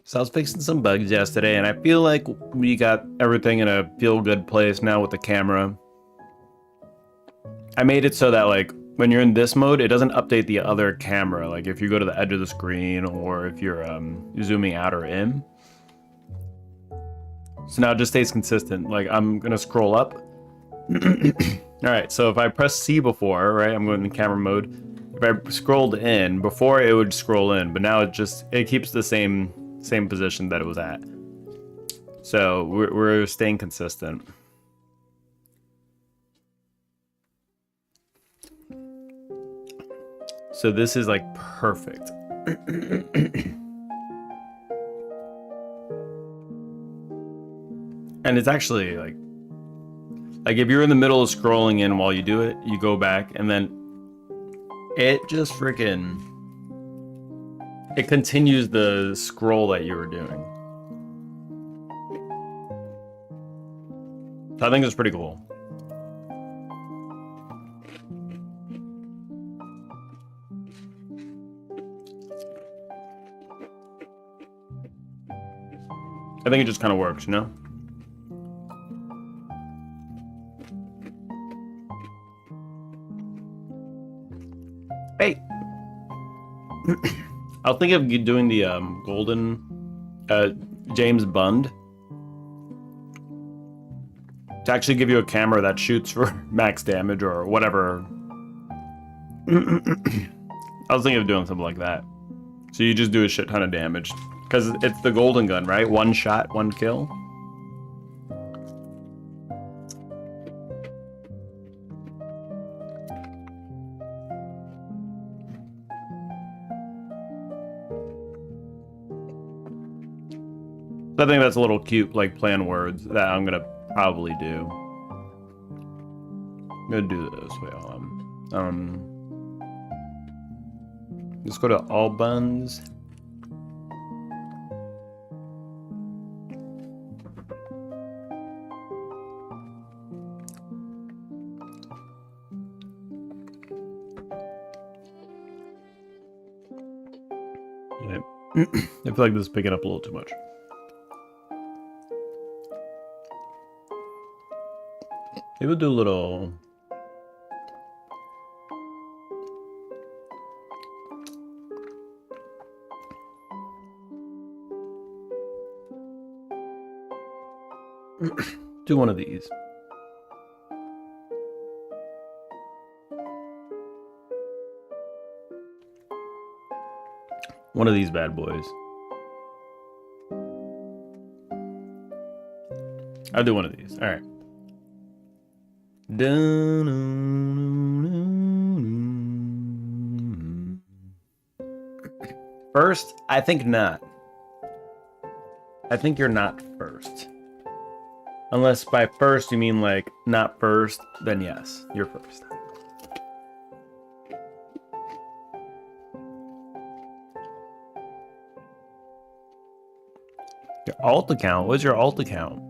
So I was fixing some bugs yesterday, and I feel like we got everything in a feel-good place now with the camera. I made it so that like when you're in this mode, it doesn't update the other camera. Like if you go to the edge of the screen or if you're zooming out or in. So now it just stays consistent. Like I'm gonna scroll up. All right, so if I press C before, right, I'm going in camera mode. If I scrolled in, before it would scroll in, but now it keeps the same position that it was at. So we're staying consistent. So this is like perfect. And it's actually like if you're in the middle of scrolling in while you do it, you go back and then it just freaking, it continues the scroll that you were doing. So I think it's pretty cool. I think it just kind of works, you know? Hey! I was thinking of doing the golden James Bond to actually give you a camera that shoots for max damage or whatever. I was thinking of doing something like that. So you just do a shit ton of damage. Because it's the golden gun, right? One shot, one kill. So I think that's a little cute, like, play on words that I'm gonna probably do. I'm gonna do this. Wait, hold on. Let's go to all buns. I feel like this is picking up a little too much. Maybe we'll do a little... do one of these. One of these bad boys. I'll do one of these. All right. First, I think not. I think you're not first. Unless by first you mean like not first, then yes, you're first. Your alt account? What's your alt account?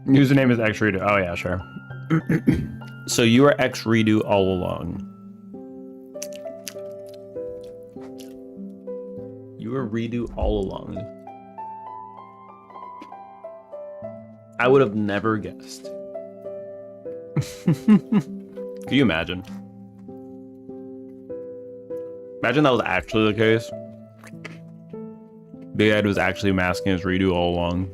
Username is xredo. Oh yeah, sure. So you are xredo all along. You were redo all along. I would have never guessed. Can you imagine? Imagine that was actually the case. Big Ed was actually masking his redo all along.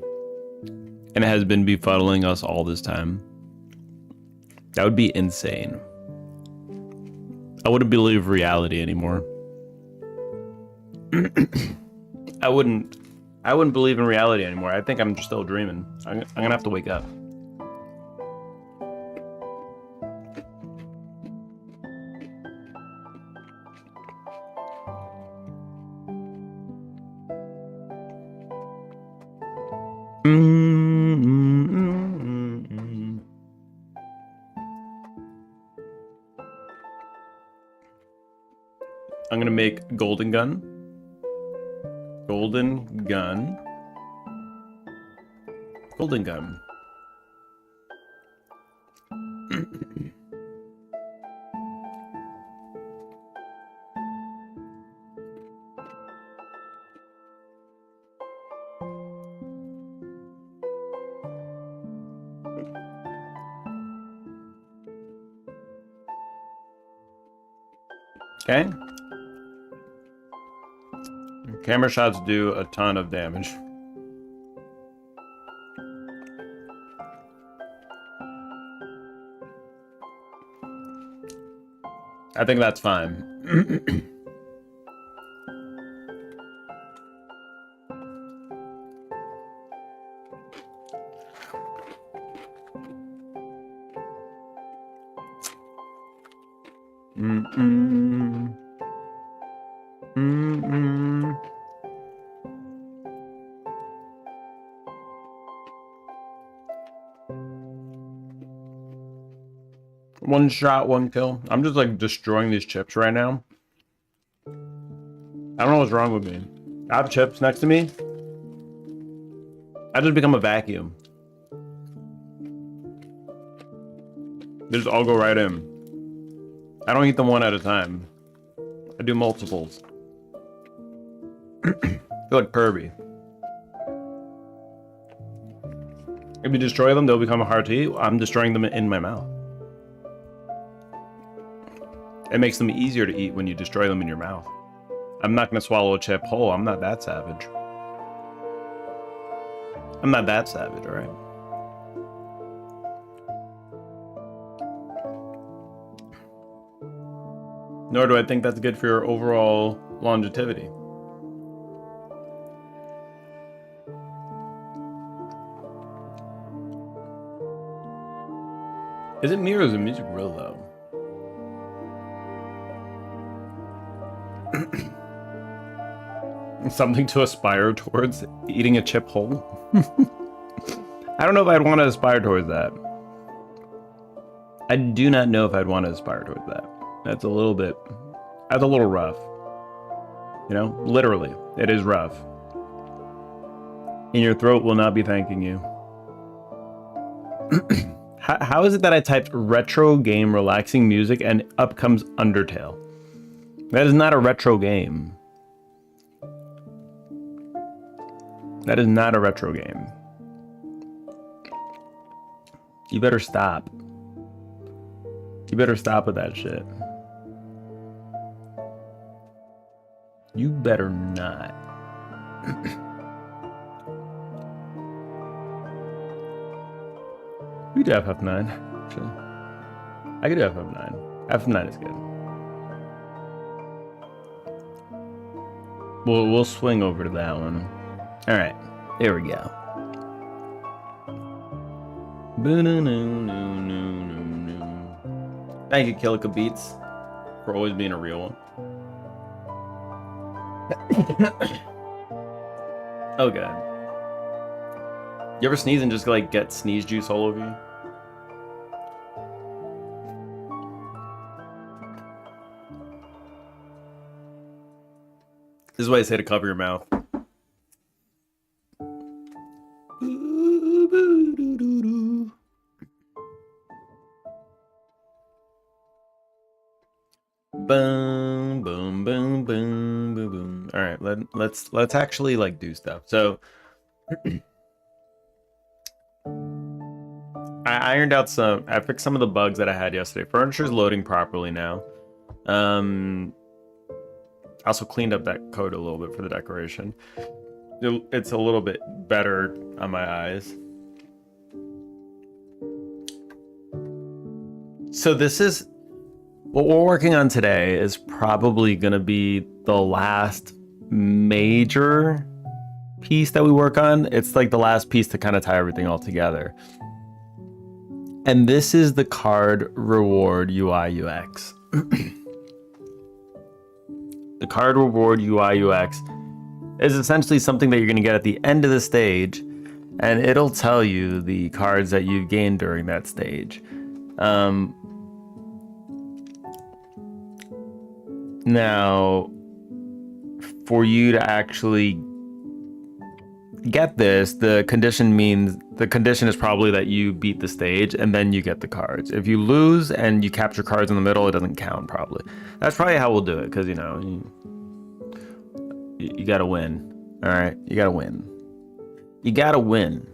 And it has been befuddling us all this time. That would be insane. I wouldn't believe reality anymore. I wouldn't believe in reality anymore. I think I'm still dreaming. I'm gonna have to wake up. I'm gonna make golden gun. Golden gun. Golden gum. Okay. Camera shots do a ton of damage. I think that's fine. One shot, one kill. I'm just like destroying these chips right now. I don't know what's wrong with me. I have chips next to me. I just become a vacuum. They just all go right in. I don't eat them one at a time. I do multiples. I feel like Kirby. If you destroy them, they'll become hard to eat. I'm destroying them in my mouth. It makes them easier to eat when you destroy them in your mouth. I'm not going to swallow a chip whole. I'm not that savage. I'm not that savage, all right? Nor do I think that's good for your overall longevity. Is it me or is the music real low? Something to aspire towards, eating a chip whole? I don't know if I'd want to aspire towards that. I do not know if I'd want to aspire towards that. That's a little rough. You know, literally, it is rough. And your throat will not be thanking you. How is it that I typed retro game relaxing music and up comes Undertale? That is not a retro game. That is not a retro game. You better stop. You better stop with that shit. You better not. We do have F9, actually. I could do F9. F9 is good. We'll swing over to that one. All right, there we go. Thank you, Killica Beats, for always being a real one. Oh god. You ever sneeze and just like get sneeze juice all over you? This is why I say to cover your mouth. Boom, boom, boom, boom, boom, boom. All right, let's actually like do stuff. So I ironed out I fixed some of the bugs that I had yesterday. Furniture's loading properly now. Also cleaned up that code a little bit for the decoration. It's a little bit better on my eyes. So this is what we're working on today is probably going to be the last major piece that we work on. It's like the last piece to kind of tie everything all together. And this is the card reward UI UX. The card reward UI UX is essentially something that you're going to get at the end of the stage, and it'll tell you the cards that you've gained during that stage. Now, for you to actually get this, the condition is probably that you beat the stage and then you get the cards. If you lose and you capture cards in the middle, it doesn't count probably. That's probably how we'll do it, because you know, you gotta win. All right, you gotta win. You gotta win.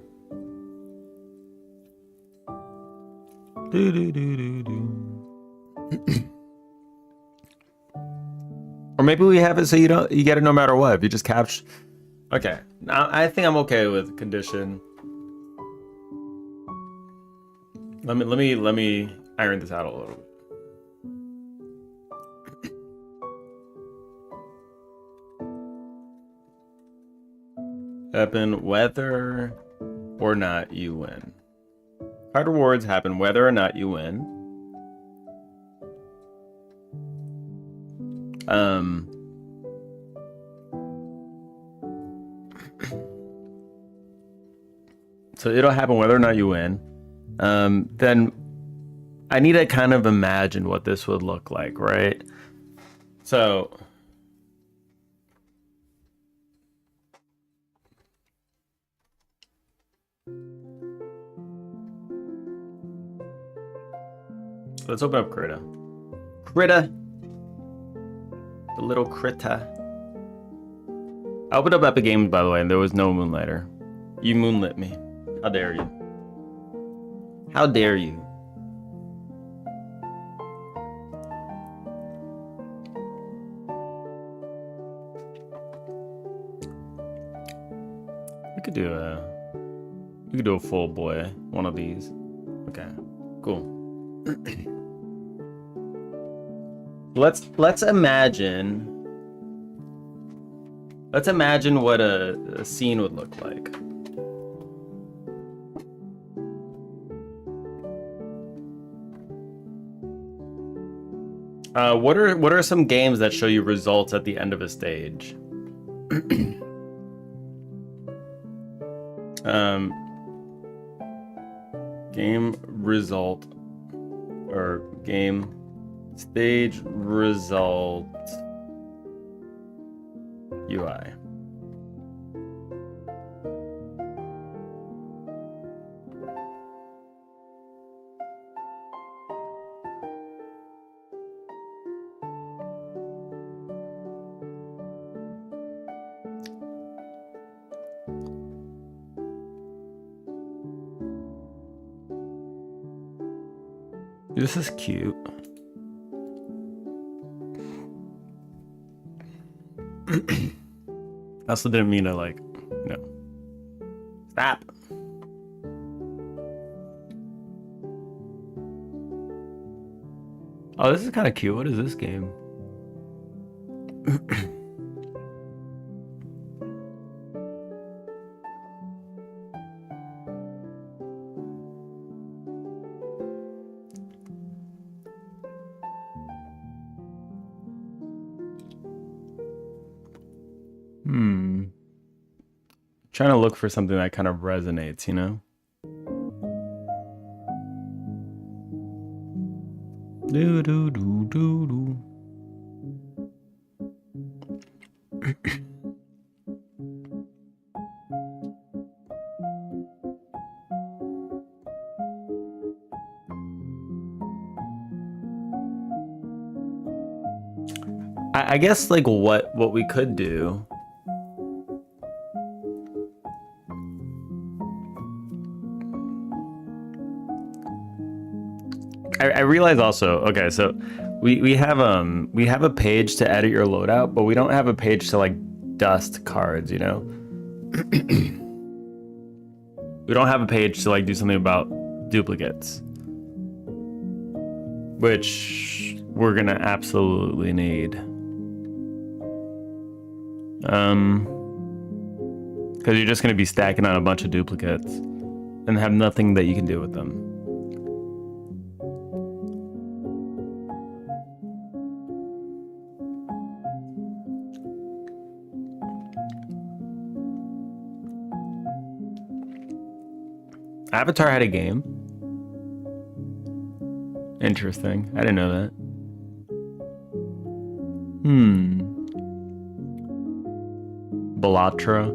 Or maybe we have it so you get it no matter what. If you just capture. Okay, now I think I'm okay with condition. Let me iron this out a little bit. Happen whether or not you win. Card rewards happen whether or not you win. So it'll happen whether or not you win. Then I need to kind of imagine what this would look like, right? So let's open up Critter. Critter. The little Critter. I opened up Epic Games, by the way, and there was no Moonlighter. You moonlit me. How dare you? How dare you? We could do a full boy, one of these. Okay, cool. Let's imagine what a scene would look like. What are some games that show you results at the end of a stage? Game result or game stage result UI. This is cute. I also didn't mean to, like, no. Stop. Oh, this is kind of cute. What is this game? Trying to look for something that kind of resonates, you know? Do do do do do. I guess like what we could do. I realize also, okay, so we have a page to edit your loadout, but we don't have a page to like dust cards, you know? We don't have a page to like do something about duplicates, which we're gonna absolutely need. Because you're just gonna be stacking on a bunch of duplicates and have nothing that you can do with them. Avatar had a game. Interesting. I didn't know that. Bellatra.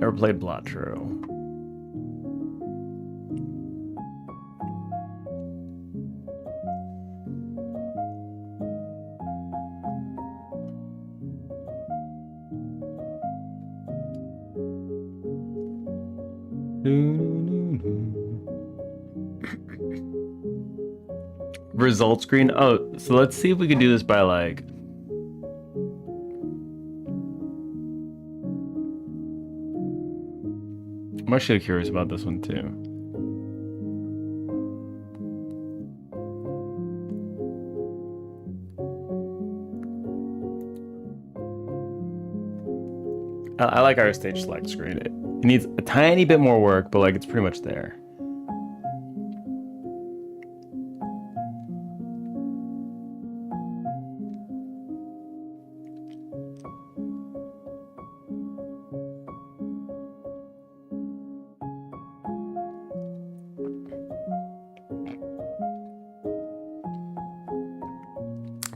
Never played Blotro. Result screen. Oh, so let's see if we can do this by like. I'm actually curious about this one too. I like our stage select screen. It needs a tiny bit more work, but like it's pretty much there.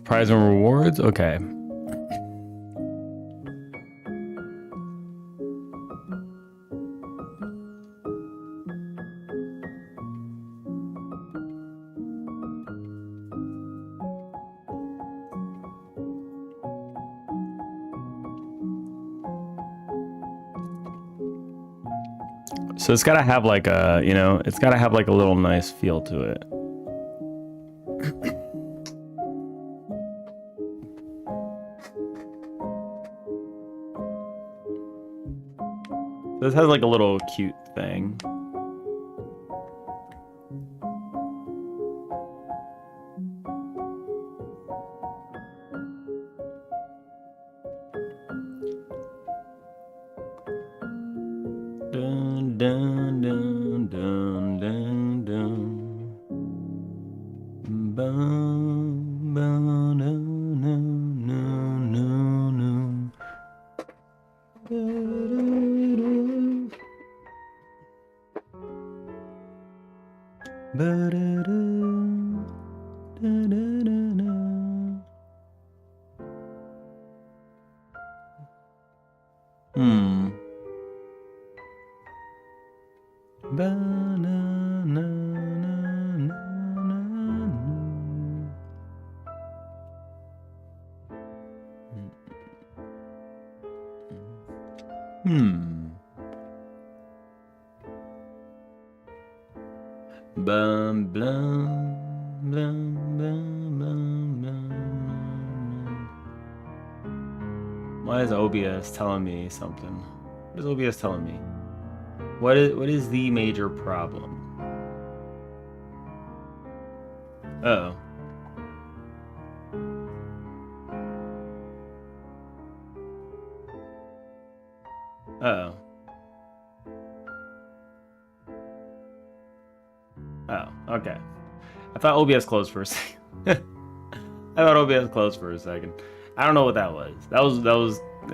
Prize and rewards? Okay. So it's gotta have like a, you know, it's gotta have like a little nice feel to it. This has like a little cute thing. Dun, dun, dun, dun, dun, dun. Bum, bum, no, no, no, no, no. Hmm. Bum, blum, blum, blum, blum, blum. Why is OBS telling me something? What is OBS telling me? What is the major problem? Uh-oh. Uh-oh. Oh, okay. I thought OBS closed for a second. I thought OBS closed for a second. I don't know what that was. That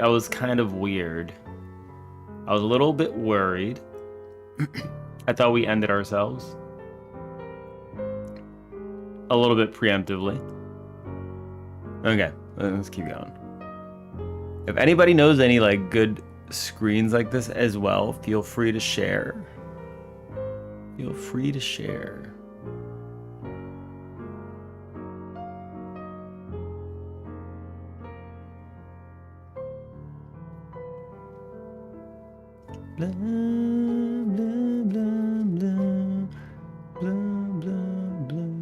was kind of weird. I was a little bit worried. I thought we ended ourselves a little bit preemptively. Okay, let's keep going. If anybody knows any like good screens like this as well, feel free to share. Feel free to share. Blah, blah, blah, blah, blah, blah, blah, blah,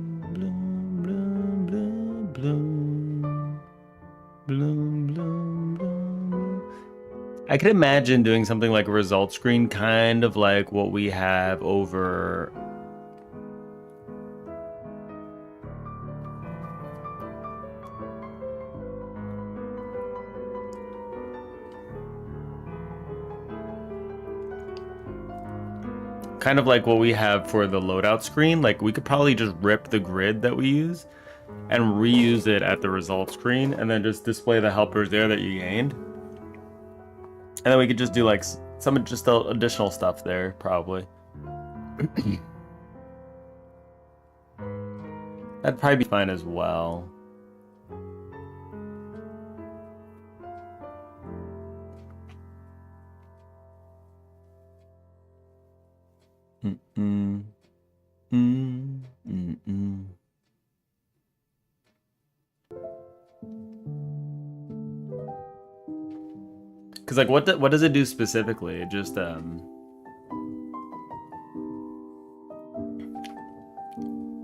blah. I could imagine doing something like a result screen, kind of like what we have over kind of like what we have for the loadout screen. Like we could probably just rip the grid that we use and reuse it at the result screen and then just display the helpers there that you gained. And then we could just do like some just additional stuff there, probably. That'd probably be fine as well. Mm-mm. Mm-mm. Cause like what does it do specifically? It just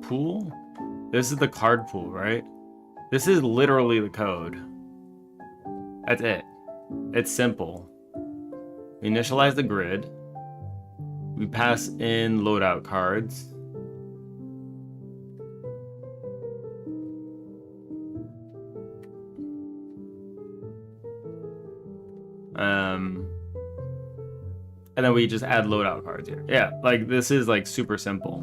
pool? This is the card pool, right? This is literally the code. That's it. It's simple. We initialize the grid. We pass in loadout cards. And then we just add loadout cards here. Yeah, like this is like super simple.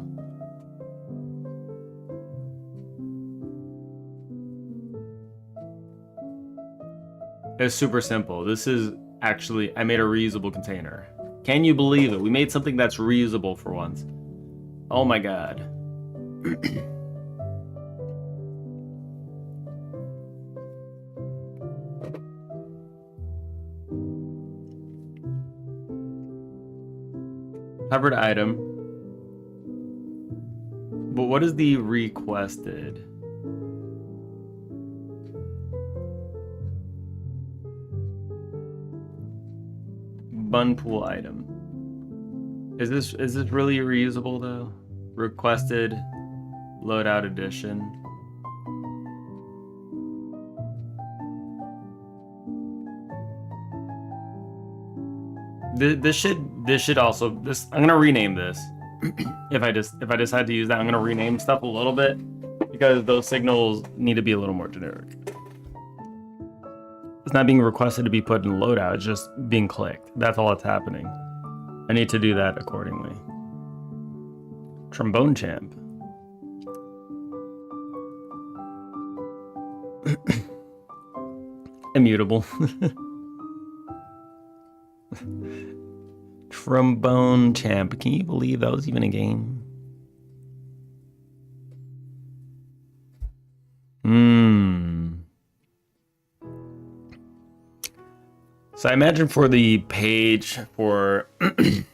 It's super simple. This is actually, I made a reusable container. Can you believe it? We made something that's reusable for once. Oh my god. Covered item. But what is the requested? Bun pool item. Is this really reusable though? Requested loadout edition. This should also I'm gonna rename this. if I decide to use that, I'm gonna rename stuff a little bit because those signals need to be a little more generic. It's not being requested to be put in loadout, it's just being clicked. That's all that's happening. I need to do that accordingly. Trombone champ. Immutable. Trombone champ. Can you believe that was even a game? So I imagine for the page for I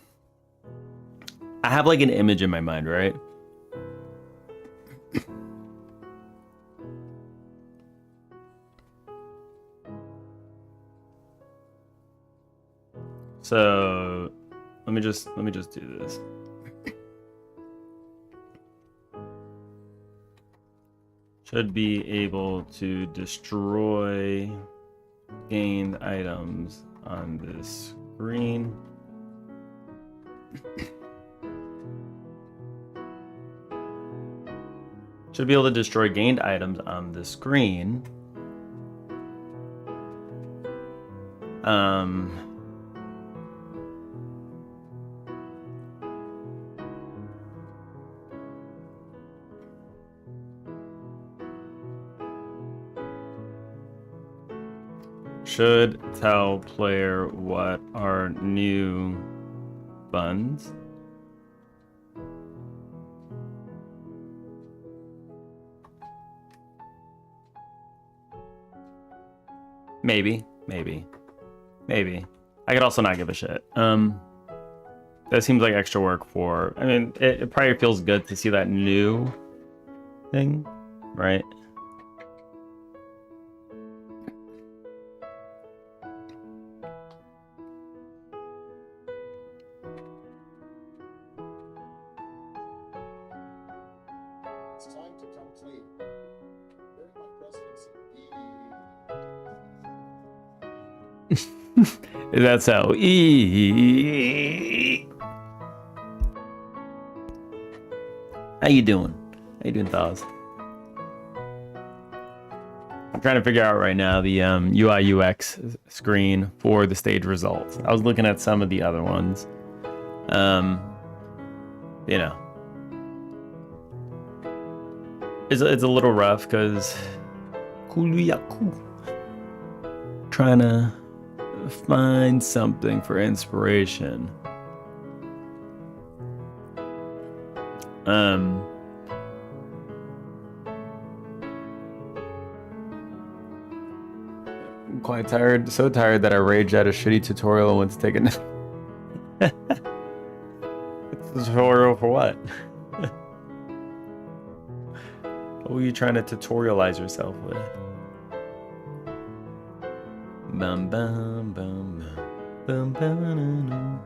have like an image in my mind, right? So let me just do this. Should be able to destroy gained items on this screen. Should be able to destroy gained items on the screen. Should tell player what are new buns. Maybe. I could also not give a shit. That seems like extra work for. I mean, it probably feels good to see that new thing, right? That's how. How you doing? How you doing, Thaz? I'm trying to figure out right now the UI UX screen for the stage results. I was looking at some of the other ones. You know, it's a little rough because trying to find something for inspiration. I'm quite tired, so tired that I raged at a shitty tutorial and went to take a nap. It's Tutorial for what? What were you trying to tutorialize yourself with? Bum bum bum bum bum.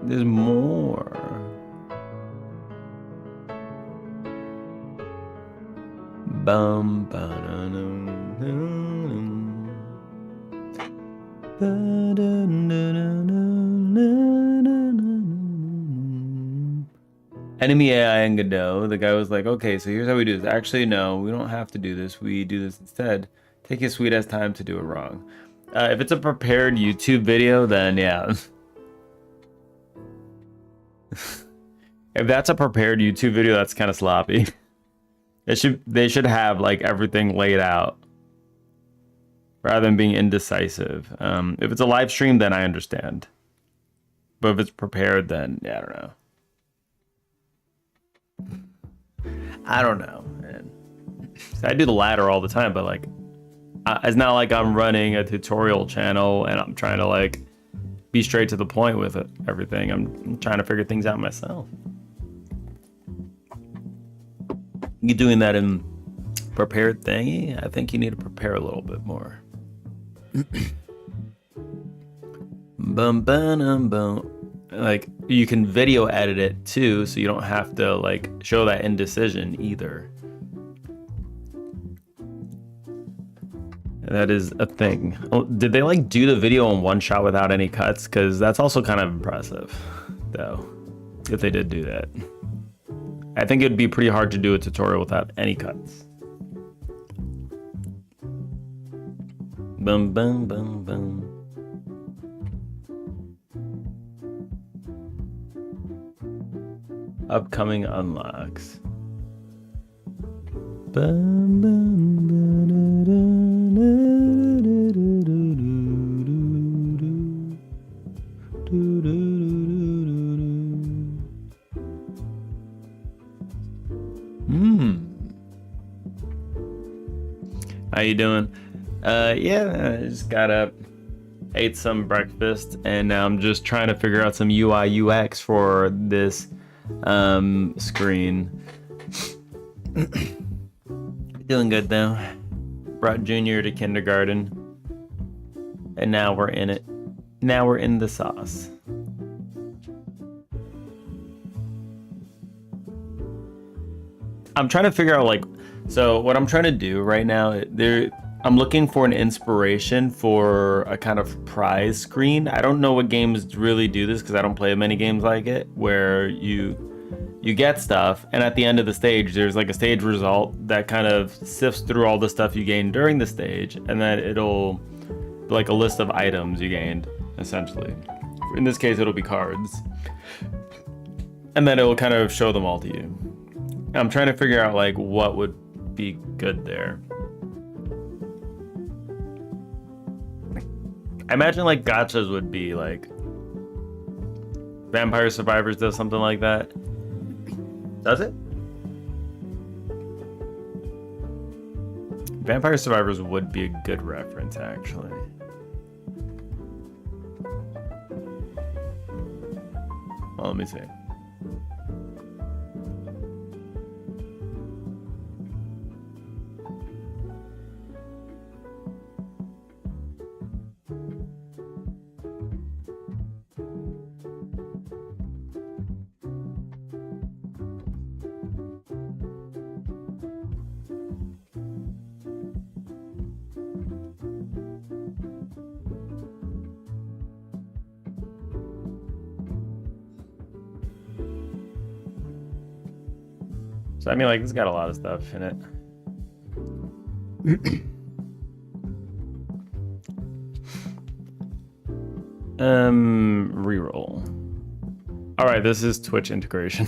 There's more. Bum ba-da-dum. Enemy AI and Godot. The guy was like, okay, so here's how we do this. Actually, no, we don't have to do this. We do this instead. Take your sweet ass time to do it wrong. If it's a prepared YouTube video, then yeah. If that's a prepared YouTube video, that's kind of sloppy. They should have like everything laid out rather than being indecisive. If it's a live stream, then I understand. But if it's prepared, then yeah, I don't know, man. I do the latter all the time, but like, it's not like I'm running a tutorial channel and I'm trying to like be straight to the point with it, everything. I'm trying to figure things out myself. You doing that in prepared thingy? I think you need to prepare a little bit more. Bum bum bum. Like you can video edit it too, so you don't have to like show that indecision either. That is a thing. Oh, did they like do the video in one shot without any cuts? Because that's also kind of impressive, though, if they did do that. I think it'd be pretty hard to do a tutorial without any cuts. Bum bum bum bum. Upcoming unlocks. Bum, bum, How you doing? Yeah, I just got up, ate some breakfast, and now I'm just trying to figure out some UI UX for this screen. Doing good though. Brought Junior to kindergarten, and now we're in it. Now we're in the sauce. I'm trying to figure out like, so what I'm trying to do right now, I'm looking for an inspiration for a kind of prize screen. I don't know what games really do this because I don't play many games like it, where you get stuff, and at the end of the stage, there's like a stage result that kind of sifts through all the stuff you gained during the stage, and then it'll be like a list of items you gained, essentially. In this case, it'll be cards. And then it'll kind of show them all to you. I'm trying to figure out like what would be good there. I imagine like gachas would be like Vampire Survivors does something like that. Does it? Vampire Survivors would be a good reference, actually. Well, let me see. So I mean, like, it's got a lot of stuff in it. Reroll. All right, this is Twitch integration.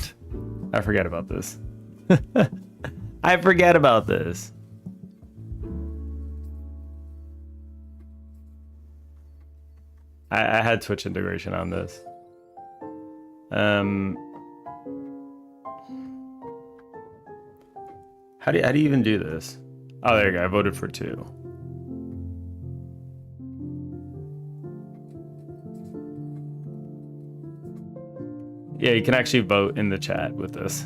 I forget about this. I forget about this. I had Twitch integration on this. How do you even do this? Oh, there you go. I voted for 2. Yeah, you can actually vote in the chat with this.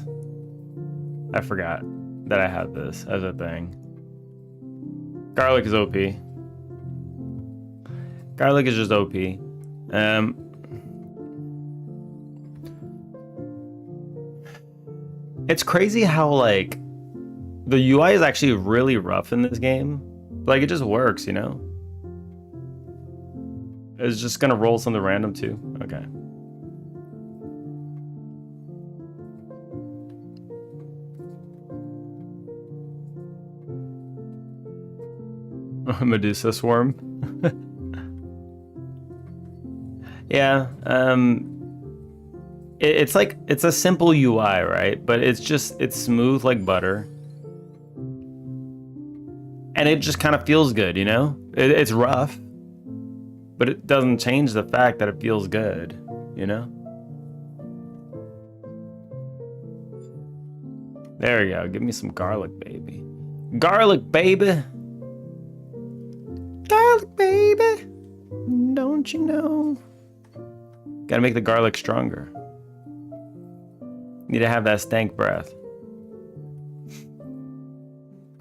I forgot that I had this as a thing. Garlic is OP. Garlic is just OP. It's crazy how like the UI is actually really rough in this game. Like it just works, you know? It's just gonna roll something random too. Okay. Medusa swarm. Yeah, it's like, it's a simple UI, right? But it's smooth like butter. And it just kind of feels good, you know? It's rough, but it doesn't change the fact that it feels good, you know? There we go, give me some garlic, baby. Garlic, baby! Garlic, baby! Don't you know? Gotta make the garlic stronger. Need to have that stank breath.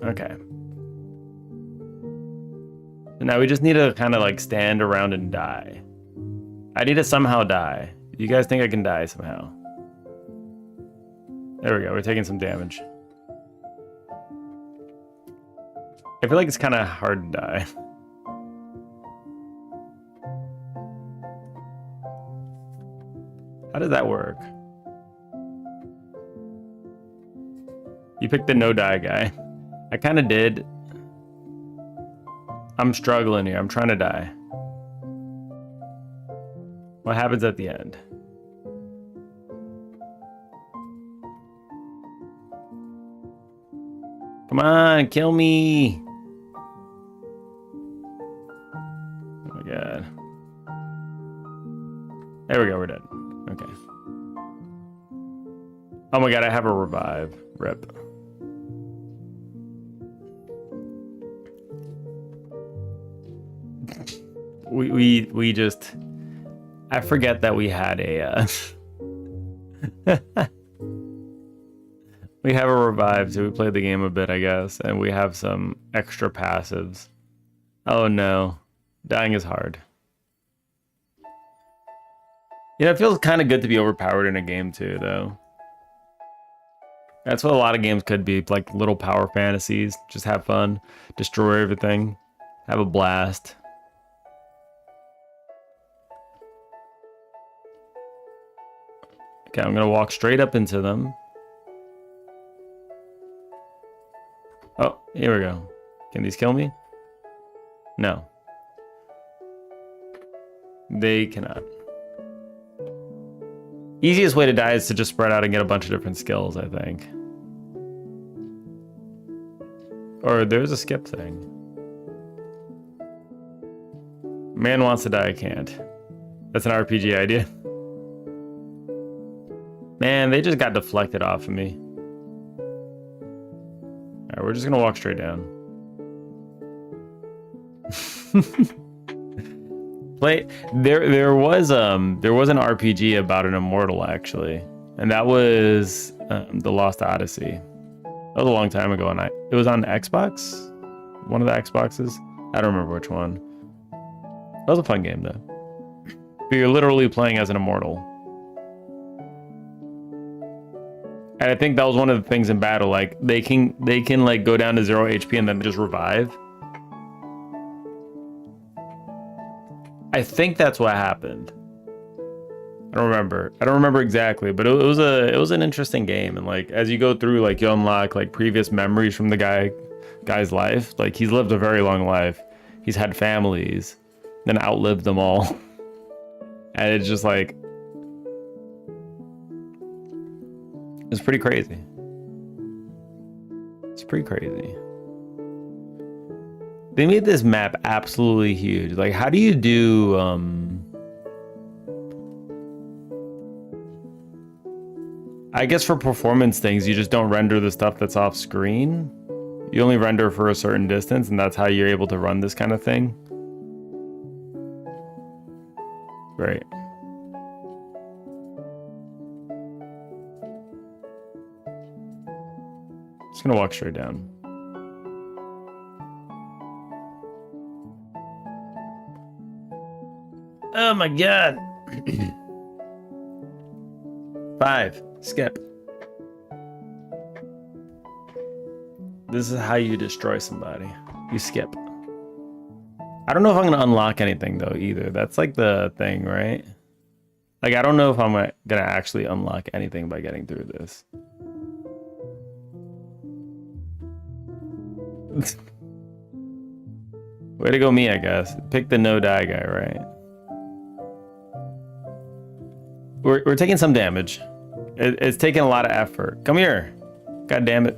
Okay. So now we just need to kind of like stand around and die. I need to somehow die. You guys think I can die somehow? There we go, we're taking some damage. I feel like it's kind of hard to die. How does that work? You picked the no die guy. I kind of did. I'm struggling here. I'm trying to die. What happens at the end? Come on, kill me. Oh my god. There we go, we're dead. Okay. Oh my god, I have a revive. Rip. We just... I forget that we had a... we have a revive, so we played the game a bit, I guess. And we have some extra passives. Oh no. Dying is hard. You know, it feels kind of good to be overpowered in a game too, though. That's what a lot of games could be, like little power fantasies. Just have fun, destroy everything, have a blast. Okay, I'm gonna walk straight up into them. Oh, here we go. Can these kill me? No. They cannot. Easiest way to die is to just spread out and get a bunch of different skills, I think. Or there's a skip thing. Man wants to die, I can't. That's an RPG idea. Man, they just got deflected off of me. Alright, we're just gonna walk straight down. There was an RPG about an immortal actually, and that was the Lost Odyssey. That was a long time ago, and it was on Xbox, one of the Xboxes. I don't remember which one. That was a fun game though. But you're literally playing as an immortal, and I think that was one of the things in battle. Like they can like go down to 0 HP and then just revive. I think that's what happened. I don't remember exactly, but it was an interesting game. And like as you go through, like you unlock like previous memories from the guy's life. Like he's lived a very long life. He's had families, then outlived them all. And it's just like, it's pretty crazy. It's pretty crazy. They made this map absolutely huge. Like, how do you do, I guess for performance things, you just don't render the stuff that's off screen. You only render for a certain distance, and that's how you're able to run this kind of thing. Right. Just gonna walk straight down. Oh my god. 5. Skip. This is how you destroy somebody. You skip. I don't know if I'm gonna unlock anything though either. That's like the thing, right? Like I don't know if I'm gonna actually unlock anything by getting through this. Way to go me, I guess. Pick the no die guy, right? We're taking some damage. It's taking a lot of effort. Come here. God damn it.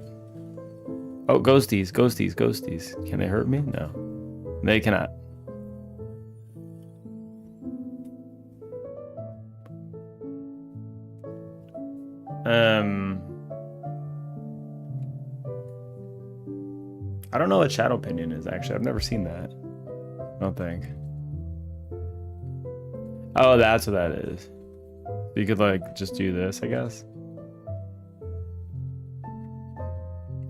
Oh, ghosties, ghosties, ghosties. Can they hurt me? No. They cannot. I don't know what Shadow Pinion is, actually. I've never seen that. I don't think. Oh, that's what that is. You could, like, just do this, I guess.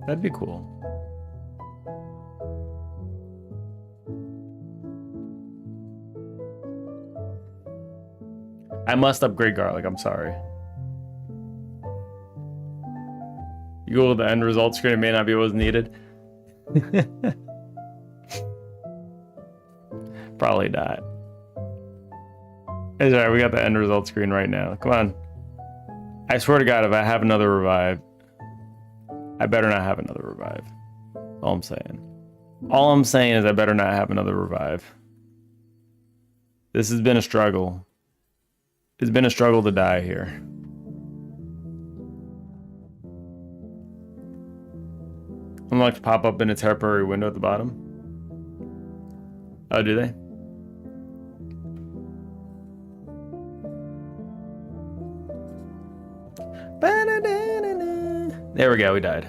That'd be cool. I must upgrade garlic, I'm sorry. You go with the end result screen, it may not be what was needed. Probably not. It's alright, we got the end result screen right now. Come on. I swear to God, if I have another revive, I better not have another revive. All I'm saying. All I'm saying is I better not have another revive. This has been a struggle. It's been a struggle to die here. Unlocked pop up in a temporary window at the bottom. Oh, do they? There we go, we died.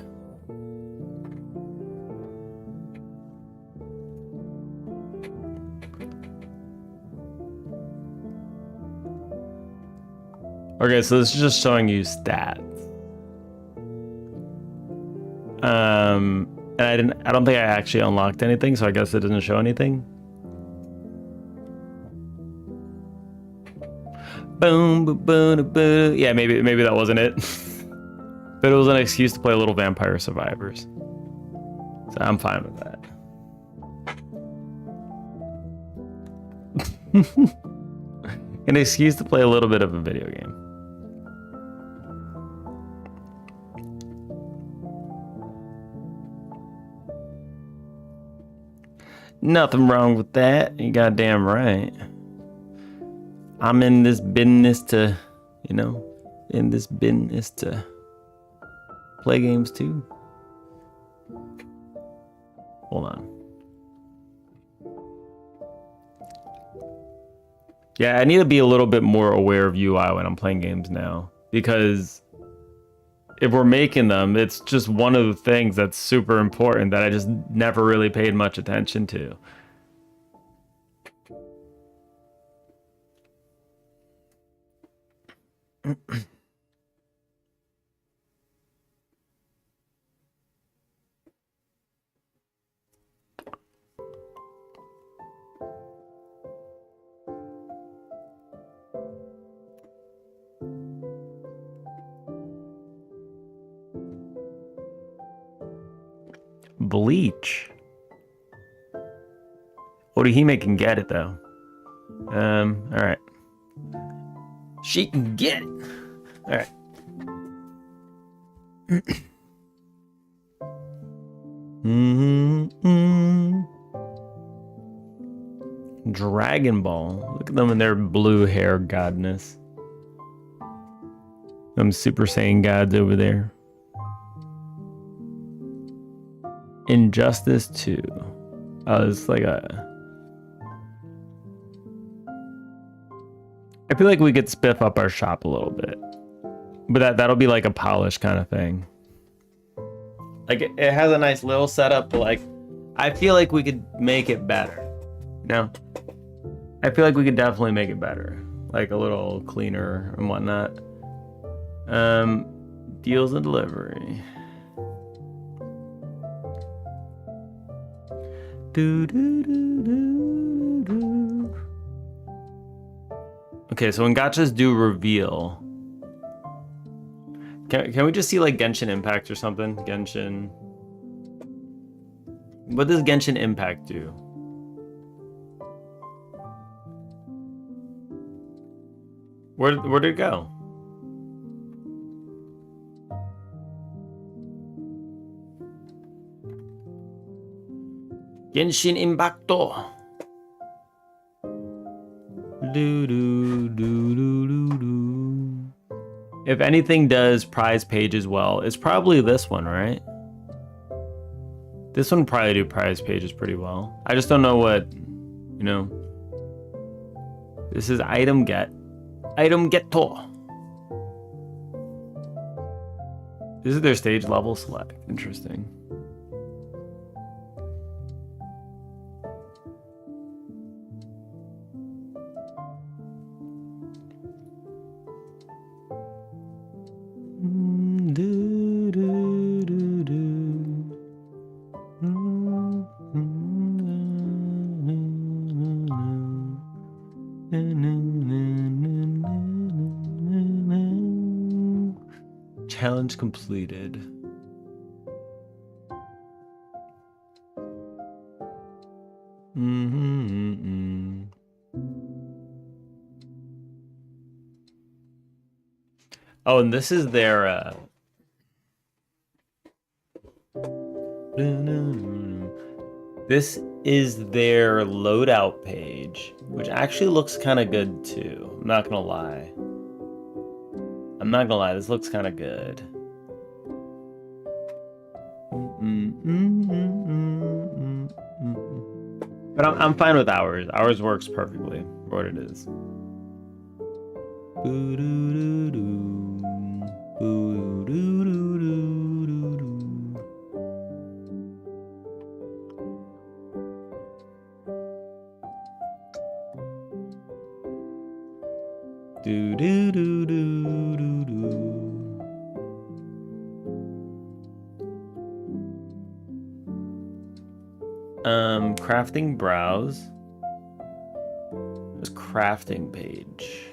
Okay, so this is just showing you stats. And I don't think I actually unlocked anything, so I guess it doesn't show anything. Boom, boom, boom, boom. Yeah, maybe that wasn't it. But it was an excuse to play a little Vampire Survivors. So I'm fine with that. An excuse to play a little bit of a video game. Nothing wrong with that. You goddamn right. I'm in this business to, you know, in this business to play games too. Hold on. Yeah, I need to be a little bit more aware of UI when I'm playing games now, because if we're making them, it's just one of the things that's super important that I just never really paid much attention to. Bleach. What did he make and get it though? All right. She can get it. All right. Dragon Ball. Look at them in their blue hair godness. Them Super Saiyan gods over there. Injustice 2. Oh, it's like a... I feel like we could spiff up our shop a little bit. But that'll be like a polish kind of thing. Like, it has a nice little setup, but like, I feel like we could make it better. You know? I feel like we could definitely make it better. Like a little cleaner and whatnot. Deals and delivery. Do, do, do, do, do. Okay, so when gachas do reveal, can we just see like Genshin Impact or something? Genshin. What does Genshin Impact do? Where did it go? Genshin Impacto. Do, do, do, do, do, do. If anything does prize page as well, it's probably this one, right? This one probably do prize pages pretty well. I just don't know what, you know. This is item get. Item getto. This is their stage level select. Interesting. Challenge completed. Oh, and this is their this is their loadout page, which actually looks kind of good too. I'm not gonna lie. This looks kind of good. But I'm fine with ours. Ours works perfectly for what it is. Crafting browse. There's crafting page.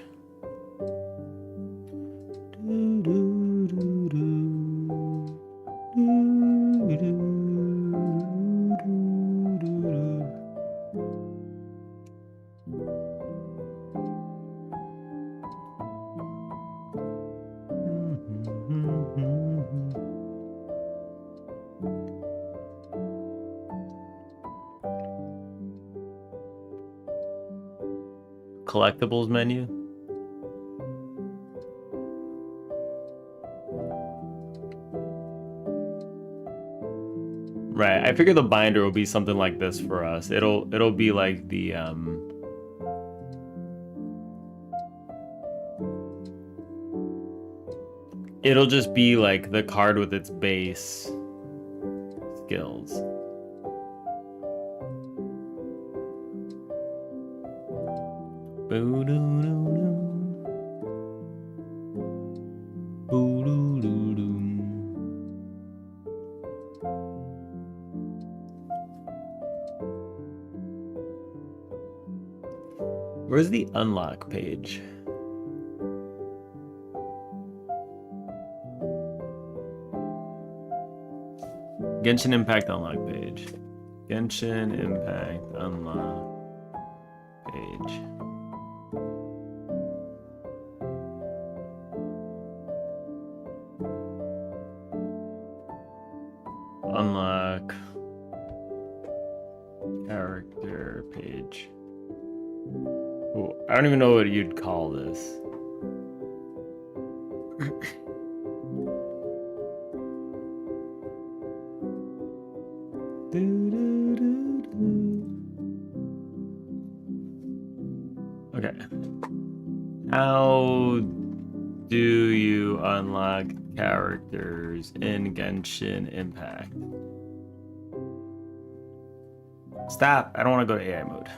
Collectibles menu. Right, I figure the binder will be something like this for us. It'll be like the it'll just be like the card with its base skills. Where's the unlock page? Genshin Impact unlock page. Genshin Impact unlock page. Unlock character page. Ooh, I don't even know what you'd call this. Okay. How do you unlock characters in Genshin Impact? Stop. I don't want to go to AI mode.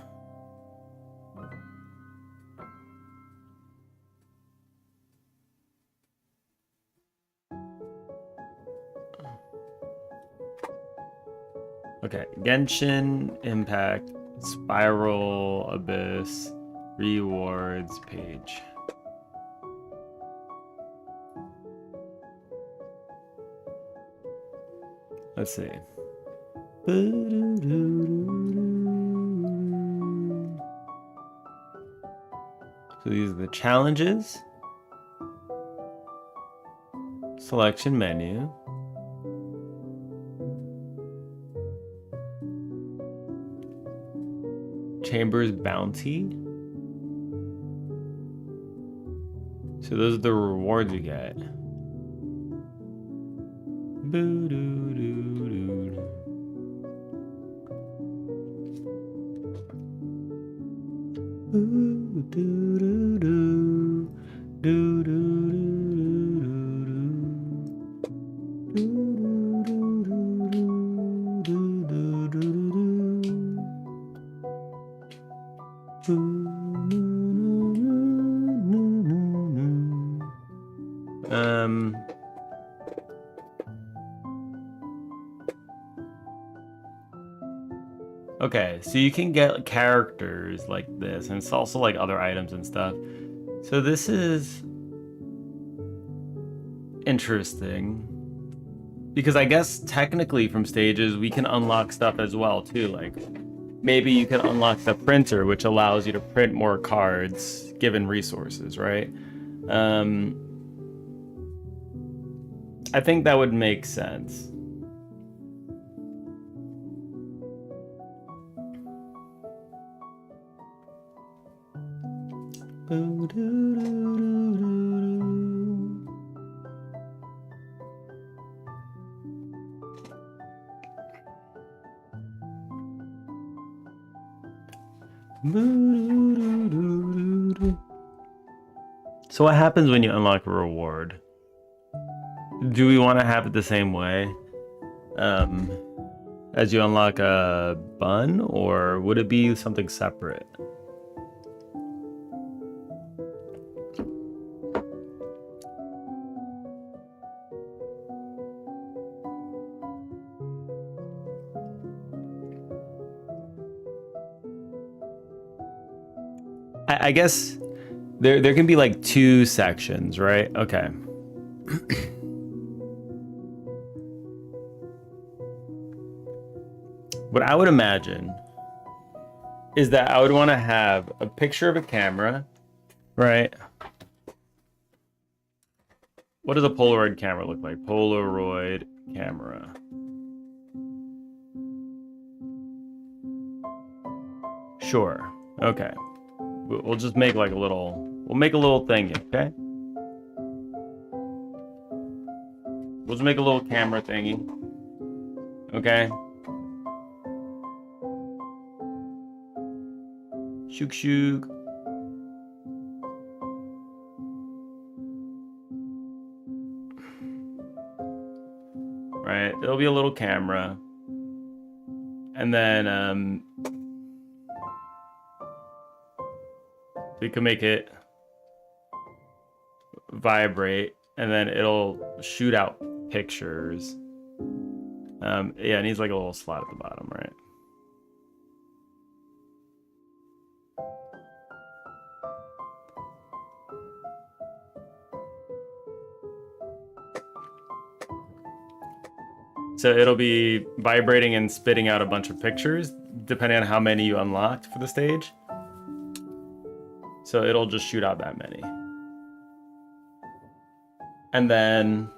Okay, Genshin Impact, Spiral, Abyss, Rewards page. Let's see. So these are the challenges. Selection menu. Chambers bounty. So those are the rewards you get. Okay, so you can get characters like this, and it's also like other items and stuff. So this is interesting because I guess technically from stages we can unlock stuff as well too. Like maybe you can unlock the printer, which allows you to print more cards given resources, right? I think that would make sense. So what happens when you unlock a reward? Do we want to have it the same way as you unlock a bun, or would it be something separate? I guess there can be like two sections, right? Okay. What I would imagine is that I would want to have a picture of a camera, right? What does a Polaroid camera look like? Polaroid camera. Sure. Okay. We'll just make like a little, we'll make a little thingy, okay? We'll just make a little camera thingy. Okay? Shook shook. Right, there'll be a little camera. And then we can make it vibrate, and then it'll shoot out pictures. Yeah, it needs like a little slot at the bottom, right? So it'll be vibrating and spitting out a bunch of pictures, depending on how many you unlocked for the stage. So it'll just shoot out that many. And then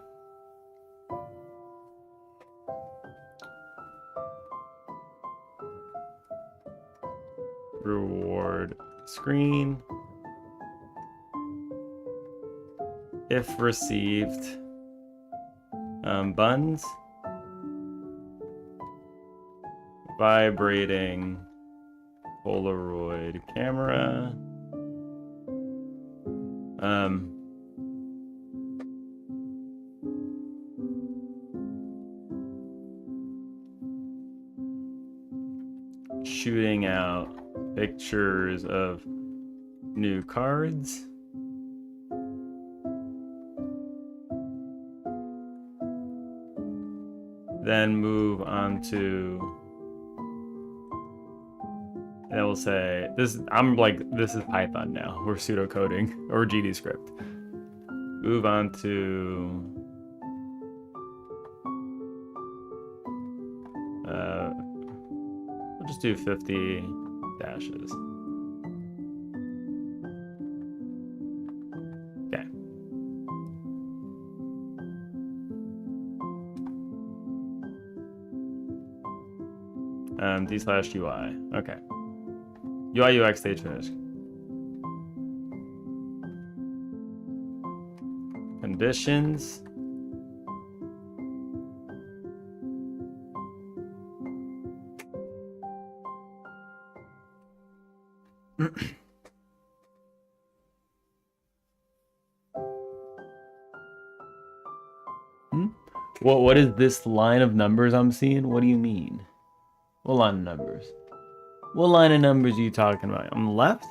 reward screen. If received, buns. Vibrating Polaroid camera. Shooting out pictures of new cards. Then move on to And then we'll say this. I'm like, this is Python now. We're pseudocoding or GD script. Move on to we'll just do 50 dashes. Okay. D/UI. Okay. UI UX stage finish. Conditions. What is this line of numbers I'm seeing? What do you mean? What line of numbers? What line of numbers are you talking about? On the left?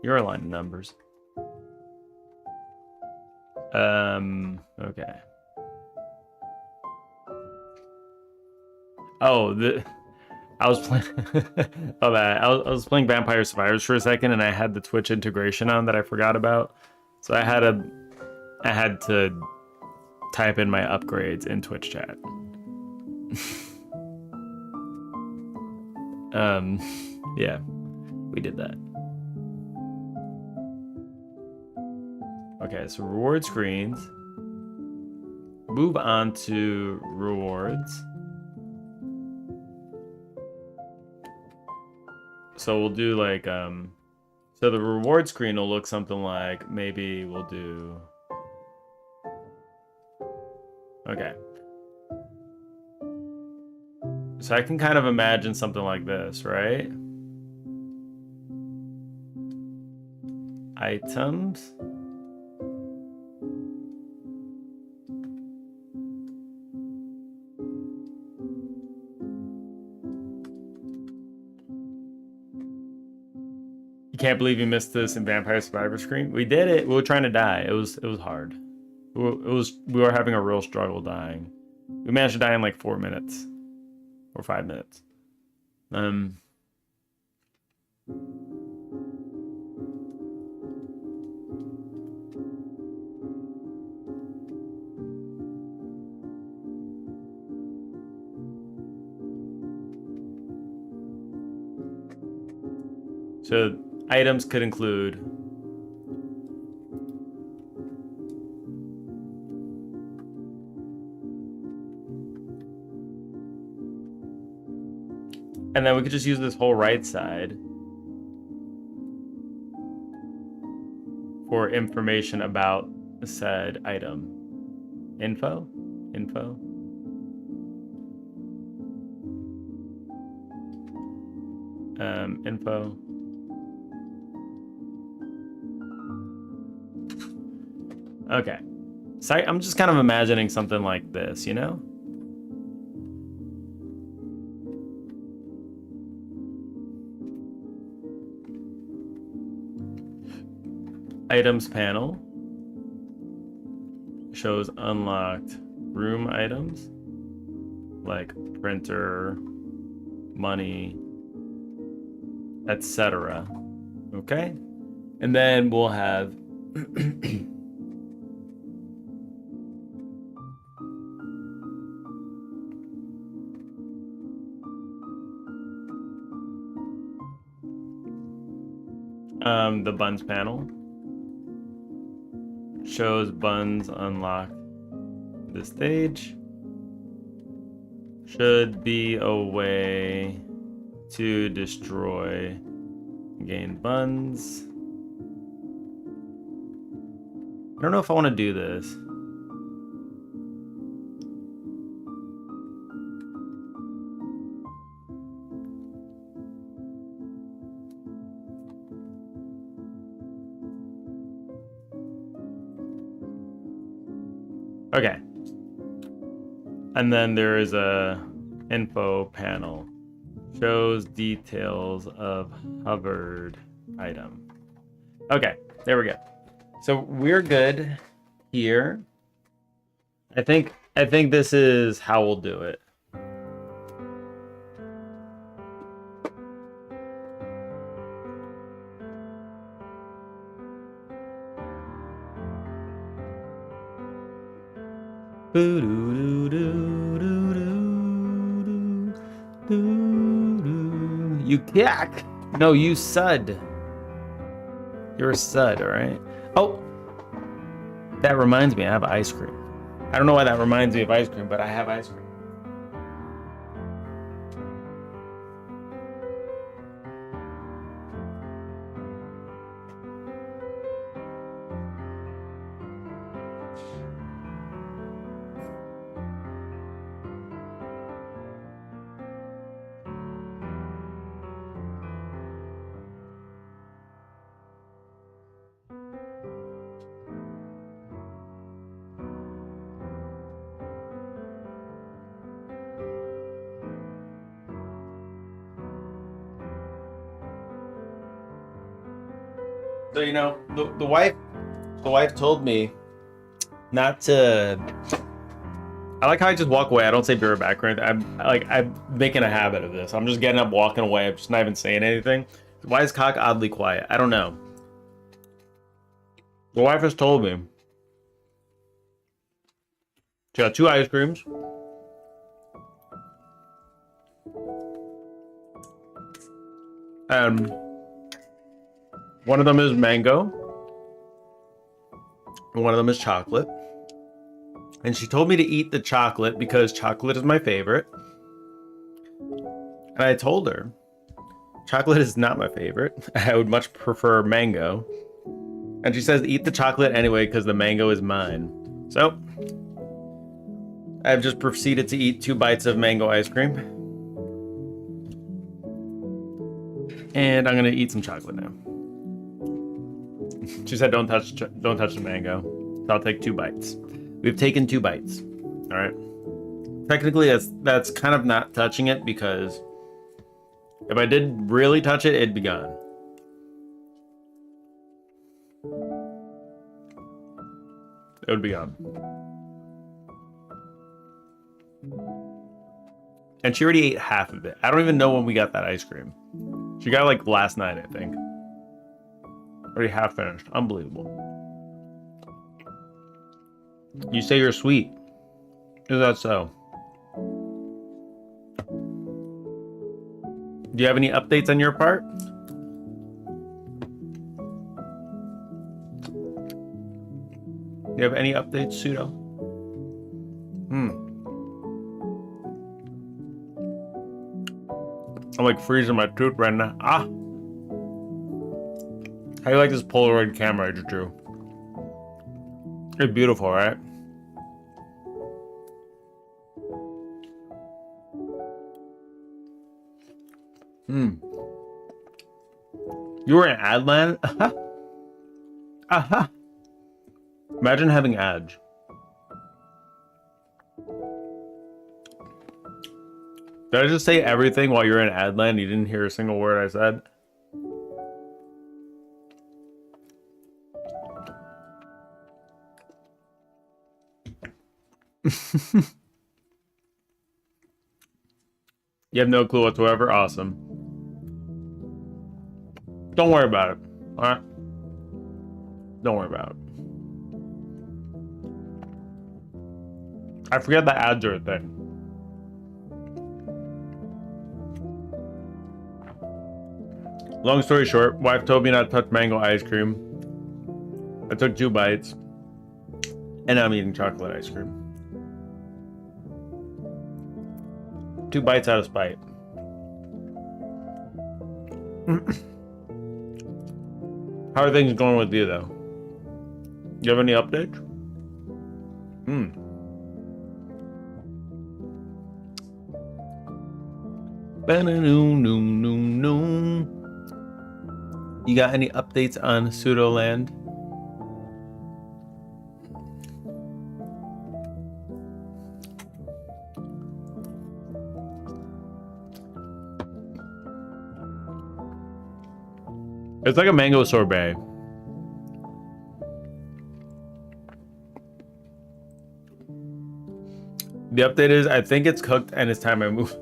Your line of numbers. Okay. Oh, I was playing. Oh, that I was playing Vampire Survivors for a second, and I had the Twitch integration on that I forgot about. So I had to type in my upgrades in Twitch chat. Yeah, we did that. Okay, so reward screens. Move on to rewards. So we'll do like, so the reward screen will look something like, maybe we'll do, okay. So I can kind of imagine something like this, right? Items. You can't believe you missed this in Vampire Survivor screen. We did it. We were trying to die. It was hard. We were having a real struggle dying. We managed to die in like 4 minutes or 5 minutes. So items could include and then we could just use this whole right side for information about said item. Info. Info. Okay. So I'm just kind of imagining something like this, you know? Items panel shows unlocked room items like printer, money, etc. Okay? And then we'll have the buns panel shows buns unlocked this stage. Should be a way to destroy gained buns. I don't know if I want to do this. Okay. And then there is a info panel. Shows details of hovered item. Okay, there we go. So we're good here. I think this is how we'll do it. You cack. No, you sud. You're a sud, all right? Oh, that reminds me, I have ice cream. I don't know why that reminds me of ice cream, but I have ice cream. So you know, the wife told me not to. I like how I just walk away. I don't say be right back or anything. I'm making a habit of this. I'm just getting up, walking away. I'm just not even saying anything. Why is Cock oddly quiet? I don't know. The wife has told me. She got 2 ice creams. One of them is mango. And one of them is chocolate. And she told me to eat the chocolate because chocolate is my favorite. And I told her, chocolate is not my favorite. I would much prefer mango. And she says, eat the chocolate anyway because the mango is mine. So, I've just proceeded to eat 2 bites of mango ice cream. And I'm gonna eat some chocolate now. She said, don't touch the mango. So I'll take 2 bites. We've taken 2 bites. All right. Technically, that's kind of not touching it because if I did really touch it, it'd be gone. It would be gone. And she already ate half of it. I don't even know when we got that ice cream. She got it like last night, I think. Already half finished. Unbelievable. You say you're sweet. Is that so? Do you have any updates on your part? Do you have any updates, Pseudo? I'm like freezing my tooth right now. Ah! How do you like this Polaroid camera I just drew? It's beautiful, right? You were in Adland? Aha! Imagine having ads. Did I just say everything while you're in Adland? You didn't hear a single word I said? You have no clue whatsoever? Awesome. Don't worry about it. Alright? Don't worry about it. I forget the ads are a thing. Long story short, wife told me not to touch mango ice cream. I took 2 bites. And now I'm eating chocolate ice cream. 2 bites out of spite. How are things going with you, though? You have any updates? You got any updates on Pseudoland? It's like a mango sorbet. The update is, I think it's cooked and it's time I move.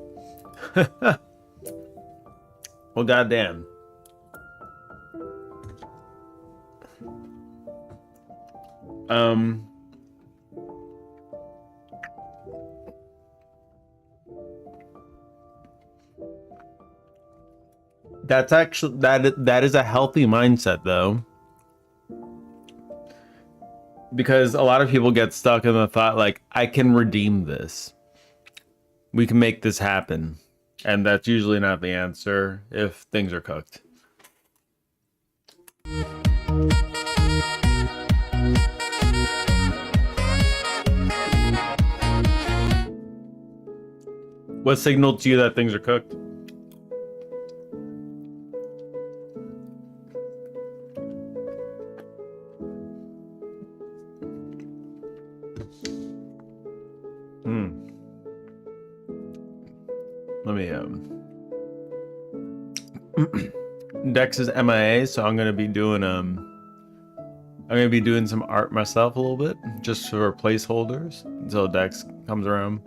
Well, goddamn. That's actually that is a healthy mindset though. Because a lot of people get stuck in the thought like, I can redeem this. We can make this happen. And that's usually not the answer if things are cooked. What signaled to you that things are cooked? Let me Dex is MIA, so I'm gonna be doing some art myself a little bit, just for placeholders until Dex comes around.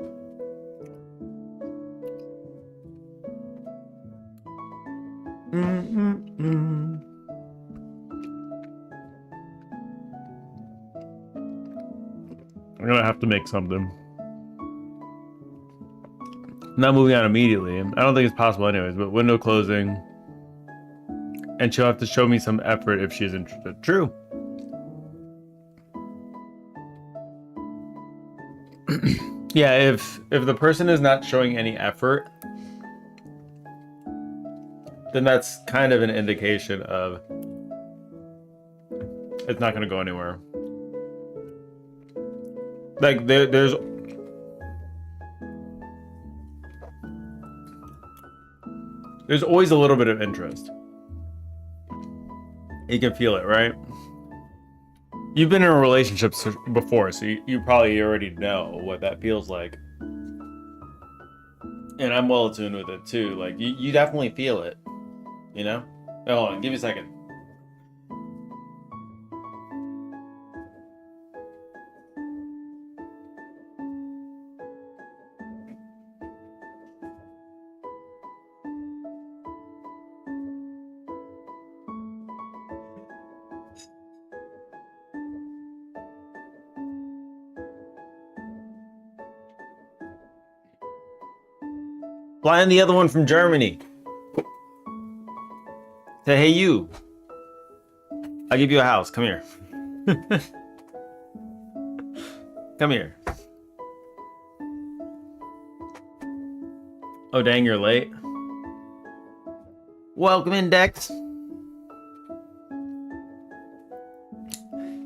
I'm gonna have to make something. Not moving on immediately. I don't think it's possible anyways, but window closing. And she'll have to show me some effort if she's interested. True. Yeah, if the person is not showing any effort, then that's kind of an indication of it's not going to go anywhere. Like there's always a little bit of interest. You can feel it, right? You've been in a relationship before, so you probably already know what that feels like. And I'm well attuned with it too. Like you definitely feel it, you know? Oh, hold on, give me a second. Flying the other one from Germany. Say, hey you. I'll give you a house. Come here. Come here. Oh dang, you're late. Welcome in, Dex.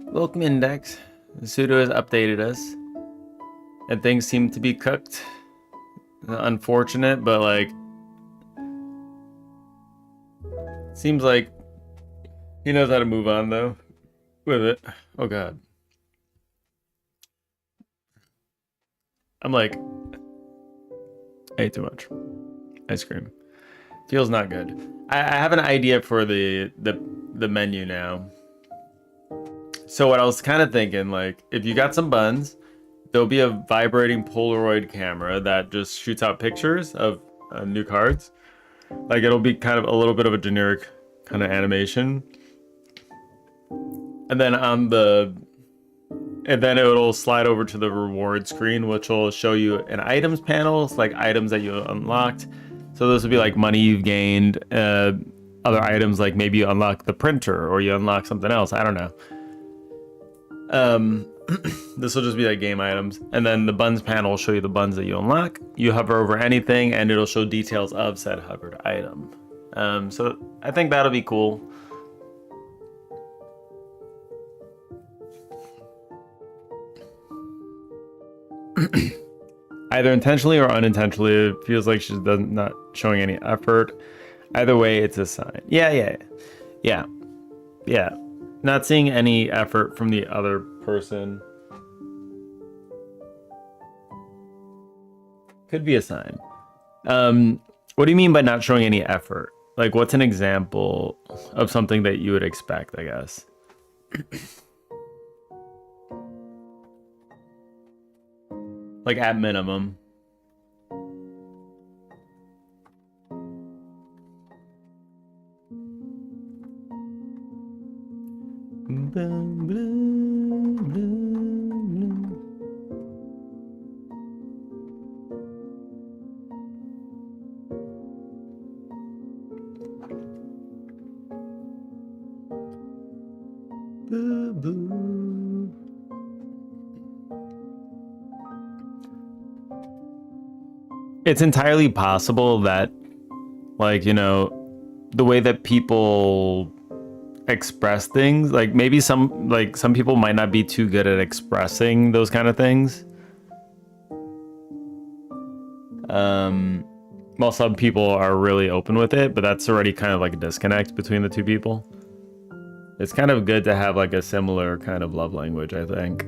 Welcome in, Dex. Sudo has updated us. And things seem to be cooked. Unfortunate, but like seems like he knows how to move on though with it. Oh god. I'm like, I ate too much ice cream. Feels not good. I have an idea for the menu now. So what I was kind of thinking, like, if you got some buns, there'll be a vibrating Polaroid camera that just shoots out pictures of new cards. Like, it'll be kind of a little bit of a generic kind of animation. And then it'll slide over to the reward screen, which will show you an items panel, like items that you unlocked. So this will be like money you've gained, other items like maybe you unlock the printer or you unlock something else. I don't know. This will just be like game items, and then the buns panel will show you the buns that you unlock. You hover over anything and it'll show details of said hovered item. So I think that'll be cool. Either intentionally or unintentionally, it feels like she's not showing any effort. Either way, it's a sign. Yeah. Not seeing any effort from the other person could be a sign. What do you mean by not showing any effort? Like, what's an example of something that you would expect, I guess? Like, at minimum. It's entirely possible that, like, you know, the way that people express things, like maybe some people might not be too good at expressing those kind of things. While some people are really open with it, but that's already kind of like a disconnect between the two people. It's kind of good to have like a similar kind of love language, I think.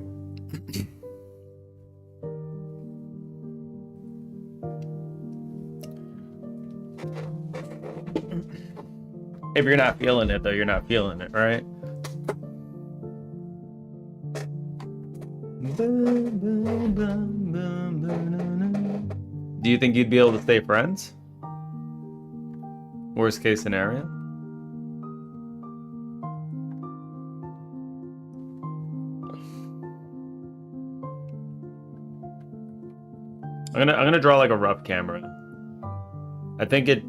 If you're not feeling it, though, you're not feeling it, right? Do you think you'd be able to stay friends? Worst case scenario? I'm gonna draw like a rough camera. I think it.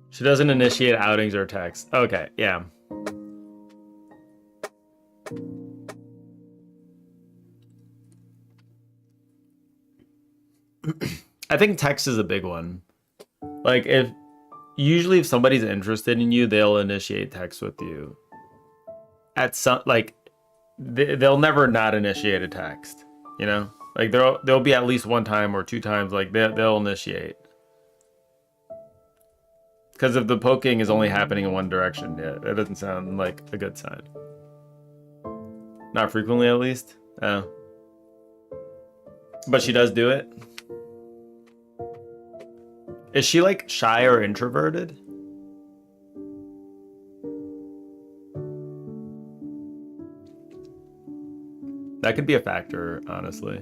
She doesn't initiate outings or texts. Okay, yeah. I think text is a big one. Like usually if somebody's interested in you, they'll initiate text with you. At some like they'll never not initiate a text, you know? Like there'll be at least one time or two times like they'll initiate. Because if the poking is only happening in one direction, yeah, that doesn't sound like a good sign. Not frequently, at least. Oh. But she does do it. Is she like shy or introverted? That could be a factor, honestly.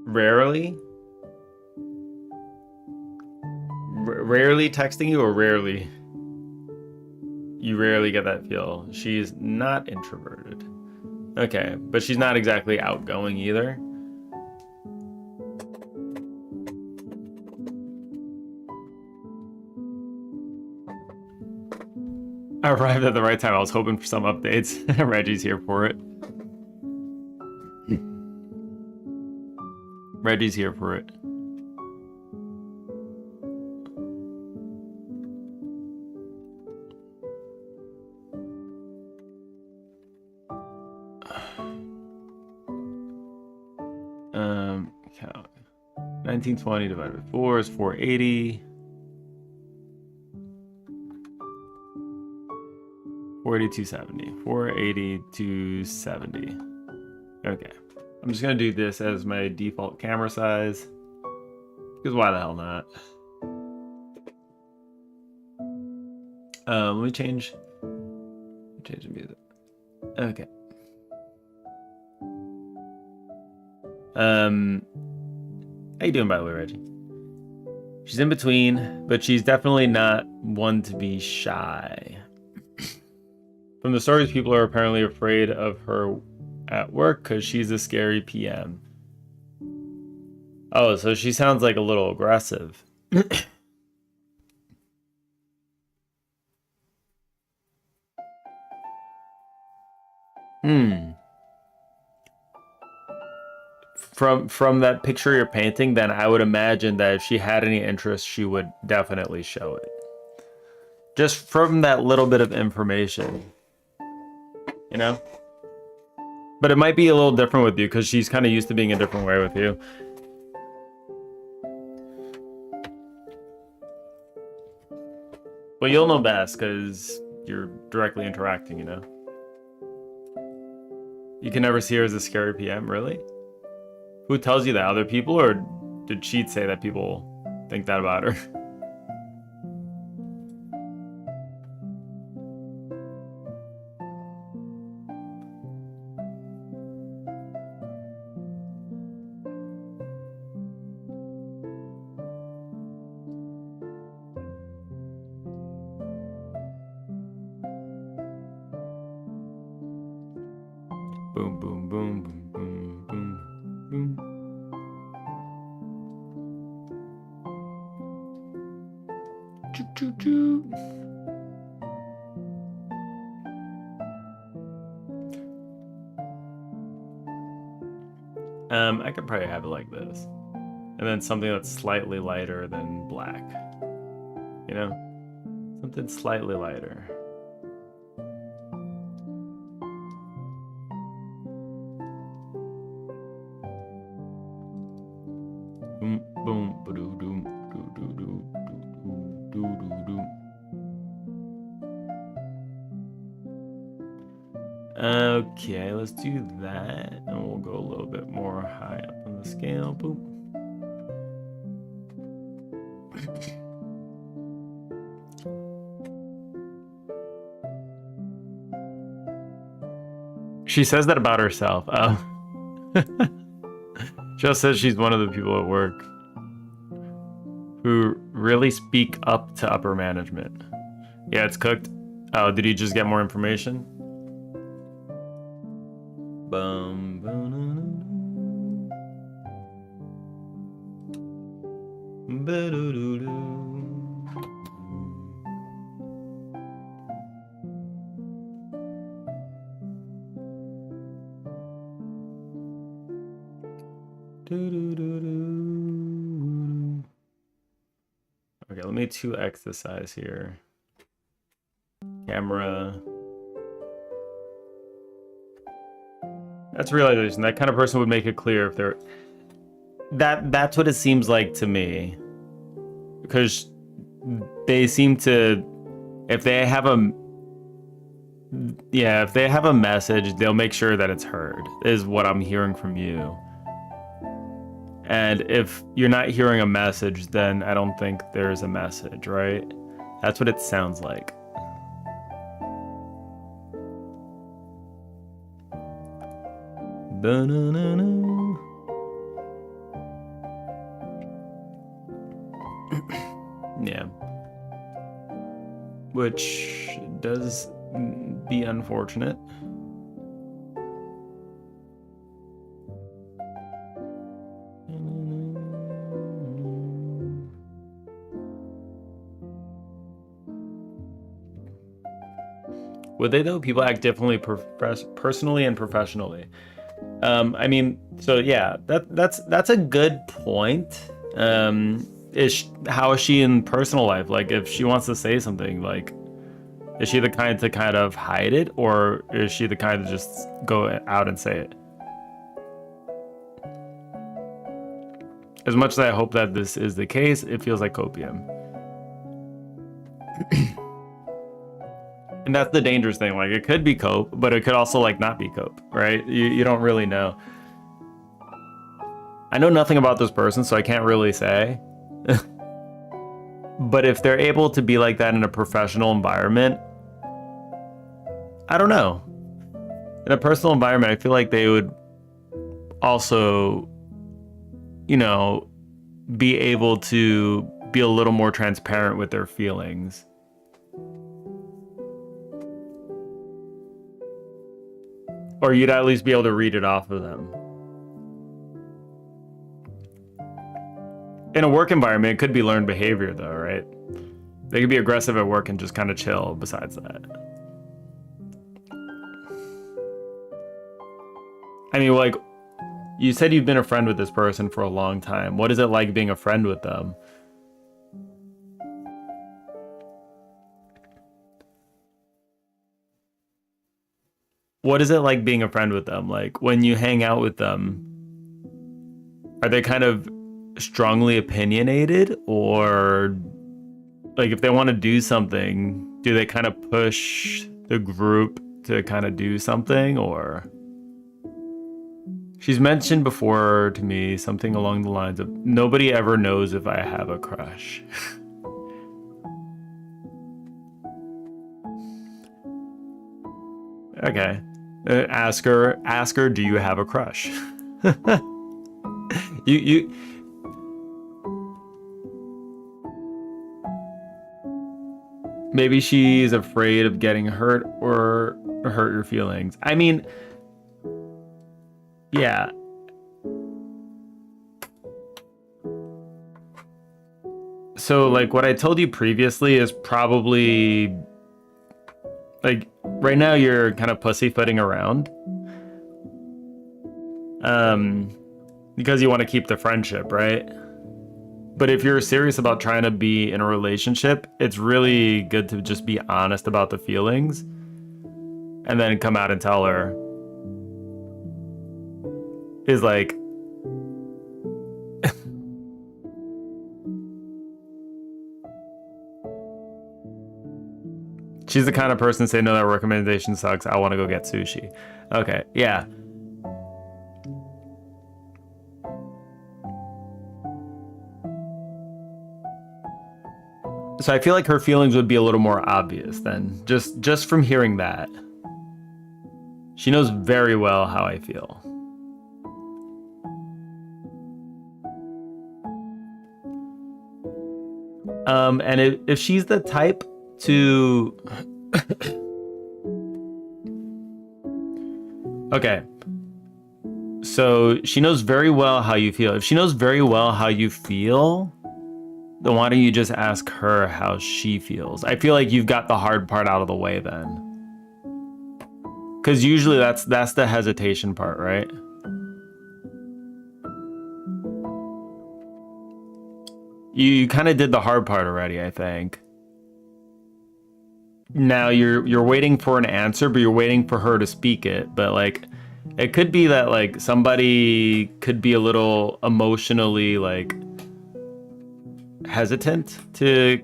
Rarely? Rarely texting you or rarely? You rarely get that feel. She's not introverted. Okay, but she's not exactly outgoing either. I arrived at the right time. I was hoping for some updates. Reggie's here for it. Reggie's here for it. Count. 1920 divided by 4 is 480. 480, 270. Okay. I'm just gonna do this as my default camera size. Because why the hell not? Let me change the music. Okay. How you doing, by the way, Reggie? She's in between, but she's definitely not one to be shy. From the stories, people are apparently afraid of her at work because she's a scary PM. Oh, so she sounds like a little aggressive. From that picture you're painting, then I would imagine that if she had any interest, she would definitely show it. Just from that little bit of information, you know? But it might be a little different with you because she's kind of used to being a different way with you. Well, you'll know best because you're directly interacting, you know? You can never see her as a scary PM, really? Who tells you that? Other people, or did she say that people think that about her? Boom, boom, boom, boom, boom, boom, boom. Choo, choo, choo. I could probably have it like this. And then something that's slightly lighter than black. You know? Something slightly lighter. Boom, boom, ba-doo, doom, doo, doo, doo, doo, doo, doo, doo. Okay, let's do that. And we'll go a little bit more high up on the scale. Boom. She says that about herself. Oh. Just says she's one of the people at work who really speak up to upper management. Yeah, it's cooked. Oh, did he just get more information? Bum, ba-doo-doo-doo. Okay, let me 2x the size here. Camera. That's realization. That kind of person would make it clear if they're... That's what it seems like to me. Because they seem to... If they have a... Yeah, if they have a message, they'll make sure that it's heard, is what I'm hearing from you. And if you're not hearing a message, then I don't think there's a message, right? That's what it sounds like. Yeah. Which does be unfortunate. Would they though? People act differently personally and professionally. I mean, so yeah, that's a good point. How is she in personal life? Like, if she wants to say something, like, is she the kind to kind of hide it, or is she the kind to just go out and say it? As much as I hope that this is the case, it feels like copium. And that's the dangerous thing. Like, it could be cope, but it could also like not be cope, right? You don't really know. I know nothing about this person, so I can't really say. But if they're able to be like that in a professional environment, I don't know. In a personal environment, I feel like they would also, you know, be able to be a little more transparent with their feelings. Or you'd at least be able to read it off of them. In a work environment, it could be learned behavior though, right? They could be aggressive at work and just kind of chill besides that. I mean, like, you said you've been a friend with this person for a long time. What is it like being a friend with them? What is it like being a friend with them? Like, when you hang out with them, are they kind of strongly opinionated, or like if they want to do something, do they kind of push the group to kind of do something? Or she's mentioned before to me something along the lines of, nobody ever knows if I have a crush. Okay. Ask her, do you have a crush? you Maybe she's afraid of getting hurt or hurt your feelings. I mean, Yeah. So like what I told you previously is probably like right now you're kind of pussyfooting around. Because you want to keep the friendship, right? But if you're serious about trying to be in a relationship, it's really good to just be honest about the feelings and then come out and tell her. Is like, she's the kind of person to say, no, that recommendation sucks. I want to go get sushi. Okay, yeah. So I feel like her feelings would be a little more obvious then, just from hearing that. She knows very well how I feel. And if she's the type to... Okay. So she knows very well how you feel. If she knows very well how you feel, then why don't you just ask her how she feels? I feel like you've got the hard part out of the way then. Because usually that's the hesitation part, right? You kind of did the hard part already, I think. Now you're waiting for an answer, but you're waiting for her to speak it. But like, it could be that like somebody could be a little emotionally like hesitant to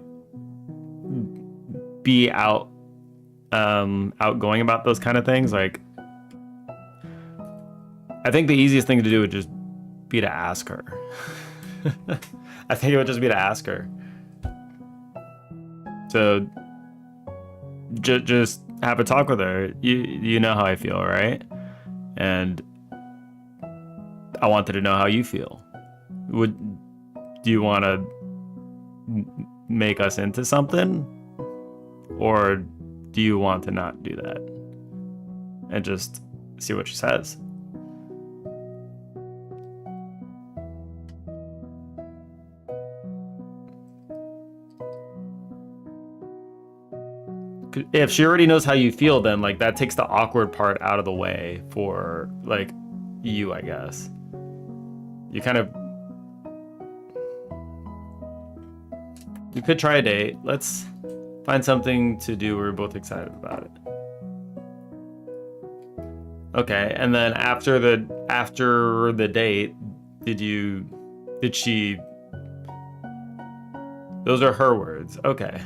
be outgoing about those kind of things. Like, I think the easiest thing to do would just be to ask her. I think it would just be to ask her. So just have a talk with her. You know how I feel, right? And I wanted to know how you feel. Do you want to make us into something, or do you want to not do that? And just see what she says. If she already knows how you feel, then like that takes the awkward part out of the way for like you, I guess. You could try a date. Let's find something to do where we're both excited about it. Okay, and then after the date, did she? Those are her words. Okay.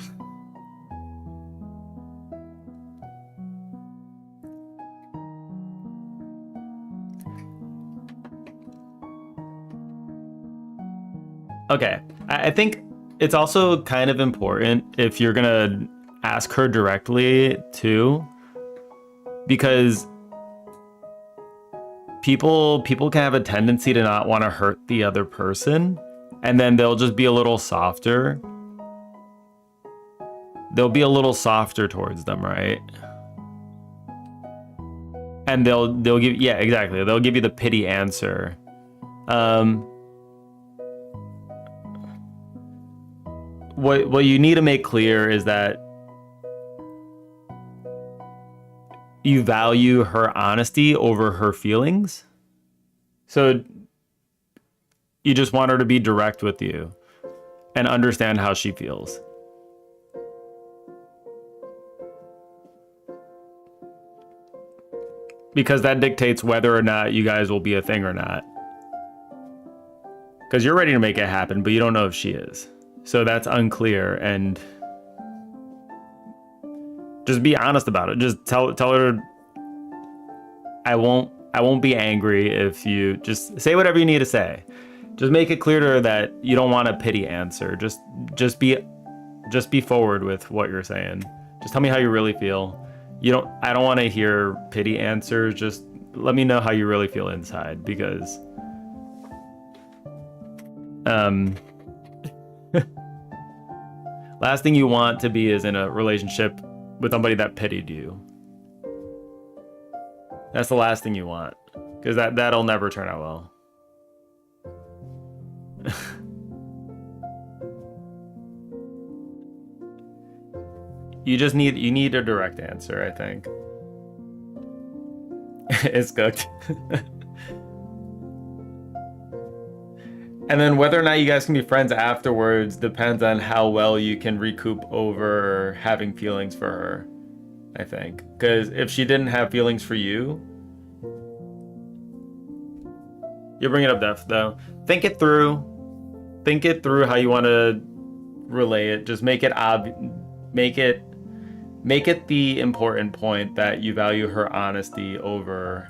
Okay, I think it's also kind of important if you're gonna ask her directly too, because people can have a tendency to not want to hurt the other person, and then they'll just be a little softer. They'll be a little softer towards them, right? And they'll give, yeah, exactly. They'll give you the pity answer. What you need to make clear is that you value her honesty over her feelings. So you just want her to be direct with you and understand how she feels. Because that dictates whether or not you guys will be a thing or not. Because you're ready to make it happen, but you don't know if she is. So that's unclear, and just be honest about it. Just tell her, I won't be angry if you just say whatever you need to say. Just make it clear to her that you don't want a pity answer. Just be forward with what you're saying. Just tell me how you really feel. I don't want to hear pity answers. Just let me know how you really feel inside, because last thing you want to be is in a relationship with somebody that pitied you. That's the last thing you want. Because that'll never turn out well. You need a direct answer, I think. It's cooked. And then whether or not you guys can be friends afterwards depends on how well you can recoup over having feelings for her, I think. Because if she didn't have feelings for you, you bring it up, Def, though. Think it through. Think it through how you want to relay it. Just make it make it the important point that you value her honesty over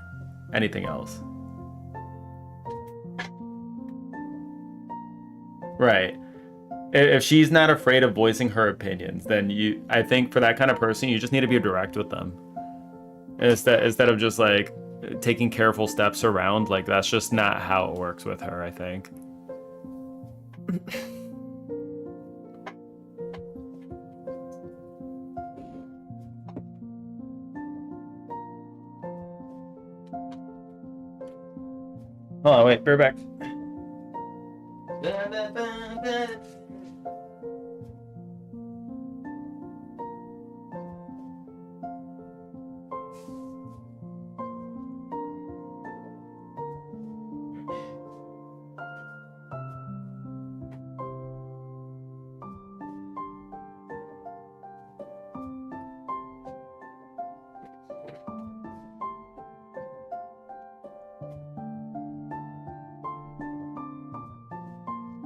anything else. Right. If she's not afraid of voicing her opinions, then I think for that kind of person, you just need to be direct with them. Instead of just like taking careful steps around, like that's just not how it works with her, I think. Hold on, wait, bear back.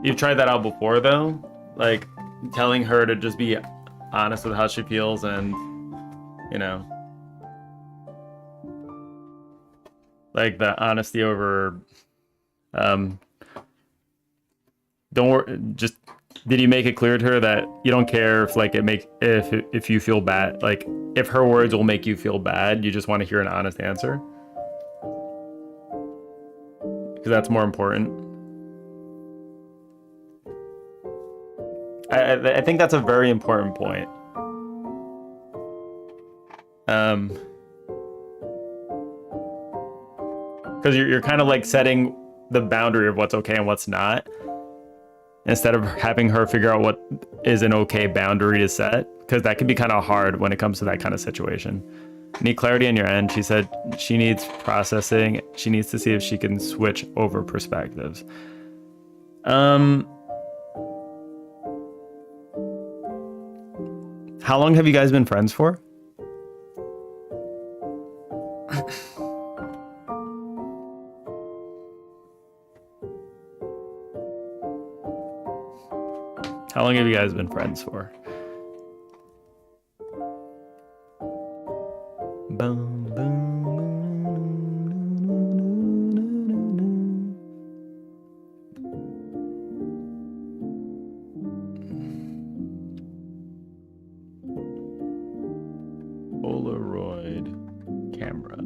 You've tried that out before, though? Like, telling her to just be honest with how she feels and, you know, like the honesty over, don't worry, just, did you make it clear to her that you don't care if, like, if you feel bad, like, if her words will make you feel bad, you just want to hear an honest answer? Because that's more important. I think that's a very important point. Because you're kind of like setting the boundary of what's okay and what's not, instead of having her figure out what is an okay boundary to set, because that can be kind of hard when it comes to that kind of situation. Need clarity on your end. She said she needs processing. She needs to see if she can switch over perspectives. How long have you guys been friends for? How long have you guys been friends for? Boom, boom, Polaroid camera.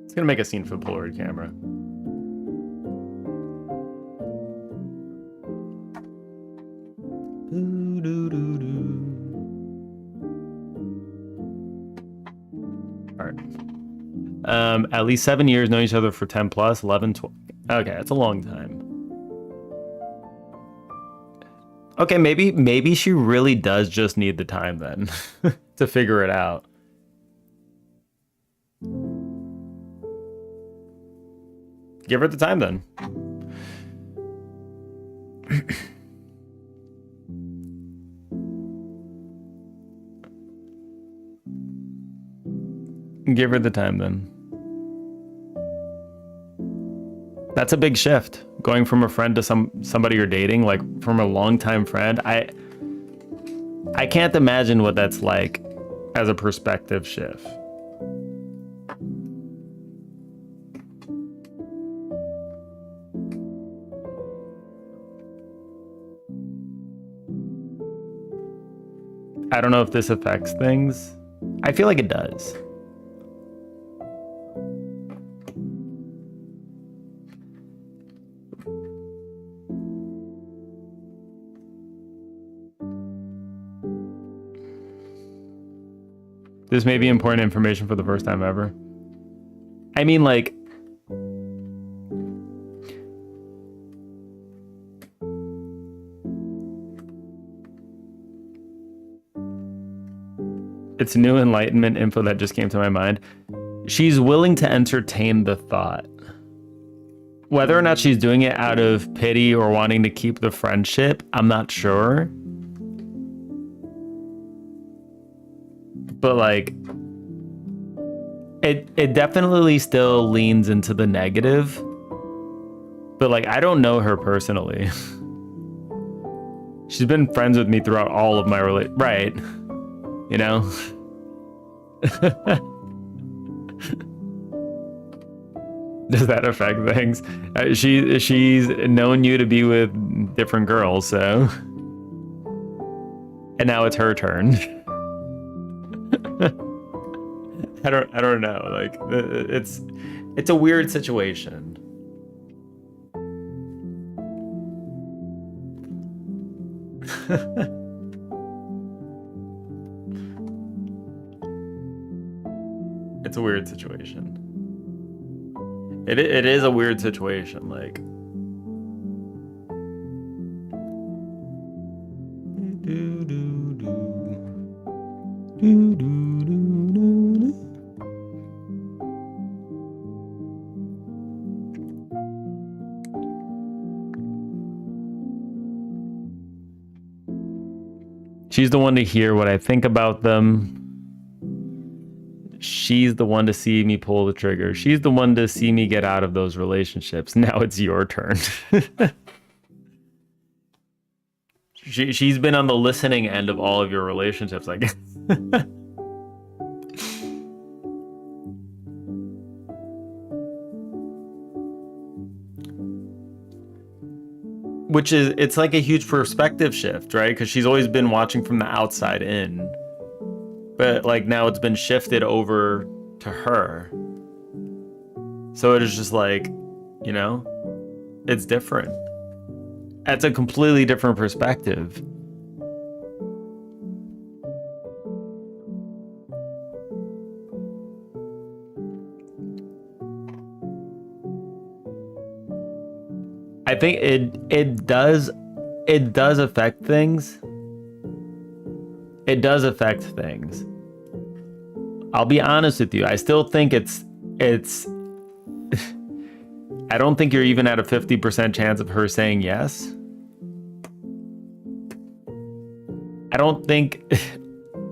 It's gonna make a scene for the Polaroid camera. All right. At least 7 years, know each other for 10 plus, 11, 12. Okay, that's a long time. Okay, maybe she really does just need the time then to figure it out. Give her the time then. Give her the time then. That's a big shift. Going from a friend to somebody you're dating, like from a longtime friend. I can't imagine what that's like as a perspective shift. I don't know if this affects things. I feel like it does. This may be important information for the first time ever. I mean, like, it's new enlightenment info that just came to my mind. She's willing to entertain the thought. Whether or not she's doing it out of pity or wanting to keep the friendship, I'm not sure. But like, it definitely still leans into the negative. But like, I don't know her personally. She's been friends with me throughout all of my right. You know? Does that affect things? She's known you to be with different girls, so. And now it's her turn. I don't know. Like, it's a weird situation. It's a weird situation. It is a weird situation, like. She's the one to hear what I think about them. She's the one to see me pull the trigger. She's the one to see me get out of those relationships. Now it's your turn. She's been on the listening end of all of your relationships, I guess. Which is, it's like a huge perspective shift, right? Because she's always been watching from the outside in. But like now it's been shifted over to her. So it is just like, you know, it's different. It's a completely different perspective. I think it does affect things. It does affect things. I'll be honest with you. I still think it's I don't think you're even at a 50% chance of her saying yes. I don't think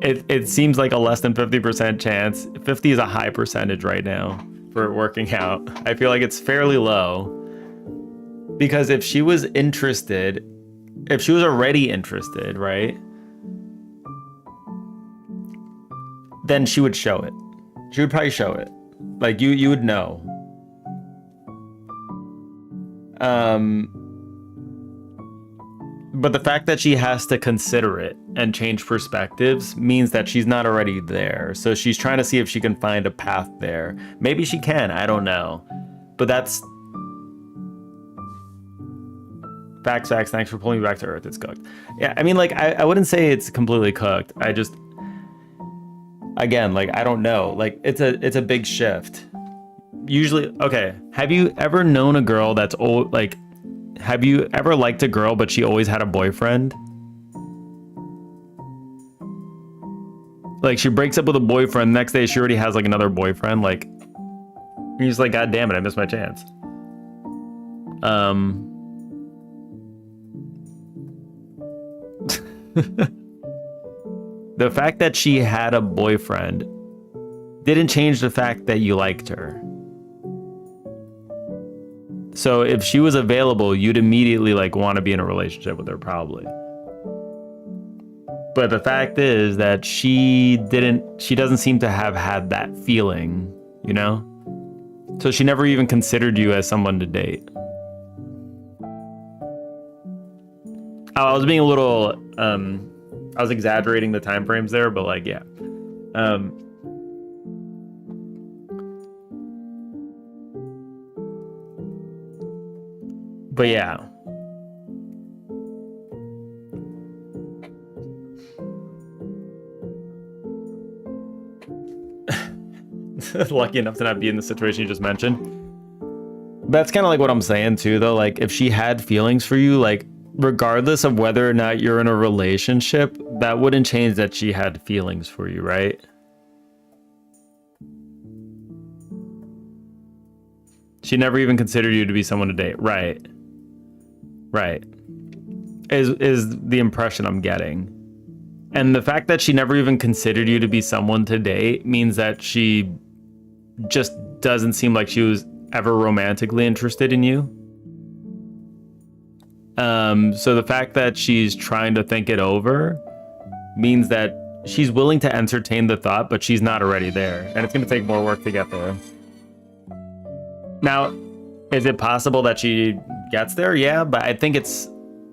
it seems like a less than 50% chance. 50 is a high percentage right now for it working out. I feel like it's fairly low. Because if she was interested, if she was already interested, right? Then she would show it. She would probably show it. Like you would know. But the fact that she has to consider it and change perspectives means that she's not already there. So she's trying to see if she can find a path there. Maybe she can, I don't know. But that's facts, thanks for pulling me back to earth. It's cooked. Yeah, I mean, like, I wouldn't say it's completely cooked. I just, again, like, I don't know. Like, it's a big shift. Usually, okay, have you ever known a girl that's old, like, have you ever liked a girl but she always had a boyfriend? Like, she breaks up with a boyfriend, next day she already has, like, another boyfriend, like, you're just like, God damn it, I missed my chance. The fact that she had a boyfriend didn't change the fact that you liked her. So if she was available, you'd immediately like want to be in a relationship with her, probably. But the fact is that she doesn't seem to have had that feeling, you know? So she never even considered you as someone to date. I was being a little, I was exaggerating the time frames there, but like, yeah. But yeah. lucky enough to not be in the situation you just mentioned. That's kind of like what I'm saying too, though. Like, if she had feelings for you, like, regardless of whether or not you're in a relationship, that wouldn't change that she had feelings for you, right? She never even considered you to be someone to date. Right. Right. Is the impression I'm getting. And the fact that she never even considered you to be someone to date means that she just doesn't seem like she was ever romantically interested in you. So the fact that she's trying to think it over means that she's willing to entertain the thought, but she's not already there. And it's going to take more work to get there. Now, is it possible that she gets there? Yeah, but I think it's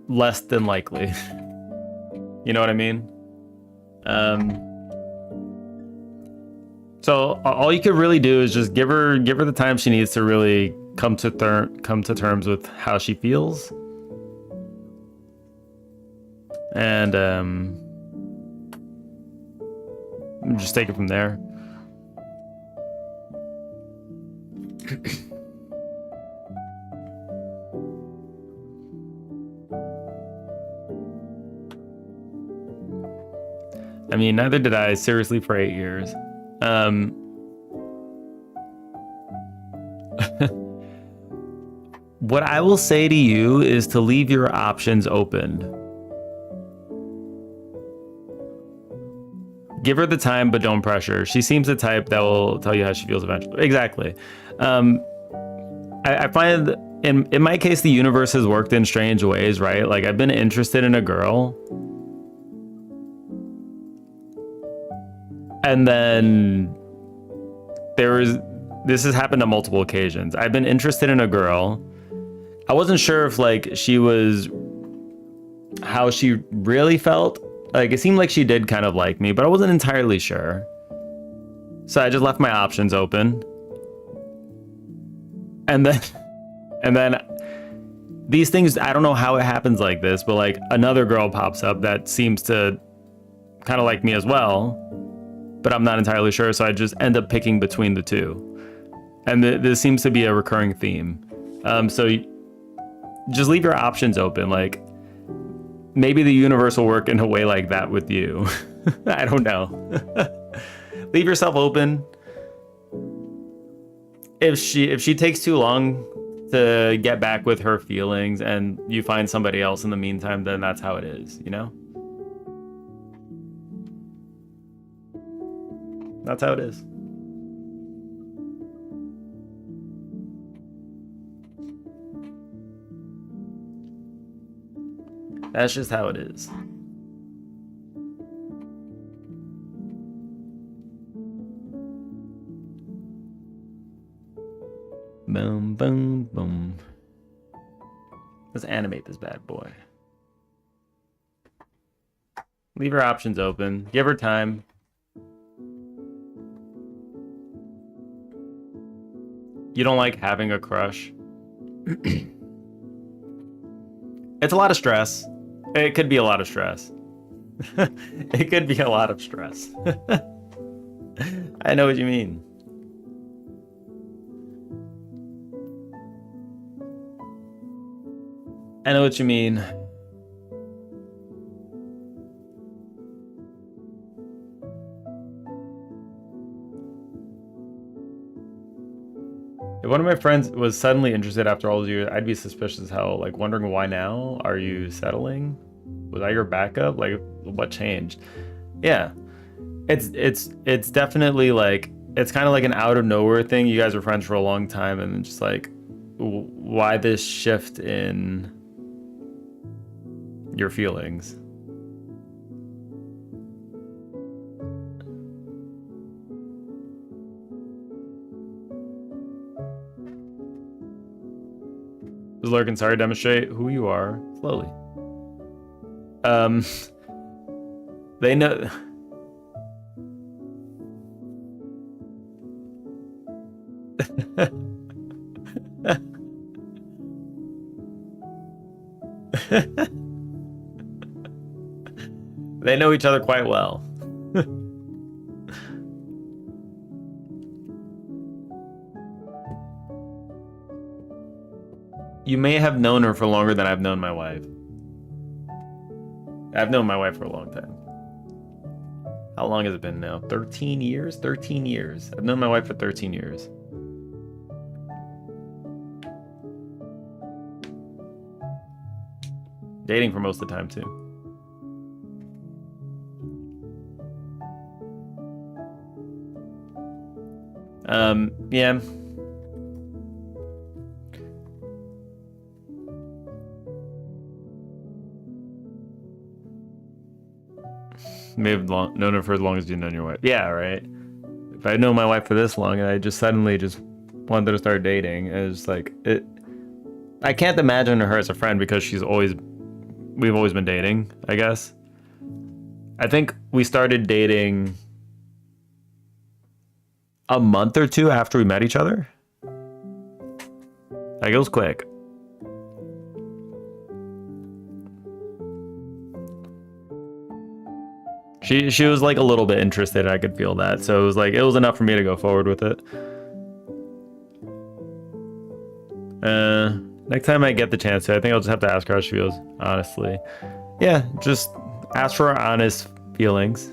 less than likely. You know what I mean? So all you could really do is just give her the time she needs to really come to terms with how she feels, and just take it from there. I mean, neither did I, seriously, for 8 years. What I will say to you is to leave your options open. Give her the time, but don't pressure. She seems the type that will tell you how she feels eventually. Exactly. I find in my case, the universe has worked in strange ways, right? Like, I've been interested in a girl, and then this has happened on multiple occasions. I've been interested in a girl. I wasn't sure if, like, she was how she really felt. Like, it seemed like she did kind of like me, but I wasn't entirely sure. So I just left my options open. And then these things, I don't know how it happens like this, but like another girl pops up that seems to kind of like me as well, but I'm not entirely sure. So I just end up picking between the two. And this seems to be a recurring theme. So just leave your options open. Like, maybe the universe will work in a way like that with you. I don't know. Leave yourself open. If she takes too long to get back with her feelings and you find somebody else in the meantime, then that's how it is, you know? That's how it is. That's just how it is. Boom, boom, boom. Let's animate this bad boy. Leave her options open. Give her time. You don't like having a crush? It's a lot of stress. It could be a lot of stress. It could be a lot of stress. I know what you mean. I know what you mean. If one of my friends was suddenly interested after all those years, I'd be suspicious as hell, like wondering why now? Are you settling? Was I your backup? Like, what changed? Yeah. It's definitely like, it's kind of like an out of nowhere thing. You guys were friends for a long time, and just like, why this shift in your feelings? Lurkin, sorry, demonstrate who you are slowly. They know. They know each other quite well. You may have known her for longer than I've known my wife. I've known my wife for a long time. How long has it been now? 13 years? 13 years. I've known my wife for 13 years. Dating for most of the time, too. Yeah. May have known her for as long as you've known your wife. Yeah, right. If I'd known my wife for this long and I just suddenly just wanted to start dating, it's like it. I can't imagine her as a friend because we've always been dating, I guess. I think we started dating a month or two after we met each other. Like, it was quick. She was like a little bit interested. I could feel that. So it was enough for me to go forward with it. Next time I get the chance to, I think I'll just have to ask her how she feels, honestly. Yeah, just ask for her honest feelings.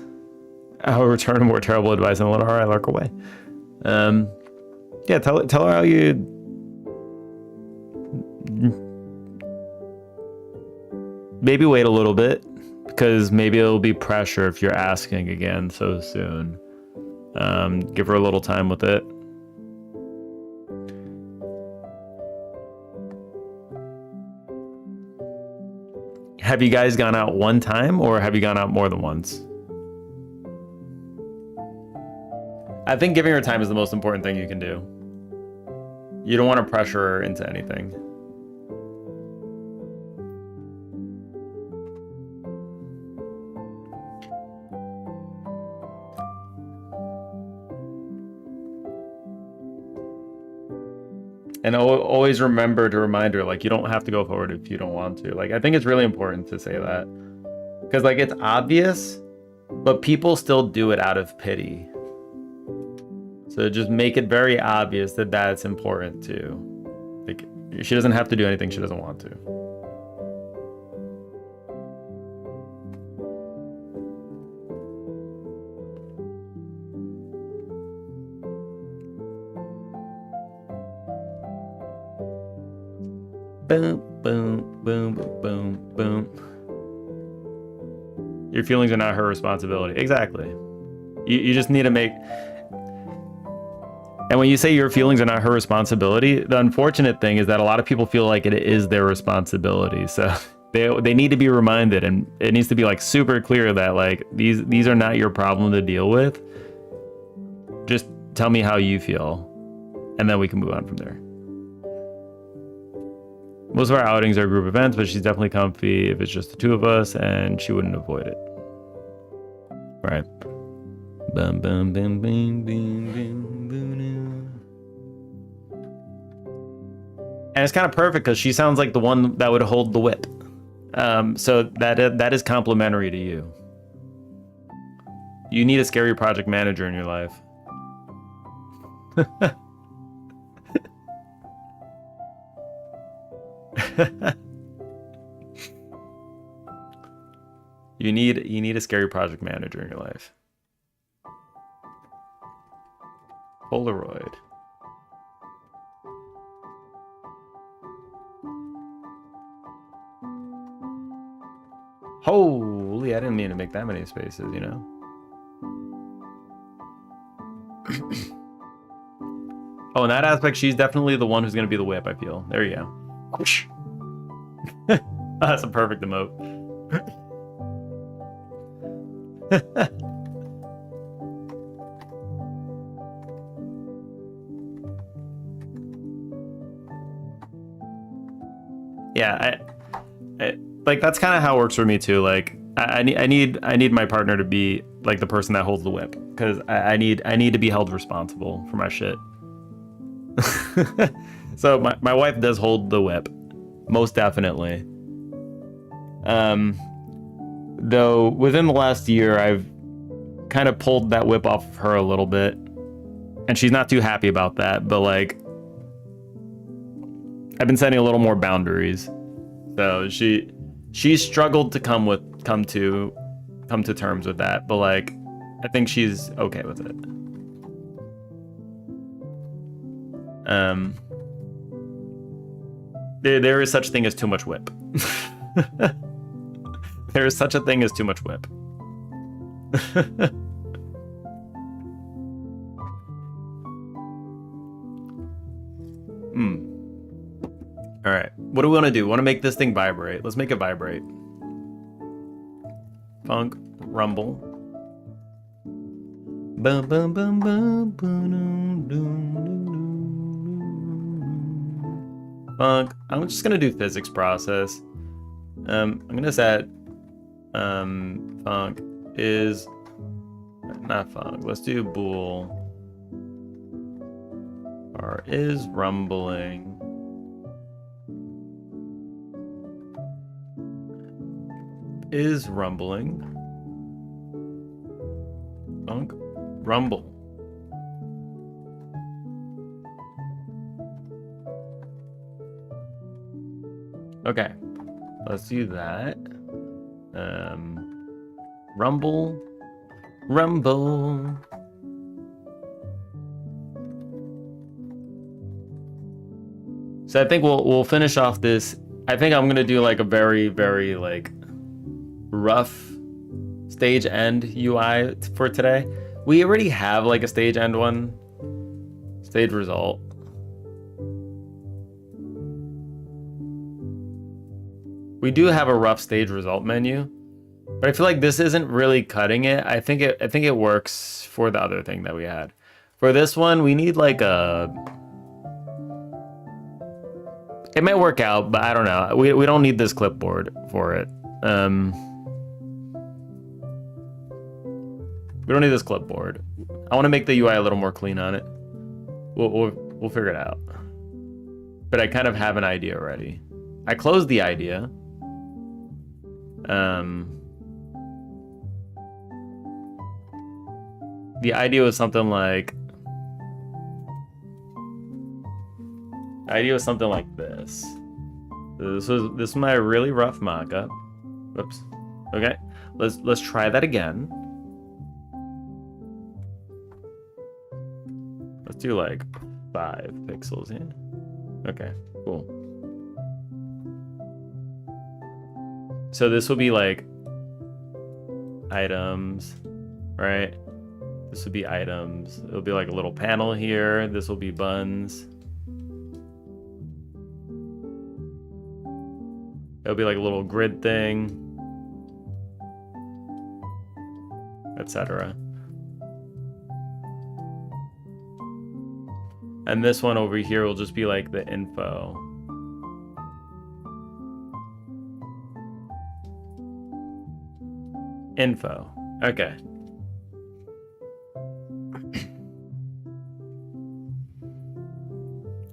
I'll return more terrible advice and let her look away. Yeah, tell her how you. Maybe wait a little bit, because maybe it'll be pressure if you're asking again so soon. Give her a little time with it. Have you guys gone out one time, or have you gone out more than once? I think giving her time is the most important thing you can do. You don't want to pressure her into anything. And always remember to remind her, like, you don't have to go forward if you don't want to. Like, I think it's really important to say that. Because, like, it's obvious, but people still do it out of pity. So just make it very obvious that that's important too. Like, she doesn't have to do anything she doesn't want to. Boom, boom, boom, boom, boom. Your feelings are not her responsibility. Exactly. You just need to make... And when you say your feelings are not her responsibility, the unfortunate thing is that a lot of people feel like it is their responsibility. So they need to be reminded, and it needs to be like super clear that like these are not your problem to deal with. Just tell me how you feel, and then we can move on from there. Most of our outings are group events, but she's definitely comfy if it's just the two of us, and she wouldn't avoid it. Right. Bum, bum, bum, bum, bum, bum, bum. And it's kind of perfect because she sounds like the one that would hold the whip. So that is complimentary to you. You need a scary project manager in your life. You need a scary project manager in your life. Polaroid. Holy, I didn't mean to make that many spaces, you know? Oh, in that aspect, she's definitely the one who's going to be the whip, I feel. There you go. That's a perfect emote. Yeah, I like that's kind of how it works for me too. Like I need my partner to be like the person that holds the whip, because I need to be held responsible for my shit. So my wife does hold the whip, most definitely. Though within the last year, I've kind of pulled that whip off of her a little bit, and she's not too happy about that. But like, I've been setting a little more boundaries. So she struggled to come to terms with that, but like I think she's okay with it. There is such a thing as too much whip. There is such a thing as too much whip. All right, what do we want to do? We want to make this thing vibrate. Let's make it vibrate. Funk, rumble. Bum, bum, bum, bum, bum, funk. I'm just gonna do physics process. I'm gonna set funk is not funk. Let's do bool. Or is rumbling. Is rumbling. Funk rumble. Okay, let's do that. Rumble. So I think we'll finish off this. I think I'm gonna do like a very, very like rough stage end UI for today. We already have like a stage end one. Stage result. We do have a rough stage result menu, but I feel like this isn't really cutting it. I think it works for the other thing that we had. For this one, we need like a. It might work out, but I don't know. We don't need this clipboard for it. We don't need this clipboard. I want to make the UI a little more clean on it. We'll figure it out. But I kind of have an idea already. I closed the idea. The idea was something like. The idea was something like this. This is my really rough mock-up. Whoops. Okay. Let's try that again. Let's do like 5 pixels here. Okay, cool. So this will be like items, right? This would be items. It'll be like a little panel here. This will be buns. It'll be like a little grid thing, etc. And this one over here will just be like the info. Info. Okay.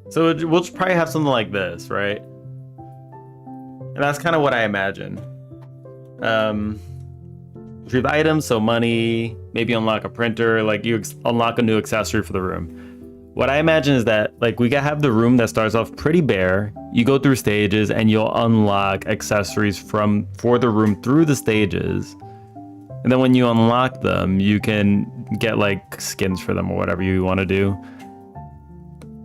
So we'll probably have something like this, right? And that's kind of what I imagine. Retrieve items, so money, maybe unlock a printer, like you unlock a new accessory for the room. What I imagine is that like we can have the room that starts off pretty bare. You go through stages and you'll unlock accessories for the room through the stages. And then when you unlock them, you can get like skins for them or whatever you want to do.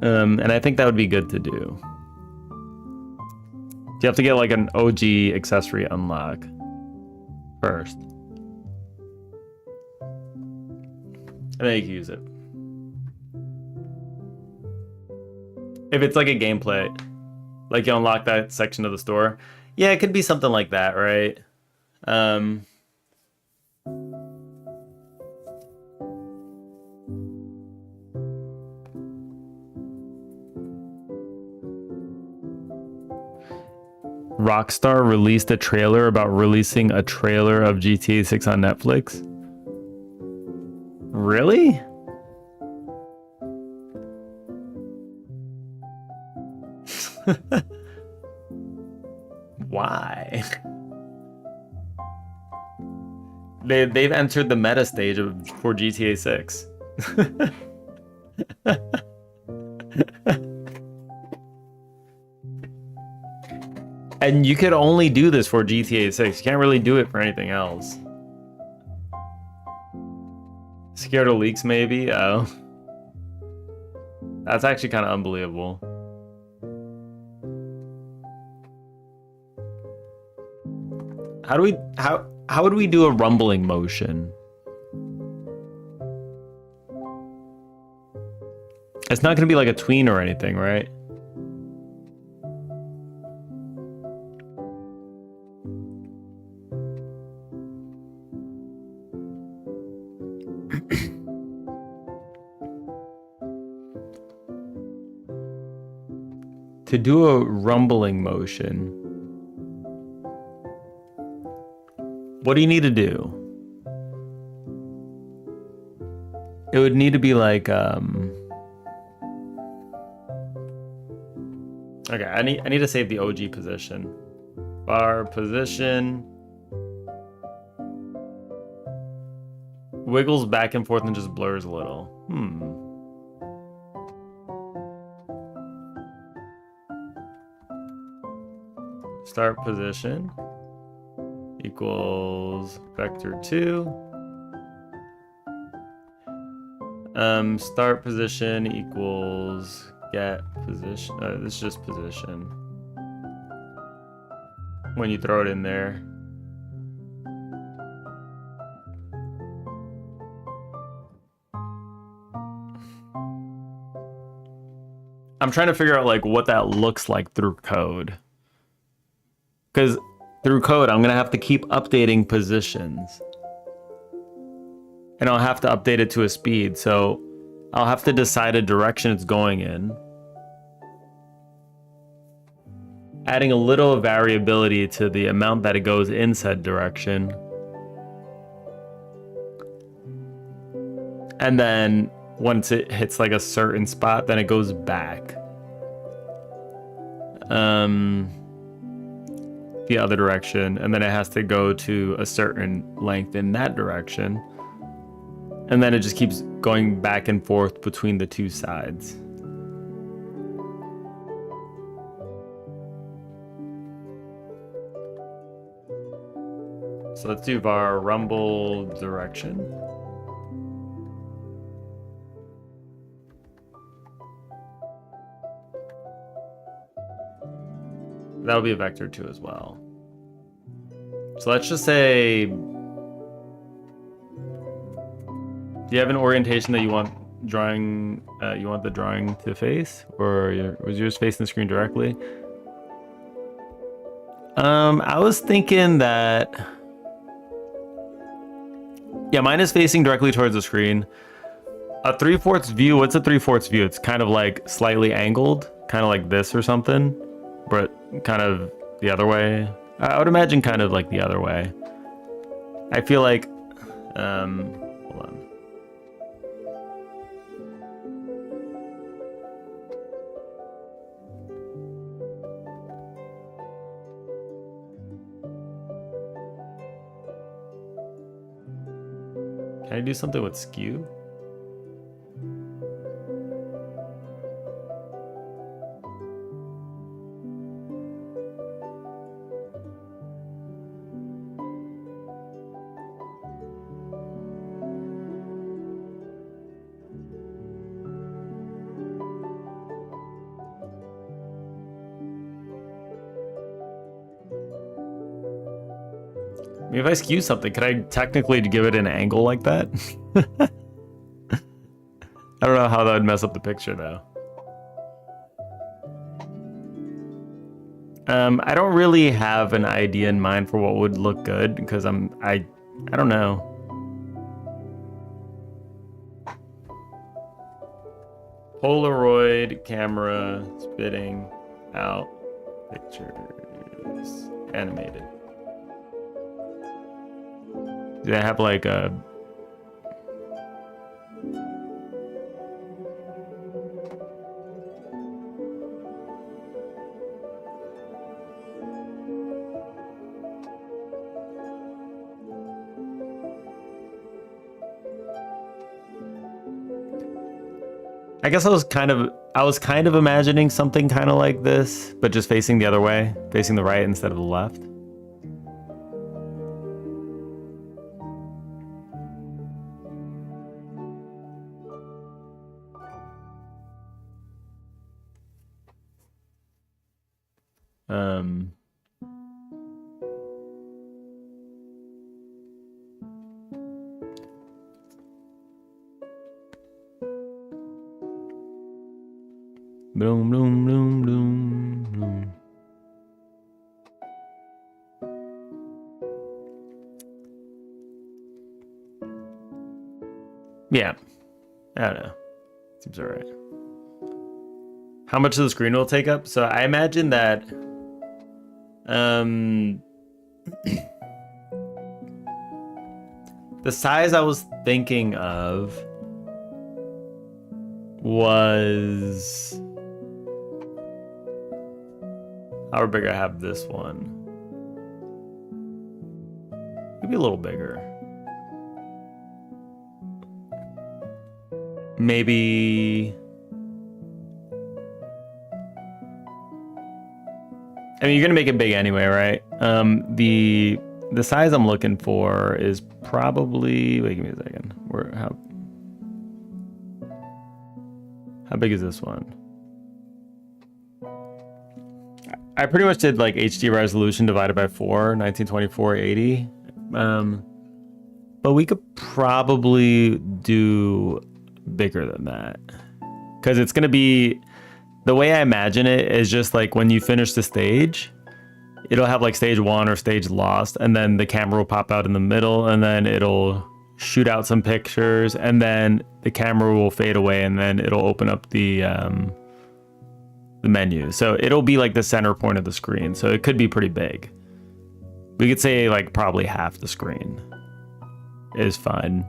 And I think that would be good to do. You have to get like an OG accessory unlock first. And then you can use it. If it's like a gameplay, like you unlock that section of the store. Yeah, it could be something like that, right? Rockstar released a trailer about releasing a trailer of GTA 6 on Netflix. Really? Why? They've entered the meta stage for GTA 6. And you could only do this for GTA 6. You can't really do it for anything else. Scared of leaks, maybe? Oh. That's actually kind of unbelievable. How would we do a rumbling motion? It's not gonna be like a tween or anything, right? To do a rumbling motion, what do you need to do? It would need to be like okay, I need to save the OG position. Bar position. Wiggles back and forth and just blurs a little. Start position equals vector 2. Start position equals get position. This is just position. When you throw it in there. I'm trying to figure out like what that looks like through code. Because through code, I'm gonna have to keep updating positions. And I'll have to update it to a speed, so I'll have to decide a direction it's going in. Adding a little variability to the amount that it goes in said direction. And then once it hits like a certain spot, then it goes back. The other direction, and then it has to go to a certain length in that direction. And then it just keeps going back and forth between the two sides. So let's do var rumble direction. That'll be a vector 2 as well. So let's just say, do you have an orientation that you want drawing? You want the drawing to face, or was yours facing the screen directly? I was thinking that, yeah, mine is facing directly towards the screen. A 3/4 view. What's a 3/4 view? It's kind of like slightly angled, kind of like this or something, but kind of the other way. I would imagine kind of like the other way. I feel like, hold on. Can I do something with skew? I mean, if I skew something, could I technically give it an angle like that? I don't know how that would mess up the picture, though. I don't really have an idea in mind for what would look good, because I don't know. Polaroid camera spitting out pictures animated. Do I have like a... I guess I was kind of imagining something kind of like this, but just facing the other way, facing the right instead of the left. Bloom, bloom, bloom, bloom, bloom. Yeah, I don't know. Seems all right. How much of the screen will it take up? So I imagine that the size I was thinking of was however big I have this one. Maybe a little bigger. Maybe. I mean, you're gonna make it big anyway, right? The size I'm looking for is probably. Wait, give me a second. How big is this one? I pretty much did like HD resolution divided by 4, 1924/80. But we could probably do bigger than that. Because it's going to be... The way I imagine it is just like when you finish the stage, it'll have like stage 1 or stage lost, and then the camera will pop out in the middle, and then it'll shoot out some pictures, and then the camera will fade away, and then it'll open up the menu. So it'll be like the center point of the screen. So it could be pretty big. We could say like probably half the screen is fine.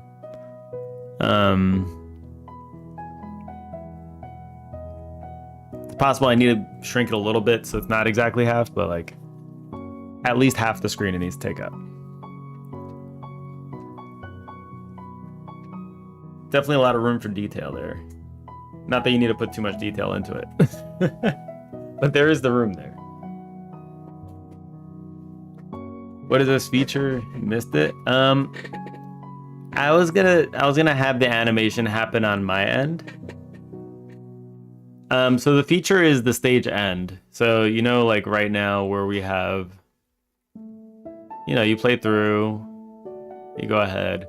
It's possible I need to shrink it a little bit so it's not exactly half, but like at least half the screen it needs to take up. Definitely a lot of room for detail there. Not that you need to put too much detail into it. But there is the room there. What is this feature? You missed it. I was gonna have the animation happen on my end. So the feature is the stage end. So you know, like right now where we have, you know, you play through, you go ahead,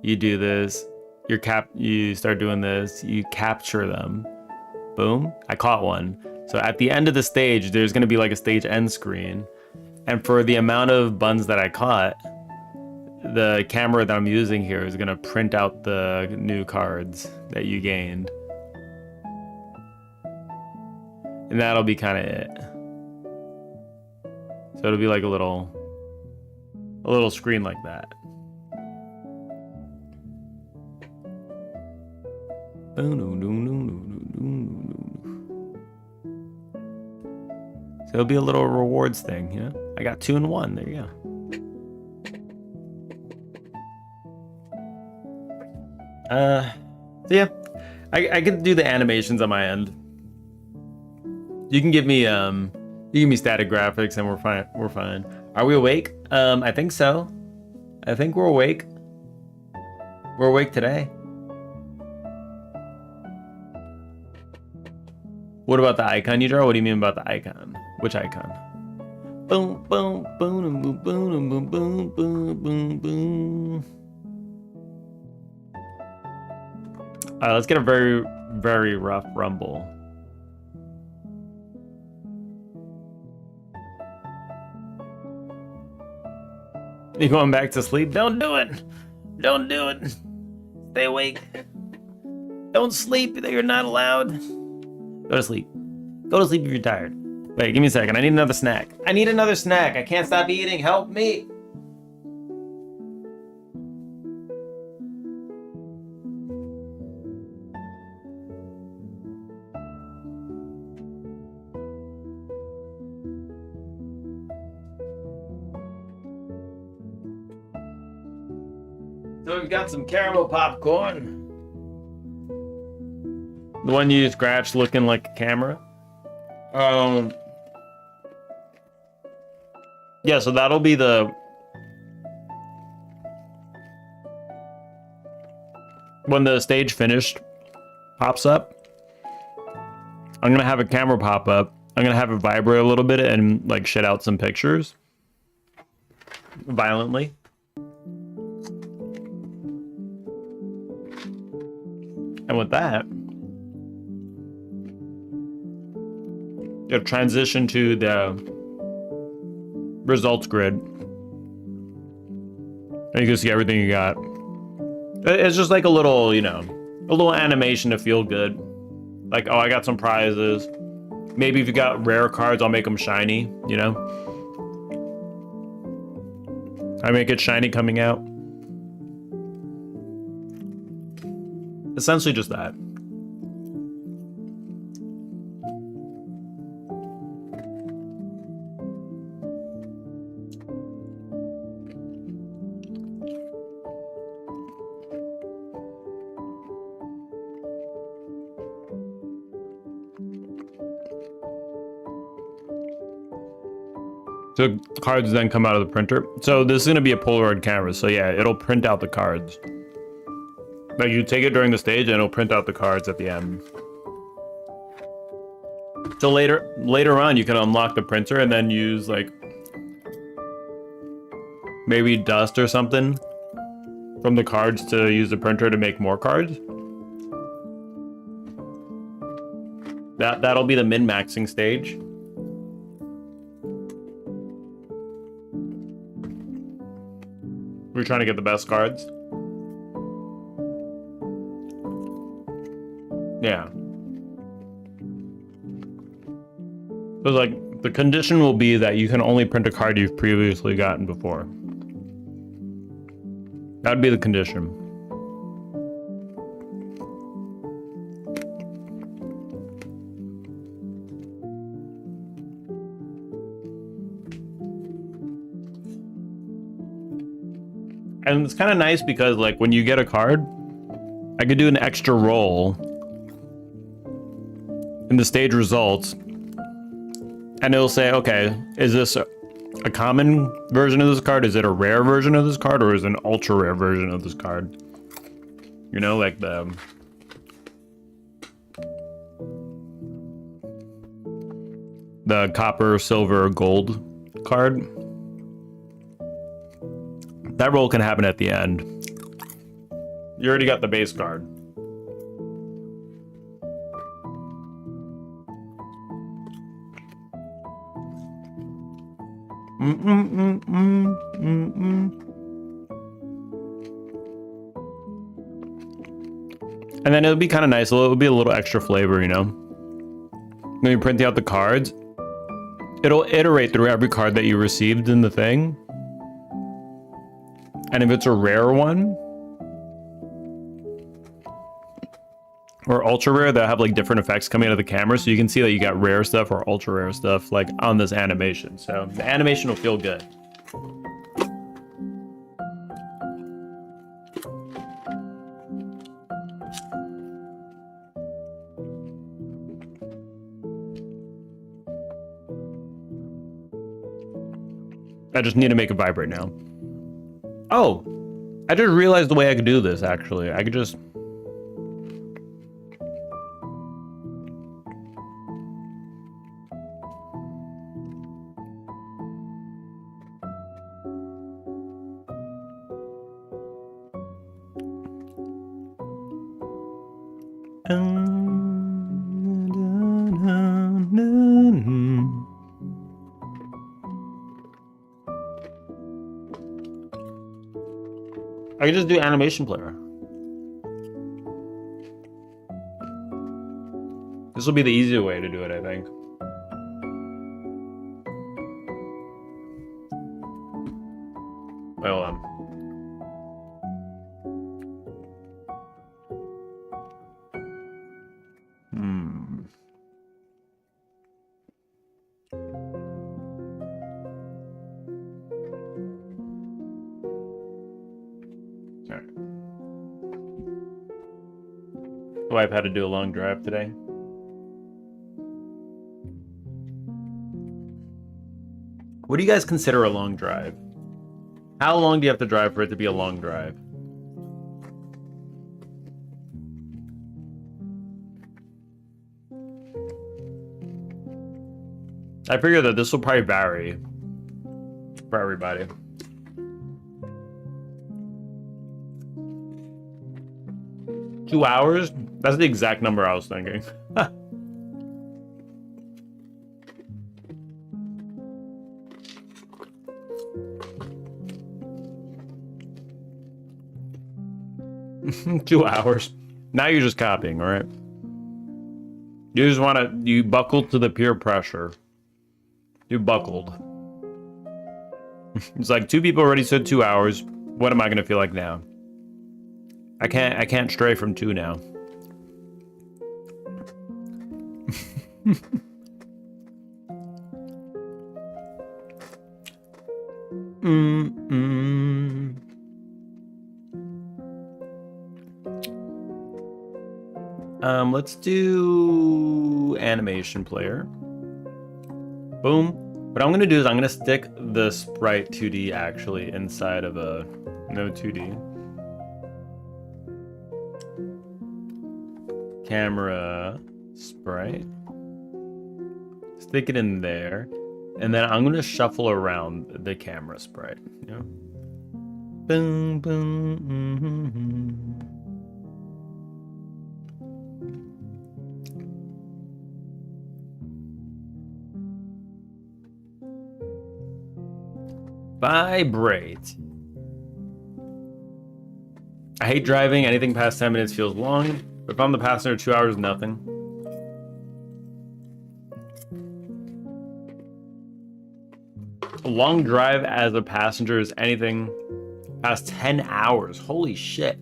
you do this, you start doing this, you capture them. Boom, I caught one. So at the end of the stage, there's gonna be like a stage end screen. And for the amount of buns that I caught, the camera that I'm using here is gonna print out the new cards that you gained. And that'll be kind of it. So it'll be like a little screen like that. So it'll be a little rewards thing, you know? I got 2 in 1, there you go. So yeah, I can do the animations on my end. You can give me static graphics and we're fine. Are we awake? I think so. I think we're awake. We're awake today. What about the icon you draw? What do you mean about the icon? Which icon? Boom, boom, boom, boom, boom, boom, boom, boom, boom, boom. All right, let's get a very, very rough rumble. You going back to sleep? Don't do it. Don't do it. Stay awake. Don't sleep. You're not allowed. Go to sleep. Go to sleep if you're tired. Wait, give me a second. I need another snack. I need another snack. I can't stop eating. Help me. So we've got some caramel popcorn. The one you scratched looking like a camera. Yeah, so that'll be the... When the stage finished pops up, I'm gonna have a camera pop up. I'm gonna have it vibrate a little bit and like shit out some pictures. Violently. And with that, it'll transition to the results grid. And you can see everything you got. It's just like a little, you know, a little animation to feel good. Like, oh, I got some prizes. Maybe if you got rare cards, I'll make them shiny, you know? I make it shiny coming out. Essentially just that. So cards then come out of the printer. So this is gonna be a Polaroid camera. So yeah, it'll print out the cards. Like you take it during the stage and it'll print out the cards at the end. So later on you can unlock the printer and then use like maybe dust or something from the cards to use the printer to make more cards. That'll be the min-maxing stage. We're trying to get the best cards. Yeah. So like the condition will be that you can only print a card you've previously gotten before. That'd be the condition. And it's kind of nice because like when you get a card, I could do an extra roll in the stage results and it'll say, okay, is this a common version of this card? Is it a rare version of this card? Or is it an ultra rare version of this card? You know, like the copper, silver, gold card. That roll can happen at the end. You already got the base card. And then it'll be kind of nice. It'll be a little extra flavor, you know? When you print out the cards, it'll iterate through every card that you received in the thing. And if it's a rare one or ultra rare, they'll have like different effects coming out of the camera. So you can see that you got rare stuff or ultra rare stuff like on this animation. So the animation will feel good. I just need to make it vibrate now. Oh, I just realized the way I could do this, actually. I could just... I can just do animation player. This will be the easier way to do it, I think. Wait, hold on. wife had to do a long drive today. What do you guys consider a long drive? How long do you have to drive for it to be a long drive? I figure that this will probably vary for everybody. Two hours? That's the exact number I was thinking. 2 hours. Now you're just copying, all right? You just want to, you buckled to the peer pressure. You buckled. It's like 2 people already said 2 hours. What am I going to feel like now? I can't stray from 2 now. Let's do animation player. Boom. What I'm gonna do is I'm gonna stick the sprite 2D actually inside of a no 2D. Camera sprite. Stick it in there. And then I'm gonna shuffle around the camera sprite. You know? Boom, boom, Vibrate. I hate driving. Anything past 10 minutes feels long. But if I'm the passenger, 2 hours, nothing. A long drive as a passenger is anything past 10 hours. Holy shit.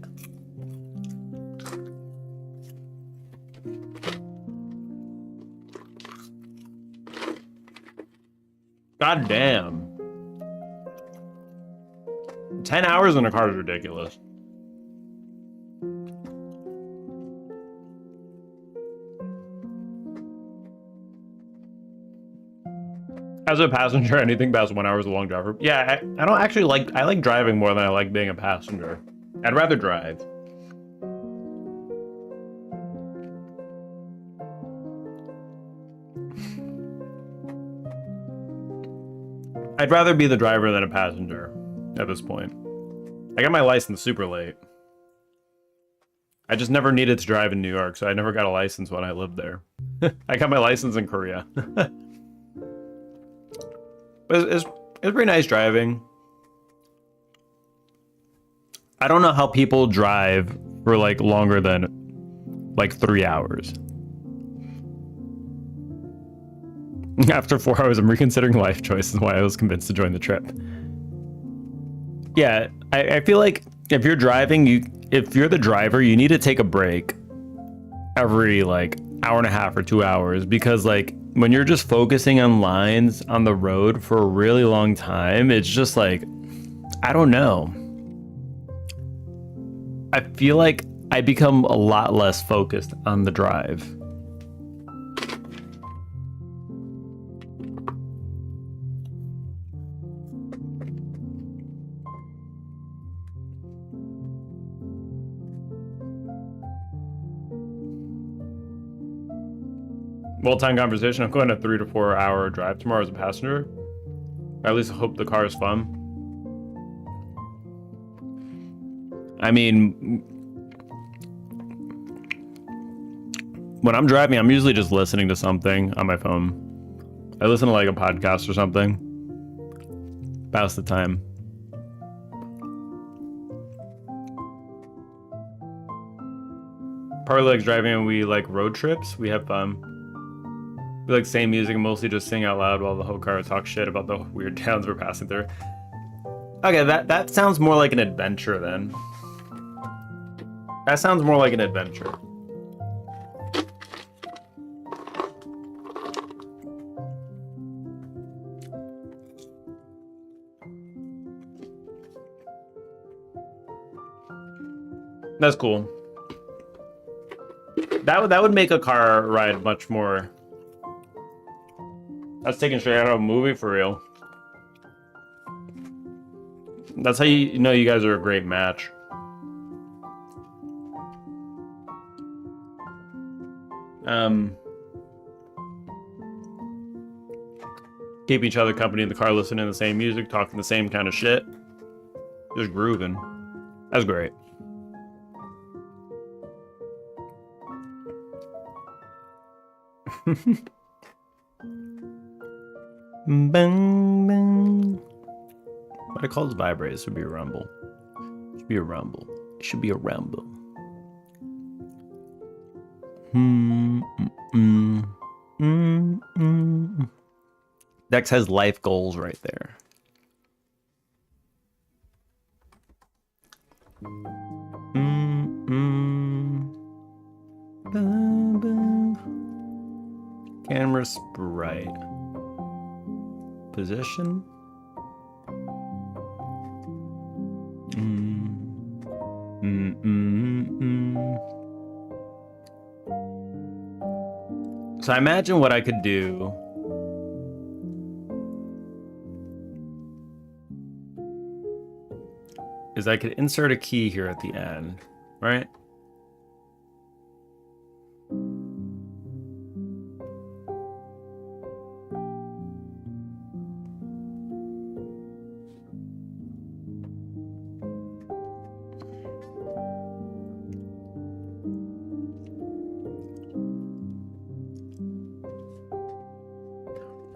God damn. 10 hours in a car is ridiculous. As a passenger, anything past 1 hour is a long drive. Yeah, I don't actually like, I like driving more than I like being a passenger. I'd rather drive. I'd rather be the driver than a passenger at this point. I got my license super late. I just never needed to drive in New York, so I never got a license when I lived there. I got my license in Korea. But it's pretty nice driving. I don't know how people drive for like longer than like 3 hours. After 4 hours, I'm reconsidering life choices why I was convinced to join the trip. Yeah, I feel like if you're driving, if you're the driver, you need to take a break every like hour and a half or 2 hours, because like when you're just focusing on lines on the road for a really long time, it's just like, I don't know. I feel like I become a lot less focused on the drive. Well-timed conversation. I'm going a 3 to 4 hour drive tomorrow as a passenger. Or at least I hope the car is fun. I mean, when I'm driving, I'm usually just listening to something on my phone. I listen to like a podcast or something. Pass the time. Partly likes driving and we like road trips. We have fun. We like same music and mostly just sing out loud while the whole car talks shit about the weird towns we're passing through. Okay, that sounds more like an adventure then. That sounds more like an adventure. That's cool. That would make a car ride much more. That's taken straight out of a movie for real. That's how you know you guys are a great match. Keep each other company in the car, listening to the same music, talking the same kind of shit. Just grooving. That's great. Bang, bang. What it calls vibrate. This would be a rumble. It should be a rumble. It should be a rumble. Dex has life goals right there. Camera sprite. Position. So I imagine what I could do is I could insert a key here at the end, right?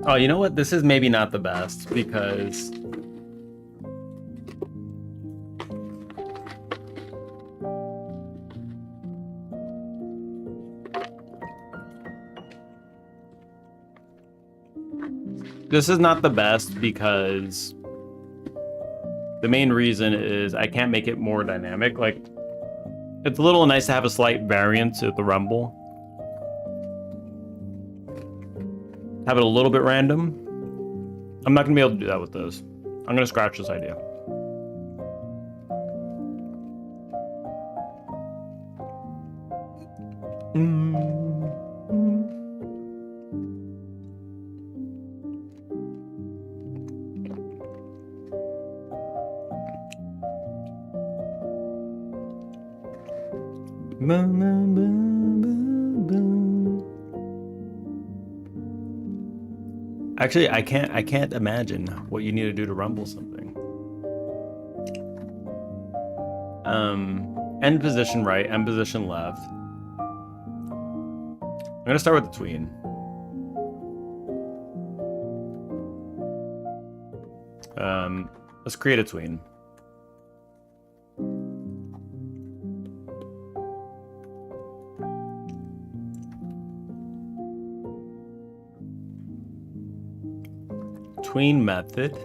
Oh, you know what? This is maybe not the best because the main reason is I can't make it more dynamic. Like, it's a little nice to have a slight variance at the rumble. Have it a little bit random. I'm not gonna be able to do that with those. I'm gonna scratch this idea. Actually, I can't imagine what you need to do to rumble something. End position right, end position left. I'm gonna start with the tween. Let's create a tween. Tween method.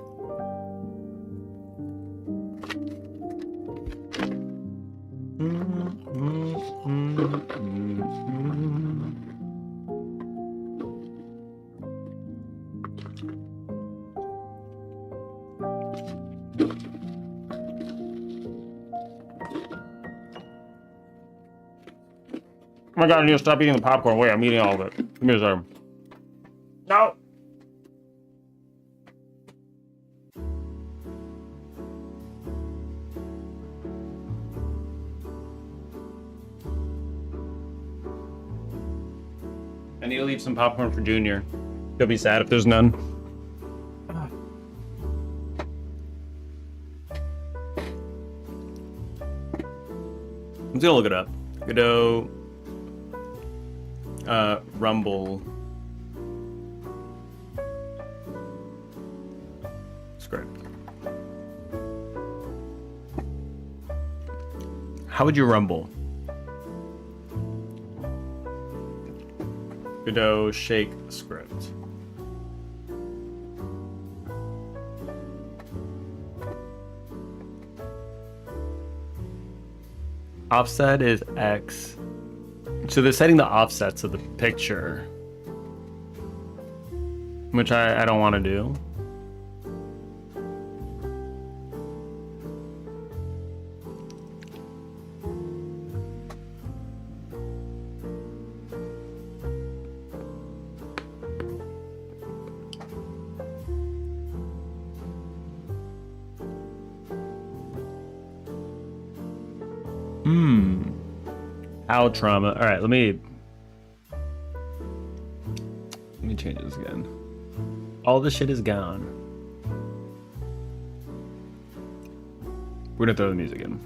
Oh my god, I need to stop eating the popcorn. Wait, I'm eating all of it. Give me a second. No! I need to leave some popcorn for Junior. He'll be sad if there's none. I'm just gonna look it up. Godot rumble script. How would you rumble? Godot shake script. Offset is X. So they're setting the offsets of the picture, which I don't want to do. How trauma. All right, let me change this again. All this shit is gone. We're gonna throw the music in.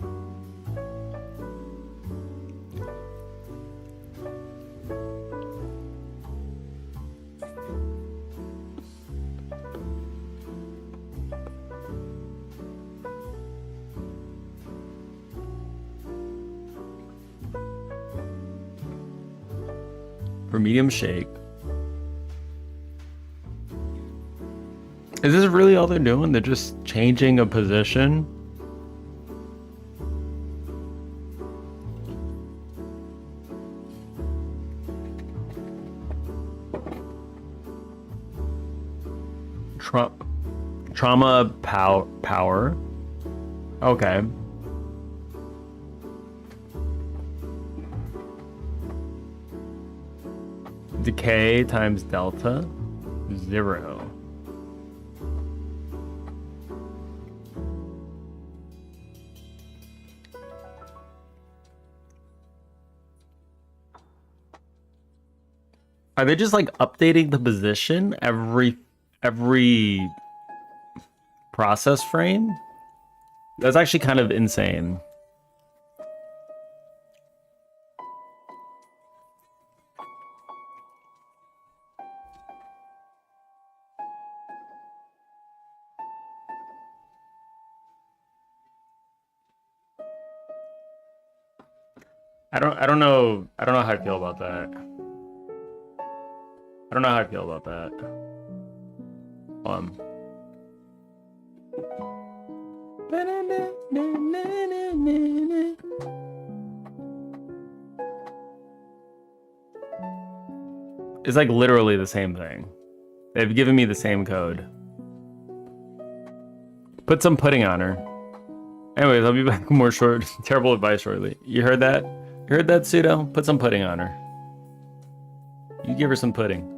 For medium shake. Is this really all they're doing? They're just changing a position? Trauma power. Okay. Decay times delta 0. Are they just like updating the position every process frame? That's actually kind of insane. I don't know how I feel about that. I don't know how I feel about that. It's like literally the same thing. They've given me the same code. Put some pudding on her. Anyways, I'll be back with more terrible advice shortly. You heard that? You heard that, Pseudo? Put some pudding on her. You give her some pudding.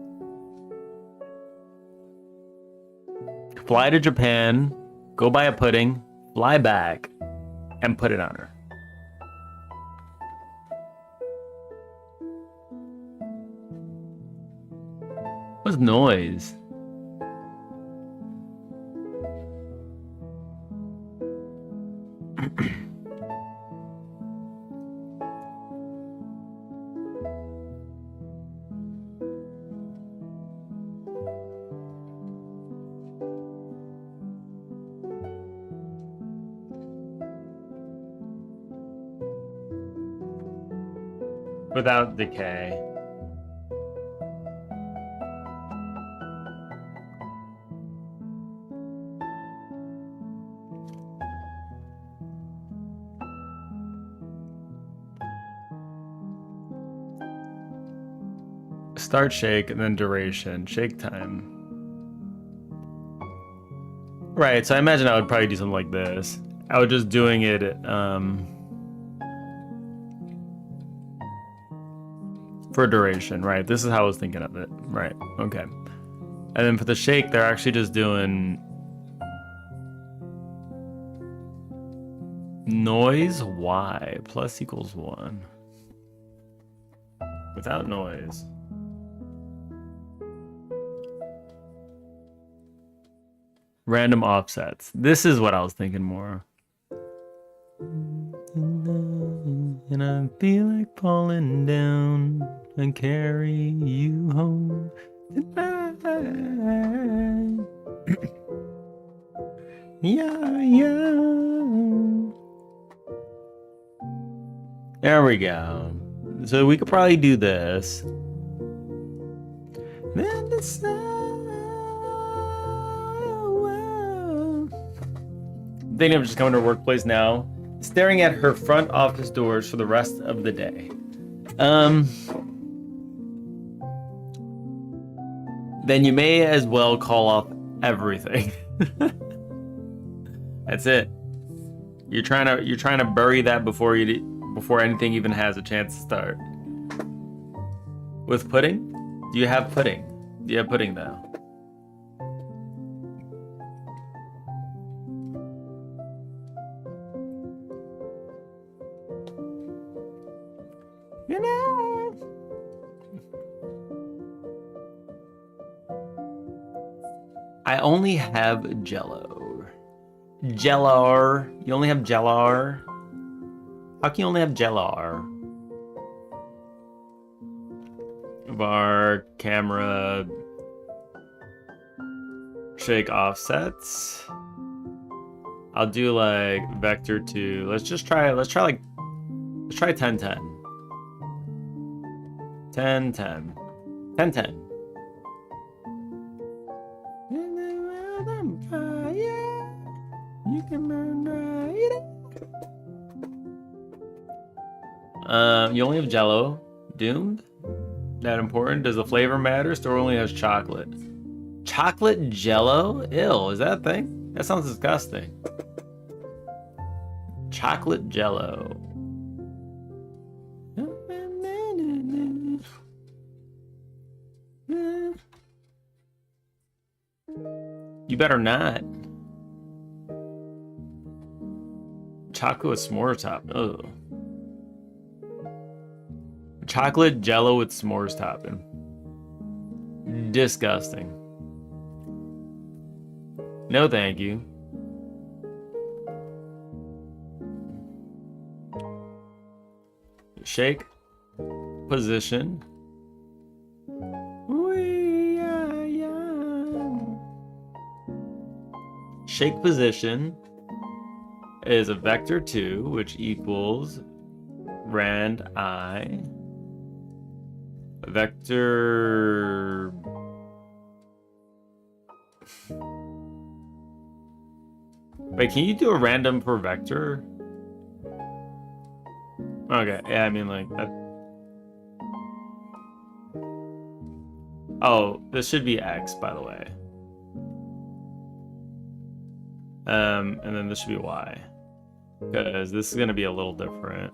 Fly to Japan, go buy a pudding, fly back, and put it on her. What's noise? Without decay. Start shake and then duration. Shake time. Right, so I imagine I would probably do something like this. I was just doing it for duration, right? This is how I was thinking of it. Right, okay. And then for the shake, they're actually just doing noise y plus equals 1. Without noise. Random offsets. This is what I was thinking more. And I feel like falling down and carry you home tonight. Yeah. There we go. So we could probably do this. Then They never just come to her workplace now, staring at her front office doors for the rest of the day. Then you may as well call off everything. That's it. You're trying to bury that before anything even has a chance to start. With pudding? Do you have pudding? Do you have pudding now? I only have Jello. Jellar. You only have Jellar? How can you only have Jellar? Var, camera, shake offsets. I'll do like vector 2. Let's try 10 10. 10 10. 10 10. You can burn right. You only have Jello. Doomed? That important? Does the flavor matter? Store only has chocolate. Chocolate Jello? Ew, is that a thing? That sounds disgusting. Chocolate Jello. You better not. Chocolate with s'mores top. Ugh. Chocolate Jello with s'mores topping. Disgusting. No, thank you. Shake. Position. Shake position is a vector 2, which equals rand I. Vector. Wait, can you do a random per vector? Okay, yeah, I mean like that. Oh, this should be X, by the way. And then this should be Y. Because this is gonna be a little different.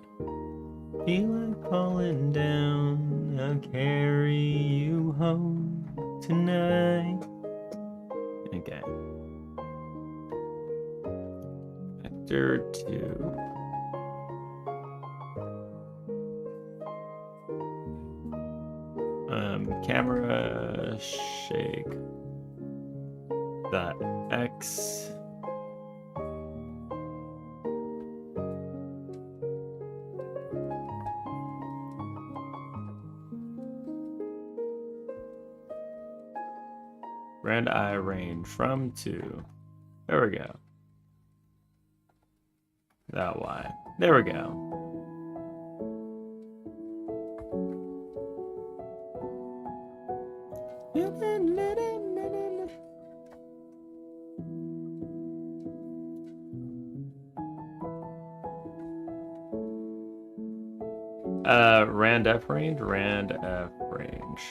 Feel like falling down, I'll carry you home tonight. Okay. Vector 2. Camera shake. Dot X. Rand I range from 2. There we go. That Y. There we go. Rand F range, Rand F range.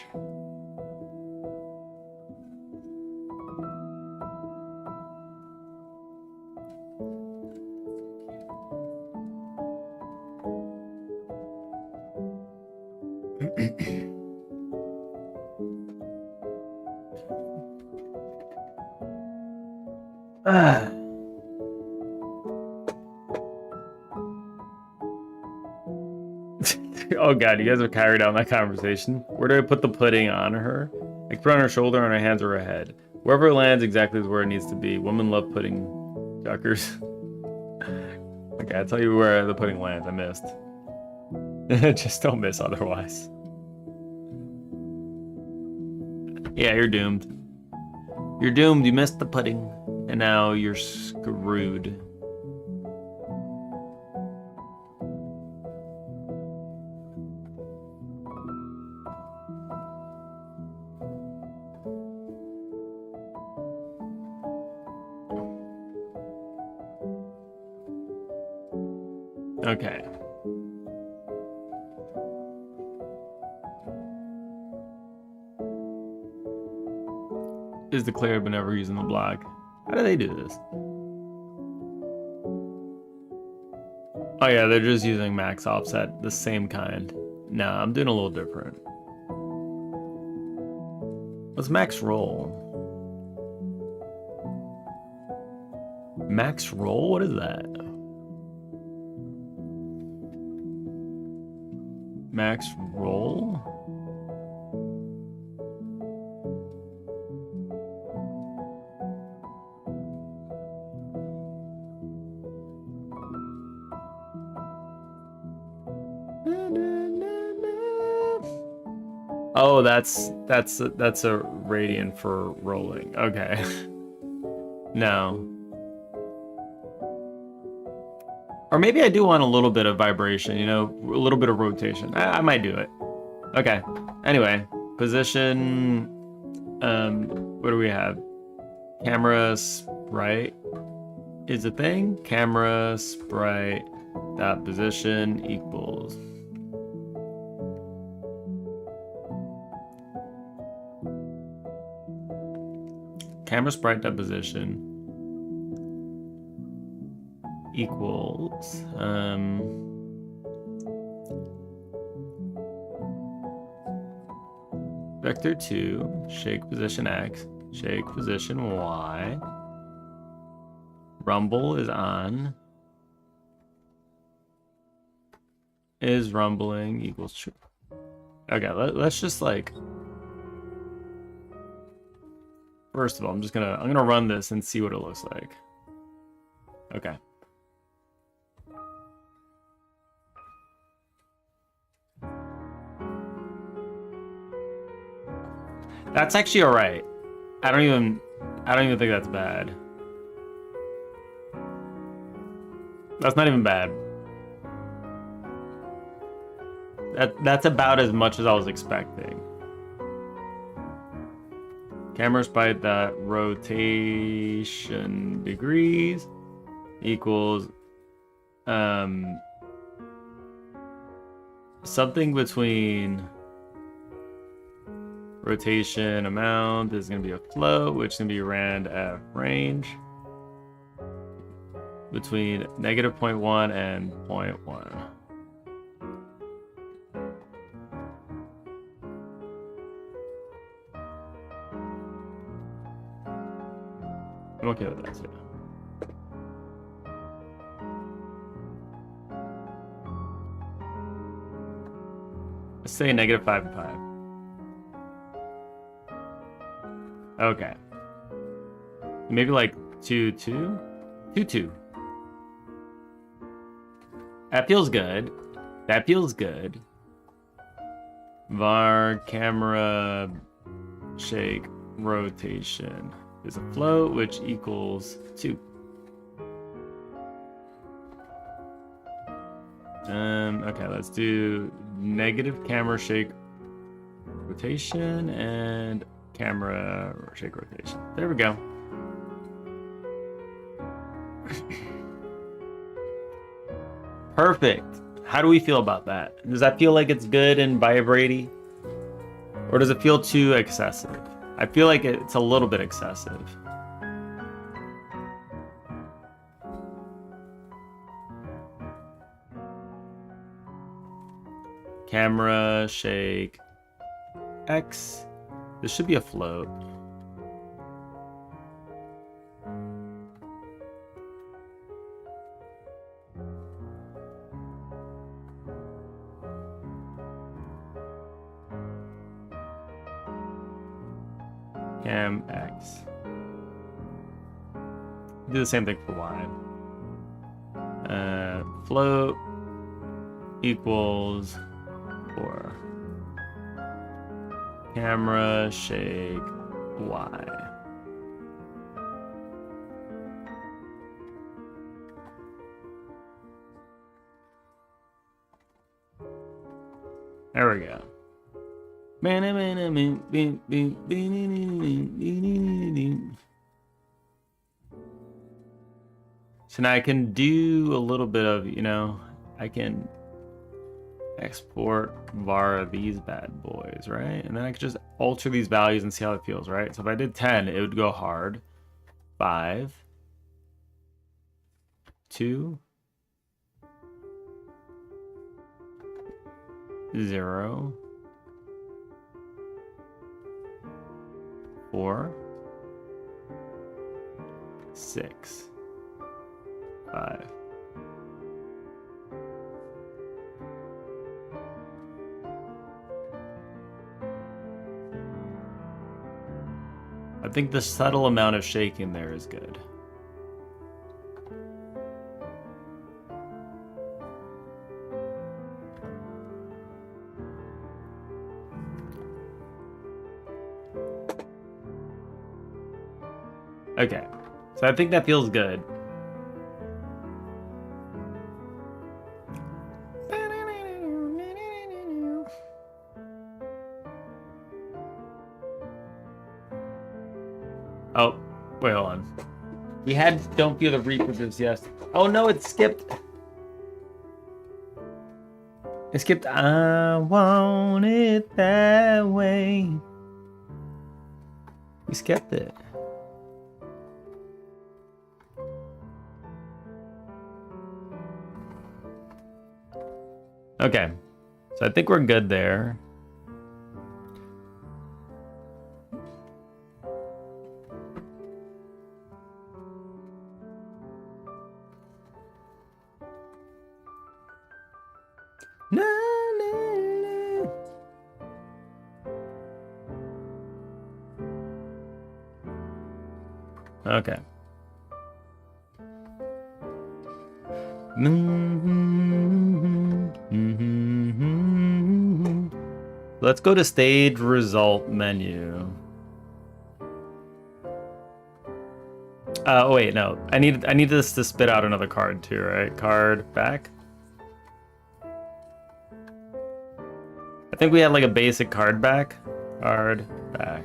Oh god, you guys have carried on that conversation. Where do I put the pudding on her? I can put it on her shoulder, on her hands, or her head. Wherever it lands exactly is where it needs to be. Women love pudding duckers. Okay, I'll tell you where the pudding lands. I missed. Just don't miss otherwise. Yeah, you're doomed. You're doomed. You missed the pudding. And now you're screwed. Okay. Is declared but never used in the block. How do they do this? Oh yeah, they're just using max offset, the same kind. Nah, I'm doing a little different. What's max roll? Max roll? What is that? max roll. Oh, that's a radian for rolling. Okay. No. Or maybe I do want a little bit of vibration, you know, a little bit of rotation. I might do it. Okay. Anyway, position. What do we have? Camera sprite is a thing. Camera sprite dot position equals. Camera sprite dot position equals vector 2 shake position x, shake position y, rumble is on, is rumbling equals true. Okay, let's just like, first of all, I'm gonna run this and see what it looks like. Okay. That's actually all right. I don't even think that's bad. That's not even bad. That's about as much as I was expecting. Camera sprite that rotation degrees equals something between rotation amount is going to be a float, which is going to be rand f range between negative 0.1 and 0.1. I'm okay with that too. Let's say negative 5 and 5. Okay. Maybe like 2, 2? 2, 2. That feels good. That feels good. Var camera shake rotation is a float, which equals 2. Okay, let's do negative camera shake rotation and camera shake rotation. There we go. Perfect. How do we feel about that? Does that feel like it's good and vibraty? Or does it feel too excessive? I feel like it's a little bit excessive. Camera shake X. This should be a float. Cam X. Do the same thing for Y. Float equals 4. Camera shake Y. There we go. So now I can do a little bit of, you know, I can export var these bad boys, right? And then I could just alter these values and see how it feels, right? So if I did 10, it would go hard. 5, 2, 0, 4, 6, 5. think the subtle amount of shaking there is good. Okay, so I think that feels good. Oh, wait, hold on. We had Don't Feel the Reapers, yes. Oh no, it skipped. It skipped I Want It That Way. We skipped it. Okay, so I think we're good there. Na, na, na. Okay. Let's go to stage result menu. Oh wait, no. I need this to spit out another card too, right? Card back. I think we had like a basic card back. Card back.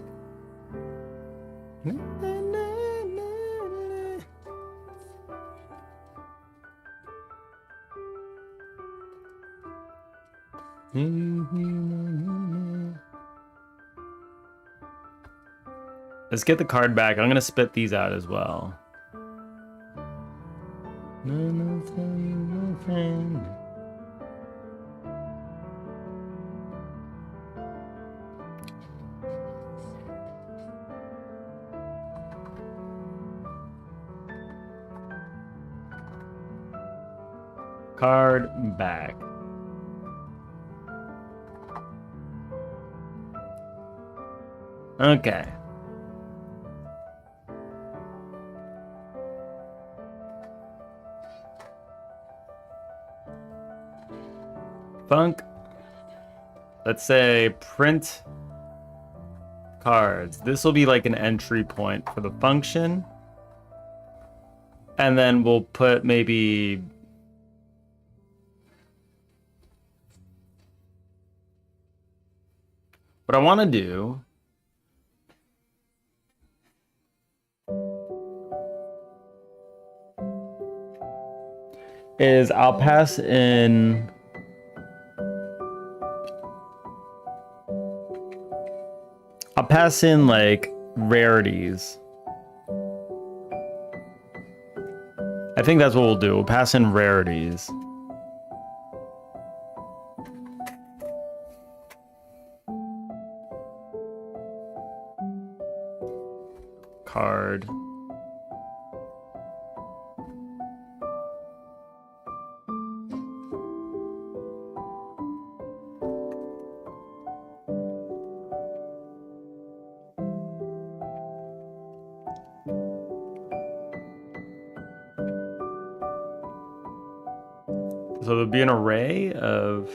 Let's get the card back. I'm gonna spit these out as well. Card back. Okay. Funk. Let's say print cards. This will be like an entry point for the function. And then we'll put maybe what I want to do is I'll pass in like rarities. I think that's what we'll do. We'll pass in rarities. Card. So there'll be an array of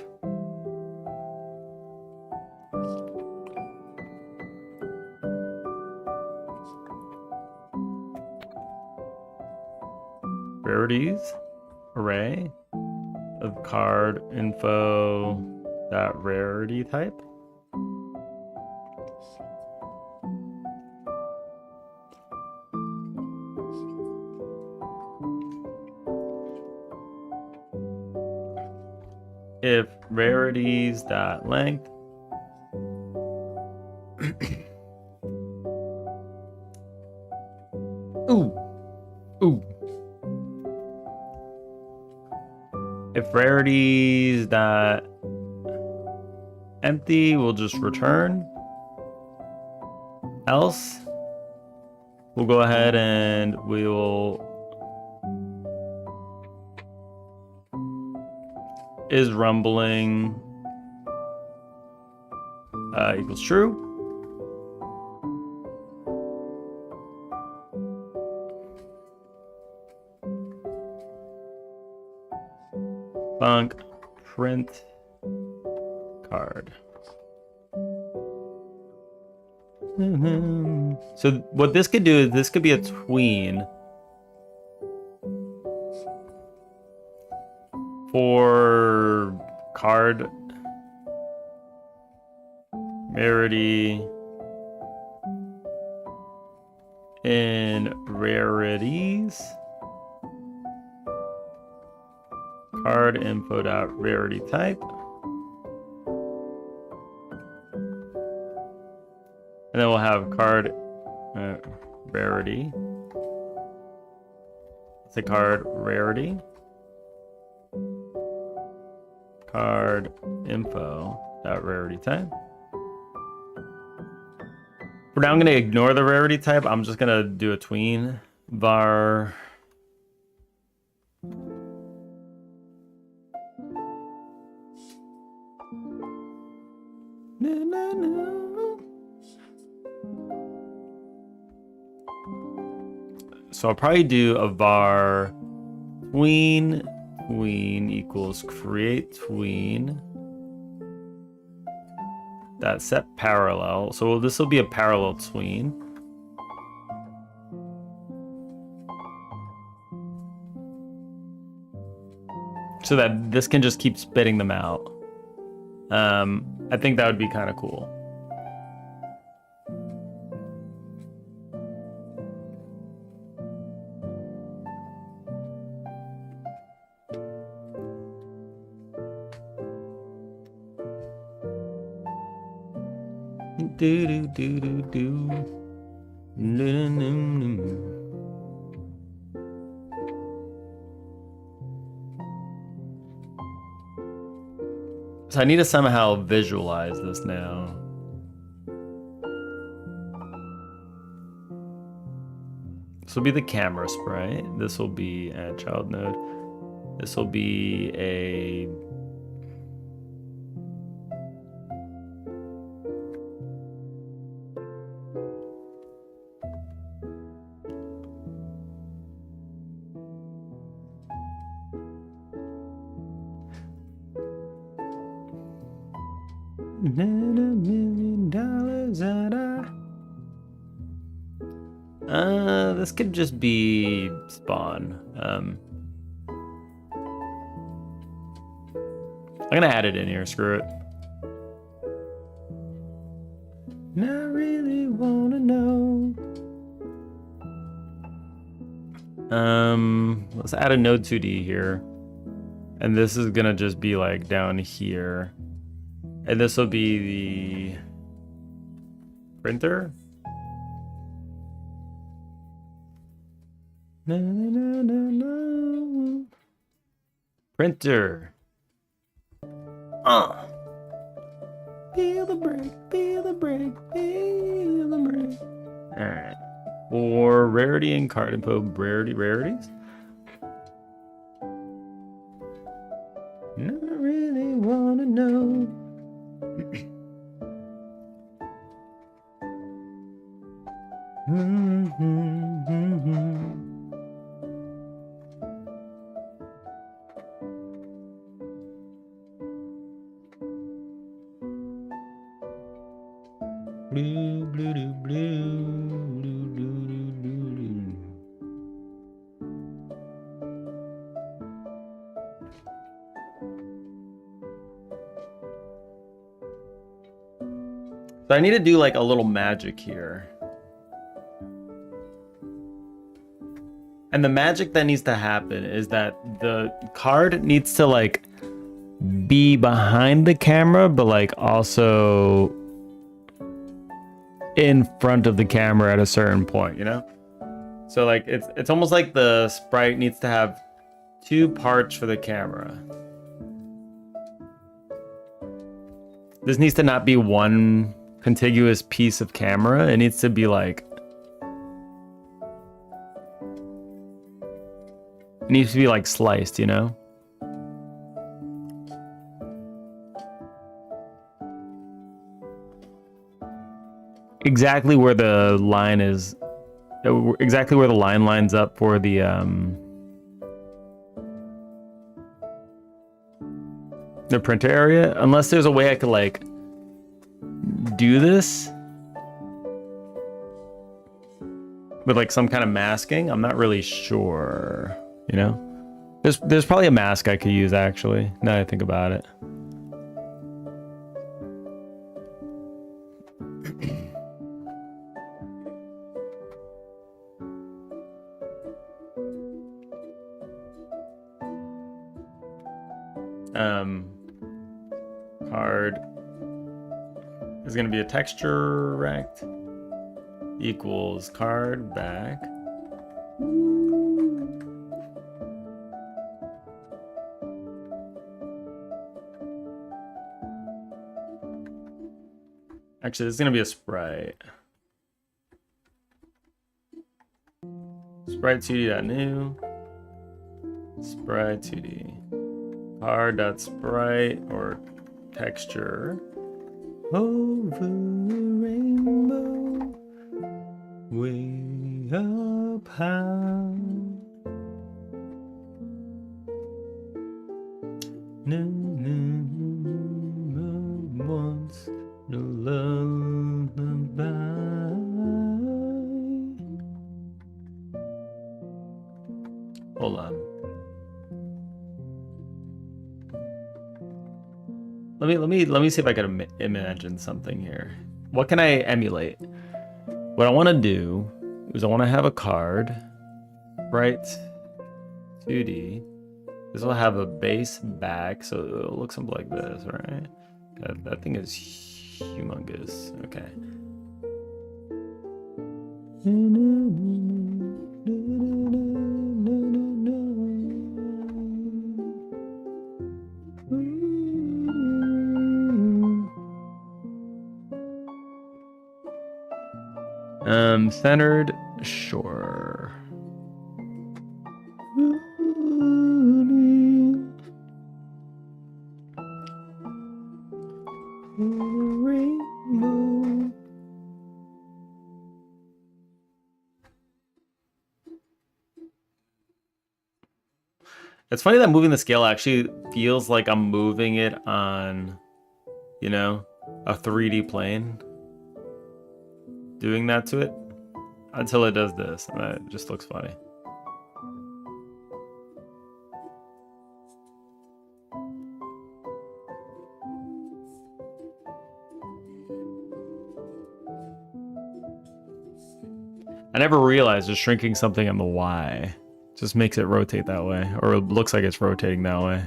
rarities, array of card info dot rarity type. If rarities dot length ooh. If rarities dot empty, we'll just return. Else, we'll go ahead and we will is rumbling equals true. Bunk print card. So what this could do is this could be a tween for card rarity and rarities. Card info dot rarity type. And then we'll have card rarity. Let's say card rarity. Card info dot rarity type. For now, I'm going to ignore the rarity type. I'm just going to do a tween var. So I'll probably do a var tween equals create tween that set parallel. So this will be a parallel tween. So that this can just keep spitting them out. I think that would be kind of cool. Do do do do do. So I need to somehow visualize this now. This will be the camera sprite. This will be a child node. This will be a this could just be spawn. I'm gonna add it in here, screw it. I really wanna know. Let's add a node 2D here. And this is gonna just be like down here. And this will be the printer. No, no, no, no. Printer. Feel the break, feel the break, feel the break. Alright. For rarity and card info, rarities. I really wanna know. Blue, blue, blue, blue, blue, blue, blue, blue. So I need to do like a little magic here. And the magic that needs to happen is that the card needs to like be behind the camera, but like also in front of the camera at a certain point, you know? So like it's almost like the sprite needs to have two parts for the camera. This needs to not be one contiguous piece of camera. It needs to be like, it needs to be like sliced, you know? Exactly where the line is, exactly where the line lines up for the The printer area, unless there's a way I could like do this with like some kind of masking. I'm not really sure, you know. There's probably a mask I could use actually, now that I think about it. Card is going to be a texture rect equals card back. Actually, this is going to be a sprite. Sprite 2D.new. Sprite 2D. Card.sprite or texture over the rainbow, way up high. No, no, no, once, no lullaby. Hold on. Let me see if I can imagine something here. What can I emulate? What I want to do is I want to have a card, right? 2D. This will have a base back, so it'll look something like this, right? That thing is humongous. Okay. Centered, sure. Rainbow. It's funny that moving the scale actually feels like I'm moving it on, you know, a 3D plane. Doing that to it until it does this, and it just looks funny. I never realized just shrinking something on the Y just makes it rotate that way, or it looks like it's rotating that way.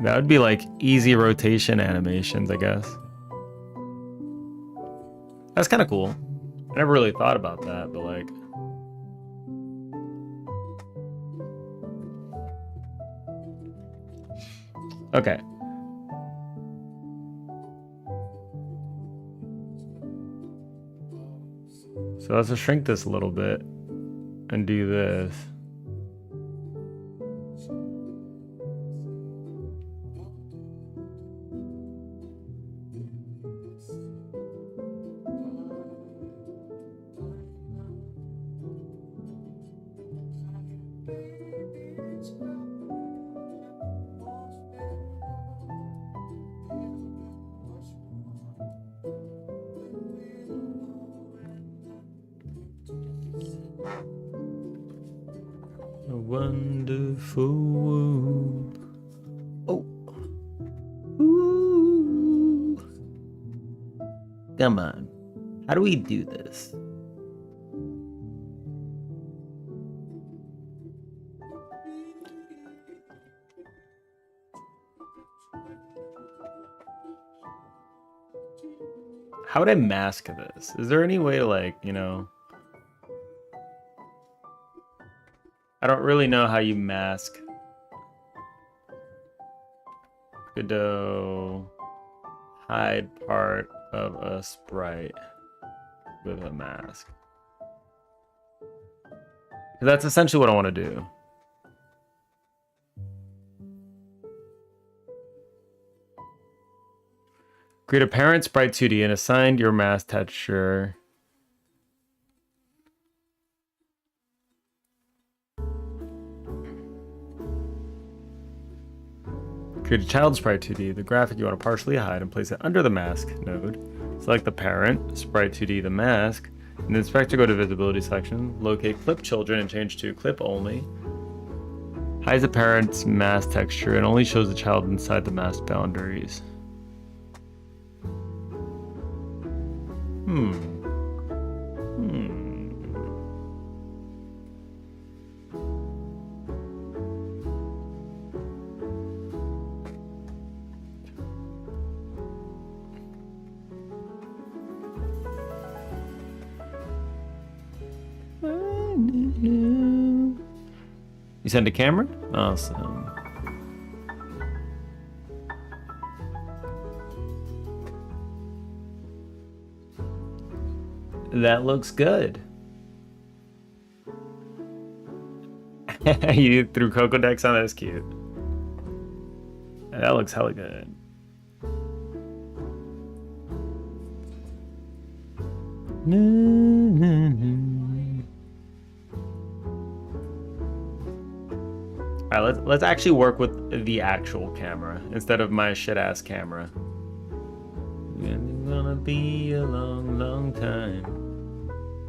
That would be like easy rotation animations, I guess. That's kind of cool. I never really thought about that, but like... Okay. So let's just shrink this a little bit and do this. A wonderful world. Oh. Ooh. Come on. How do we do this? How would I mask this? Is there any way to, like, you know... I don't really know how you mask Godot hide part of a sprite with a mask. That's essentially what I want to do. Create a parent sprite 2D and assign your mask texture Create a child sprite 2D. The graphic you want to partially hide and place it under the mask node. Select the parent, sprite 2D, the mask. In the inspector, go to visibility section. Locate clip children and change to clip only. Hides the parent's mask texture and only shows the child inside the mask boundaries. You send a camera? Awesome. That looks good. You threw Cocoa Decks on that. That's cute. That looks hella good. Alright, let's actually work with the actual camera instead of my shit-ass camera. It's gonna be a long, long time.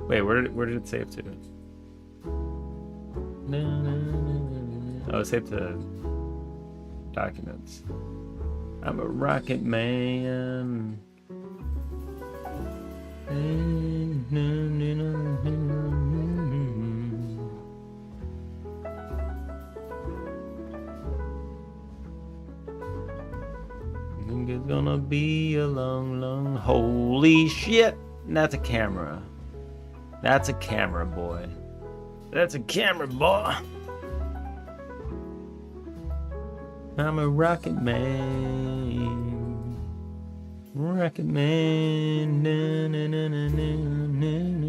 Wait, where did it save to? Oh, it saved to documents. I'm a rocket man. It's gonna be a long, long. Holy shit! That's a camera. That's a camera, boy. That's a camera, boy. I'm a rocket man. Rocket man. Na, na, na, na, na, na, na.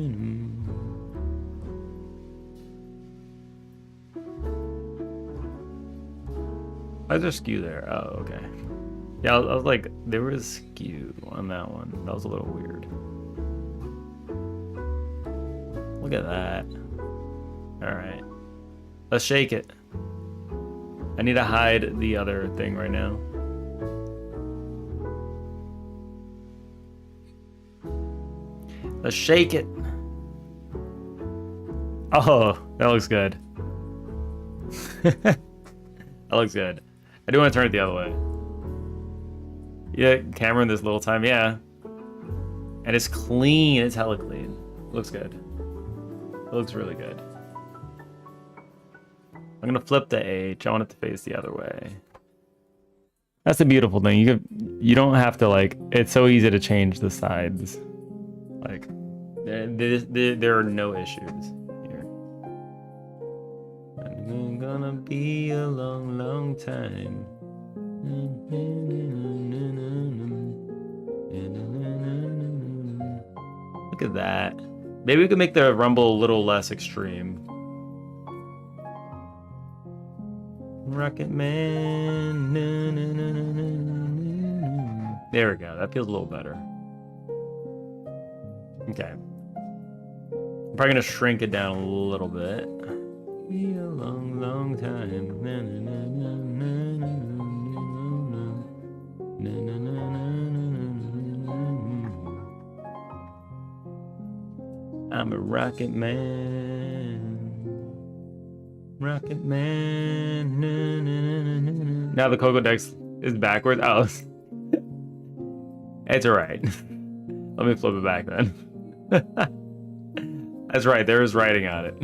Why is there skew there? Oh, okay. Yeah, I was like, there was skew on that one. That was a little weird. Look at that. Alright. Let's shake it. I need to hide the other thing right now. Let's shake it. Oh, that looks good. That looks good. I do want to turn it the other way. Yeah, camera in this little time, yeah. And it's clean, it's hella clean. Looks good. It looks really good. I'm gonna flip the H. I want it to face the other way. That's the beautiful thing. You don't have to like. It's so easy to change the sides. Like there are no issues here. It's gonna be a long, long time. Look at that. Maybe we could make the rumble a little less extreme. Rocket Man. There we go. That feels a little better. Okay. I'm probably gonna shrink it down a little bit. Be a long, long time. I'm a rocket man. Rocket man. Now the Cocoa Dex is backwards. Oh. It's alright. Let me flip it back then. That's right, there is writing on it.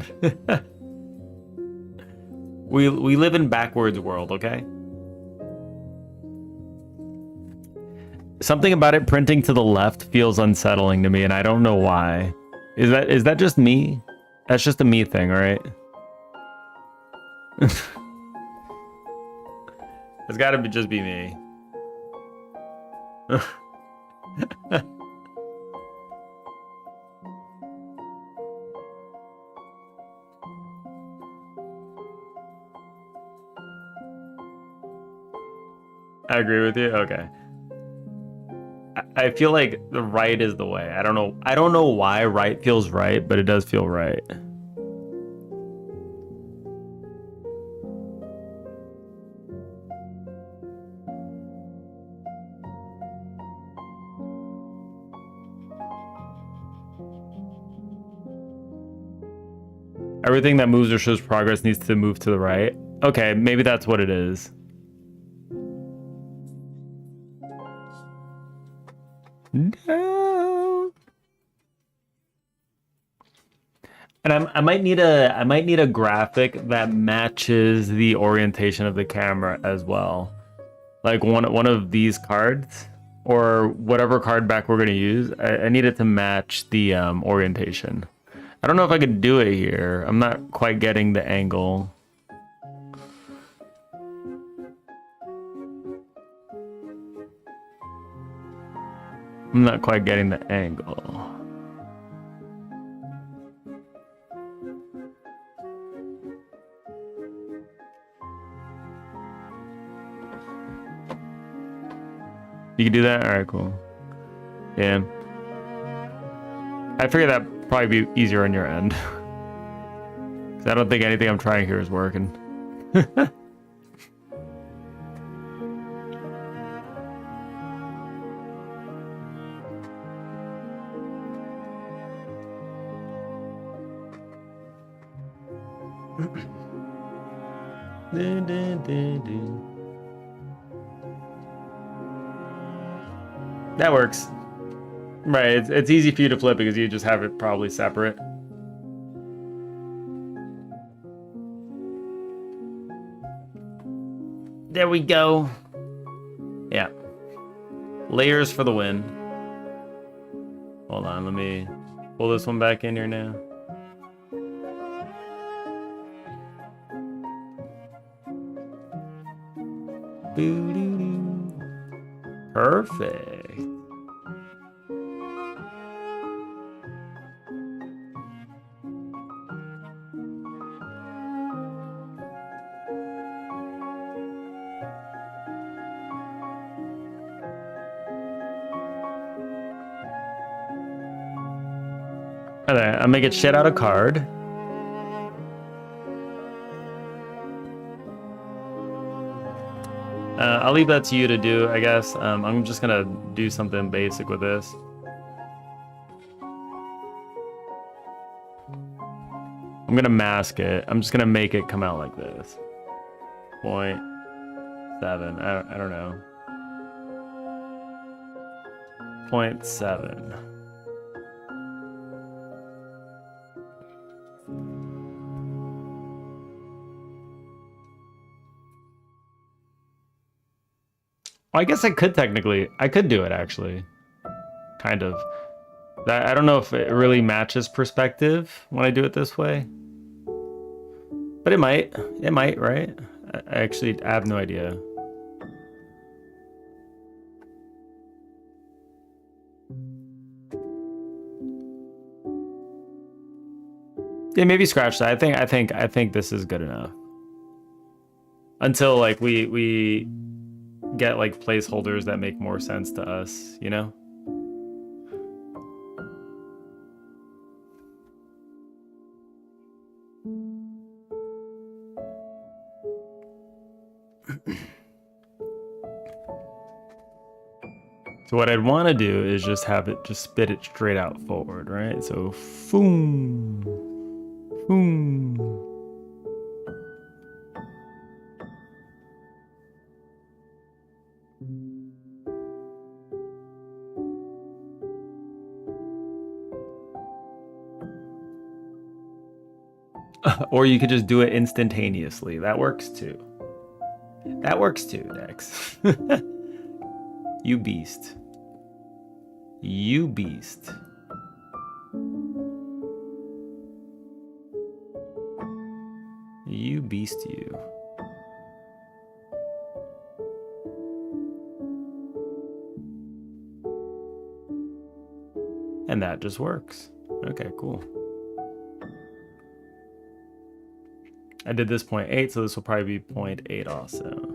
We live in backwards world, okay? Something about it printing to the left feels unsettling to me, and I don't know why. Is that just me? That's just a me thing, right? It's gotta just be me. I agree with you. Okay. I feel like the right is the way. I don't know why right feels right, but it does feel right. Everything that moves or shows progress needs to move to the right. Okay, maybe that's what it is. No. And I might need a graphic that matches the orientation of the camera as well. Like one of these cards or whatever card back we're gonna use. I need it to match the orientation. I don't know if I could do it here. I'm not quite getting the angle. I'm not quite getting the angle. You can do that? Alright, cool. Yeah. I figured that'd probably be easier on your end. Because I don't think anything I'm trying here is working. That works. Right, it's easy for you to flip because you just have it probably separate. There we go. Yeah. Layers for the win. Hold on, let me pull this one back in here now. Perfect. Alright, I'm making shit out of card. I'll leave that to you to do, I guess. I'm just gonna do something basic with this. I'm gonna mask it. I'm just gonna make it come out like this. 0.7. I don't know. 0.7. Well, I guess I could do it actually. Kind of. I don't know if it really matches perspective when I do it this way. But it might, right? I have no idea. Yeah, maybe scratch that. I think this is good enough. Until like we get like placeholders that make more sense to us, you know? So what I'd want to do is just have it just spit it straight out forward, right? So boom, boom. Or you could just do it instantaneously. That works too. That works too, Dex. You beast. You beast. You beast, you. And that just works. Okay, cool. I did this 0.8, so this will probably be 0.8 also.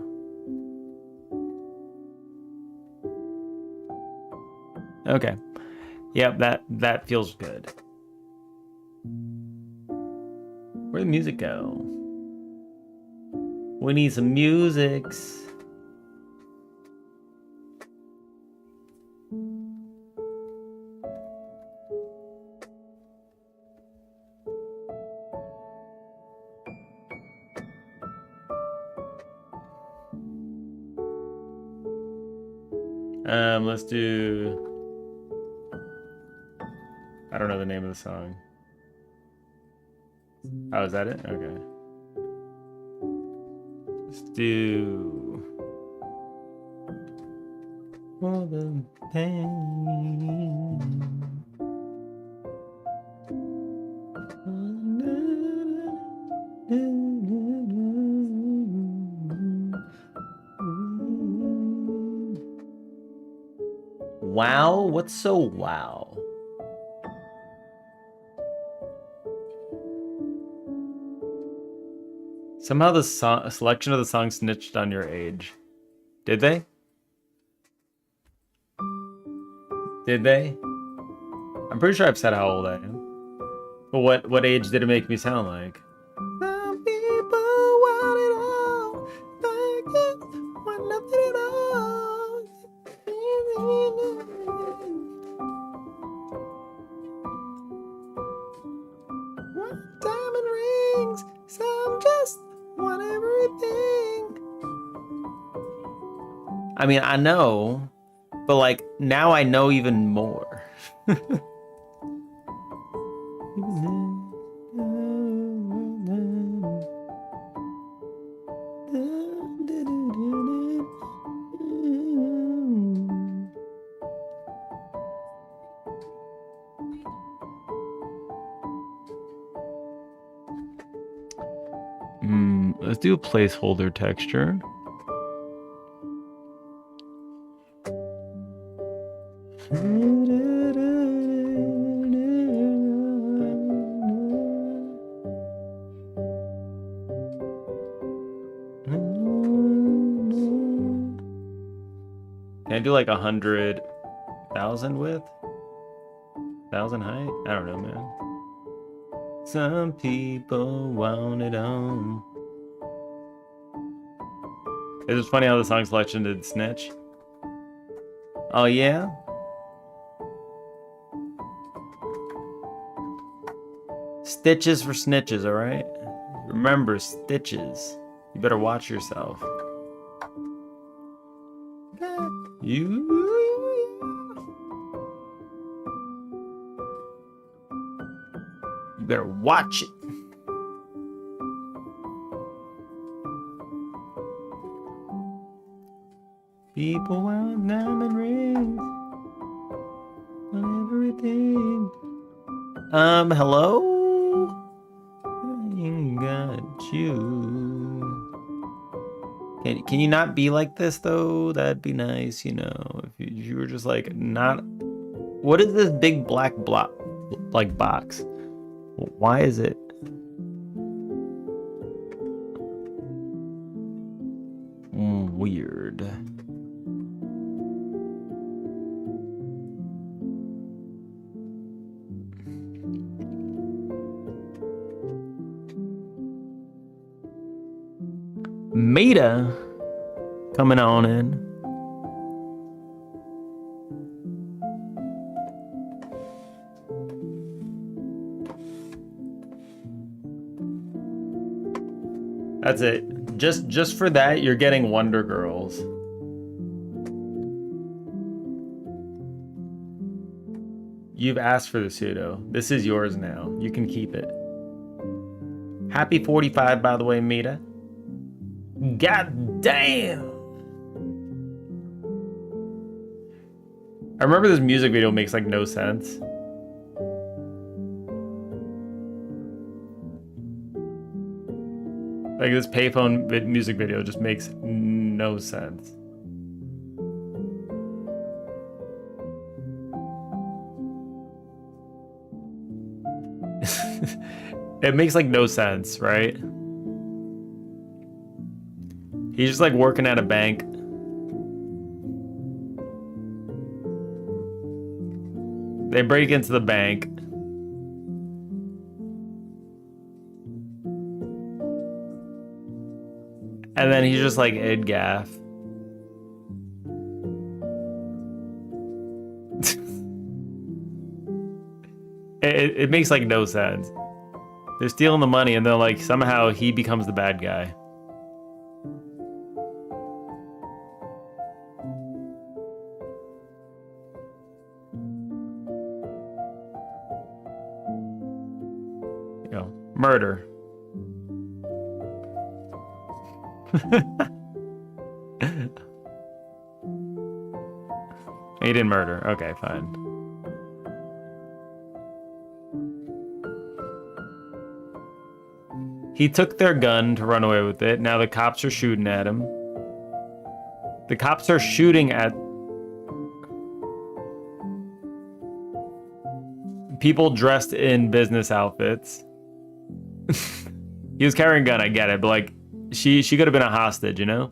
Okay. Yep, that feels good. Where'd the music go? We need some musics. Let's do... I don't know the name of the song. Oh, is that it? Okay. Let's do... All the pain. Wow? What's so wow? Somehow the selection of the song snitched on your age. Did they? Did they? I'm pretty sure I've said how old I am. But what age did it make me sound like? Some people want it all. I just want nothing at all. Want diamond rings. Some just want everything. I mean, I know, but like now I know even more. Let's do a placeholder texture. Can I do like 100,000 width? 1,000 height? I don't know, man. Some people want it on. It was funny how the song selection did snitch. Oh yeah? Stitches for snitches, alright? Remember, stitches. You better watch yourself. You better watch it. People want diamond rings on everything. Hello? I got you. Can you not be like this though? That'd be nice, you know. If you were just like not. What is this big black block, like box? Why is it? Weird. Meta coming on in. That's it. Just for that, you're getting Wonder Girls. You've asked for the pseudo. This is yours now. You can keep it. Happy 45, by the way, Mita. God damn! I remember this music video makes like no sense. Like this payphone music video just makes no sense. It makes like no sense, right? He's just like working at a bank. They break into the bank. And then he's just like Ed Gaff. It makes like no sense. They're stealing the money and then like somehow he becomes the bad guy. Murder. He didn't murder. Okay, fine. He took their gun to run away with it. Now the cops are shooting at him. The cops are shooting at people dressed in business outfits. He was carrying a gun, I get it, but like she could have been a hostage, you know?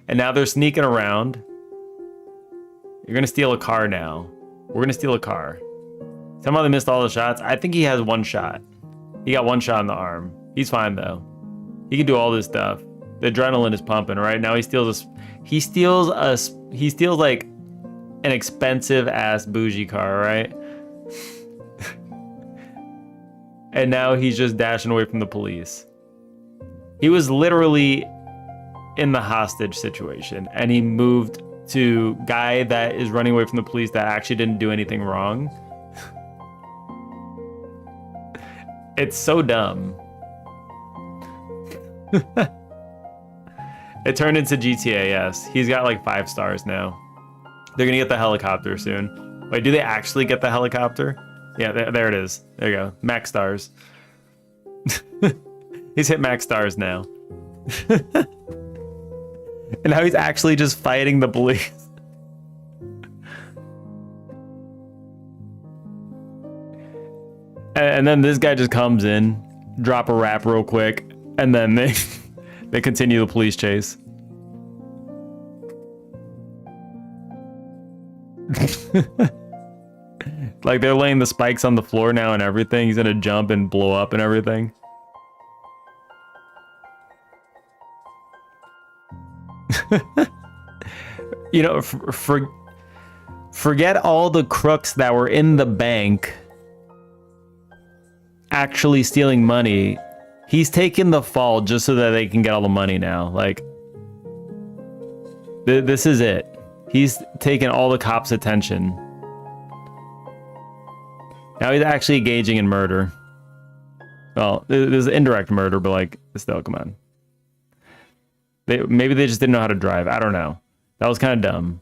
And now they're sneaking around. You're gonna steal a car now. We're gonna steal a car. Somehow they missed all the shots. I think he has one shot. He got one shot in the arm. He's fine though. He can do all this stuff. The adrenaline is pumping, right? Now he steals like an expensive ass bougie car, right? And now he's just dashing away from the police. He was literally in the hostage situation and he moved to guy that is running away from the police that actually didn't do anything wrong. It's so dumb. It turned into GTA, yes. He's got like 5 stars now. They're gonna get the helicopter soon. Wait, do they actually get the helicopter? Yeah, there it is. There you go. Max stars. He's hit max stars now. And now he's actually just fighting the police. And then this guy just comes in, drop a rap real quick, and then they continue the police chase. Like they're laying the spikes on the floor now and everything. He's gonna jump and blow up and everything. You know, forget all the crooks that were in the bank actually stealing money. He's taking the fall just so that they can get all the money now. Like, this is it. He's taking all the cops' attention. Now he's actually engaging in murder. Well, there's indirect murder, but like, still, come on. Maybe they just didn't know how to drive. I don't know. That was kind of dumb.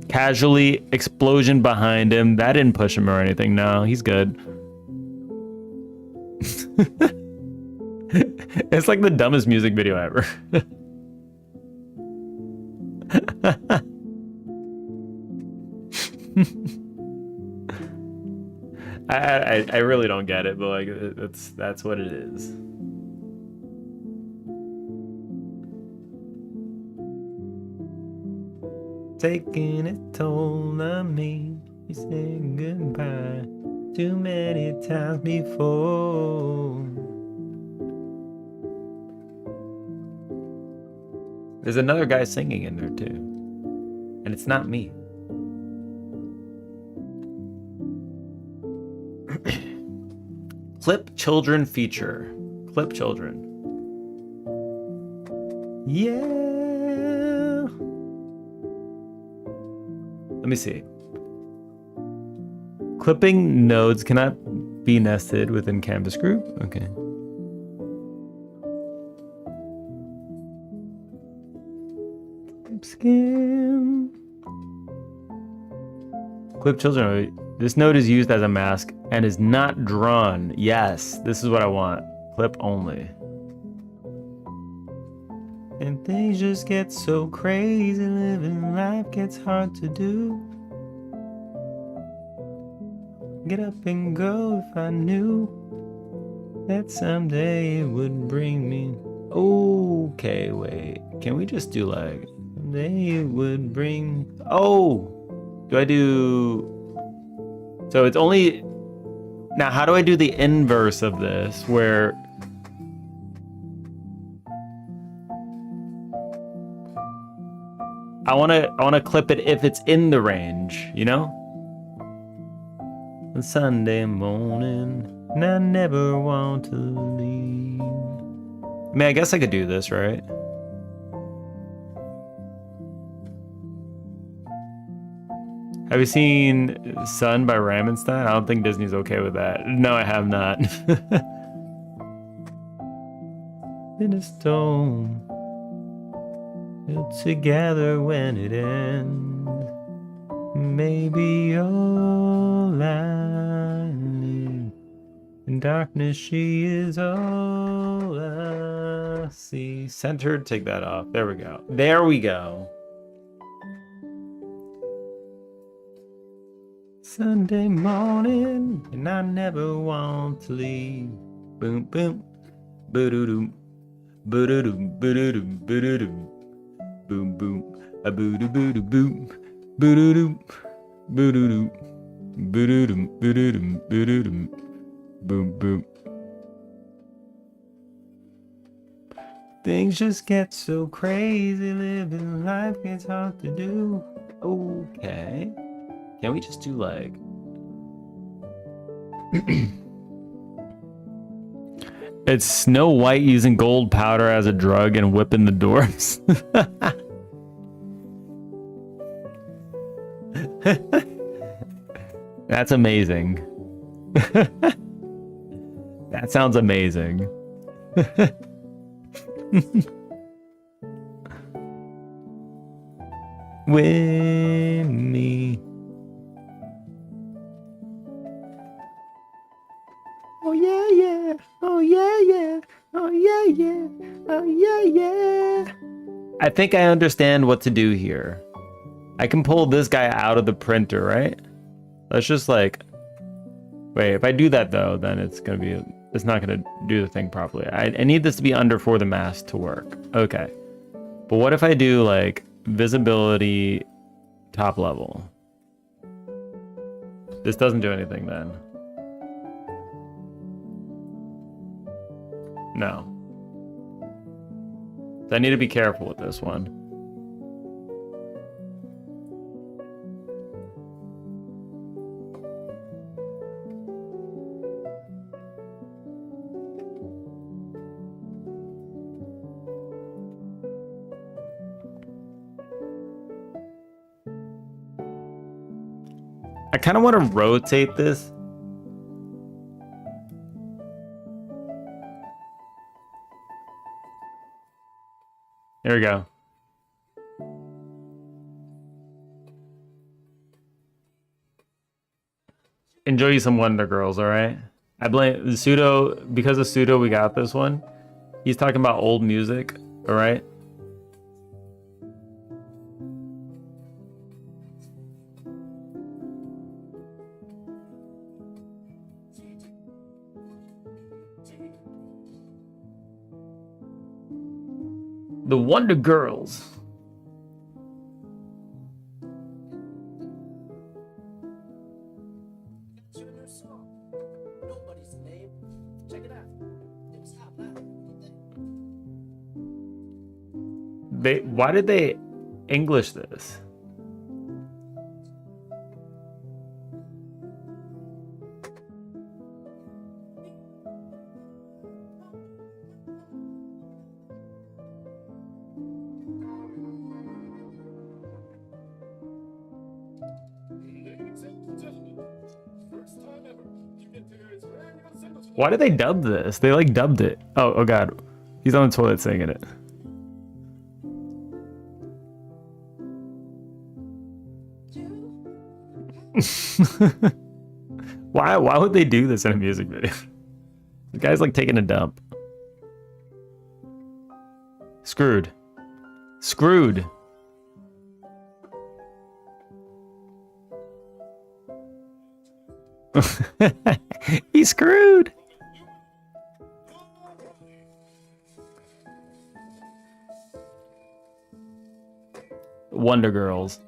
Casually, explosion behind him. That didn't push him or anything. No, he's good. It's like the dumbest music video ever. I really don't get it, but like that's what it is. Taking a toll on me. You said goodbye too many times before. There's another guy singing in there too, and it's not me. Clip children feature. Clip children. Yeah. Let me see. Clipping nodes cannot be nested within Canvas group. Okay. Skin. Clip children. This node is used as a mask and is not drawn. Yes, this is what I want. Clip only. And things just get so crazy. Living life gets hard to do. Get up and go if I knew that someday it would bring me. Okay, wait. Can we just do like someday it would bring. Oh, do I do? So it's only now. How do I do the inverse of this? Where I wanna clip it if it's in the range, you know? On Sunday morning, and I never want to leave. I mean, I guess I could do this, right? Have you seen Sun by Ramenstein? I don't think Disney's okay with that. No, I have not. In a stone, built together when it ends. Maybe all I need. In darkness, she is all I see. Centered, take that off. There we go. There we go. Sunday morning, and I never want to leave. Boom, boom. Boo-doo-doo. Boo-doo-doo. Boo-doo-doo. Boo-doo-doo. Boom, boom. A boo-doo-boo-doo. Boom. Boo-doo-doo. Boo-doo-doo. Boo-doo-doo. Boo-doo-doo. Boo-doo-doo. Boom, boom. Things just get so crazy, living life gets hard to do. Okay. Can we just do like... It's Snow White using gold powder as a drug and whipping the doors. That's amazing. That sounds amazing. With me. Oh yeah, yeah. Oh yeah, yeah. Oh yeah, yeah. Oh yeah, yeah. I think I understand what to do here. I can pull this guy out of the printer, right? Let's just like... Wait, if I do that though, then it's gonna be... It's not gonna do the thing properly. I need this to be under for the mask to work. Okay. But what if I do like visibility top level? This doesn't do anything then. No. So I need to be careful with this one. I kind of want to rotate this. There we go. Enjoy you some Wonder Girls, all right? I blame the Pseudo, because of Pseudo we got this one. He's talking about old music, all right? The Wonder Girls. Why did they English this? Why did they dub this? They like dubbed it. Oh god. He's on the toilet singing it. Why would they do this in a music video? The guy's like taking a dump. Screwed. Screwed. He's screwed. Wonder Girls.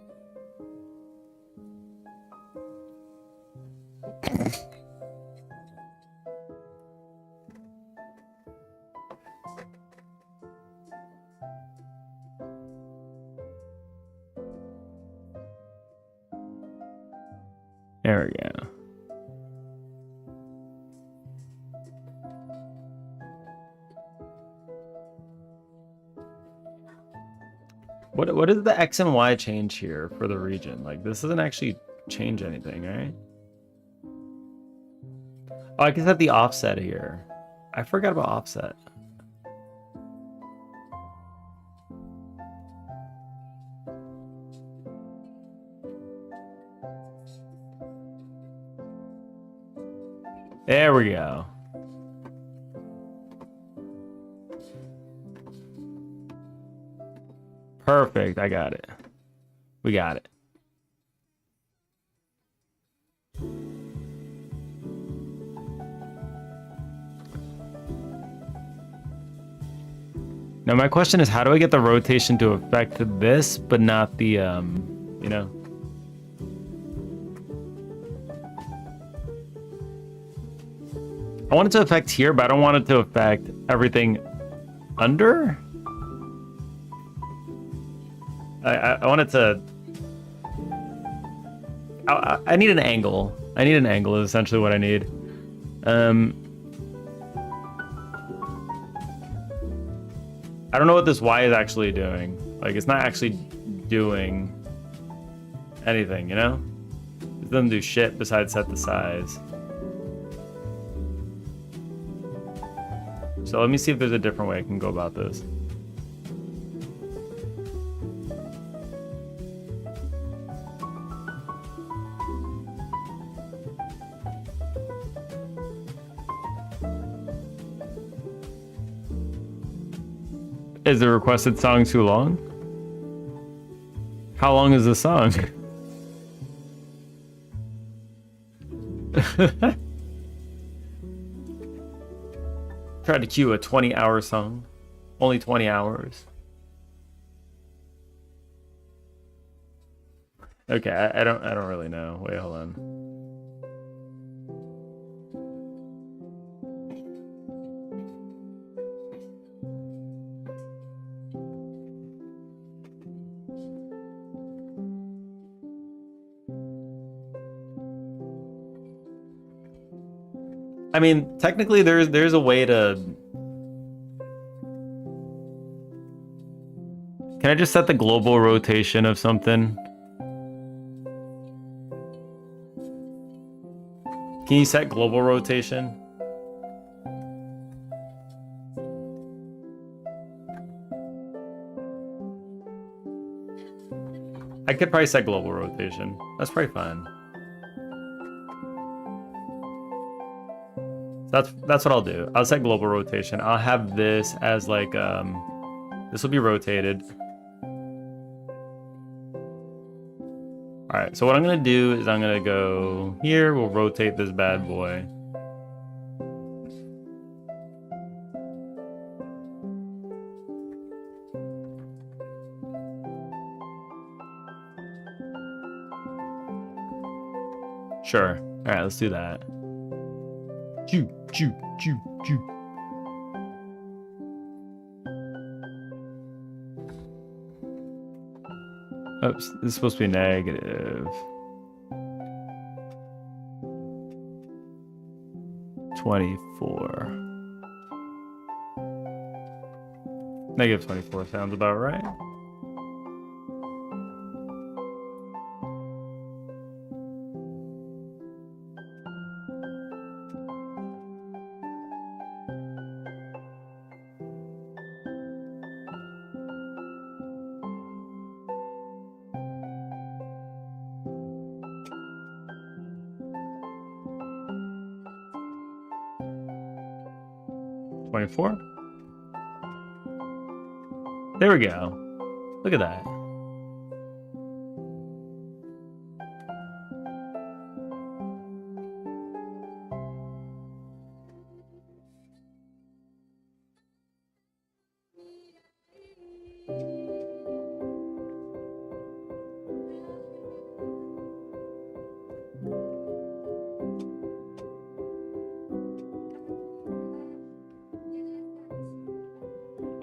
There we go. What is the X and Y change here for the region? Like, this isn't actually change anything, right? Oh, I can set the offset here. I forgot about offset. There we go. Perfect. I got it. We got it. Now my question is, how do I get the rotation to affect this, but not the, you know? I want it to affect here, but I don't want it to affect everything under. I want it to. I need an angle. I need an angle is essentially what I need. I don't know what this Y is actually doing. Like, it's not actually doing anything, you know? It doesn't do shit besides set the size. So let me see if there's a different way I can go about this. Is the requested song too long? How long is the song? Tried to cue a 20-hour song. Only 20 hours. Okay, I don't really know. Wait, hold on. I mean, technically there's a way to. Can I just set the global rotation of something? Can you set global rotation? I could probably set global rotation. That's probably fine. That's what I'll do. I'll set global rotation. I'll have this as like this will be rotated. All right. So what I'm gonna do is I'm gonna go here. We'll rotate this bad boy. Sure. All right. Let's do that. Choo, choo, choo, choo. Oops, this is supposed to be negative. 24. Negative 24 sounds about right. There we go. Look at that.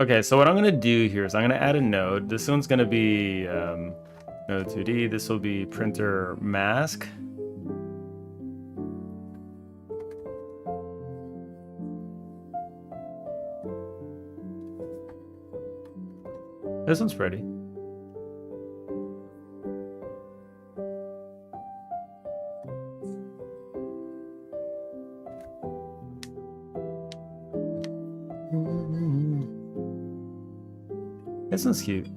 Okay, so what I'm gonna do here is I'm gonna add a node. This one's gonna be node 2D. This will be printer mask. This one's pretty. This one's cute.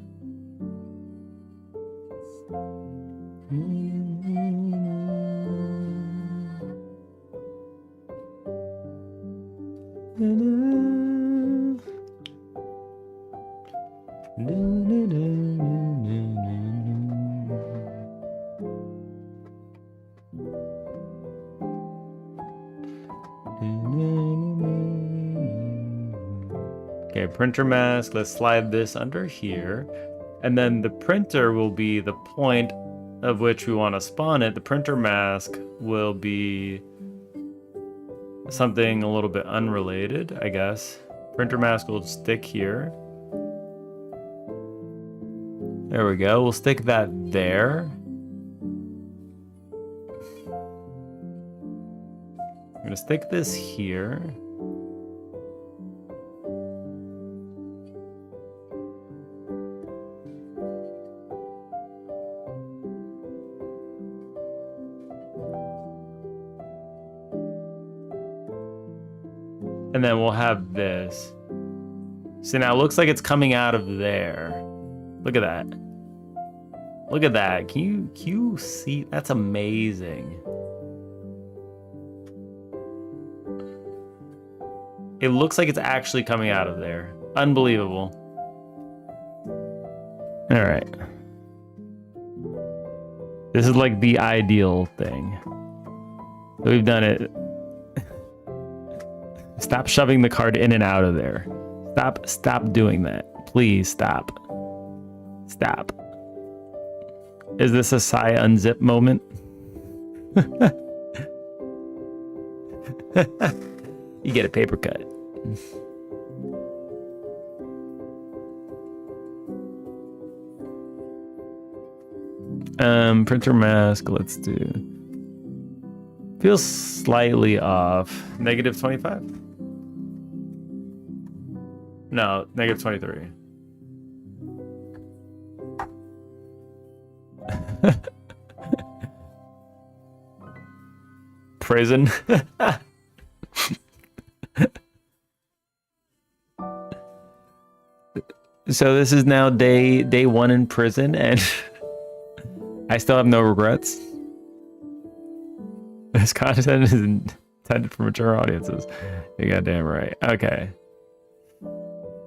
Okay, printer mask. Let's slide this under here. And then the printer will be the point of which we want to spawn it. The printer mask will be something a little bit unrelated, I guess. Printer mask will stick here. There we go. We'll stick that there. I'm gonna stick this here. And then we'll have this. See, now it looks like it's coming out of there. Look at that. Look at that. Can you see? That's amazing. It looks like it's actually coming out of there. Unbelievable. All right. This is like the ideal thing. We've done it. Stop shoving the card in and out of there. Stop doing that. Please stop. Stop. Is this a sigh unzip moment? You get a paper cut. Printer mask, let's do. Feels slightly off. -25? No, -23. Prison. So this is now day 1 in prison, and I still have no regrets. This content is intended for mature audiences. You're goddamn right. Okay.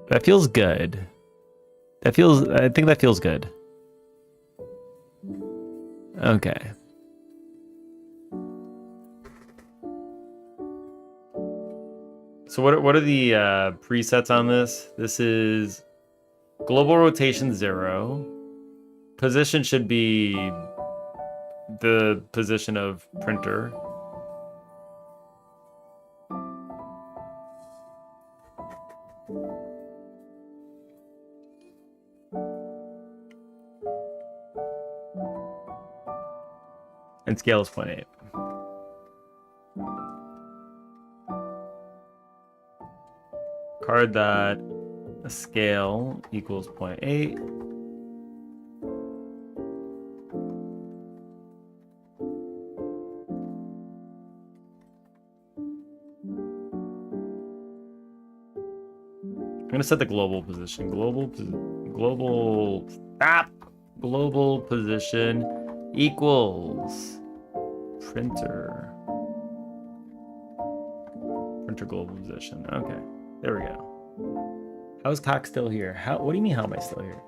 That feels good. I think that feels good. Okay. So what are the presets on this? This is global rotation 0. Position should be the position of printer. And scale is 0.8. Card that scale equals 0.8. I'm gonna set the global position. Global position equals printer global position. Okay, there we go. How is Cock still here? What do you mean, how am I still here?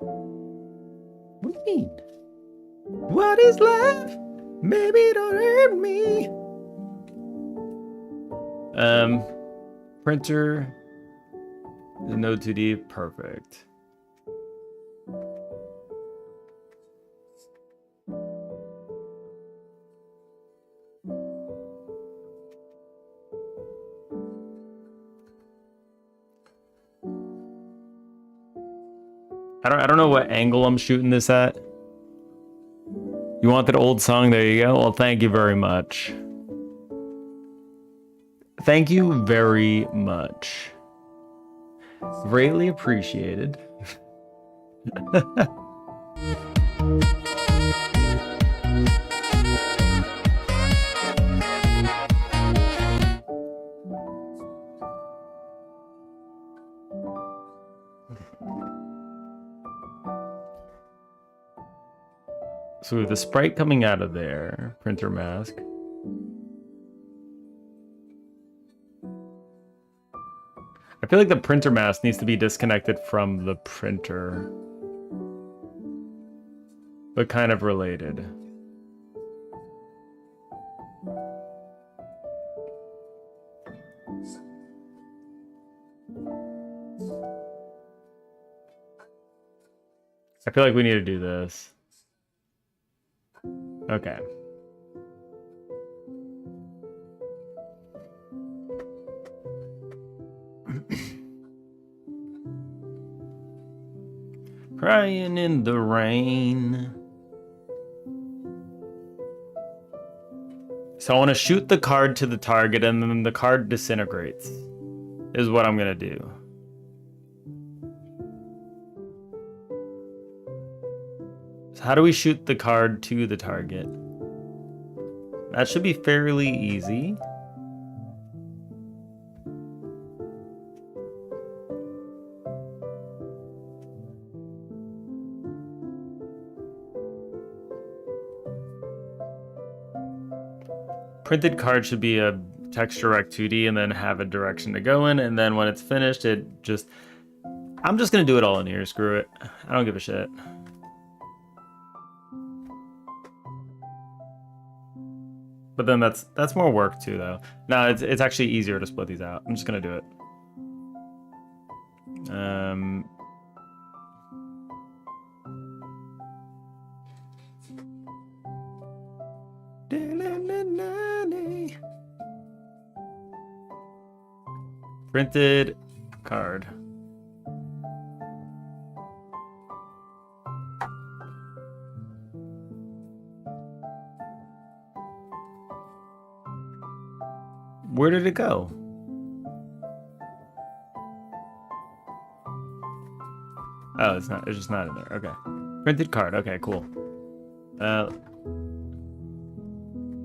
What do you mean? What is love? Maybe don't hurt me. Printer, the Node 2D, perfect. I don't know what angle I'm shooting this at. You want that old song? There you go. Well, thank you very much. Thank you very much. Greatly appreciated. So we have the sprite coming out of there, printer mask. I feel like the printer mask needs to be disconnected from the printer, but kind of related. I feel like we need to do this. Okay. Crying in the rain. So I want to shoot the card to the target and then the card disintegrates, is what I'm gonna do. So how do we shoot the card to the target? That should be fairly easy. Printed card should be a text direct 2D and then have a direction to go in, and then when it's finished, it just... I'm just gonna do it all in here, screw it. I don't give a shit. But then that's more work too, though. No, it's actually easier to split these out. I'm just gonna do it. Printed card. Where did it go? Oh, it's not. It's just not in there. Okay. Printed card. Okay, cool.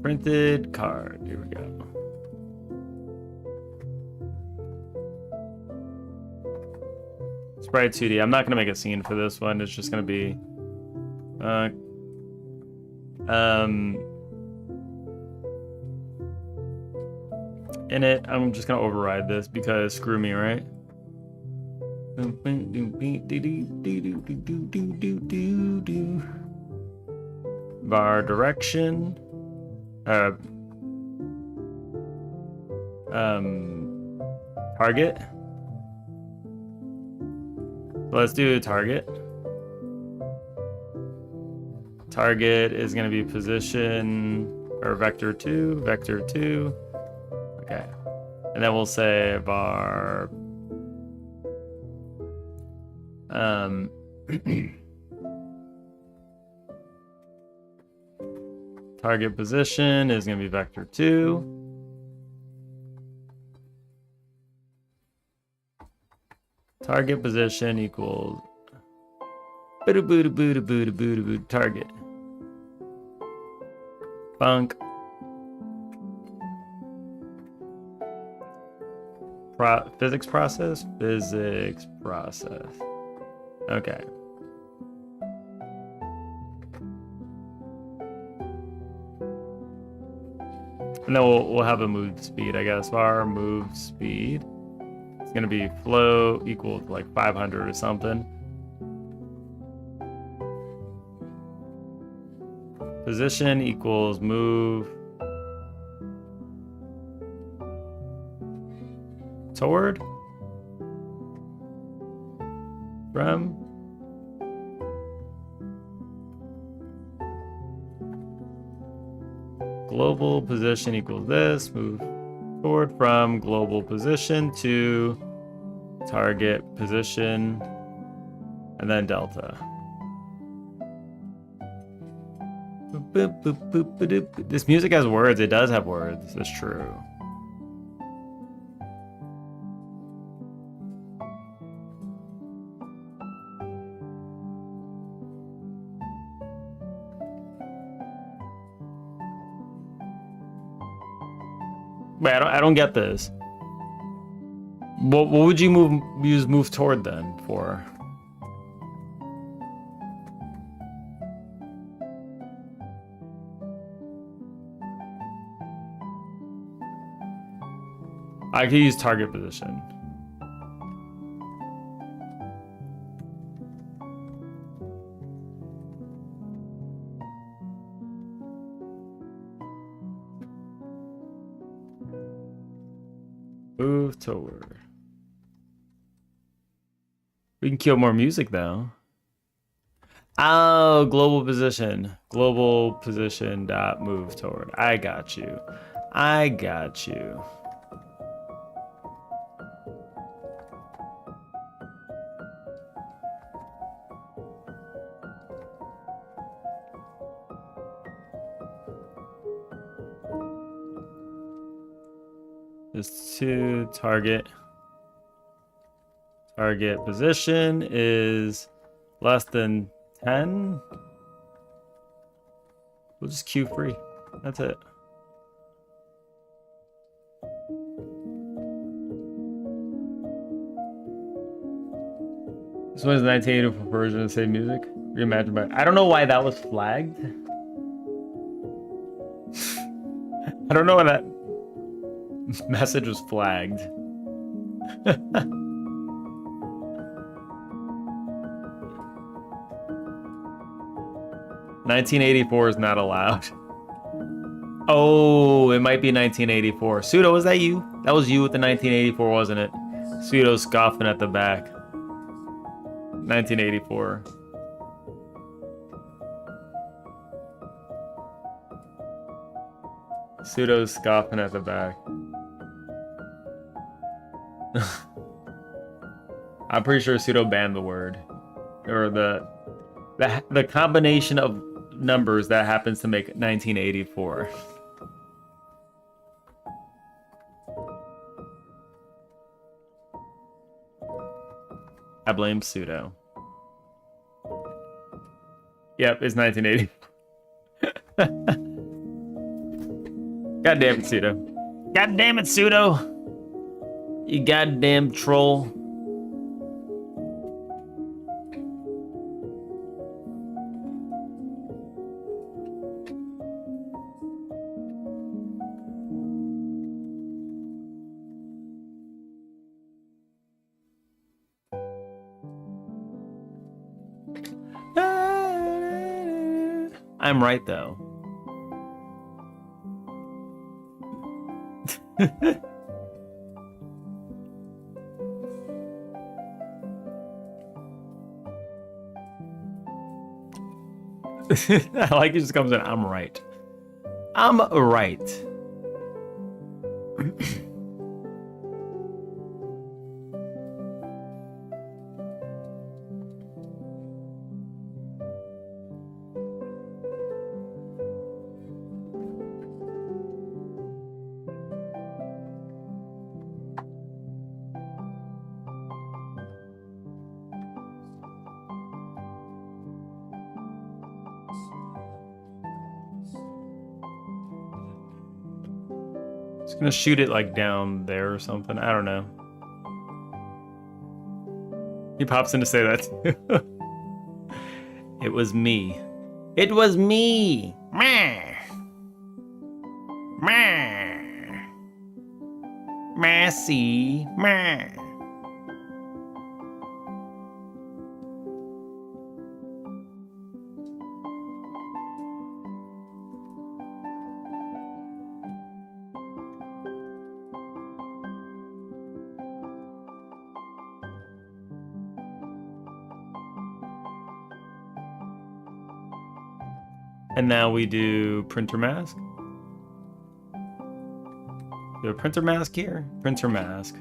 Printed card. Here we go. Sprite 2D. I'm not gonna make a scene for this one. It's just gonna be, in it. I'm just gonna override this because screw me, right? Var direction. Target. Let's do target. Target is going to be position or vector 2, vector 2. Okay. And then we'll say var target position is going to be vector 2. Target position equals target. Bunk. Physics process? Physics process. Okay. And then we'll have a move speed, I guess. Var move speed. It's gonna be flow equal to like 500 or something. Position equals move toward from global position equals this, move forward from global position to target position, and then delta. This music has words. It does have words. That's true. Wait, I don't get this. What would you use move toward then for? I could use target position. Move toward. We can kill more music though. Oh, global position. Global position dot move toward. I got you. I got you. Just to target. Target position is less than 10. We'll just queue free. That's it. This one's 1984 version of the same music. Reimagined by. I don't know why that was flagged. I don't know why that message was flagged. 1984 is not allowed. Oh, it might be 1984. Pseudo, was that you? That was you with the 1984, wasn't it? Pseudo scoffing at the back. 1984. Pseudo scoffing at the back. I'm pretty sure Pseudo banned the word. Or the combination of numbers that happens to make 1984. I blame Pseudo. Yep, it's 1980. God damn it, Pseudo. God damn it, Pseudo. You goddamn troll. I'm right, though. I like it just comes in, I'm right. I'm right. Just gonna shoot it like down there or something. I don't know. He pops in to say that too. It was me. It was me. Meh. Meh. Messy. Meh. And now we do printer mask. Do a printer mask here. Printer mask.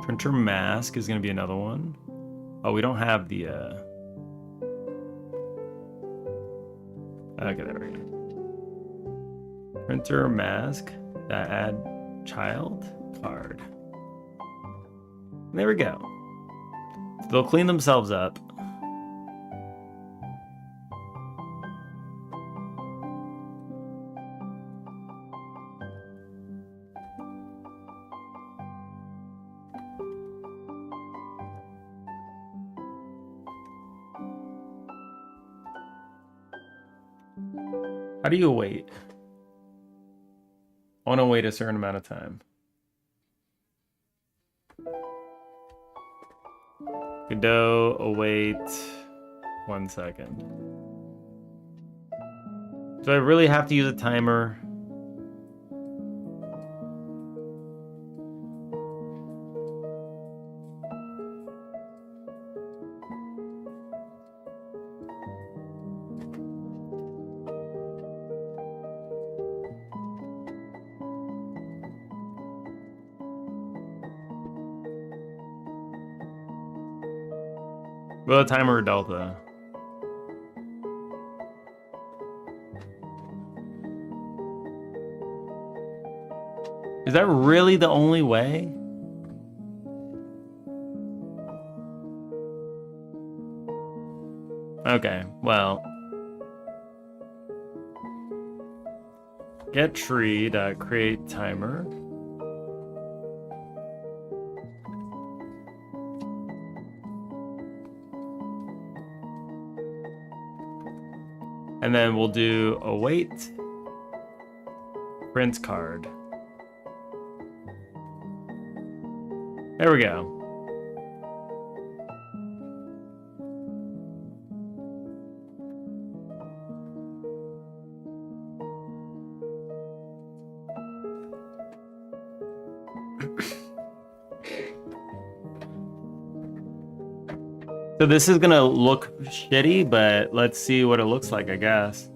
Printer mask is going to be another one. Oh, we don't have the... Okay, there we go. Printer mask. That add child card. There we go. They'll clean themselves up. How do you wait? I want to wait a certain amount of time. Godot, await 1 second. Do I really have to use a timer? Well, a timer or delta. Is that really the only way? Okay, well. Get tree to create timer. And then we'll do await print card. There we go. So this is gonna look shitty, but let's see what it looks like, I guess.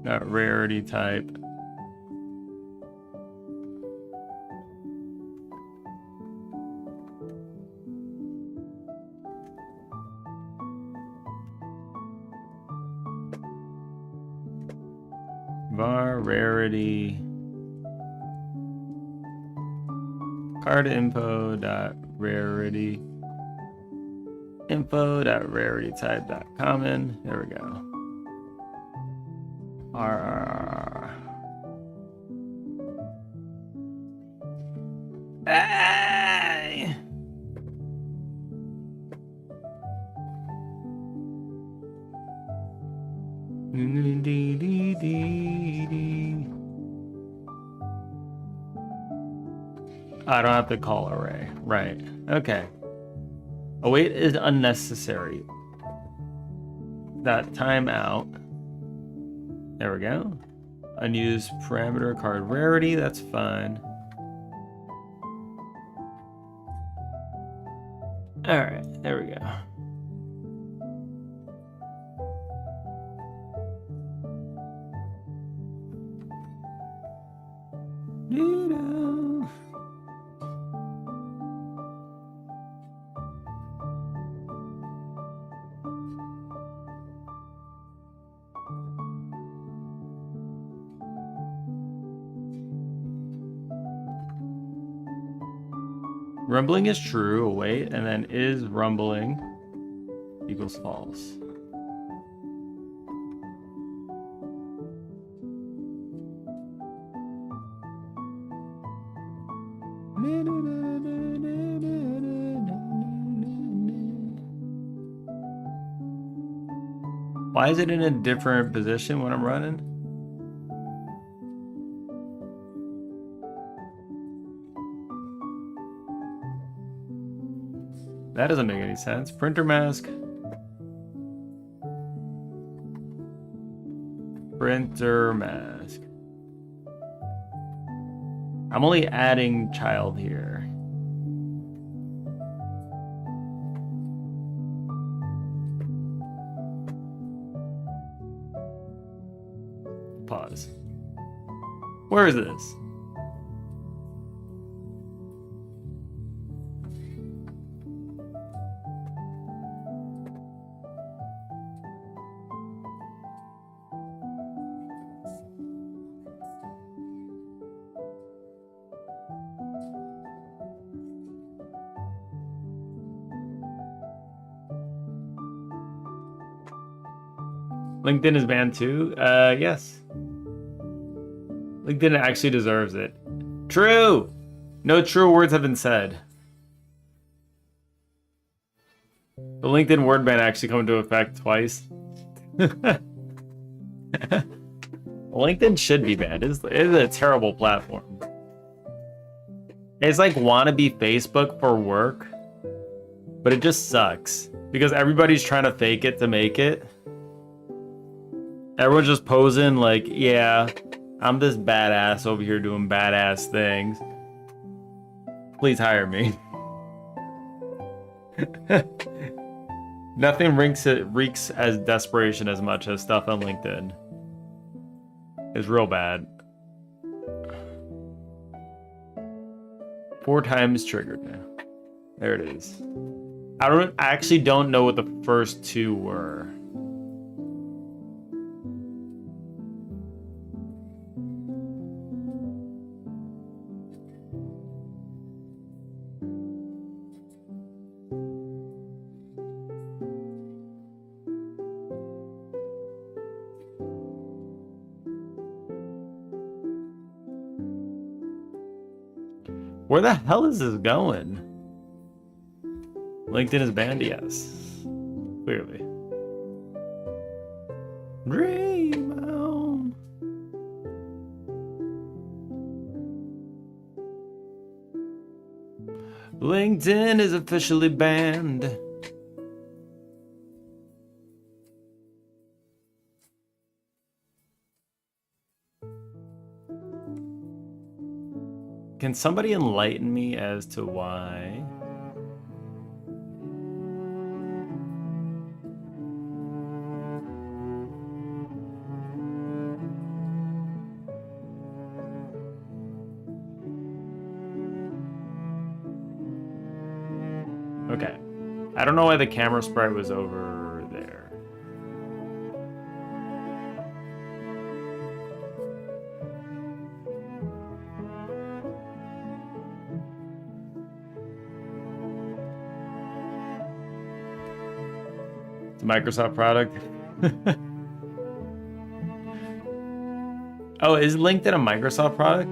Not rarity type. Var rarity card info dot rarity info dot rarity type dot common. There we go. R. Hey! I don't have to call array. Right. Okay. Await is unnecessary. That timeout. There we go. Unused parameter card rarity. That's fine. All right. There we go. Rumbling is true, await, and then is rumbling equals false. Why is it in a different position when I'm running? That doesn't make any sense. Printer mask. Printer mask. I'm only adding child here. Pause. Where is this? LinkedIn is banned too? Yes. LinkedIn actually deserves it. True! No true words have been said. The LinkedIn word ban actually come into effect twice. LinkedIn should be banned. It's a terrible platform. It's like wannabe Facebook for work, but it just sucks because everybody's trying to fake it to make it. Everyone's just posing like, yeah, I'm this badass over here doing badass things. Please hire me. Nothing reeks as desperation as much as stuff on LinkedIn. It's real bad. 4 times triggered now. There it is. I actually don't know what the first 2 were. Where the hell is this going? LinkedIn is banned? Yes. Clearly. Dream on. LinkedIn is officially banned. Can somebody enlighten me as to why? Okay. I don't know why the camera sprite was over there. It's a Microsoft product. Oh, is LinkedIn a Microsoft product?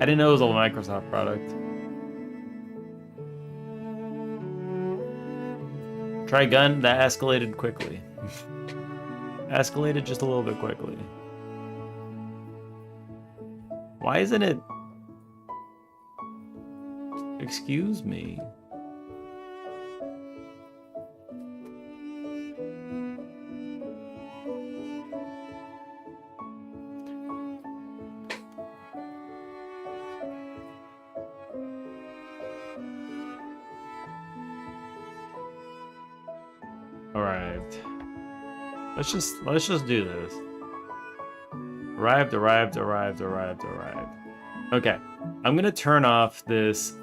I didn't know it was a Microsoft product. Try gun, that escalated quickly. Escalated just a little bit quickly. Why isn't it? Excuse me. Arrived. Let's just do this. Arrived. Okay. I'm gonna turn off this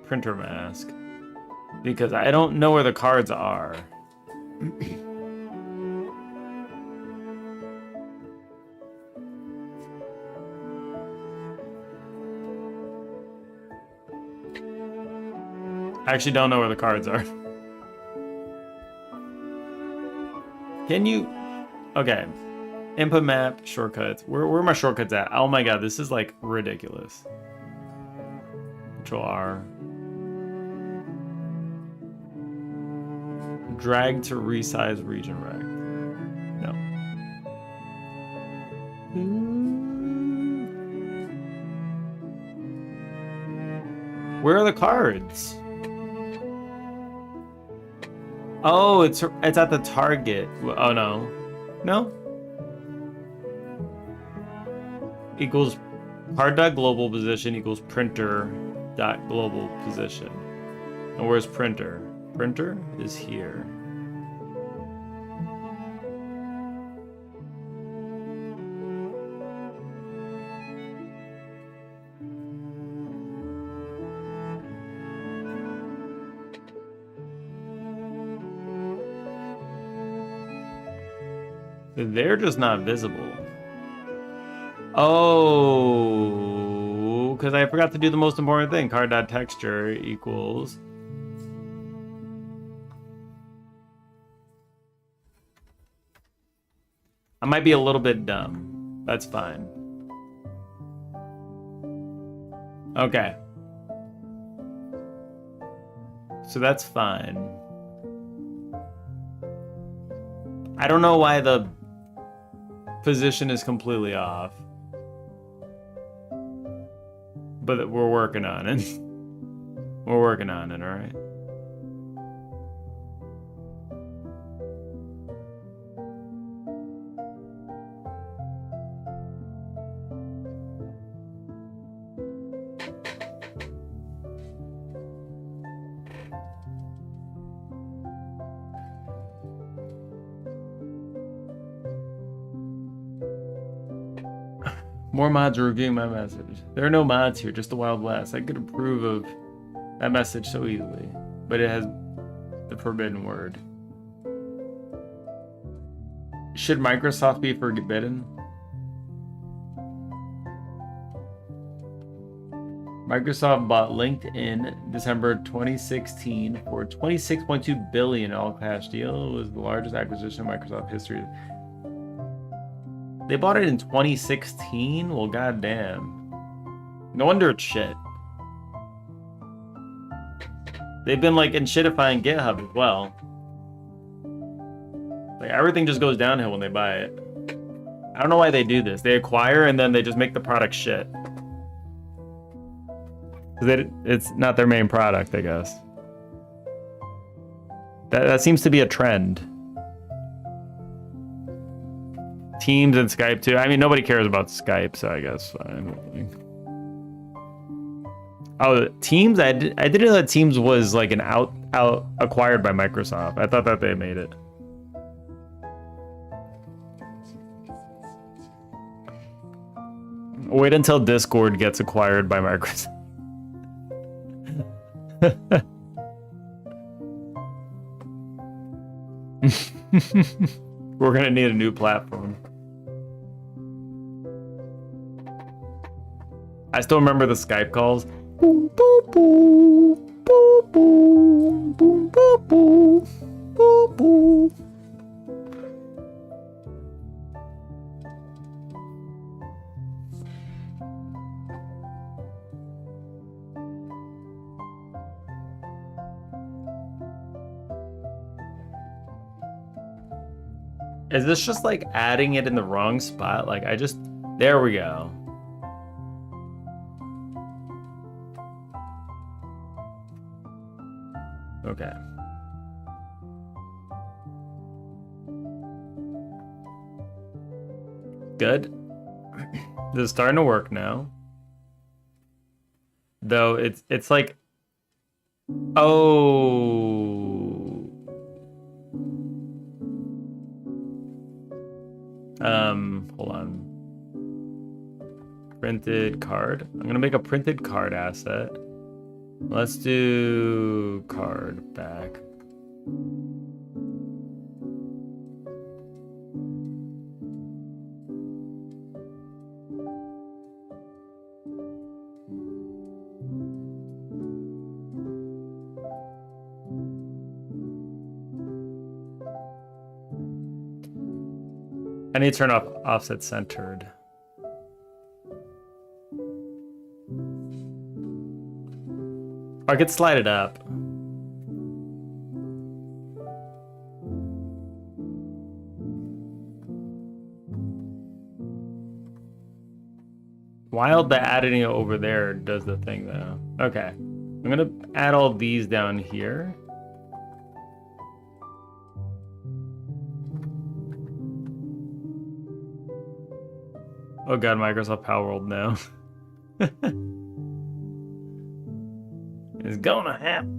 printer mask because I don't know where the cards are. I actually don't know where the cards are. Can you? Okay. Input map, shortcuts. Where are my shortcuts at? Oh my god, this is like ridiculous. Control R. Drag to resize region rect. No. Where are the cards? Oh, it's at the target. Oh no. No? Equals card.global position equals printer.global position. And where's printer? Printer is here. They're just not visible. Oh, No, because I forgot to do the most important thing. Card.texture equals. I might be a little bit dumb. That's fine. Okay. So that's fine. I don't know why the position is completely off. But we're working on it. We're working on it, alright? More mods are reviewing my message. There are no mods here, just the Wild West. I could approve of that message so easily, but it has the forbidden word. Should Microsoft be forbidden? Microsoft bought LinkedIn December 2016 for $26.2 billion all-cash deal. It was the largest acquisition in Microsoft history. They bought it in 2016? Well, goddamn. No wonder it's shit. They've been like shittifying GitHub as well. Like everything just goes downhill when they buy it. I don't know why they do this. They acquire and then they just make the product shit. It's not their main product, I guess. That seems to be a trend. Teams and Skype too. I mean, nobody cares about Skype, so I guess fine. Oh, Teams? I didn't know that Teams was like an out acquired by Microsoft. I thought that they made it. Wait until Discord gets acquired by Microsoft. We're gonna need a new platform. I still remember the Skype calls. Boom, boom, boom, boom, boom, boom, boom, boom, boom. Is this just like adding it in the wrong spot? Like there we go. Okay. Good. This is starting to work now. Though it's like, oh. Hold on. Printed card. I'm gonna make a printed card asset. Let's do card back. I need to turn off offset centered. Or I could slide it up. While the adding it over there does the thing though. Okay. I'm gonna add all these down here. Oh god, Microsoft Power World now. It's gonna happen.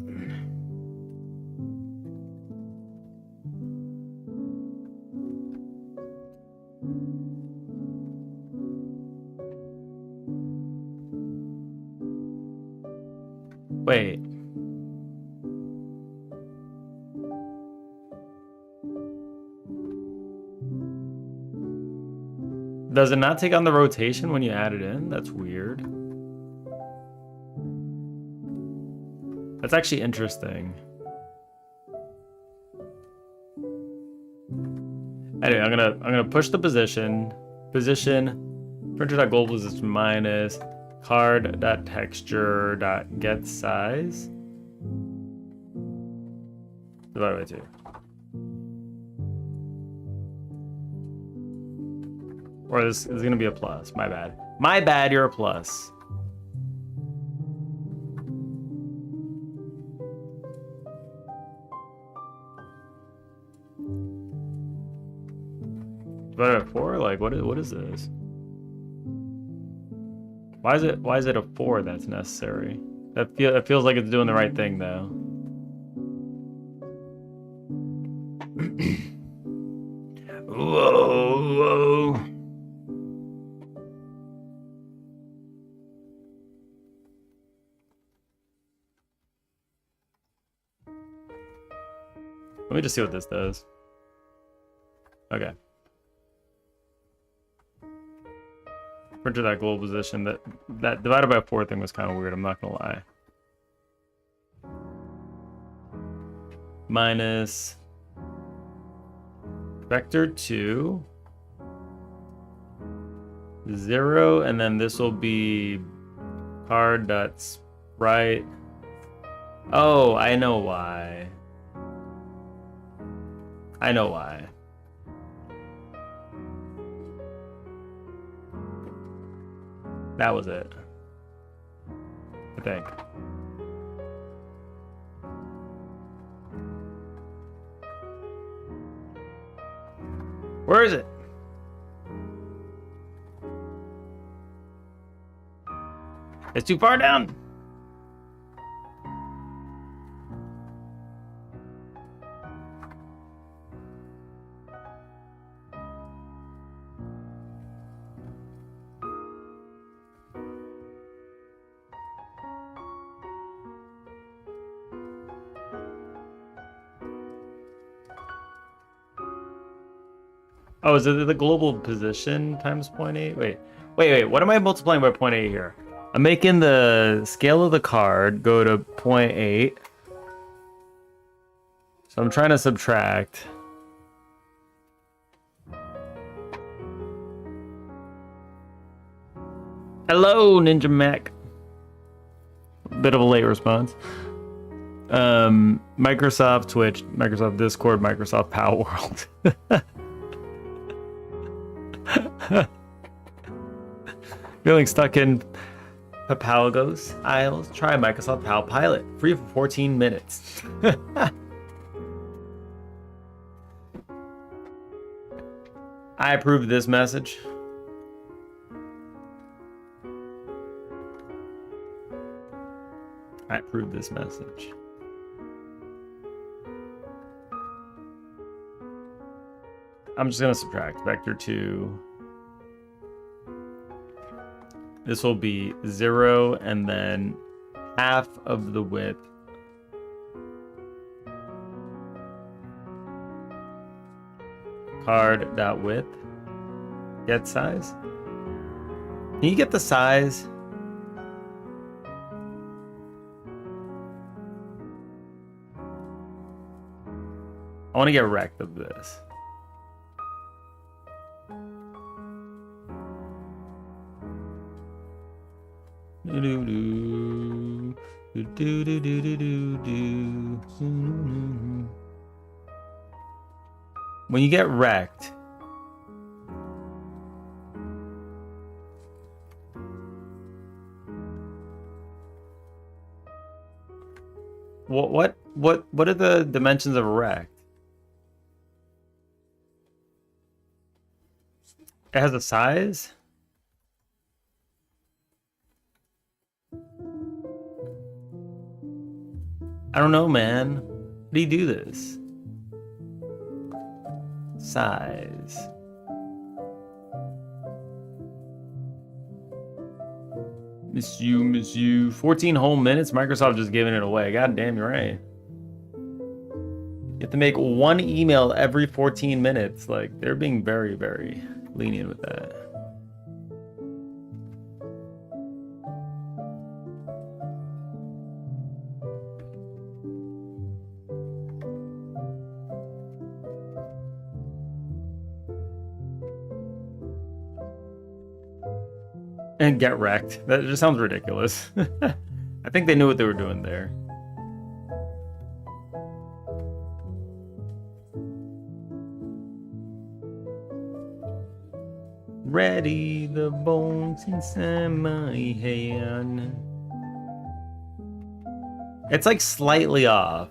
Wait. Does it not take on the rotation when you add it in? That's weird. That's actually interesting. Anyway, I'm gonna push the position printer.global is minus card.texture.getSize divided by 2. Or this is gonna be a plus. My bad. My bad, you're a plus. Divided by 4? Like what is this? Why is it a 4 that's necessary? It feels like it's doing the right thing though. Whoa. Let me just see what this does. Okay. Printer that global position. That divided by 4 thing was kind of weird, I'm not gonna lie. Minus vector 2 0, and then this will be card that's right. Oh, I know why. I know why. That was it, I think. Where is it? It's too far down. Oh, is it the global position times 0.8? Wait. What am I multiplying by 0.8 here? I'm making the scale of the card go to 0.8. So I'm trying to subtract. Hello, Ninja Mac. Bit of a late response. Microsoft Twitch, Microsoft Discord, Microsoft Power World. Feeling stuck in Papalagos Isles? Try Microsoft PAL Pilot. Free for 14 minutes. I approve this message. I approve this message. I'm just going to subtract vector 2. This will be 0 and then half of the width. Card.width. Get size. Can you get the size? I want to get wrecked of this. When you get wrecked, what are the dimensions of wrecked? It has a size? I don't know, man. How do you do this? Size. Miss you. 14 whole minutes? Microsoft just giving it away. God damn, you're right. You have to make one email every 14 minutes. Like, they're being very, very lenient with that. And get wrecked. That just sounds ridiculous. I think they knew what they were doing there. Ready the bones inside my hand. It's like slightly off.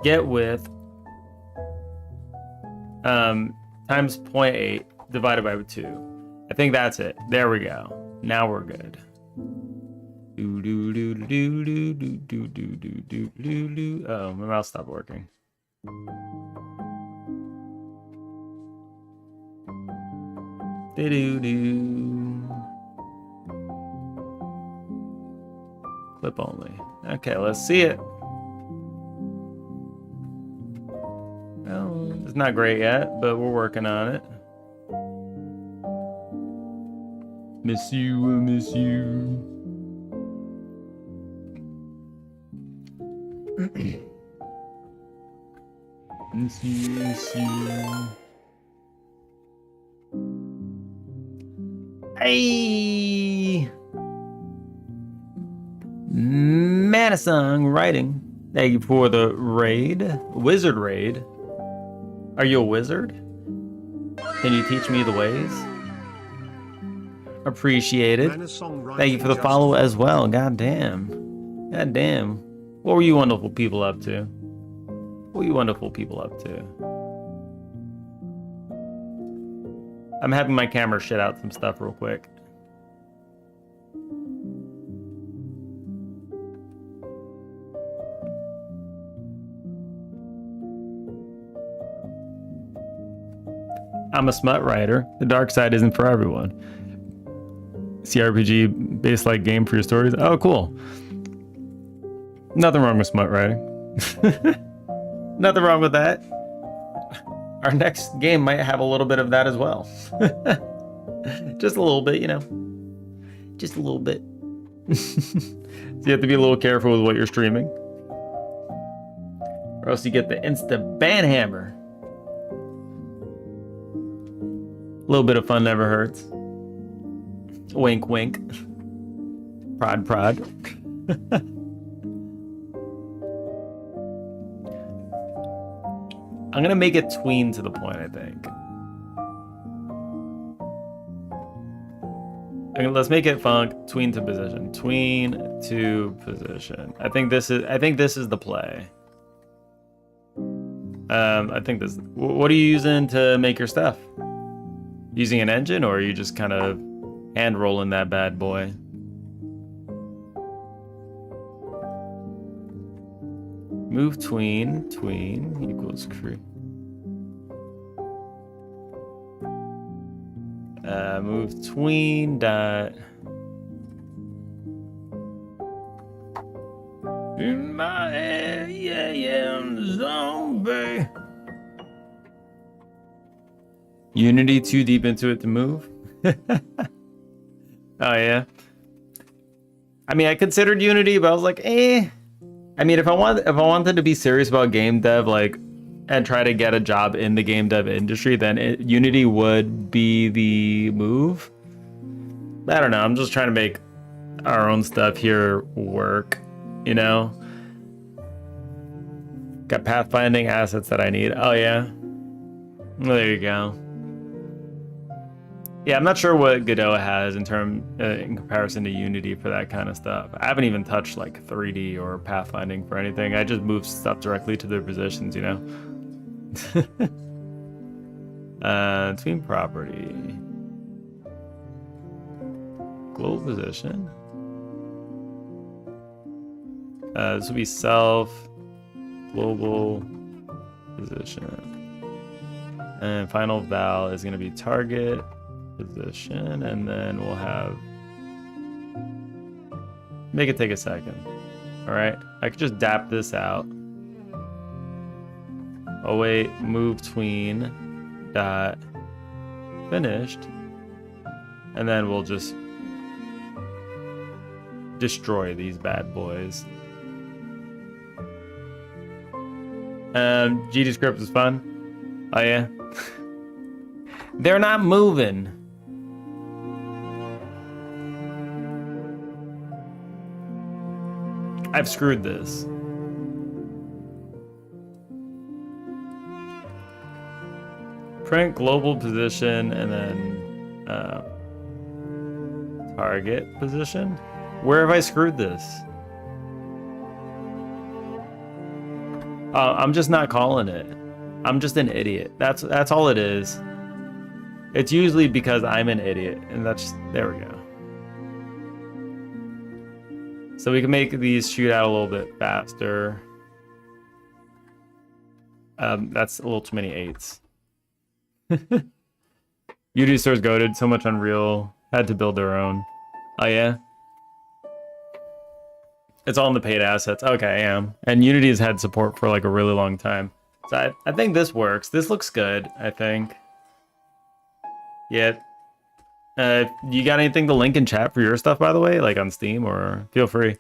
Get width times 0.8 divided by 2. I think that's it. There we go. Now we're good. Oh, my mouse stopped working. Clip only. Okay, let's see it. Well, it's not great yet, but we're working on it. Miss you, I miss you. Miss you, miss you. Hey! Manasung writing. Thank you for the raid. Wizard raid. Are you a wizard? Can you teach me the ways? Appreciate it. Thank you for the follow as well. God damn. God damn. What were you wonderful people up to? What were you wonderful people up to? I'm having my camera shit out some stuff real quick. I'm a smut writer. The dark side isn't for everyone. CRPG based like game for your stories. Oh, cool. Nothing wrong with smut writing. Nothing wrong with that. Our next game might have a little bit of that as well. Just a little bit, you know. Just a little bit. So you have to be a little careful with what you're streaming. Or else you get the insta ban hammer. A little bit of fun never hurts. Wink, wink. Prod, prod. I'm gonna make it tween to the point, I think. Okay, let's make it funk. Tween to position. Tween to position. I think this is the play. I think this. What are you using to make your stuff? Using an engine, or are you just kind of hand rolling that bad boy? Move tween equals crew. Move tween dot. In my head, yeah, I'm the zombie. Unity too deep into it to move. Oh yeah. I mean, I considered Unity, but I was like, eh. I mean, if I wanted to be serious about game dev, like, and try to get a job in the game dev industry, then Unity would be the move. I don't know. I'm just trying to make our own stuff here work, you know? Got pathfinding assets that I need. Oh, yeah. Well, there you go. Yeah, I'm not sure what Godot has in comparison to Unity for that kind of stuff. I haven't even touched like 3D or pathfinding for anything. I just move stuff directly to their positions, you know? Tween property. Global position. This will be self, global position. And final val is going to be target position, and then we'll have make it take a second. All right, I could just dap this out. Oh wait, move tween dot finished, and then we'll just destroy these bad boys. GD script is fun. Oh yeah? They're not moving. I've screwed this. Print global position and then target position. Where have I screwed this? I'm just not calling it. I'm just an idiot. That's all it is. It's usually because I'm an idiot, and that's there we go. So we can make these shoot out a little bit faster. That's a little too many 8s. Unity stores Godot, so much Unreal. Had to build their own. Oh yeah? It's all in the paid assets. Okay, yeah. And Unity has had support for like a really long time. So I think this works. This looks good, I think. Yeah. You got anything to link in chat for your stuff, by the way? Like on Steam, or feel free.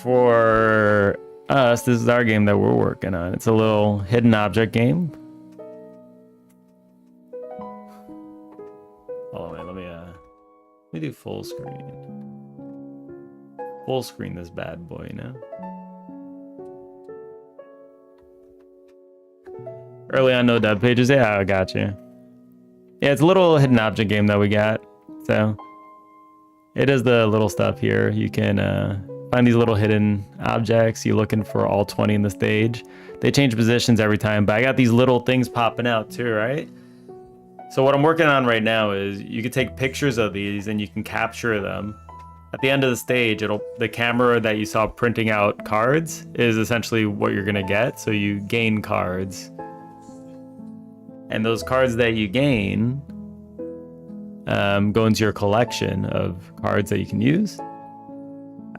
For us, this is our game that we're working on. It's a little hidden object game. Hold on, let me do full screen. Full screen this bad boy, you know? Early on, no dev pages. Yeah, I got you. Yeah, it's a little hidden object game that we got. So it is the little stuff here. You can find these little hidden objects. You're looking for all 20 in the stage. They change positions every time, but I got these little things popping out too, right? So what I'm working on right now is you can take pictures of these and you can capture them. At the end of the stage, the camera that you saw printing out cards is essentially what you're gonna get. So you gain cards. And those cards that you gain go into your collection of cards that you can use.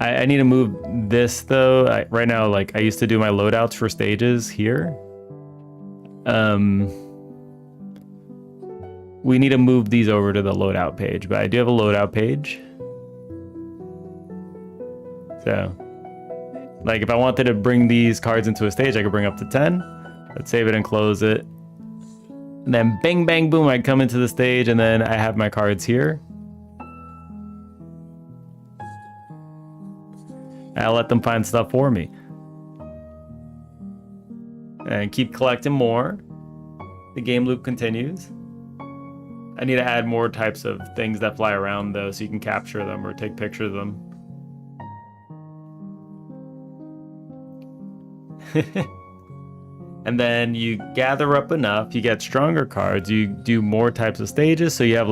I need to move this though. Right now, like I used to do my loadouts for stages here. We need to move these over to the loadout page, but I do have a loadout page. So, like if I wanted to bring these cards into a stage, I could bring up to 10. Let's save it and close it. And then bang, bang, boom, I come into the stage and then I have my cards here. I'll let them find stuff for me. And keep collecting more. The game loop continues. I need to add more types of things that fly around though, so you can capture them or take pictures of them. And then you gather up enough, you get stronger cards, you do more types of stages. So you have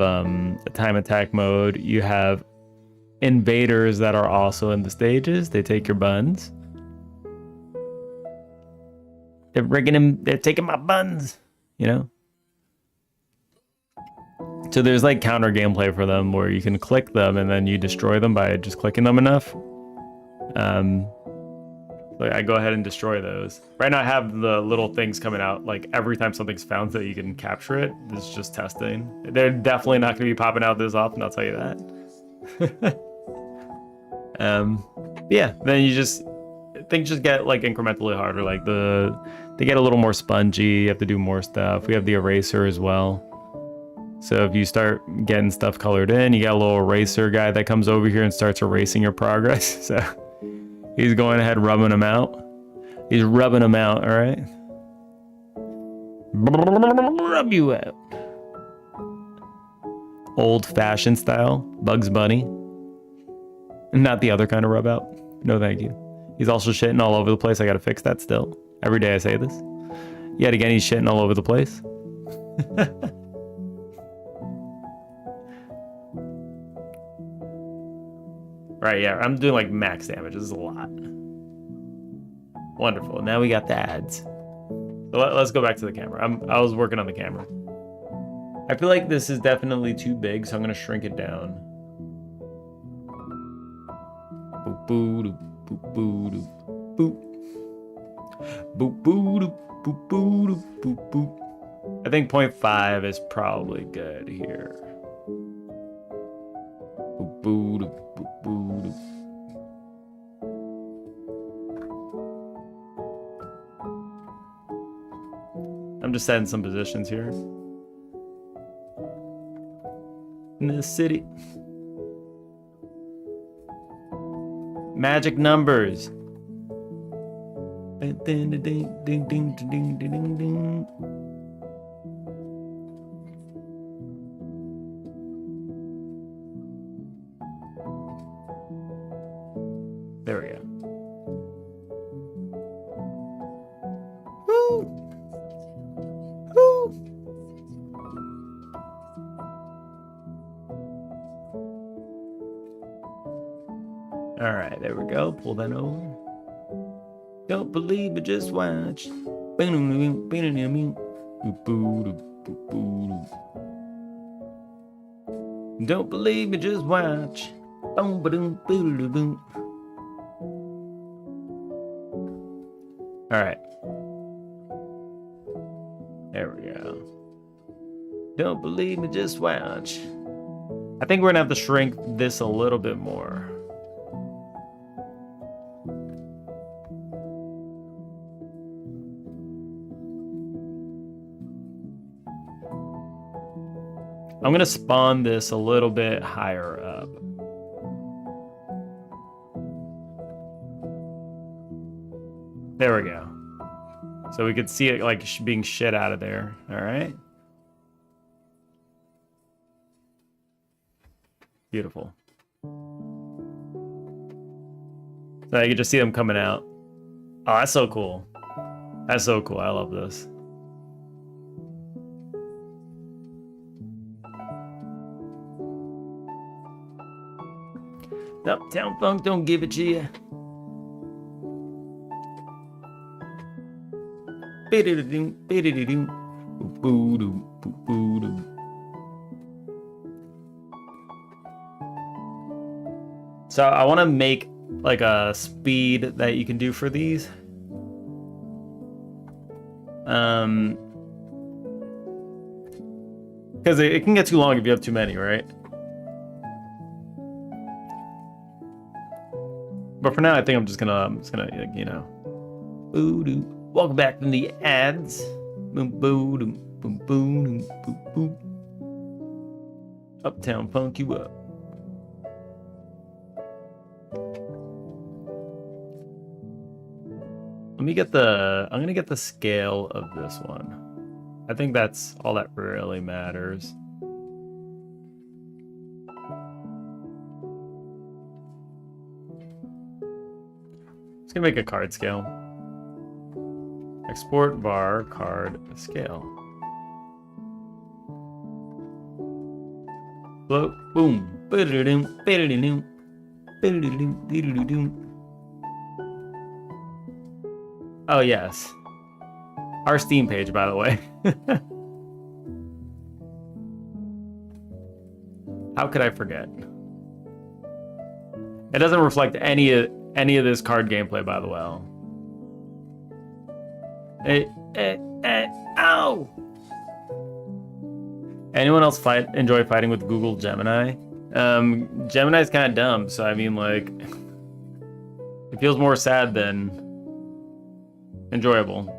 a time attack mode, you have invaders that are also in the stages. They take your buns. They're taking my buns, you know? So there's like counter gameplay for them where you can click them and then you destroy them by just clicking them enough. Like I go ahead and destroy those. Right now I have the little things coming out like every time something's found so that you can capture it. This is just testing. They're definitely not going to be popping out this often, I'll tell you that. Yeah, then things just get like incrementally harder. Like they get a little more spongy. You have to do more stuff. We have the eraser as well. So if you start getting stuff colored in, you got a little eraser guy that comes over here and starts erasing your progress. So he's going ahead rubbing them out. He's rubbing them out, all right? Rub you out. Old-fashioned style, Bugs Bunny. Not the other kind of rub out. No thank you. He's also shitting all over the place. I gotta fix that still. Every day I say this. Yet again, he's shitting all over the place. Right, yeah, I'm doing like max damage. This is a lot. Wonderful. Now we got the ads. So let's go back to the camera. I was working on the camera. I feel like this is definitely too big, so I'm gonna shrink it down. Boop boo doop boop boo doop boop. Boop boo doop boop boo doop boop boop. I think 0.5 is probably good here. Boop boo doop boop boo doop. I'm just setting some positions here. In this city. Magic numbers. Ding, ding, ding, ding, ding, ding, ding, ding. There we go. Woo! Woo! All right, there we go. Pull that over. Don't believe it, just watch. Don't believe it, just watch. All right. There we go. Don't believe me, just watch. I think we're gonna have to shrink this a little bit more. I'm gonna spawn this a little bit higher up. There we go. So we could see it like being shit out of there. All right. Beautiful. So you can just see them coming out. Oh, that's so cool. That's so cool. I love this. Uptown Funk don't give it to you. So I want to make like a speed that you can do for these. Because it can get too long if you have too many, right? But for now, I think I'm just gonna, you know. Welcome back from the ads. Uptown Funk you up. Let me get I'm gonna get the scale of this one. I think that's all that really matters. Just gonna make a card scale. Export var card scale. Boom. Oh yes. Our Steam page, by the way. How could I forget? It doesn't reflect any of this card gameplay, by the way. Ow! Anyone else enjoy fighting with Google Gemini? Gemini's kind of dumb, so I mean, like, it feels more sad than enjoyable.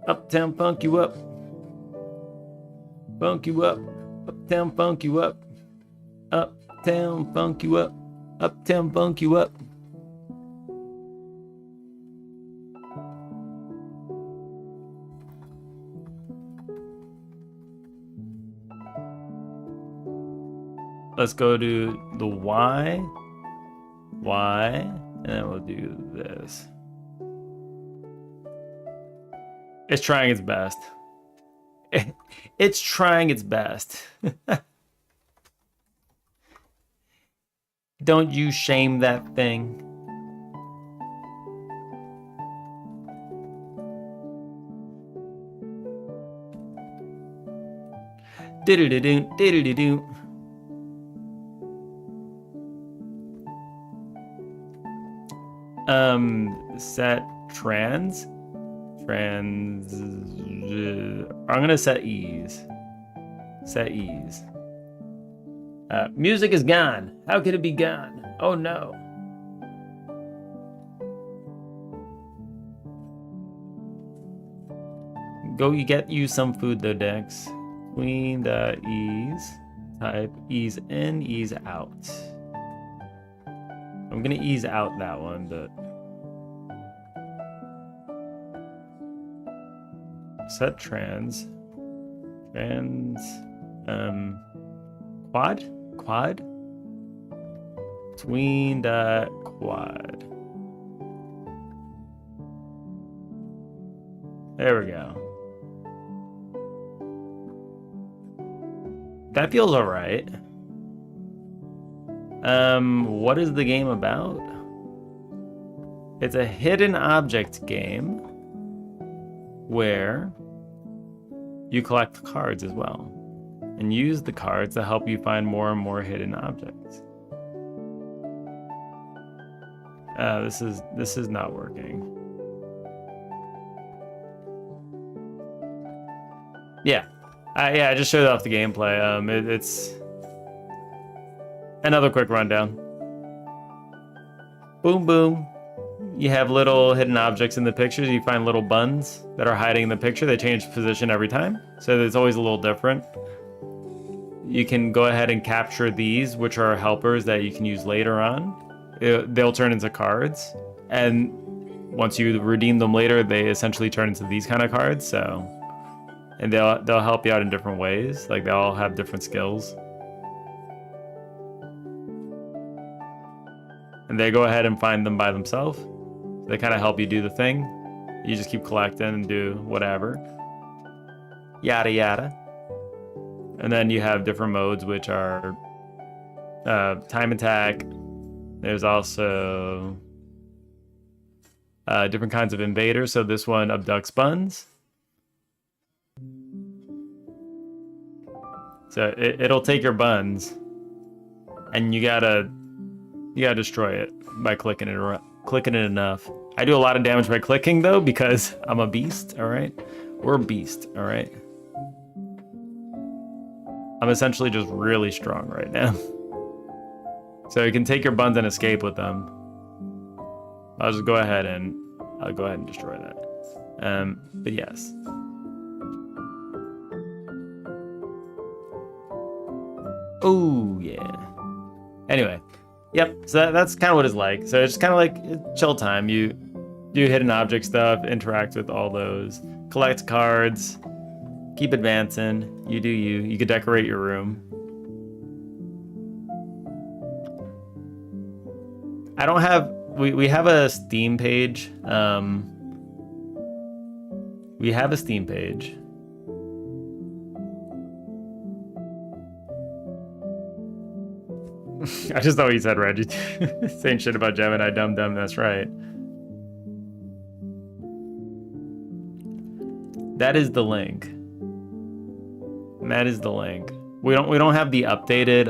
Uptown Funk you up. Funk you up. Uptown Funk you up. Uptown Funk you up. Uptown Funk you up. Let's go to the Y, and then we'll do this. It's trying its best. It's trying its best. Don't you shame that thing. Do-do-do-do, do-do-do-do. Set trans. I'm gonna set ease. Set ease. Music is gone. How could it be gone? Oh no. Go, you get you some food though, Dex. Between the ease. Type ease in, ease out. I'm gonna ease out that one, but set trans. Quad? Between the quad. There we go. That feels alright. What is the game about? It's a hidden object game where you collect cards as well and use the cards to help you find more and more hidden objects. This is not working. Yeah. I just showed off the gameplay. It's another quick rundown. Boom, boom. You have little hidden objects in the pictures. You find little buns that are hiding in the picture. They change position every time, so it's always a little different. You can go ahead and capture these, which are helpers that you can use later on. They'll turn into cards, and once you redeem them later, they essentially turn into these kind of cards. So, and they'll help you out in different ways. Like they all have different skills. And they go ahead and find them by themselves. They kind of help you do the thing. You just keep collecting and do whatever. Yada yada. And then you have different modes, which are time attack. There's also different kinds of invaders. So this one abducts buns. So it'll take your buns, and you gotta destroy it by clicking it enough. I do a lot of damage by clicking though, because I'm a beast. All right, we're a beast. All right, I'm essentially just really strong right now. So you can take your buns and escape with them. I'll just go ahead and destroy that. But yes. Oh yeah. Anyway, yep. So that's kind of what it's like. So it's kind of like chill time. You do hidden object stuff, interact with all those, collect cards, keep advancing. You do you. You could decorate your room. I don't have. We have a Steam page. We have a Steam page. I just thought you said Reggie. Saying shit about Gemini, dumb. That's right. That is the link. That is the link. We don't have the updated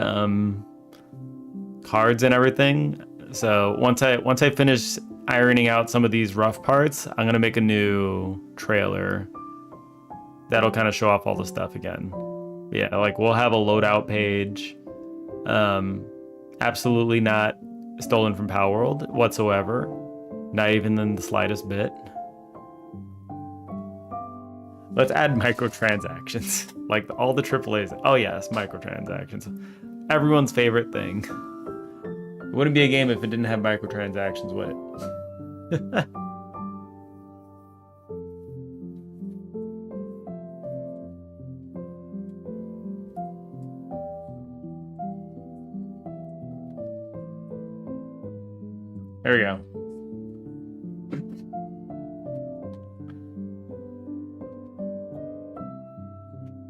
cards and everything. So once I finish ironing out some of these rough parts, I'm gonna make a new trailer that'll kind of show off all the stuff again. Yeah, like we'll have a loadout page. Absolutely not stolen from Power World whatsoever. Not even in the slightest bit. Let's add microtransactions. Like all the AAAs. Oh yes, microtransactions. Everyone's favorite thing. It wouldn't be a game if it didn't have microtransactions, would it? There we go.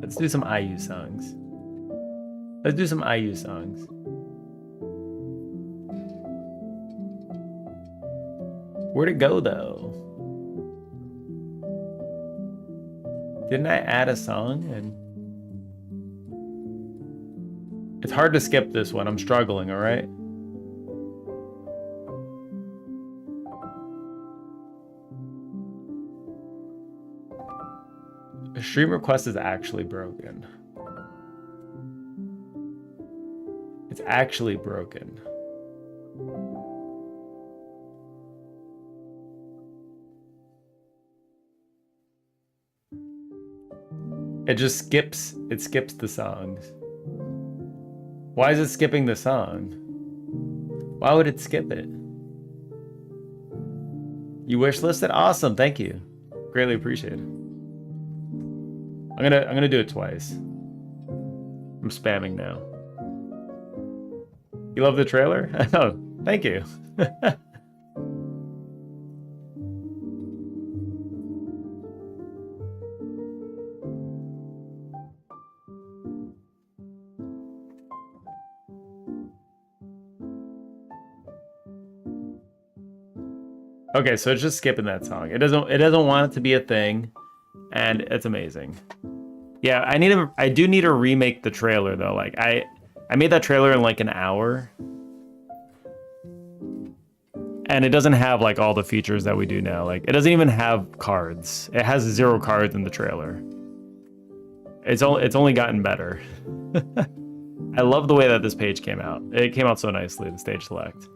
Let's do some IU songs. Let's do some IU songs. Where'd it go though? Didn't I add a song? And it's hard to skip this one. I'm struggling, all right? The stream request is actually broken. It's actually broken. It just skips. It skips the songs. Why is it skipping the song? Why would it skip it? You wish listed? Awesome, thank you. Greatly appreciated. I'm gonna do it twice. I'm spamming now. You love the trailer? Oh, thank you. Okay, so it's just skipping that song. It doesn't want it to be a thing, and it's amazing. Yeah, I do need to remake the trailer though. Like I made that trailer in like an hour. And it doesn't have like all the features that we do now. Like it doesn't even have cards. It has 0 cards in the trailer. It's only gotten better. I love the way that this page came out. It came out so nicely, the stage select.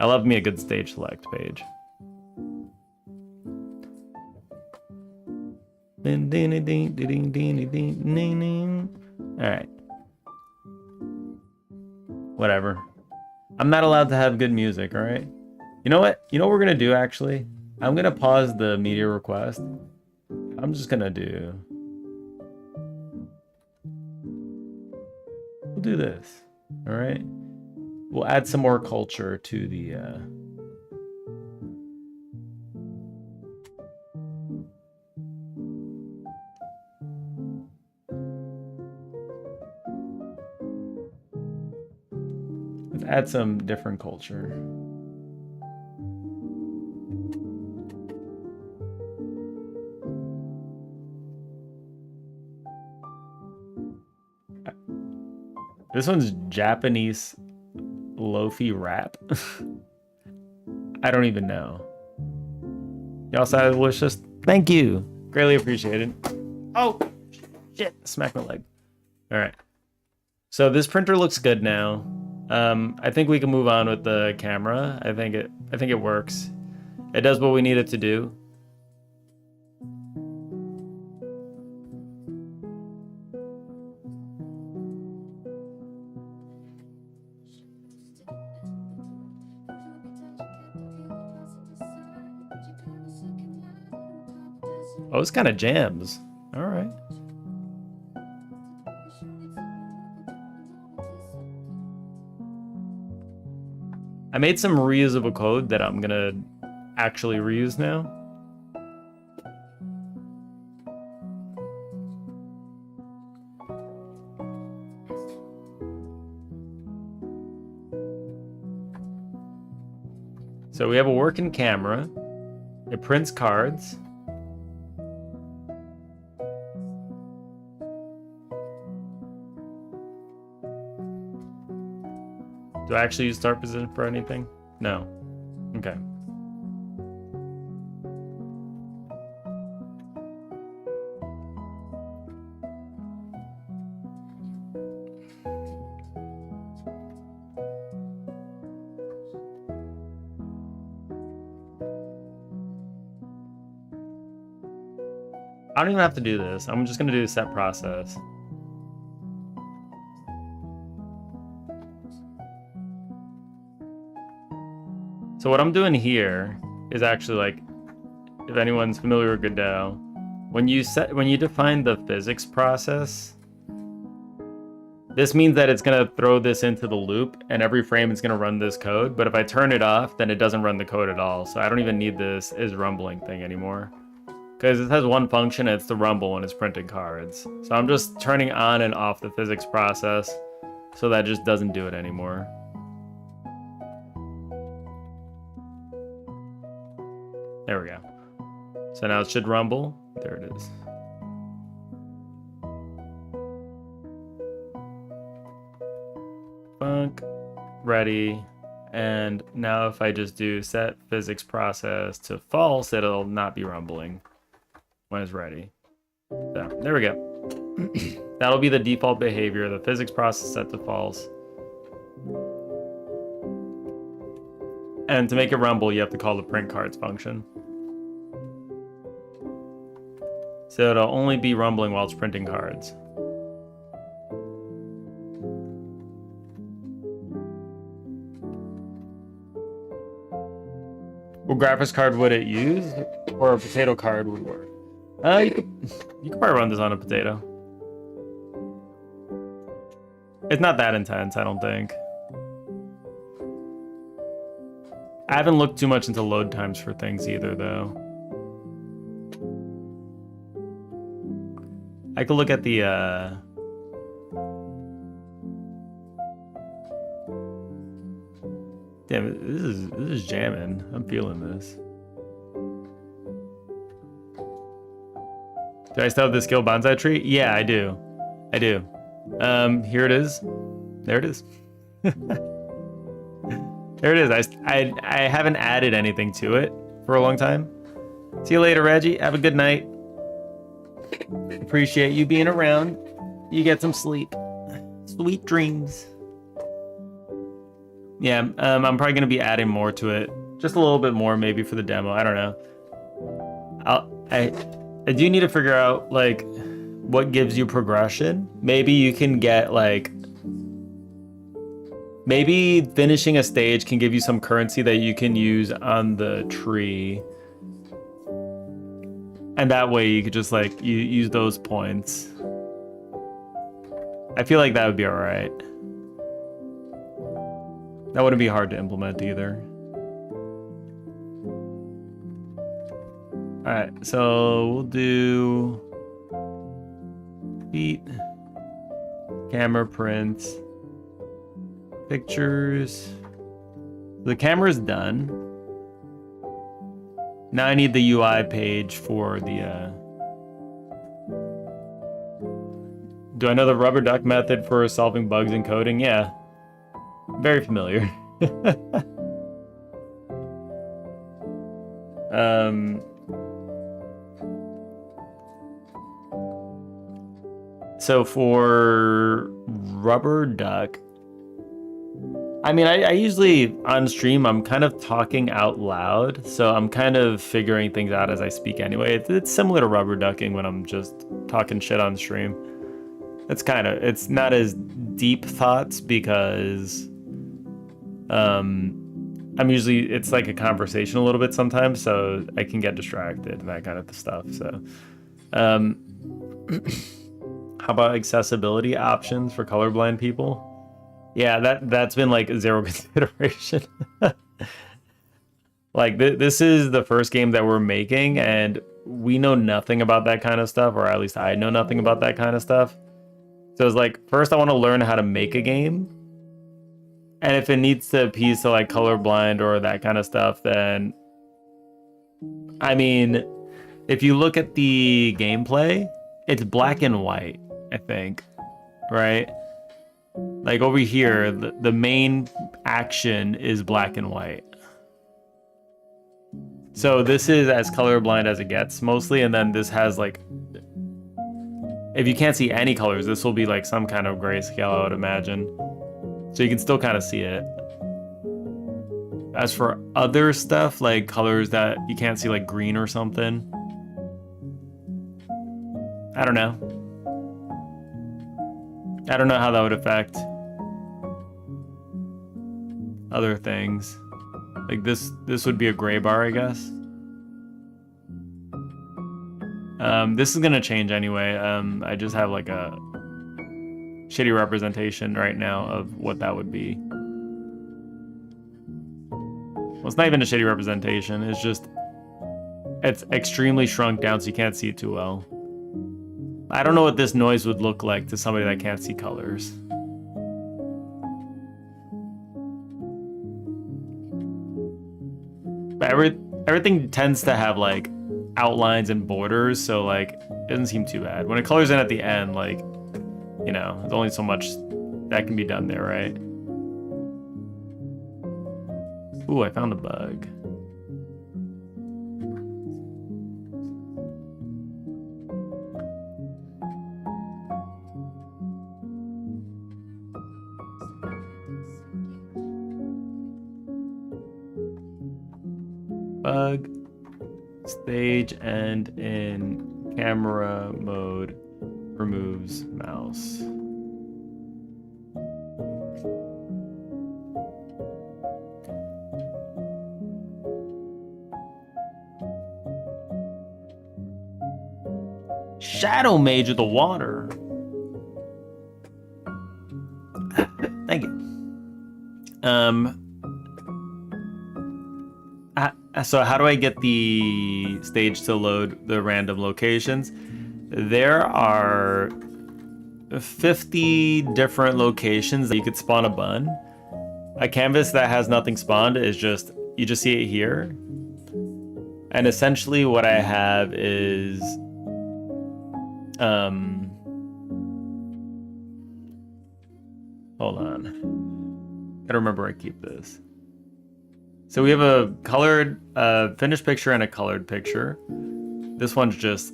I love me a good stage select page. Alright. Whatever. I'm not allowed to have good music, alright? You know what? You know what we're gonna do actually? I'm gonna pause the media request. I'm just gonna do... We'll do this, alright? We'll add some more culture to the... Let's add some different culture. This one's Japanese lofi rap. I don't even know. Y'all said a wish list? Thank you. Greatly appreciated. Oh, shit. Smack my leg. All right. So this printer looks good now. I think we can move on with the camera. I think it works. It does what we need it to do. Oh, it's kind of jams. All right. I made some reusable code that I'm gonna actually reuse now. So we have a working camera. It prints cards. Do I actually use start position for anything? No. Okay. I don't even have to do this. I'm just gonna do a set process. So what I'm doing here is actually like, if anyone's familiar with Godot, when you define the physics process, this means that it's gonna throw this into the loop and every frame is gonna run this code. But if I turn it off, then it doesn't run the code at all. So I don't even need this is rumbling thing anymore. Because it has one function, and it's the rumble when it's printing cards. So I'm just turning on and off the physics process so that just doesn't do it anymore. There we go. So now it should rumble. There it is. Funk, ready. And now if I just do set physics process to false, it'll not be rumbling when it's ready. So there we go. That'll be the default behavior. The physics process set to false. And to make it rumble, you have to call the print cards function. So it'll only be rumbling while it's printing cards. What graphics card would it use? Or a potato card would work? You could probably run this on a potato. It's not that intense, I don't think. I haven't looked too much into load times for things either, though. I could look at the, Damn, this is jamming. I'm feeling this. Do I still have the skill bonsai tree? Yeah, I do. I do. Here it is. There it is. There it is. I haven't added anything to it for a long time. See you later, Reggie. Have a good night. Appreciate you being around. You get some sleep. Sweet dreams. Yeah, I'm probably gonna be adding more to it. Just a little bit more, maybe for the demo. I don't know. I do need to figure out like what gives you progression. Maybe you can get like, maybe finishing a stage can give you some currency that you can use on the tree. And that way you could just like, you use those points. I feel like that would be all right. That wouldn't be hard to implement either. All right, so we'll do feet, camera prints, pictures. The camera's done. Now I need the UI page for the, Do I know the rubber duck method for solving bugs in coding? Yeah. Very familiar. So for rubber duck, I mean, I usually on stream, I'm kind of talking out loud. So I'm kind of figuring things out as I speak anyway. It's similar to rubber ducking when I'm just talking shit on stream. It's not as deep thoughts because I'm usually, it's like a conversation a little bit sometimes, so I can get distracted and that kind of stuff. So, how about accessibility options for colorblind people? Yeah, that's been like zero consideration. Like this is the first game that we're making, and we know nothing about that kind of stuff, or at least I know nothing about that kind of stuff. So it's like, first I want to learn how to make a game. And if it needs to appease to like colorblind or that kind of stuff, then I mean, if you look at the gameplay, it's black and white, I think, right? Like over here, the main action is black and white. So this is as colorblind as it gets mostly, and then this has like, if you can't see any colors, this will be like some kind of grayscale, I would imagine. So you can still kind of see it. As for other stuff, like colors that you can't see, like green or something, I don't know. I don't know how that would affect other things. Like this would be a gray bar, I guess. This is gonna change anyway. I just have like a shitty representation right now of what that would be. Well, it's not even a shitty representation. It's just, it's extremely shrunk down so you can't see it too well. I don't know what this noise would look like to somebody that can't see colors. But everything tends to have like outlines and borders, so like it doesn't seem too bad. When it colors in at the end, like, you know, there's only so much that can be done there, right? Ooh, I found a bug. Bug. Stage end in camera mode removes mouse. Shadow Mage of the Water. Thank you. So how do I get the stage to load the random locations? There are 50 different locations that you could spawn a bun. A canvas that has nothing spawned is just, you just see it here. And essentially what I have is, hold on. Gotta remember where I keep this. So we have a colored, finished picture and a colored picture. This one's just,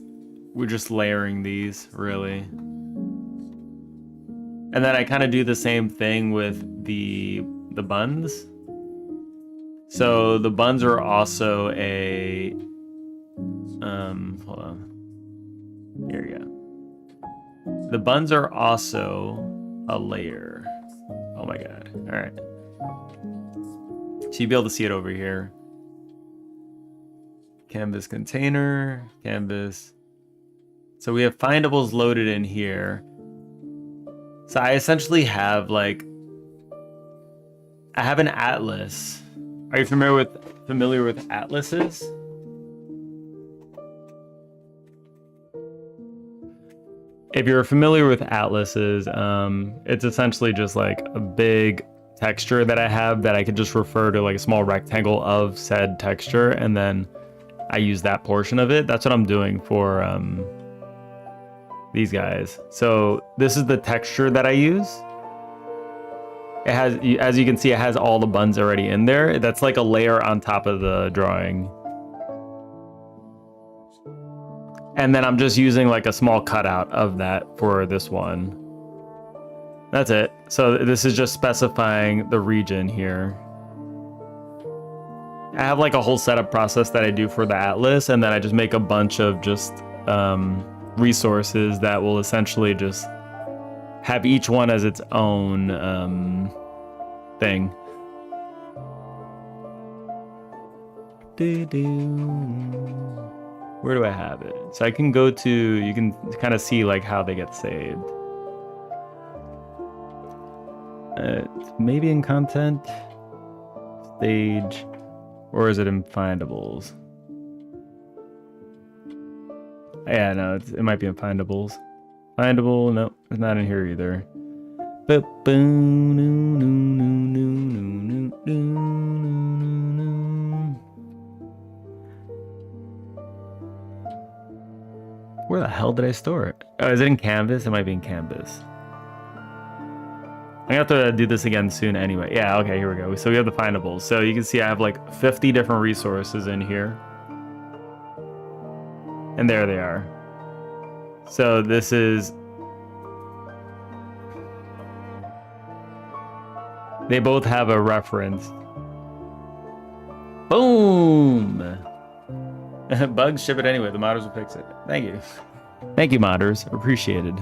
we're just layering these, really. And then I kind of do the same thing with the buns. So the buns are also a, hold on. Here we go. The buns are also a layer. Oh my God, all right. So you'll be able to see it over here. Canvas container, canvas. So we have findables loaded in here. So I essentially have like, I have an atlas. Are you familiar with atlases? If you're familiar with atlases, it's essentially just like a big texture that I have that I could just refer to like a small rectangle of said texture, and then I use that portion of it. That's what I'm doing for these guys. So this is the texture that I use. It has, as you can see, it has all the buns already in there. That's like a layer on top of the drawing. And then I'm just using like a small cutout of that for this one. That's it. So this is just specifying the region here. I have like a whole setup process that I do for the atlas, and then I just make a bunch of just resources that will essentially just have each one as its own thing. Where do I have it? So I can go to, you can kind of see like how they get saved. Maybe in content, stage, or is it in findables? Yeah, no, it might be in findables. Findable, no, it's not in here either. Where the hell did I store it? Oh, is it in Canvas? It might be in Canvas. I'm gonna have to do this again soon anyway. Yeah, okay, here we go. So we have the findables. So you can see I have like 50 different resources in here. And there they are. So this is... They both have a reference. Boom! Bugs, ship it anyway. The modders will fix it. Thank you. Thank you, modders. Appreciated.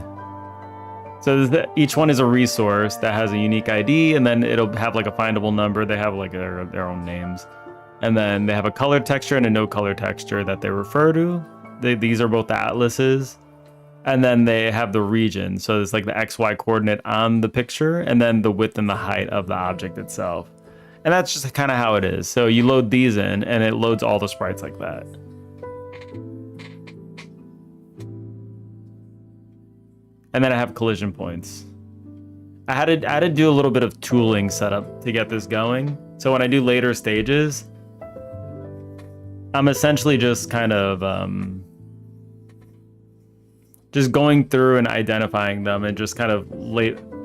So each one is a resource that has a unique ID, and then it'll have like a findable number. They have like their own names. And then they have a color texture and a no color texture that they refer to. These are both the atlases. And then they have the region. So it's like the XY coordinate on the picture, and then the width and the height of the object itself. And that's just kind of how it is. So you load these in, and it loads all the sprites like that. And then I have collision points. I had to do a little bit of tooling setup to get this going. So when I do later stages, I'm essentially just kind of just going through and identifying them, and just kind of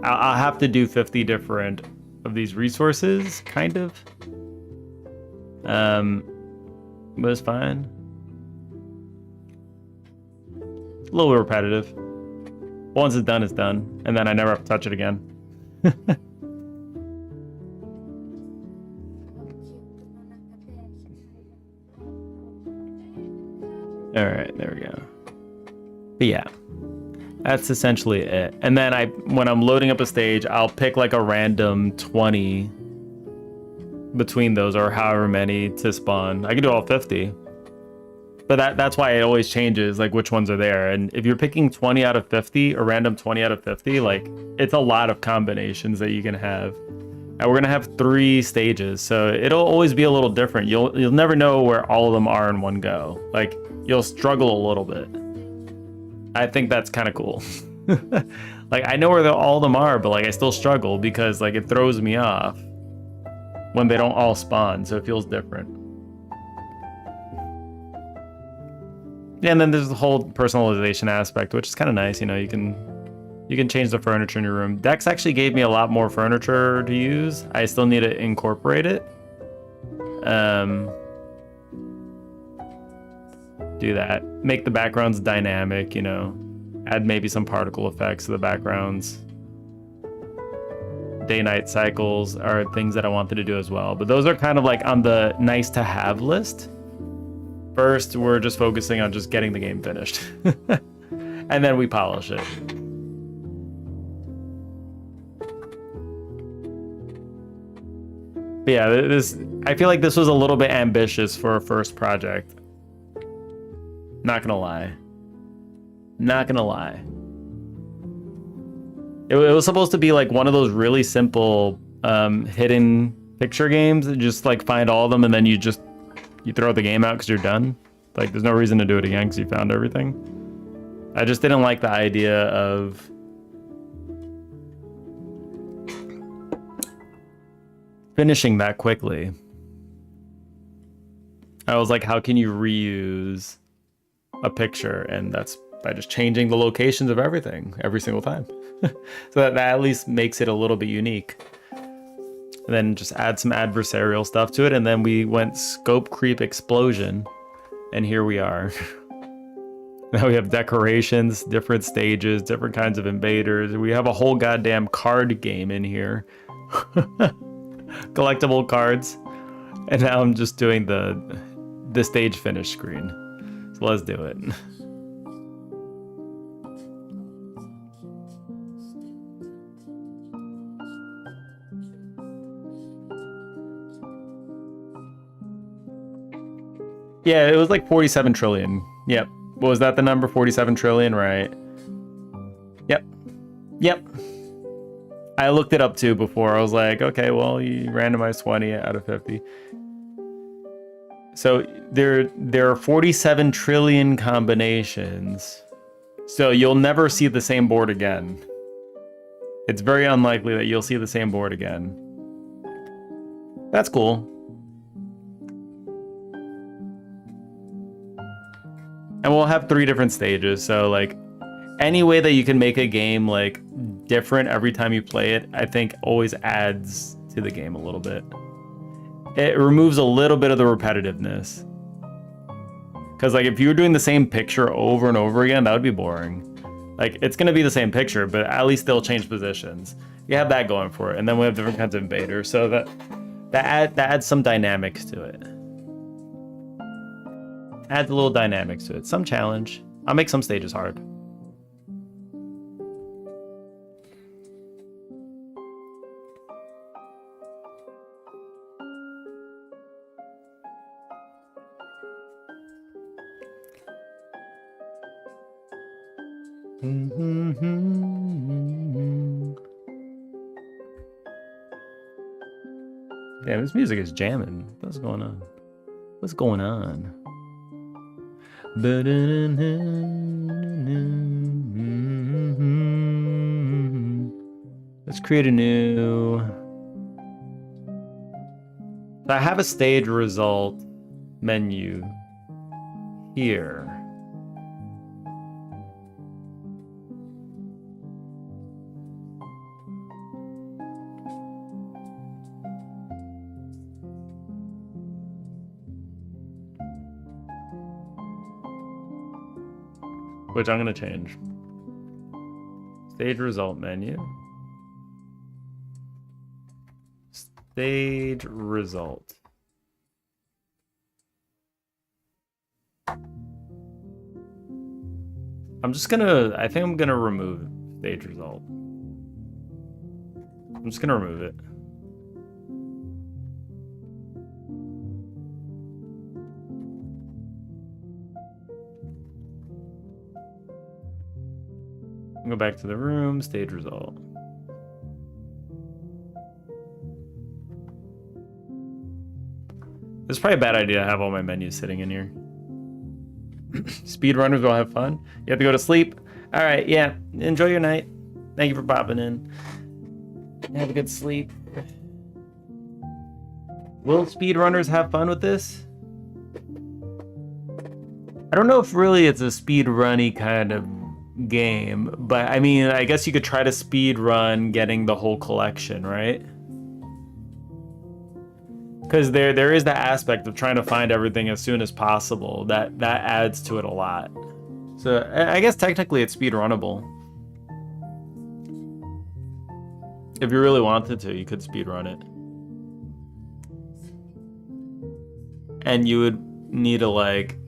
I'll have to do 50 different of these resources, kind of. But it's fine. A little repetitive. Once it's done, and then I never have to touch it again. All right, there we go. But yeah, that's essentially it. And then when I'm loading up a stage, I'll pick like a random 20 between those or however many to spawn. I can do all 50. But that's why it always changes, like which ones are there. And if you're picking 20 out of 50, or random 20 out of 50, like it's a lot of combinations that you can have. And we're gonna have 3 stages, so it'll always be a little different. You'll never know where all of them are in one go. Like you'll struggle a little bit. I think that's kind of cool. Like I know where all of them are, but like I still struggle because like it throws me off when they don't all spawn, so it feels different. Yeah, and then there's the whole personalization aspect, which is kind of nice. You know, you can change the furniture in your room. Dex actually gave me a lot more furniture to use. I still need to incorporate it. Do that. Make the backgrounds dynamic, you know. Add maybe some particle effects to the backgrounds. Day-night cycles are things that I wanted to do as well. But those are kind of like on the nice to have list. First, we're just focusing on just getting the game finished. And then we polish it. But yeah, I feel like this was a little bit ambitious for a first project. Not gonna lie. Not gonna lie. It was supposed to be like one of those really simple hidden picture games. Just like find all of them and then you throw the game out because you're done. Like there's no reason to do it again because you found everything. I just didn't like the idea of finishing that quickly. I was like, how can you reuse a picture? And that's by just changing the locations of everything every single time. So that at least makes it a little bit unique. And then just add some adversarial stuff to it. And then we went scope creep explosion. And here we are. Now we have decorations, different stages, different kinds of invaders. We have a whole goddamn card game in here. Collectible cards. And now I'm just doing the stage finish screen. So let's do it. Yeah, it was like 47 trillion. Yep. What was that the number? 47 trillion, right? Yep. Yep. I looked it up too before. I was like, okay, well, you randomized 20 out of 50. So there are 47 trillion combinations. So you'll never see the same board again. It's very unlikely that you'll see the same board again. That's cool. And we'll have 3 different stages, so like any way that you can make a game like different every time you play it, I think always adds to the game a little bit. It removes a little bit of the repetitiveness. Because like if you were doing the same picture over and over again, that would be boring. Like it's gonna be the same picture, but at least they'll change positions. You have that going for it, and then we have different kinds of invaders, so that adds some dynamics to it. Adds a little dynamics to it. Some challenge. I'll make some stages hard. Damn, this music is jamming. What's going on? What's going on? Let's create a new... I have a stage result menu here. Which I'm going to change. Stage result menu. Stage result. I think I'm gonna remove stage result. I'm just gonna remove it. Go back to the room, stage result. It's probably a bad idea to have all my menus sitting in here. Speedrunners will have fun. You have to go to sleep. All right, yeah. Enjoy your night. Thank you for popping in. Have a good sleep. Will speedrunners have fun with this? I don't know if really it's a speedrunny kind of game, but I mean, I guess you could try to speedrun getting the whole collection, right? Because there is that aspect of trying to find everything as soon as possible. That adds to it a lot. So I guess technically it's speedrunnable. If you really wanted to, you could speedrun it. And you would need to like...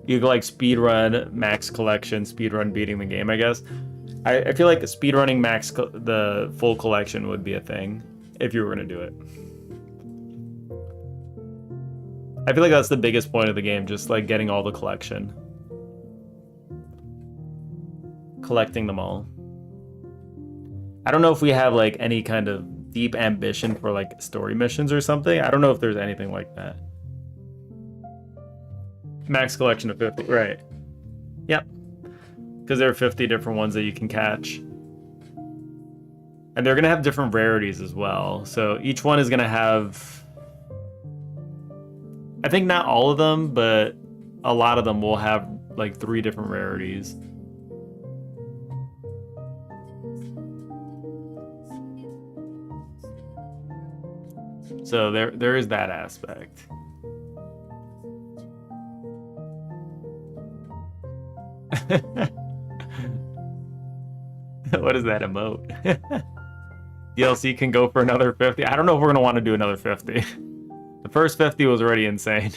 You could like speedrun max collection, speedrun beating the game, I guess. I feel like speedrunning the full collection would be a thing if you were going to do it. I feel like that's the biggest point of the game, just like getting all the collection. Collecting them all. I don't know if we have like any kind of deep ambition for like story missions or something. I don't know if there's anything like that. Max collection of 50, right. Yep. Because there are 50 different ones that you can catch. And they're going to have different rarities as well. So each one is going to have... I think not all of them, but a lot of them will have like 3 different rarities. So there is that aspect. What is that emote? DLC can go for another 50. I don't know if we're going to want to do another 50. The first 50 was already insane.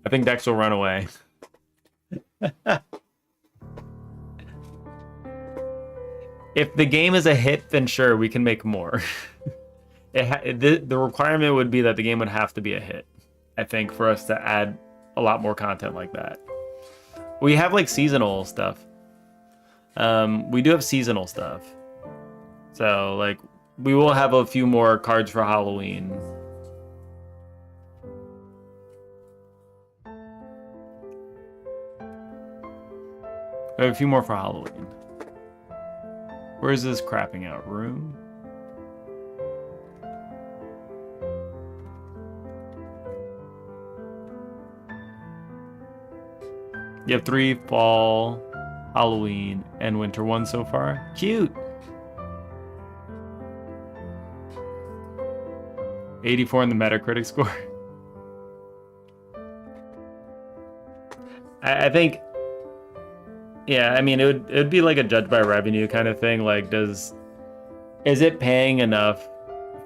I think Dex will run away. If the game is a hit, then sure, we can make more. The requirement would be that the game would have to be a hit, I think, for us to add a lot more content like that. We have like seasonal stuff. We do have seasonal stuff. So like we will have a few more cards for Halloween. We have a few more for Halloween. Where is this crapping out room? You have 3 fall, Halloween, and winter ones so far. Cute. 84 in the Metacritic score. I think, yeah, I mean, it would be like a judge by revenue kind of thing. Like, is it paying enough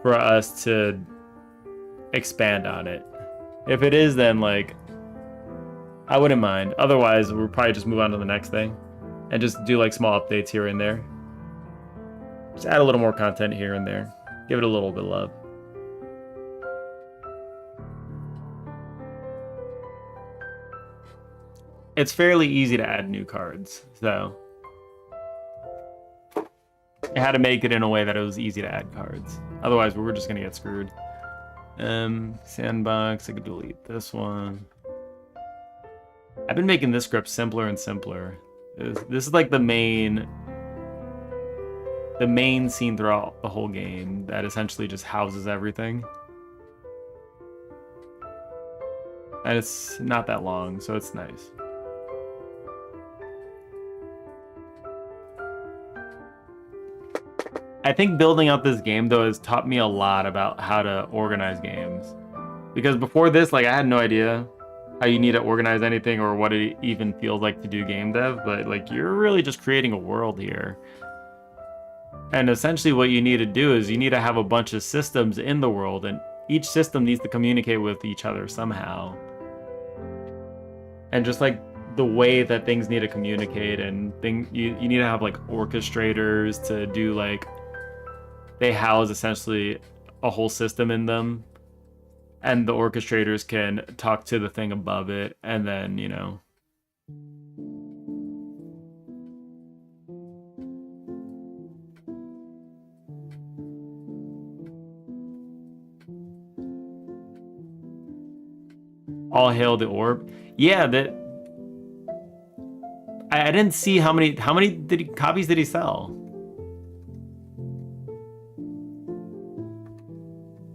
for us to expand on it? If it is, then like, I wouldn't mind. Otherwise, we'll probably just move on to the next thing and just do like small updates here and there. Just add a little more content here and there. Give it a little bit of love. It's fairly easy to add new cards, so I had to make it in a way that it was easy to add cards. Otherwise, we were just gonna get screwed. Sandbox, I could delete this one. I've been making this script simpler and simpler. This is like the main scene throughout the whole game that essentially just houses everything. And it's not that long, so it's nice. I think building out this game, though, has taught me a lot about how to organize games. Because before this, like, I had no idea how you need to organize anything or what it even feels like to do game dev, but like you're really just creating a world here. And essentially what you need to do is you need to have a bunch of systems in the world, and each system needs to communicate with each other somehow. and just like the way that things need to communicate, and you need to have like orchestrators to do like, they house essentially a whole system in them, and the orchestrators can talk to the thing above it, and then, you know. All hail the orb. Yeah, that I didn't see how many copies did he sell?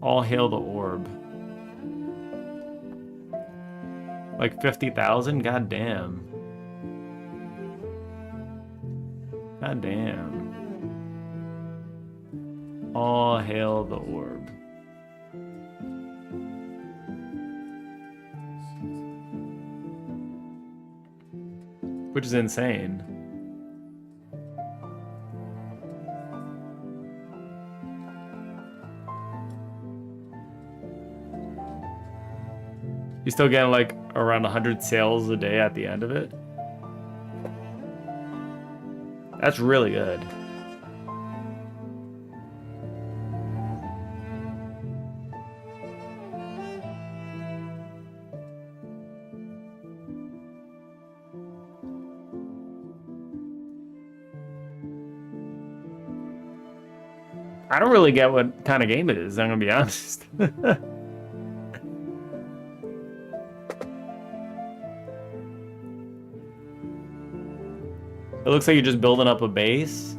All hail the orb. Like 50,000? God damn. God damn. All hail the orb. Which is insane. You still getting like around 100 sales a day at the end of it? That's really good. I don't really get what kind of game it is, I'm gonna be honest. It looks like you're just building up a base.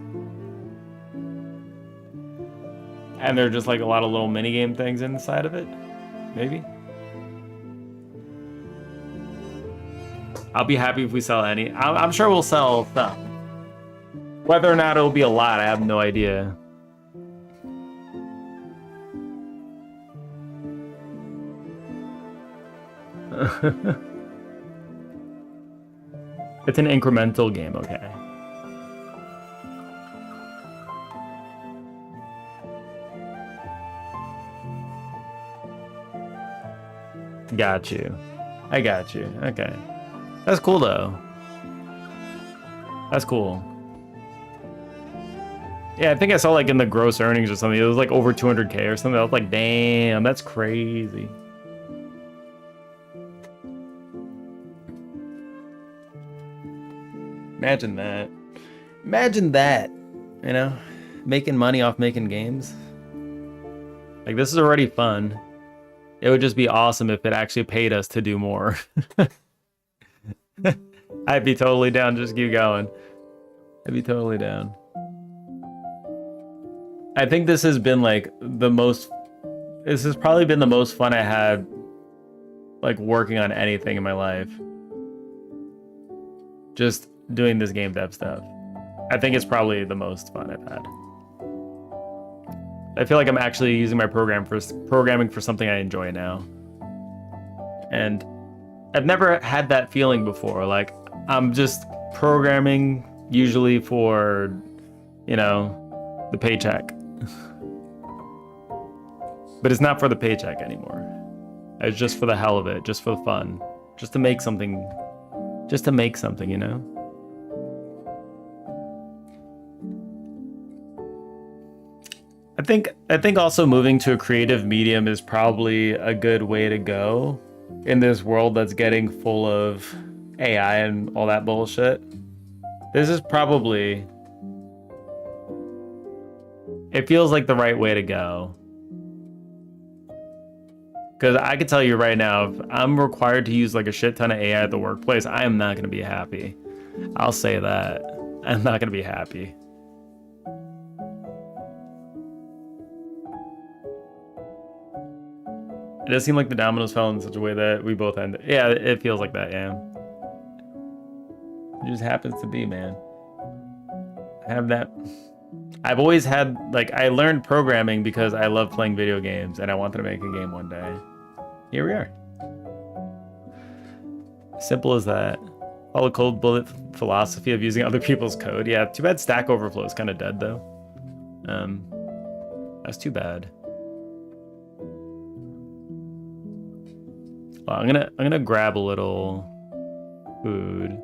And there are just like a lot of little minigame things inside of it. Maybe. I'll be happy if we sell any. I'm sure we'll sell some. Whether or not it'll be a lot, I have no idea. It's an incremental game, okay. Got you. I got you. Okay. That's cool, though. That's cool. Yeah, I think I saw, like, in the gross earnings or something, it was, like, over 200K or something. I was like, damn, that's crazy. Imagine that. Imagine that, you know? Making money off making games. Like, this is already fun. It would just be awesome if it actually paid us to do more. I'd be totally down. Just keep going. I'd be totally down. I think this has been like the most... This has probably been the most fun I had, like, working on anything in my life. Just doing this game dev stuff. I think it's probably the most fun I've had. I feel like I'm actually using my programming for something I enjoy now. And I've never had that feeling before. Like, I'm just programming usually for, you know, the paycheck. But it's not for the paycheck anymore. It's just for the hell of it, just for the fun. Just to make something, you know? I think also moving to a creative medium is probably a good way to go in this world that's getting full of AI and all that bullshit. This is probably... It feels like the right way to go. Because I can tell you right now, if I'm required to use like a shit ton of AI at the workplace, I am not going to be happy. I'll say that. I'm not going to be happy. It does seem like the dominoes fell in such a way that we both ended. Yeah, it feels like that, yeah. It just happens to be, man. I have that. I've always had, like, I learned programming because I love playing video games and I wanted to make a game one day. Here we are. Simple as that. All the cold bullet philosophy of using other people's code. Yeah, too bad Stack Overflow is kind of dead, though. That's too bad. Well, I'm gonna grab a little Food.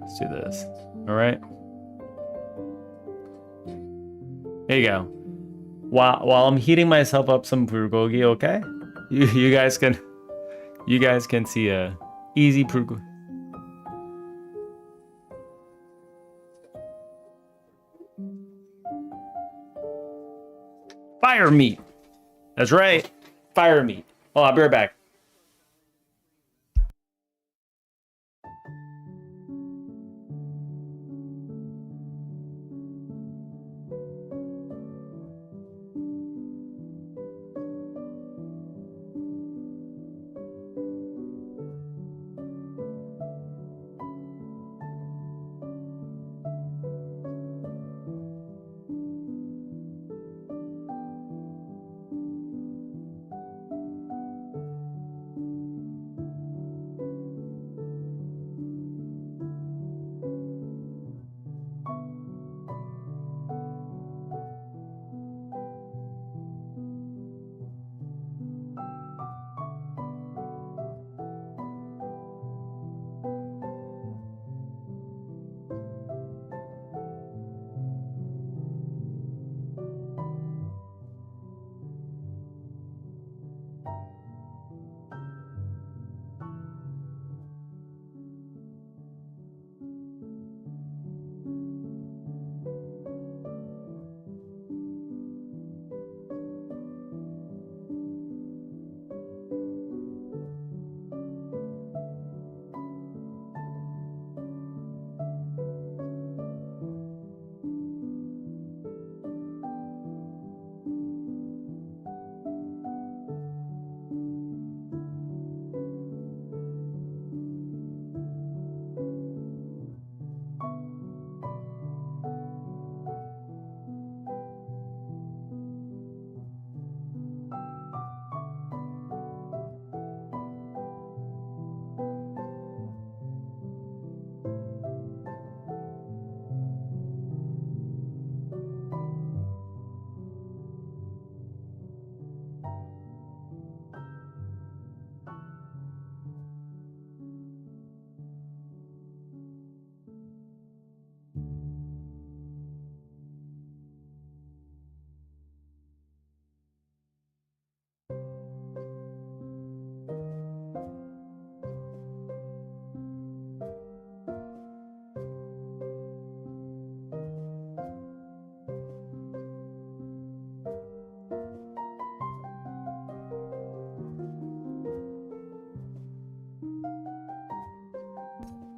Let's do this. All right. There you go. While I'm heating myself up some bulgogi, okay? You guys can see a easy bulgogi. Fire meat. That's right. Fire meat. Oh, I'll be right back.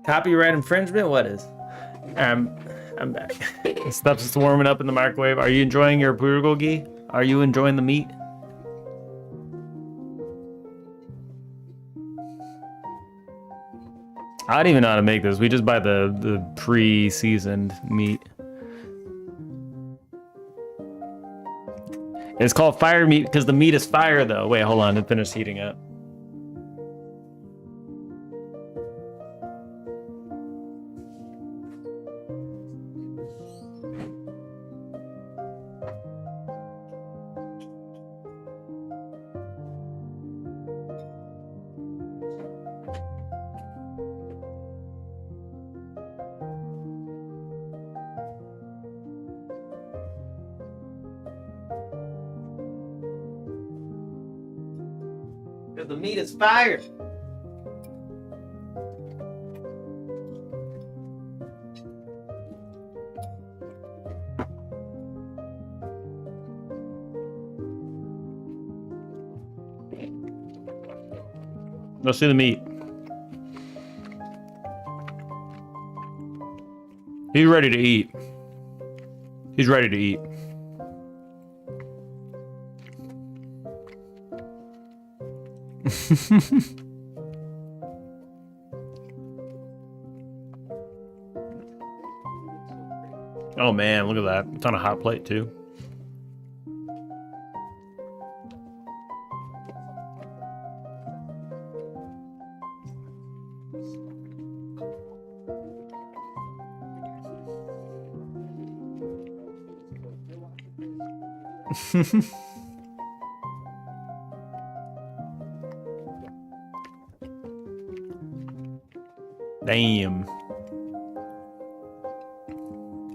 Copyright infringement? What is? I'm back. Stuff's just warming up in the microwave. Are you enjoying your bulgogi? Are you enjoying the meat? I don't even know how to make this. We just buy the pre-seasoned meat. It's called fire meat because the meat is fire, though. Wait, hold on. It finished heating up. Because the meat is fire. Let's see the meat. He's ready to eat. He's ready to eat. Oh man, look at that. It's on a hot plate too. Damn.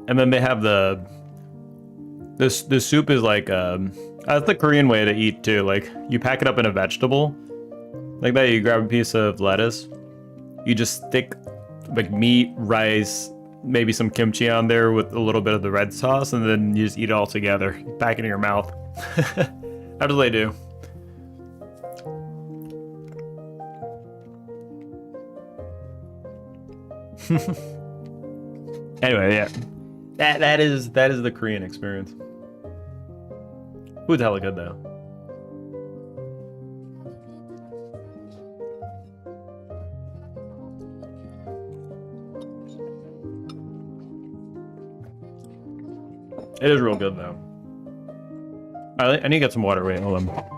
And then they have the soup is like that's the Korean way to eat too. Like you pack it up in a vegetable, like that. You grab a piece of lettuce, you just stick like meat, rice, maybe some kimchi on there with a little bit of the red sauce, and then you just eat it all together. You pack it in your mouth. How do they do? Anyway, yeah. That is the Korean experience. Food's hella good though. It is real good though. I need to get some water. Wait, hold on.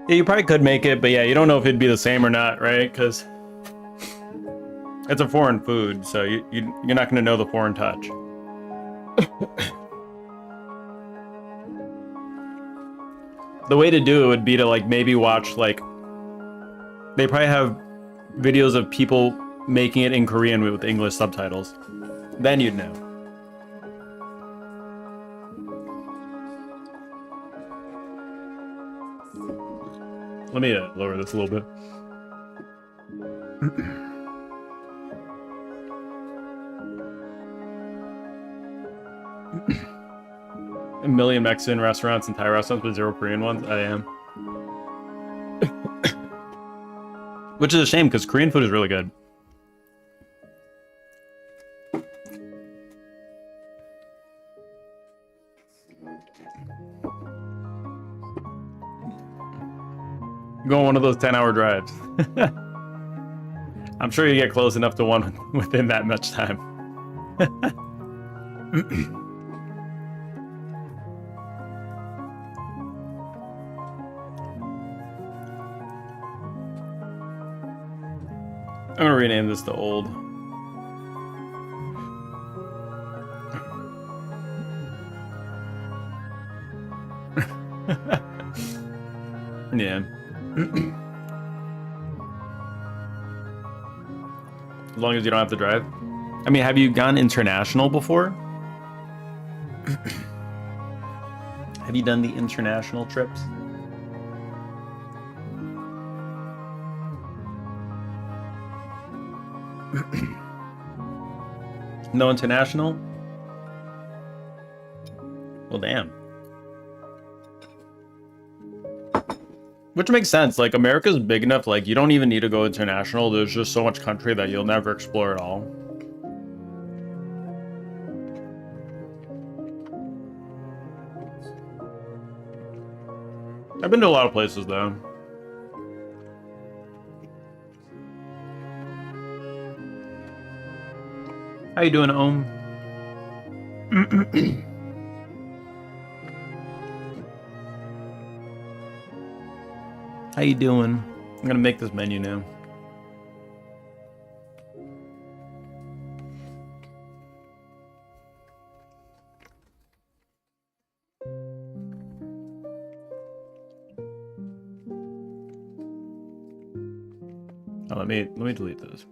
Yeah, you probably could make it, but yeah, you don't know if it'd be the same or not, right? Because it's a foreign food, so you're not going to know the foreign touch. The way to do it would be to like maybe watch like they probably have videos of people making it in Korean with English subtitles. Then you'd know. Let me lower this a little bit. A million Mexican restaurants and Thai restaurants, but 0 Korean ones. I am. Which is a shame because Korean food is really good. Go on one of those 10-hour drives. I'm sure you get close enough to one within that much time. I'm gonna rename this to Old. Yeah. As long as you don't have to drive. I mean, have you gone international before? Have you done the international trips? No international? Well, damn. Which makes sense. Like, America's big enough, like, you don't even need to go international. There's just so much country that you'll never explore it all. I've been to a lot of places, though. How you doing, Ohm? How you doing? I'm gonna make this menu now. Oh, let me delete this.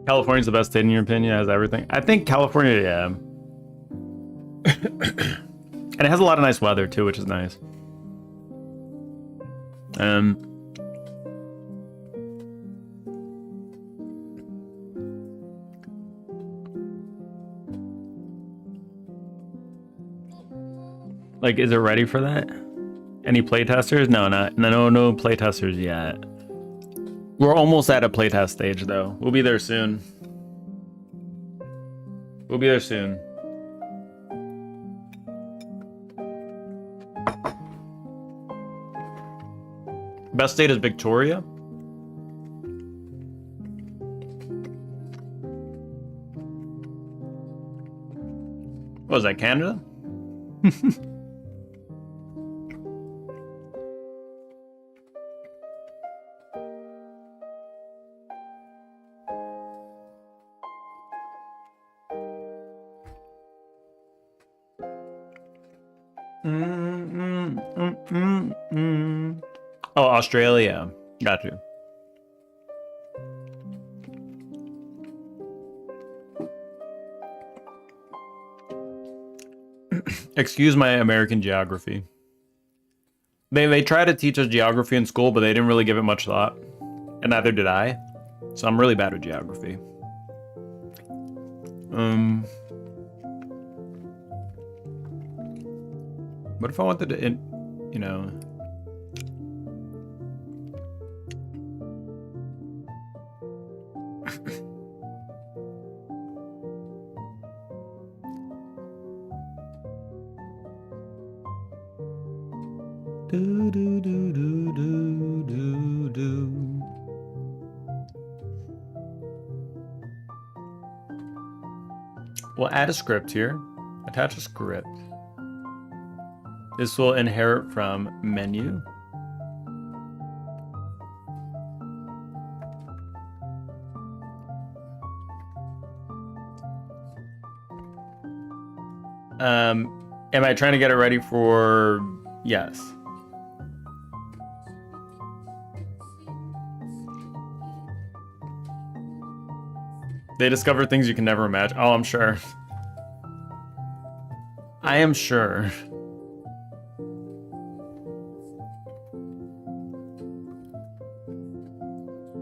California's the best state in your opinion, it has everything. I think California, yeah. And it has a lot of nice weather too, which is nice. Like, is it ready for that? Any playtesters? No, no playtesters yet. We're almost at a playtest stage though. We'll be there soon. We'll be there soon. Best state is Victoria. What was that, Canada? Oh, Australia. Got you. Excuse my American geography. They try to teach us geography in school, but they didn't really give it much thought. And neither did I. So I'm really bad with geography. What if I wanted to, you know... do, do, do, do, do, do, do. We'll add a script here. Attach a script. This will inherit from menu. Am I trying to get it ready for... Yes. They discover things you can never imagine. Oh, I'm sure. I am sure.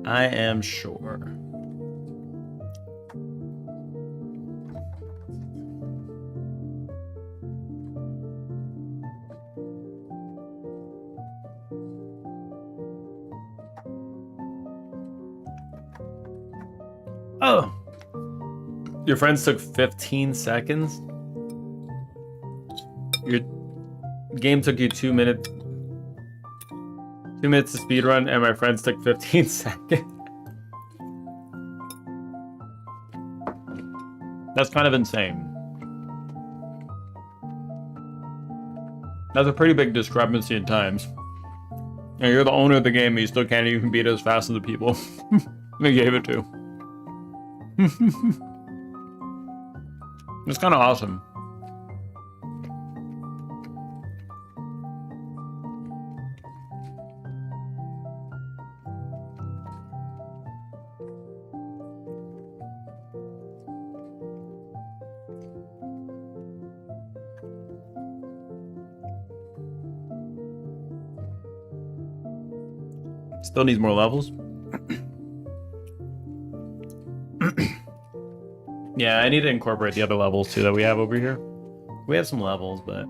I am sure. Oh. Your friends took 15 seconds? Your game took you 2 minutes. 2 minutes to speedrun, and my friends took 15 seconds. That's kind of insane. That's a pretty big discrepancy in times. And you're the owner of the game, and you still can't even beat it as fast as the people they gave it to. It's kind of awesome. Still needs more levels. Yeah, I need to incorporate the other levels too that we have over here. We have some levels, but...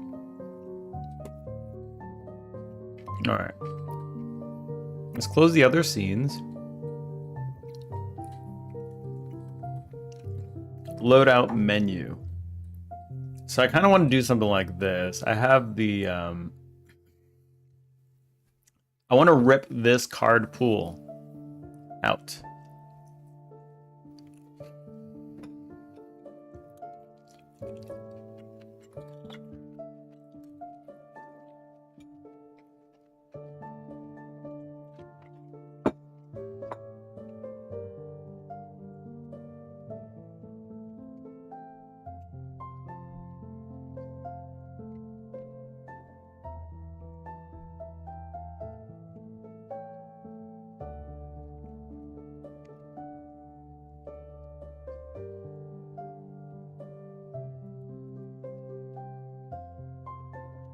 Alright. Let's close the other scenes. Loadout menu. So I kind of want to do something like this. I have the... I want to rip this card pool out.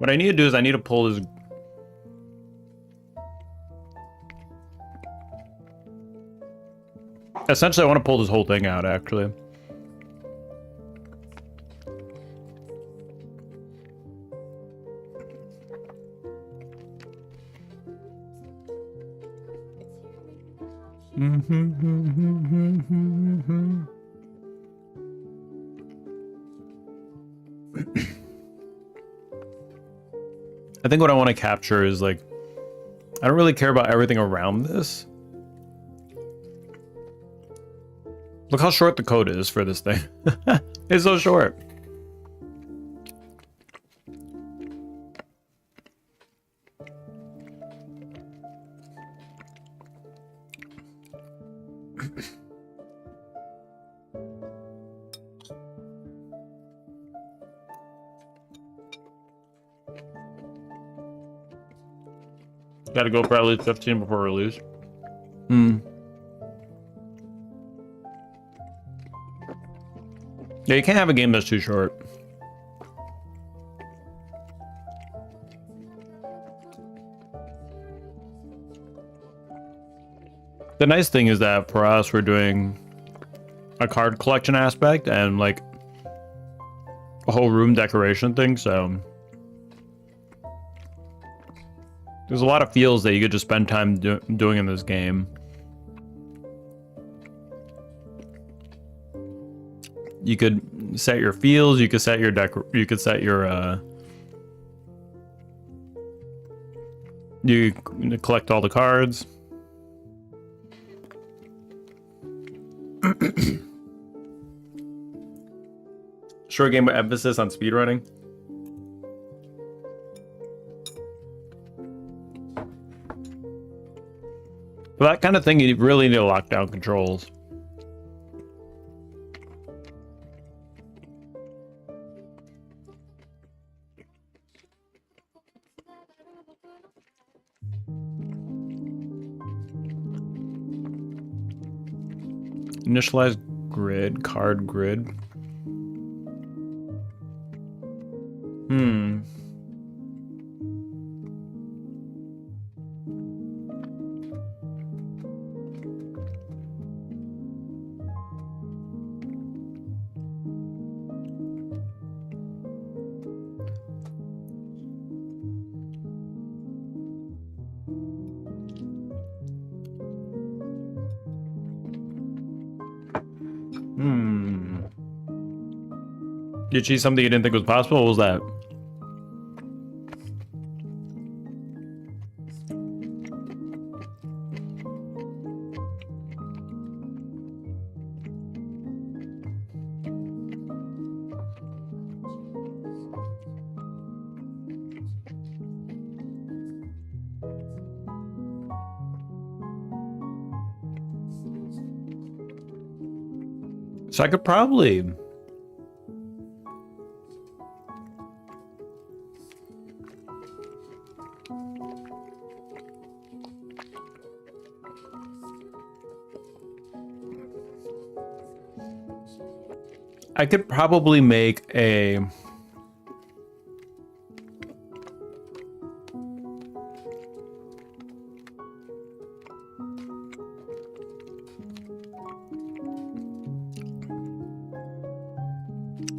What I need to do is I need to pull this. Essentially, I want to pull this whole thing out, actually. I think what I want to capture is like, I don't really care about everything around this. Look how short the code is for this thing. It's so short. Got to go for at least 15 before release. Yeah, you can't have a game that's too short. The nice thing is that for us, we're doing a card collection aspect and like a whole room decoration thing, so there's a lot of feels that you could just spend time doing in this game. You could set your feels, you could set your you collect all the cards. Short game with emphasis on speedrunning. For that kind of thing, you really need to lock down controls. Initialize grid, card grid. You achieved something you didn't think was possible? What was that? So I could probably... I could probably make a...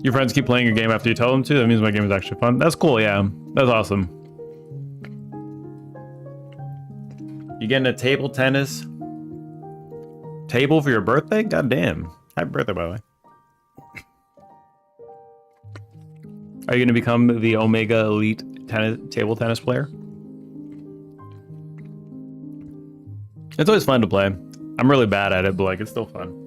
Your friends keep playing your game after you tell them to? That means my game is actually fun. That's cool, yeah. That's awesome. You getting a table tennis table for your birthday? God damn. Happy birthday, by the way. Are you going to become the Omega Elite table tennis player? It's always fun to play. I'm really bad at it, but like it's still fun.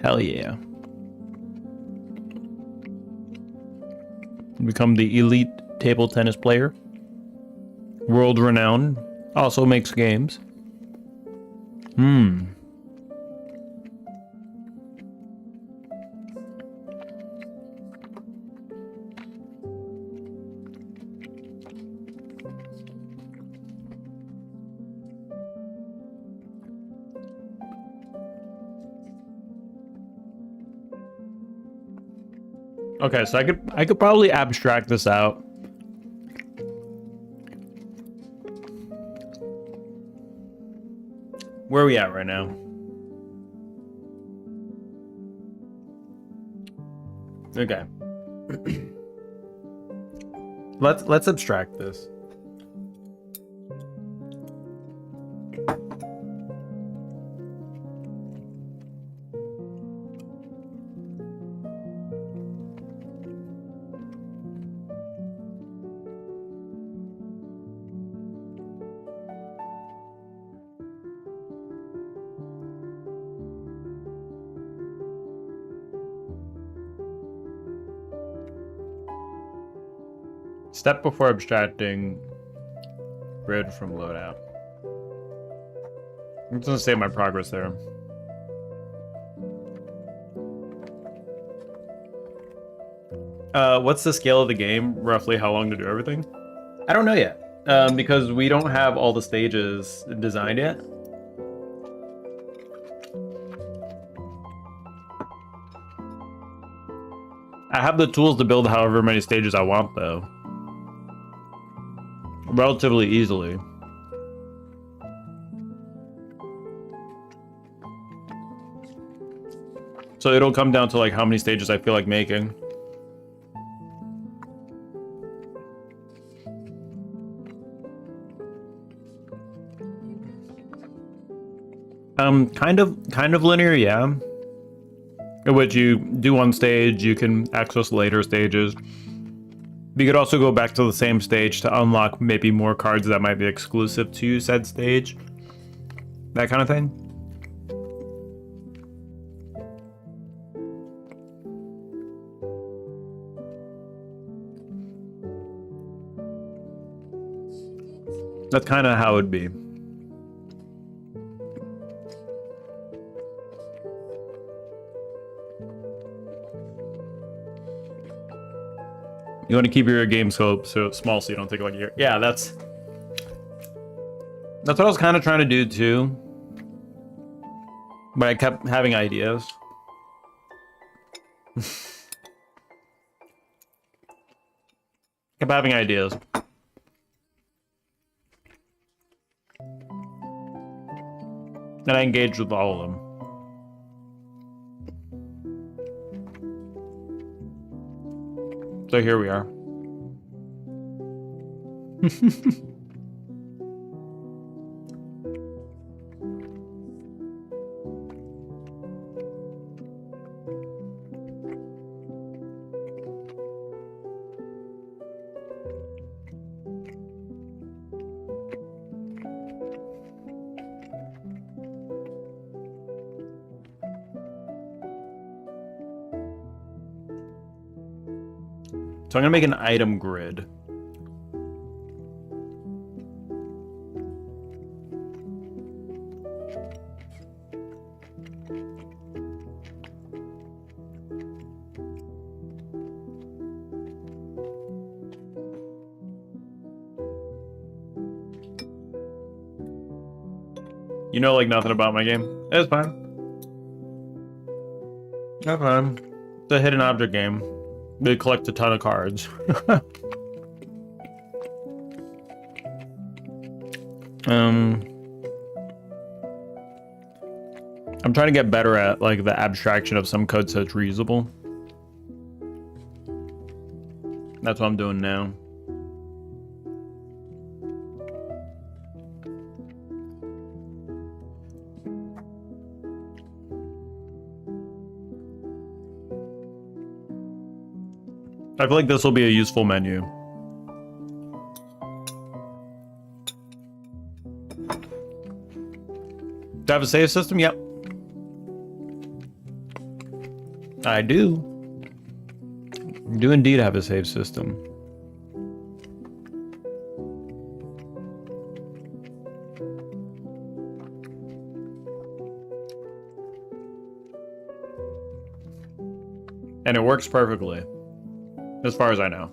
Hell yeah. Become the elite table tennis player. World renowned. Also makes games. Okay, so I could probably abstract this out. Where are we at right now? Okay. Let's abstract this. Step before abstracting grid from loadout. I'm just gonna save my progress there. What's the scale of the game? Roughly how long to do everything? I don't know yet, because we don't have all the stages designed yet. I have the tools to build however many stages I want, though. Relatively easily. So it'll come down to like how many stages I feel like making. Kind of linear, yeah. In which you do one stage, you can access later stages. You could also go back to the same stage to unlock maybe more cards that might be exclusive to said stage. That kind of thing. That's kind of how it'd be. You want to keep your game scope so small so you don't take like a year. Yeah, that's what I was kind of trying to do too. But I kept having ideas. Kept having ideas. And I engaged with all of them. So here we are. So I'm gonna make an item grid. You know like nothing about my game? It's fine. That's fine. It's a hidden object game. They collect a ton of cards. I'm trying to get better at like the abstraction of some code so it's reusable. That's what I'm doing now. I feel like this will be a useful menu. Do I have a save system? Yep. I do. I do indeed have a save system. And it works perfectly. As far as I know.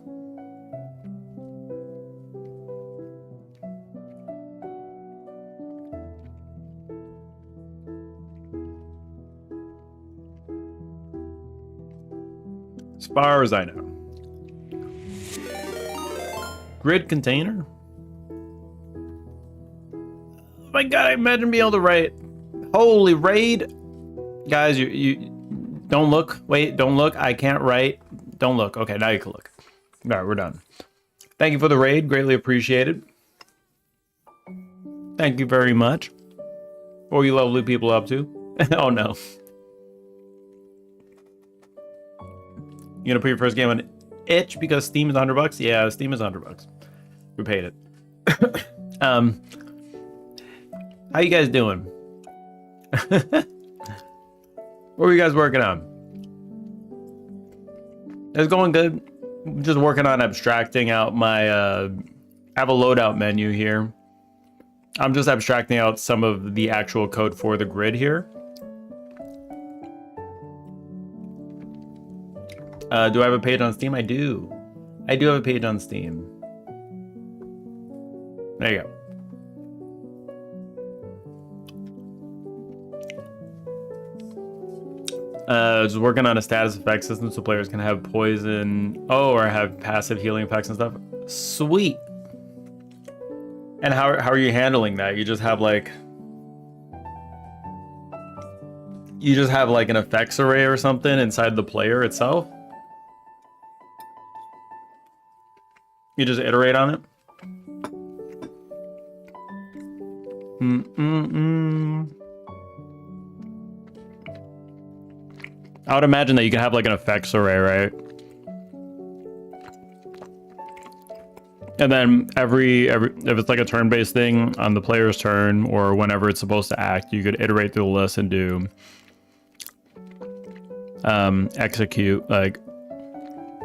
far as I know. Grid container? Oh my god, I imagine being able to write. Holy raid. Guys, you don't look. Wait, don't look. I can't write. Don't look. Okay, now you can look. All right, we're done. Thank you for the raid. Greatly appreciated. Thank you very much. What are you lovely people up to? Oh no. You gonna put your first game on itch because Steam is $100? Yeah, Steam is $100. We paid it. How you guys doing? What are you guys working on? It's going good. I'm just working on abstracting out my I have a loadout menu here. I'm just abstracting out some of the actual code for the grid here. Do I have a page on Steam? I do. I do have a page on Steam. There you go. Just working on a status effect system so players can have poison, or have passive healing effects and stuff. Sweet. And how are you handling that? You just have like an effects array or something inside the player itself? You just iterate on it? I would imagine that you can have like an effects array, right? And then every if it's like a turn-based thing on the player's turn or whenever it's supposed to act, you could iterate through the list and do execute, like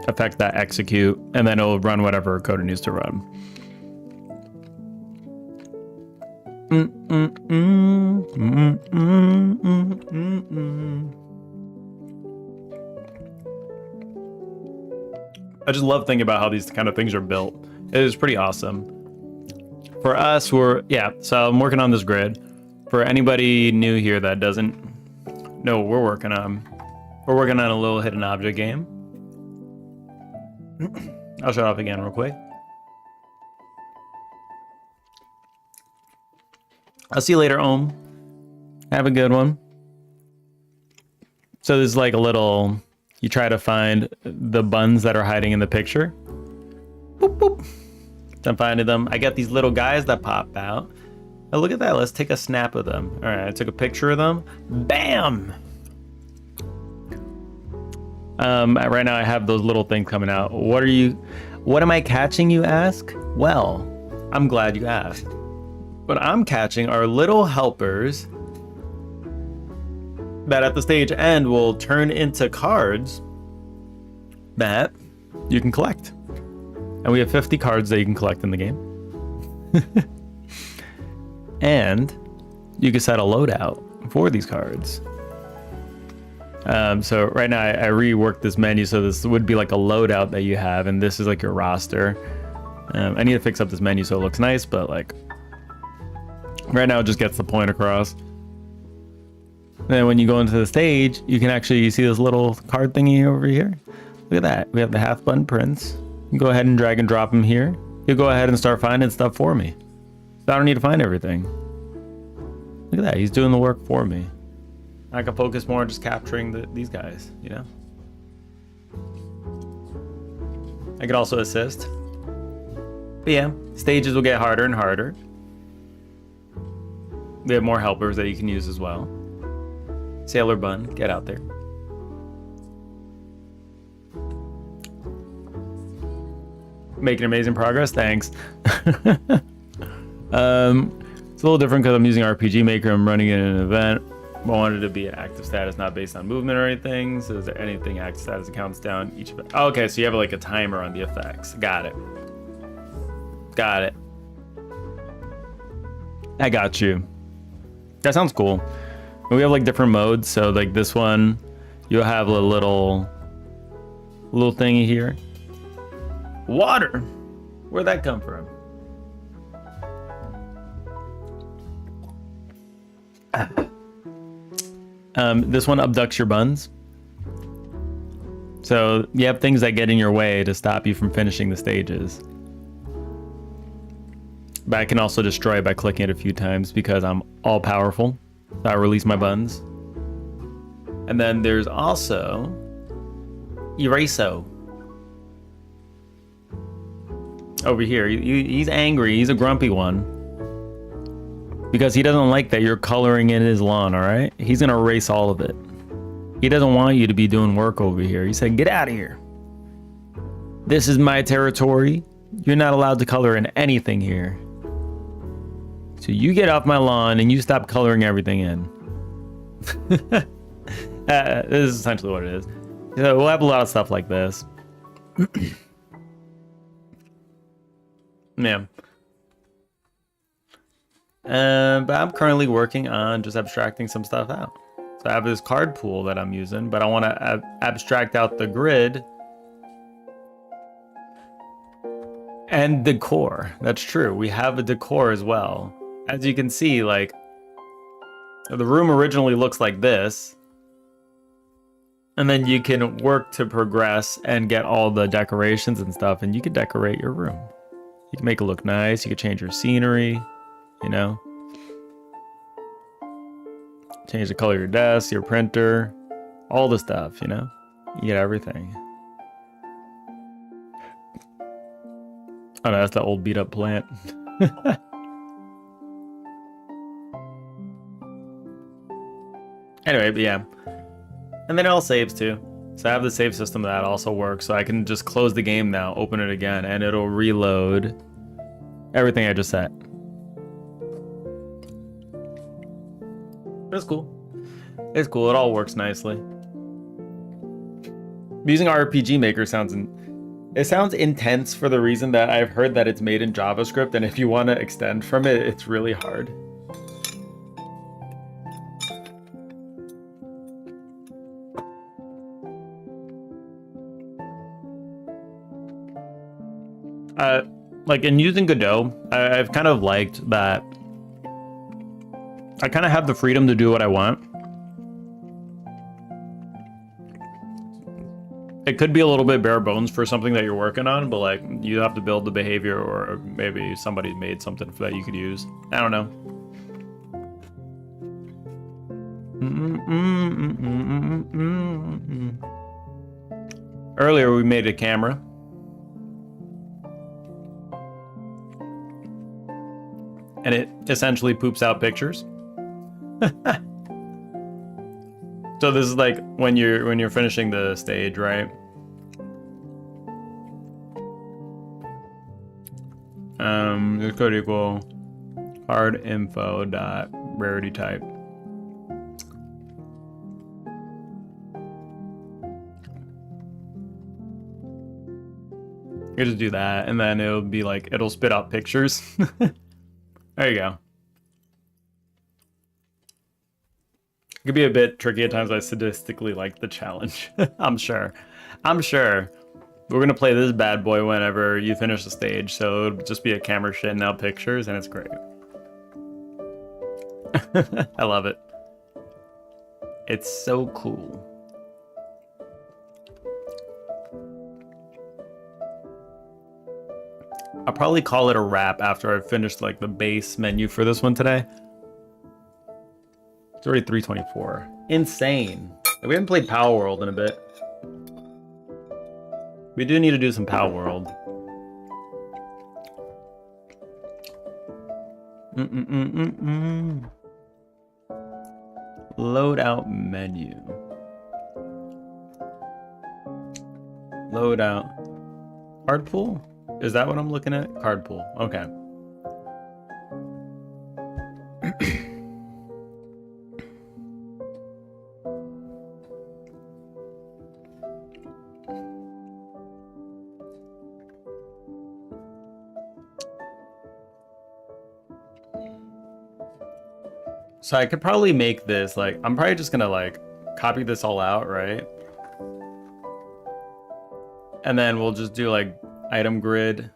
affect that execute, and then it'll run whatever code it needs to run. I just love thinking about how these kind of things are built. It is pretty awesome. For us, so I'm working on this grid. For anybody new here that doesn't know what we're working on a little hidden object game. I'll shut off again real quick. I'll see you later, Ohm. Have a good one. So there's like a little, you try to find the buns that are hiding in the picture. Boop, boop. I'm finding them. I got these little guys that pop out. Oh, look at that. Let's take a snap of them. All right, I took a picture of them. Bam! Right now I have those little things coming out. What am I catching, you ask? Well, I'm glad you asked. What I'm catching are little helpers that at the stage end will turn into cards that you can collect. And we have 50 cards that you can collect in the game. And you can set a loadout for these cards. So right now I reworked this menu so this would be like a loadout that you have, and this is like your roster. I need to fix up this menu so it looks nice, but like right now it just gets the point across. Then when you go into the stage, you can actually see this little card thingy over here. Look at that. We have the half button prints. You can go ahead and drag and drop them here. You'll go ahead and start finding stuff for me. So I don't need to find everything. Look at that. He's doing the work for me. I can focus more on just capturing these guys, you know? I could also assist. But yeah, stages will get harder and harder. We have more helpers that you can use as well. Sailor Bun, get out there. Making amazing progress, thanks. It's a little different because I'm using RPG Maker. I'm running it in an event. I wanted it to be an active status, not based on movement or anything. So is there anything active status that counts down each of it? Oh, okay, so you have like a timer on the effects. Got it. Got it. I got you. That sounds cool. And we have like different modes. So like this one, you'll have a little thingy here. Water. Where'd that come from? This one abducts your buns. So you have things that get in your way to stop you from finishing the stages. But I can also destroy by clicking it a few times because I'm all powerful. So I release my buttons. And then there's also Eraso. Over here, he's angry. He's a grumpy one. Because he doesn't like that you're coloring in his lawn, all right? He's gonna erase all of it. He doesn't want you to be doing work over here. He said, get out of here. This is my territory. You're not allowed to color in anything here. So you get off my lawn and you stop coloring everything in. This is essentially what it is. So we'll have a lot of stuff like this. Yeah. But I'm currently working on just abstracting some stuff out. So I have this card pool that I'm using, but I want to abstract out the grid and decor. That's true. We have a decor as well. As you can see, like, the room originally looks like this. And then you can work to progress and get all the decorations and stuff, and you can decorate your room. You can make it look nice. You can change your scenery, you know. Change the color of your desk, your printer, all the stuff, you know. You get everything. Oh no, that's the old beat up plant. Anyway, but yeah. And then it all saves too. So I have the save system that also works. So I can just close the game now, open it again, and it'll reload everything I just set. It's cool. It's cool. It all works nicely. Using RPG Maker sounds intense for the reason that I've heard that it's made in JavaScript, and if you want to extend from it, it's really hard. Like in using Godot, I've kind of liked that I kind of have the freedom to do what I want. It could be a little bit bare bones for something that you're working on, but like you have to build the behavior, or maybe somebody made something that you could use. I don't know. Earlier we made a camera. And it essentially poops out pictures. So this is like when you're finishing the stage, right? This could equal card info dot rarity type. You just do that, and then it'll be like it'll spit out pictures. There you go. It could be a bit tricky at times. I sadistically like the challenge. I'm sure. We're gonna play this bad boy whenever you finish the stage, so it'll just be a camera shitting out pictures, and it's great. I love it. It's so cool. I'll probably call it a wrap after I've finished like the base menu for this one today. It's already 3:24. Insane. We haven't played Power World in a bit. We do need to do some Power World. Load out menu. Load out. Card pool? Is that what I'm looking at? Card pool. Okay. So I could probably make this like, I'm probably just gonna like copy this all out, right? And then we'll just do like item grid.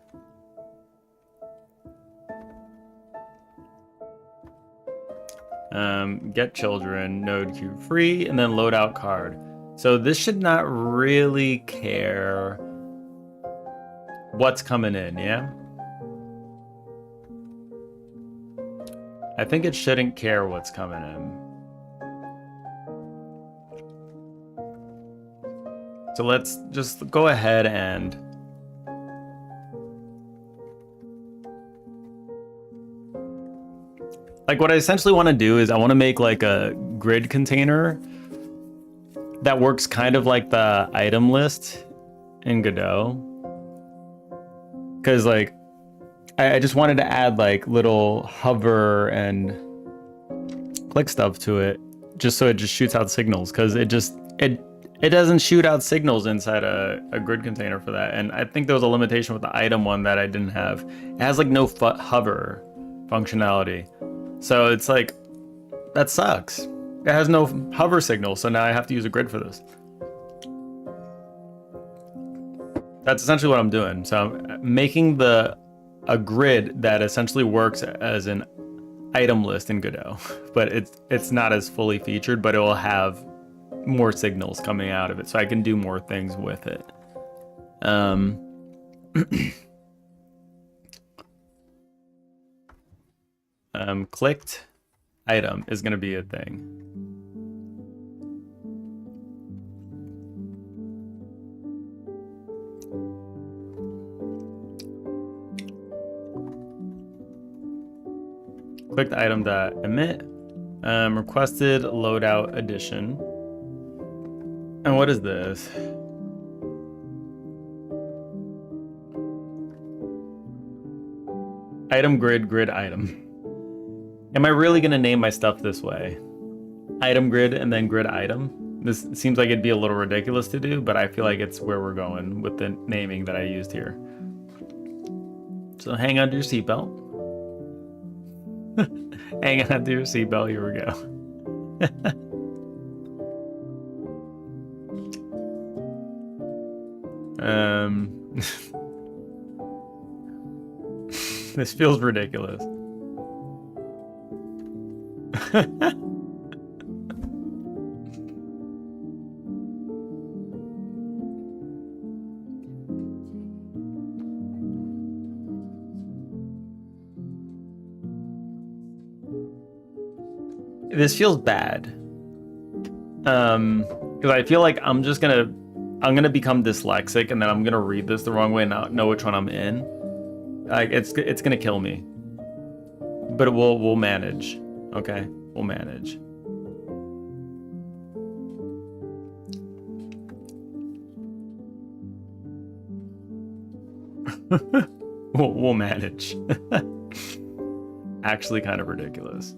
Get children, node queue free, and then load out card. So this should not really care what's coming in, yeah? I think it shouldn't care what's coming in. So let's just go ahead and like what I essentially want to do is I want to make like a grid container that works kind of like the item list in Godot. Because like I just wanted to add like little hover and click stuff to it just so it just shoots out signals, because it doesn't shoot out signals inside a grid container for that. And I think there was a limitation with the item one that I didn't have. It has like no hover functionality. So it's like, that sucks. It has no hover signal, so now I have to use a grid for this. That's essentially what I'm doing. So I'm making a grid that essentially works as an item list in Godot, but it's not as fully featured, but it will have more signals coming out of it, so I can do more things with it. Clicked item is going to be a thing. Clicked item dot emit. Requested loadout addition. And what is this? Item grid item. Am I really gonna name my stuff this way? Item grid and then grid item? This seems like it'd be a little ridiculous to do, but I feel like it's where we're going with the naming that I used here. So hang on to your seatbelt. Hang on to your seatbelt, here we go. This feels ridiculous. This feels bad. Because I feel like I'm gonna become dyslexic, and then I'm gonna read this the wrong way and not know which one I'm in. Like it's gonna kill me. But we'll manage. Okay, we'll manage. We'll manage. Actually, kind of ridiculous.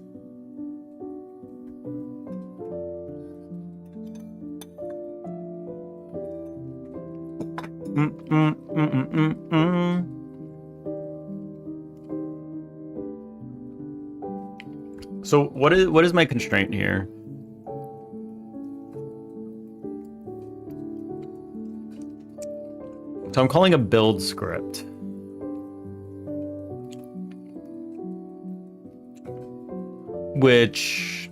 So what is my constraint here? So I'm calling a build script. Which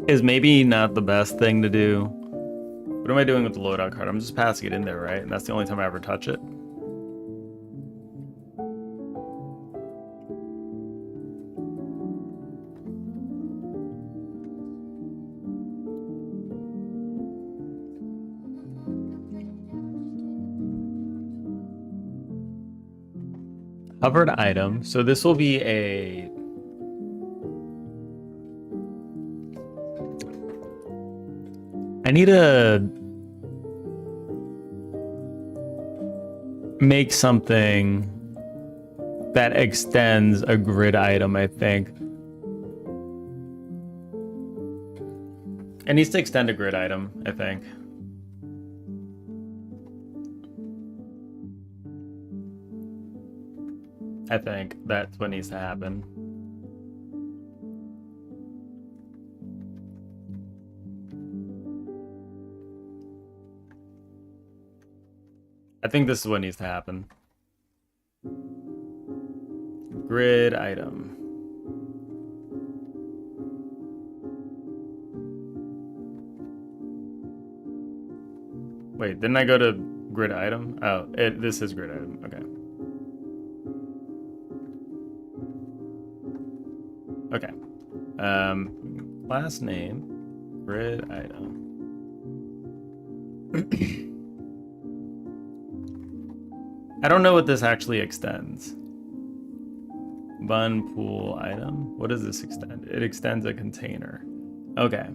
is maybe not the best thing to do. What am I doing with the loadout card? I'm just passing it in there, right? And that's the only time I ever touch it. Hovered item. So this will be a I need to make something that extends a grid item, I think. It needs to extend a grid item, I think. I think that's what needs to happen. I think this is what needs to happen. Grid item. Wait, didn't I go to grid item? Oh, this is grid item. Okay. Okay. Class name, grid item. I don't know what this actually extends. Bun pool item. What does this extend? It extends a container. Okay.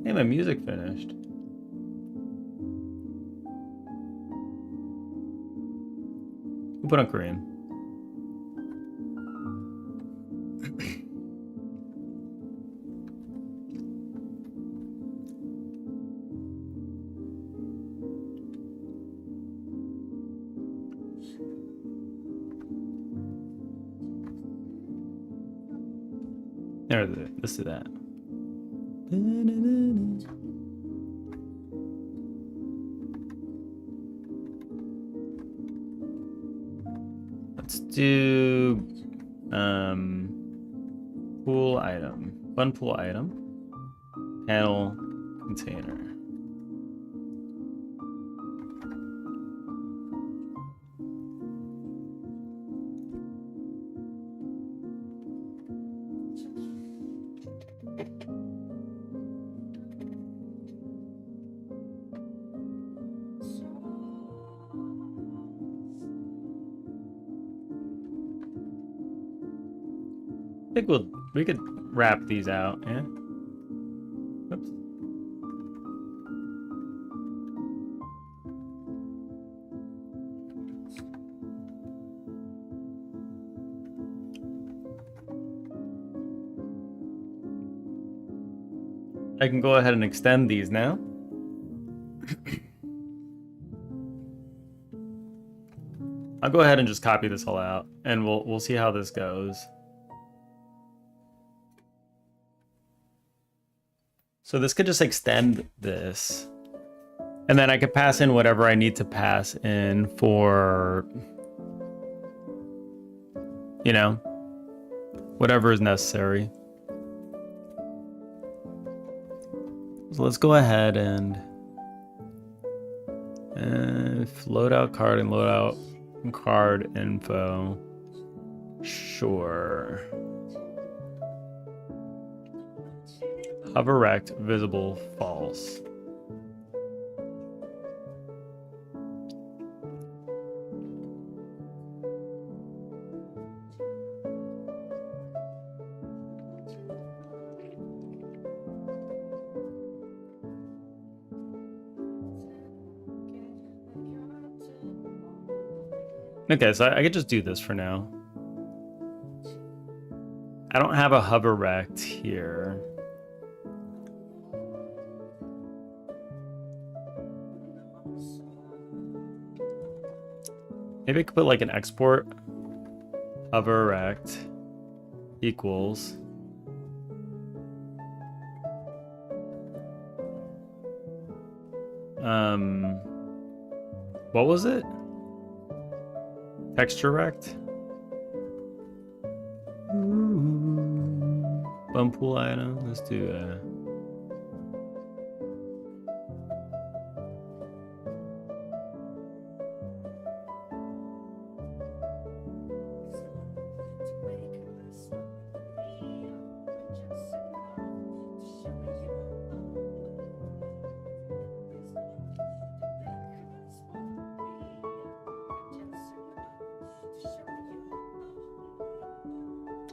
Hey, my music finished. Who put on Korean? There, let's do that. Let's do pool item, fun pool item, panel container. I think we could wrap these out, yeah? Oops. I can go ahead and extend these now. I'll go ahead and just copy this all out, and we'll see how this goes. So this could just extend this. And then I could pass in whatever I need to pass in for, you know, whatever is necessary. So let's go ahead and load out card and load out card info. Sure. Hover rect, visible, false. Okay, so I could just do this for now. I don't have a hover rect here. Maybe I could put like an export hover rect equals what was it? Texture rect? Bump pool item. Let's do that.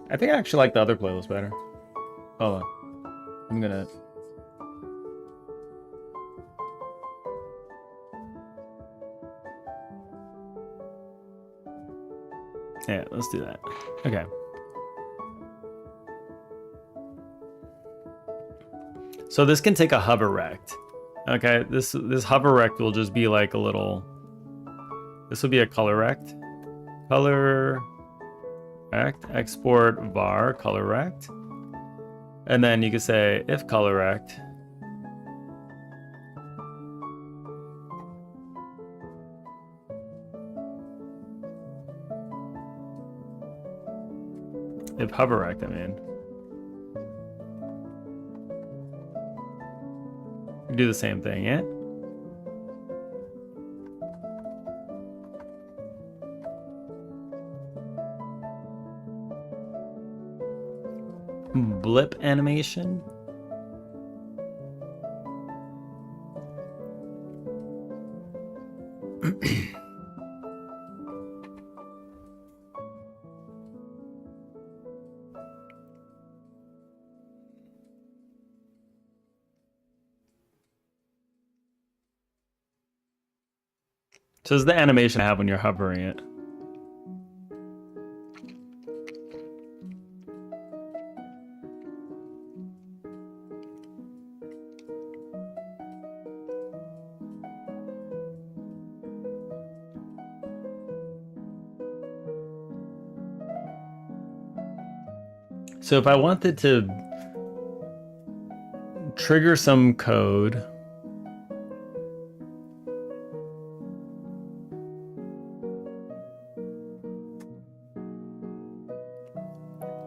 I think I actually like the other playlist better. Hold on. I'm gonna... Yeah, let's do that. Okay. So this can take a hover rect. Okay, this hover rect will just be like a little... This will be a color rect. Color... rect, export var color rect, and then you can say if color rect if hover rect, I mean, you do the same thing, yeah. blip animation. So this is the animation I have when you're hovering it. So if I wanted to trigger some code, if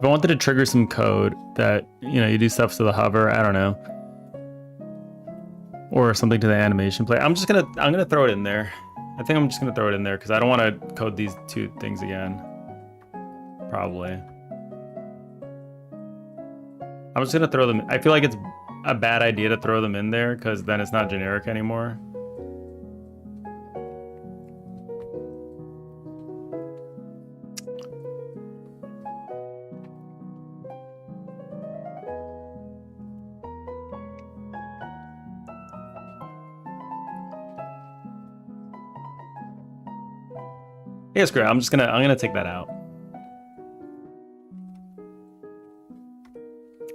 I wanted to trigger some code that, you know, you do stuff to the hover, I don't know, or something to the animation play, I'm gonna throw it in there. I think I'm just gonna throw it in there because I don't want to code these two things again. Probably. I'm just gonna throw them. I feel like it's a bad idea to throw them in there because then it's not generic anymore. Yeah, screw it. I'm gonna take that out.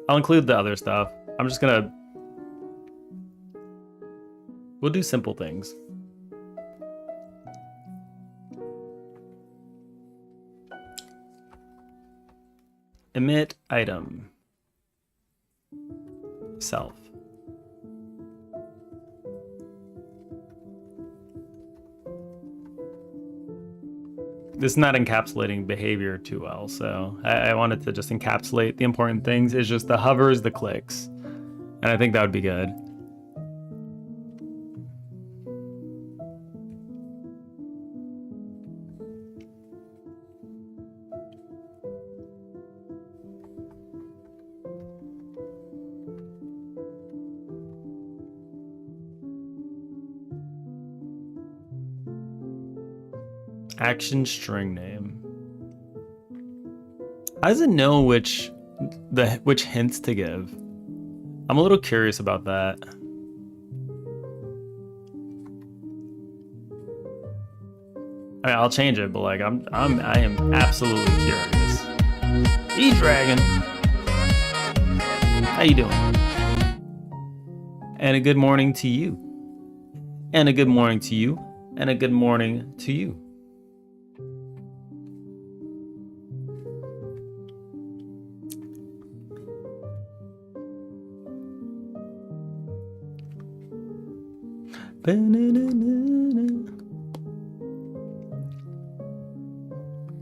I'll include the other stuff. We'll do simple things. Emit item. Self. This is not encapsulating behavior too well, so I wanted to just encapsulate the important things. It's just the hovers, the clicks, and I think that would be good. Action string name. How does it know which hints to give? I'm a little curious about that. I mean, I'll change it, but like I am absolutely curious. E-Dragon, how you doing? And a good morning to you. And a good morning to you. And a good morning to you. I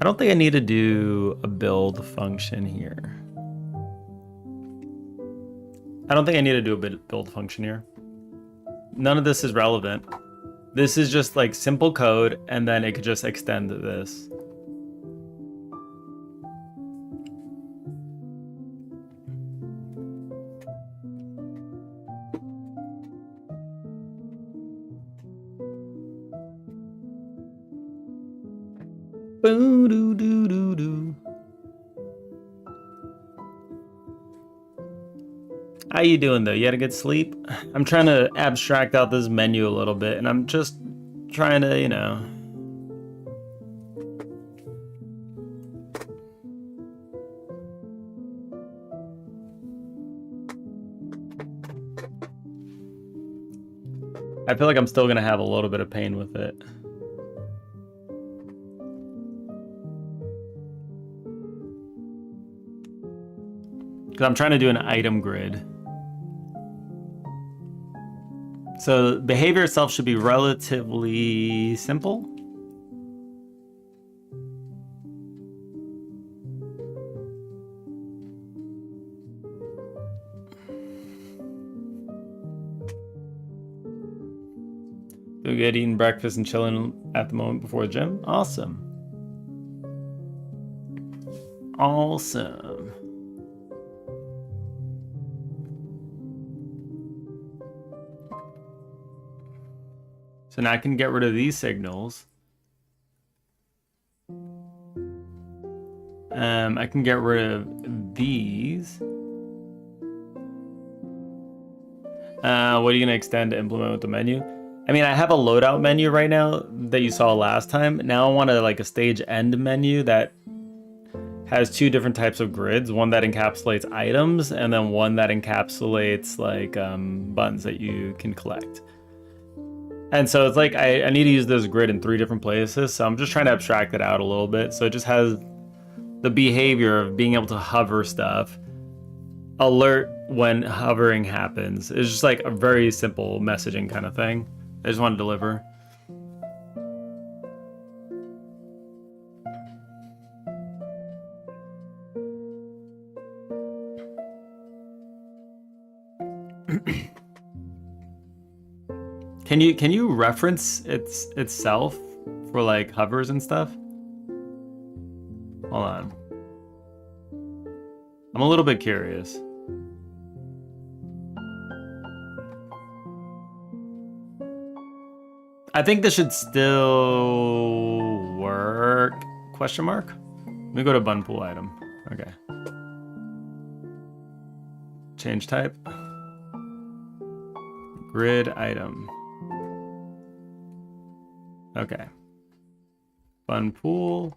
don't think I need to do a build function here. None of this is relevant. This is just like simple code, and then it could just extend to this. Boo-doo-doo-doo-doo. How you doing though? You had a good sleep? I'm trying to abstract out this menu a little bit, and I'm just trying to, you know. I feel like I'm still gonna have a little bit of pain with it. Because I'm trying to do an item grid. So behavior itself should be relatively simple. Doing good, eating breakfast and chilling at the moment before the gym. Awesome. Awesome. So now I can get rid of these signals. I can get rid of these. What are you gonna extend to implement with the menu? I mean, I have a loadout menu right now that you saw last time. Now I want a stage end menu that has two different types of grids. One that encapsulates items, and then one that encapsulates buttons that you can collect. And so it's like I need to use this grid in 3 different places. So I'm just trying to abstract it out a little bit. So it just has the behavior of being able to hover stuff, alert when hovering happens. It's just like a very simple messaging kind of thing. I just want to deliver. Can you reference itself for like hovers and stuff? Hold on. I'm a little bit curious. I think this should still work. Question mark? Let me go to button pool item. Okay. Change type. Grid item. Okay. Button pool.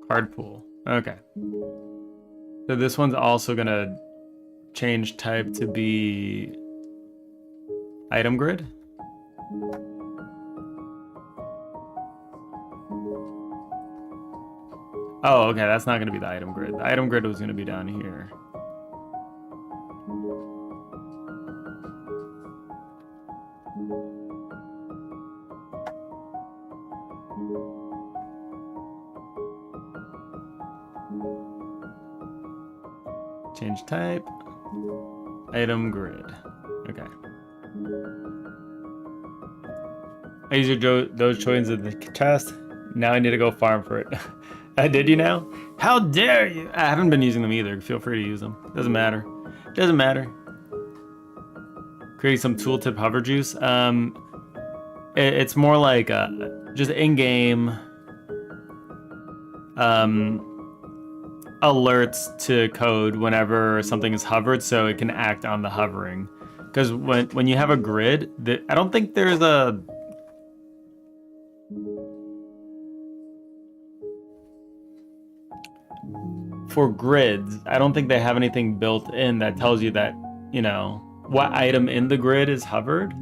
Card pool. Okay. So this one's also gonna change type to be item grid. Oh, okay, that's not gonna be the item grid. The item grid was gonna be down here. Change type, item grid. Okay. I used those coins in the chest. Now I need to go farm for it. Did you now? How dare you? I haven't been using them either. Feel free to use them. Doesn't matter. Doesn't matter. Create some tooltip hover juice. It's more like just in-game alerts to code whenever something is hovered, so it can act on the hovering. Because when you have a grid, I don't think there's a for grids. I don't think they have anything built in that tells you that, you know, what item in the grid is hovered,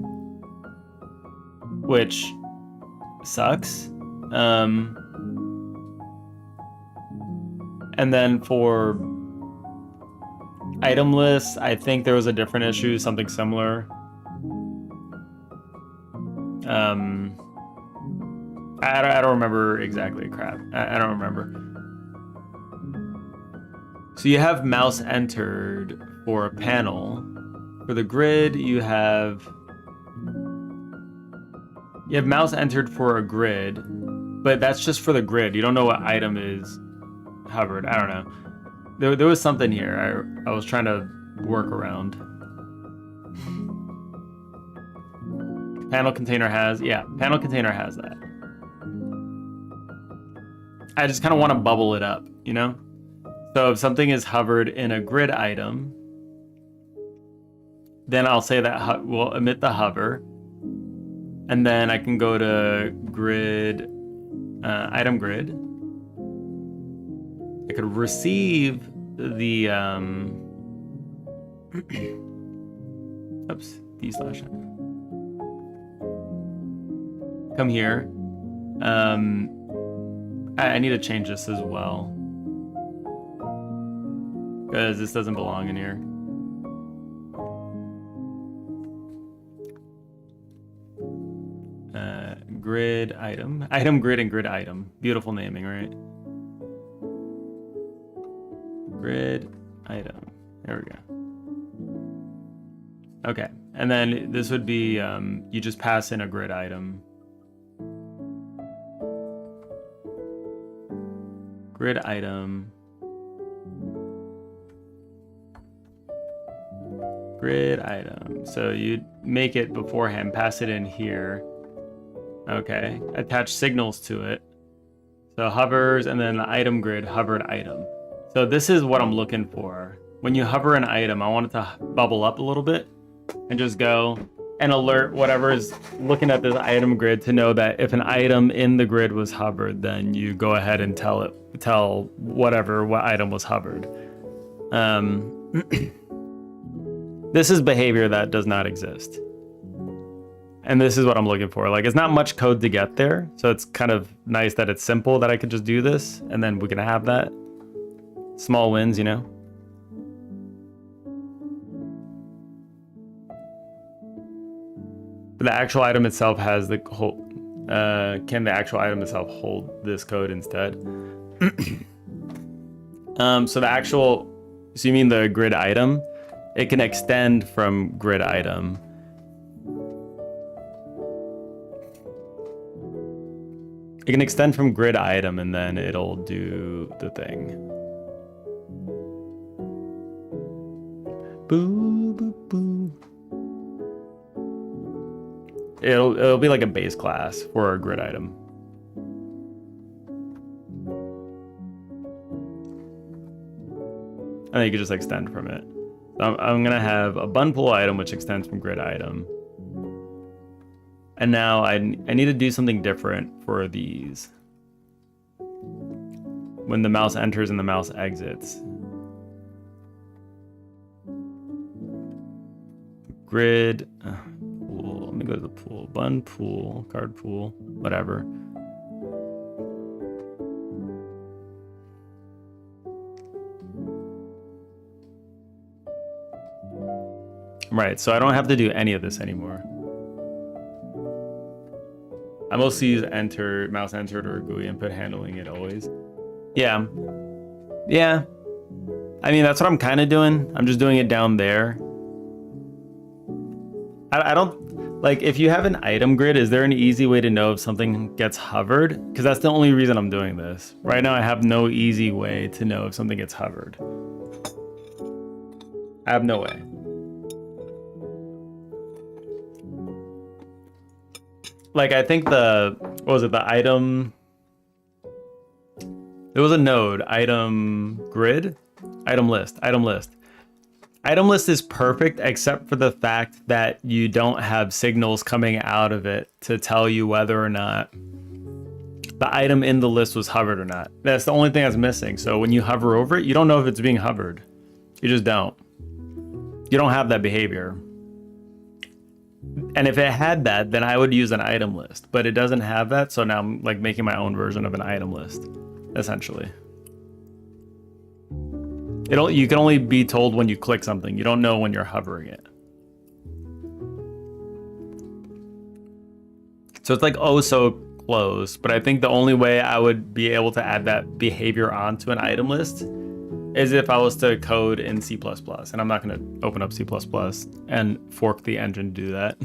which sucks. And then for item lists, I think there was a different issue, something similar. I don't remember exactly. Crap, I don't remember. So you have mouse entered for a panel. For the grid, you have mouse entered for a grid, but that's just for the grid. You don't know what item is hovered. I don't know. There was something here I was trying to work around. Panel container has that. I just kind of want to bubble it up, you know? So if something is hovered in a grid item, then I'll say that we'll emit the hover, and then I can go to grid, item grid. I could receive the oops, d/. Come here. I need to change this as well, because this doesn't belong in here. Grid item, item grid, and grid item. Beautiful naming, right? Grid item. There we go. Okay, and then this would be you just pass in a grid item. Grid item. Grid item. So you make it beforehand, pass it in here. Okay. Attach signals to it. So hovers, and then the item grid, hovered item. So this is what I'm looking for. When you hover an item, I want it to bubble up a little bit and just go and alert whatever is looking at this item grid to know that if an item in the grid was hovered, then you go ahead and tell what item was hovered. This is behavior that does not exist. And this is what I'm looking for. Like, it's not much code to get there. So it's kind of nice that it's simple, that I could just do this and then we can have that. Small wins, you know? But the actual item itself has the whole, can the actual item itself hold this code instead? So you mean the grid item? It can extend from grid item. It can extend from grid item and then it'll do the thing. Boo, boo, boo. It'll be like a base class for a grid item. And then you can just extend from it. So I'm gonna have a bun pool item which extends from grid item. And now I need to do something different for these. When the mouse enters and the mouse exits. Grid, pool, let me go to the pool. Bun pool, card pool, whatever. Right, so I don't have to do any of this anymore. I mostly use enter, mouse entered, or GUI input handling it always. Yeah. Yeah. I mean, that's what I'm kind of doing. I'm just doing it down there. I don't, like, if you have an item grid, is there an easy way to know if something gets hovered? Because that's the only reason I'm doing this. Right now, I have no easy way to know if something gets hovered. I have no way. Like, I think what was it, the item, there was a node, item grid, item list. Item list is perfect except for the fact that you don't have signals coming out of it to tell you whether or not the item in the list was hovered or not. That's the only thing that's missing. So when you hover over it, you don't know if it's being hovered. You just don't. You don't have that behavior. And if it had that, then I would use an item list, but it doesn't have that. So now I'm like making my own version of an item list, essentially. You can only be told when you click something. You don't know when you're hovering it. So it's like, oh, so close. But I think the only way I would be able to add that behavior onto an item list is if I was to code in C++. And I'm not going to open up C++ and fork the engine to do that.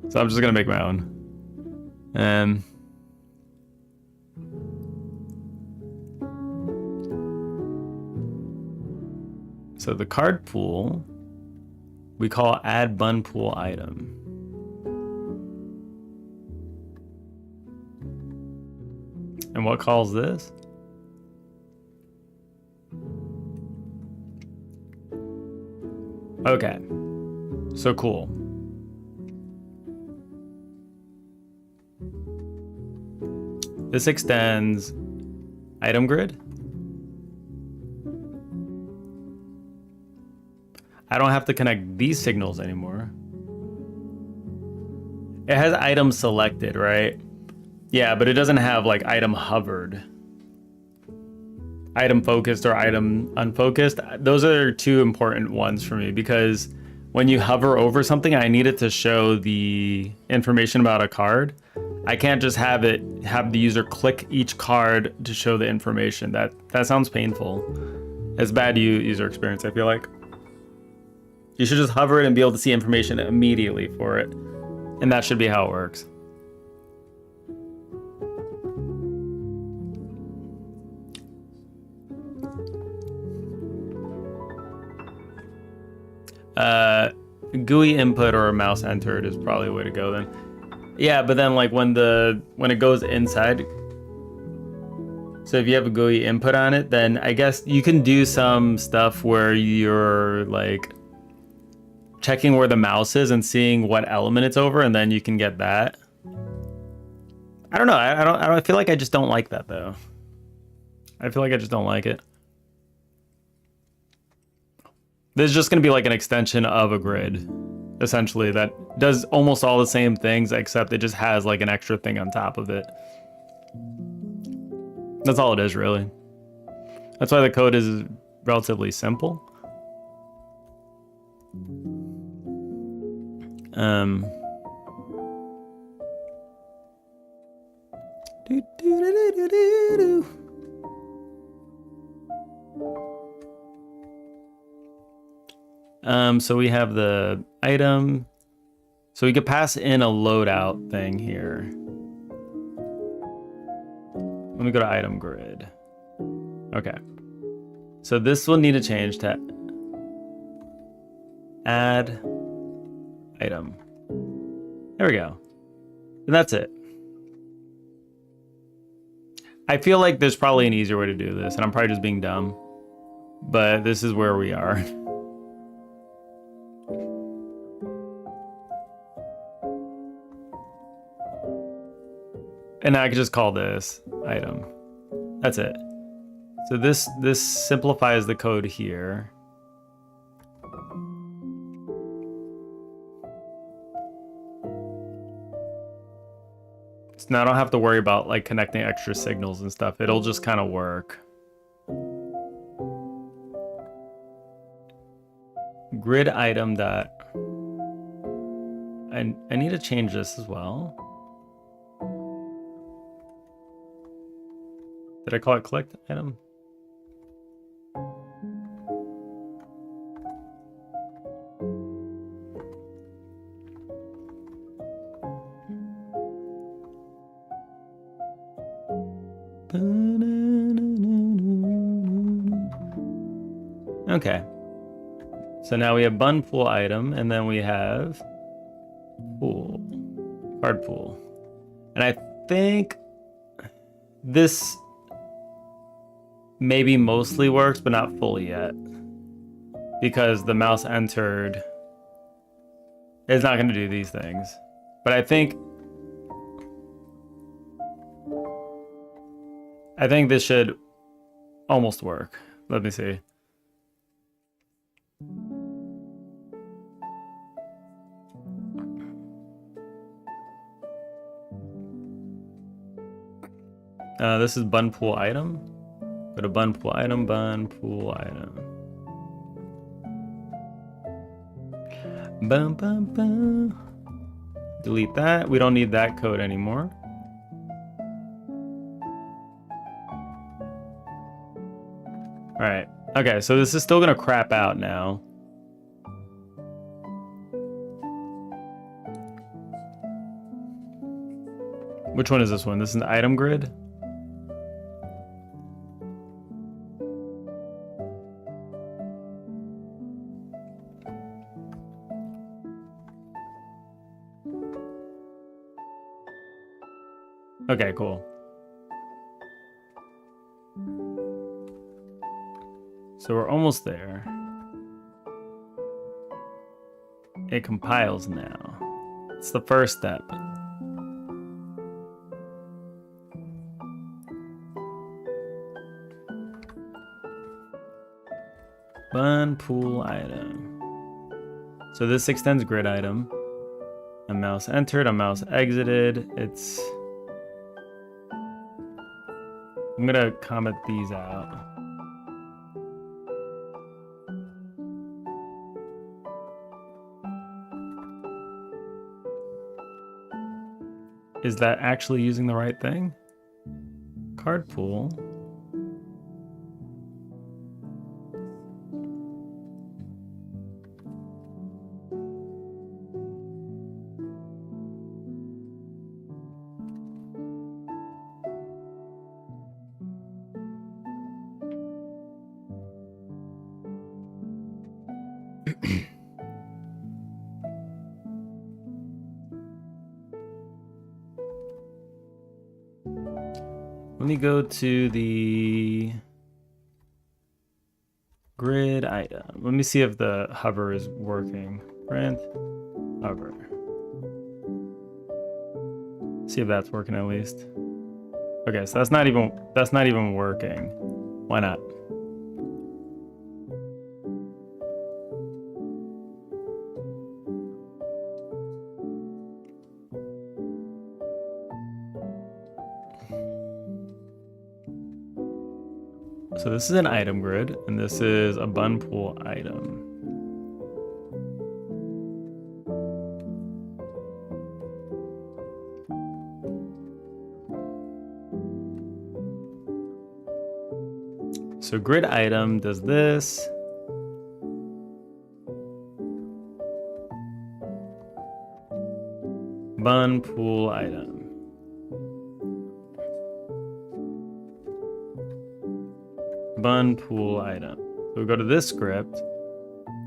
So I'm just going to make my own. So the card pool, we call add bun pool item. And what calls this? Okay, so cool. This extends item grid. I don't have to connect these signals anymore. It has item selected, right? Yeah, but it doesn't have like item hovered. Item focused or item unfocused. Those are two important ones for me because when you hover over something, I need it to show the information about a card. I can't just have the user click each card to show the information. That sounds painful. It's bad user experience, I feel like. You should just hover it and be able to see information immediately for it. And that should be how it works. GUI input or a mouse entered is probably a way to go then. Yeah, but then like when it goes inside, so if you have a GUI input on it, then I guess you can do some stuff where you're like checking where the mouse is and seeing what element it's over, and then you can get that. I don't know. I feel like I just don't like that though. I feel like I just don't like it. This is just going to be like an extension of a grid, essentially, that does almost all the same things, except it just has like an extra thing on top of it. That's all it is, really. That's why the code is relatively simple. So we have the item. So we could pass in a loadout thing here. Let me go to item grid. Okay. So this will need to change to add item. There we go. And that's it. I feel like there's probably an easier way to do this, and I'm probably just being dumb. But this is where we are. And I could just call this item. That's it. So this simplifies the code here. So now I don't have to worry about like connecting extra signals and stuff. It'll just kind of work. Grid item dot. I need to change this as well. Did I call it collect item? Okay. So now we have bun pool item, and then we have pool, card pool. And I think this maybe mostly works, but not fully yet, because the mouse entered is not going to do these things. But I think this should almost work. Let me see. This is bun pool item. Go to bun pool item, bun pool item. Bum, bum, bum. Delete that. We don't need that code anymore. All right. Okay, so this is still gonna crap out now. Which one is this one? This is an item grid. Okay, cool. So we're almost there. It compiles now. It's the first step. Bun pool item. So this extends grid item. A mouse entered, a mouse exited. It's... I'm gonna comment these out. Is that actually using the right thing? Card pool. Let me go to the grid item. Let me see if the hover is working. Print hover. See if that's working at least. Okay, so that's not even working. Why not? So this is an item grid, and this is a bun pool item. So grid item does this. Bun pool item. Bun pool item. So we go to this script,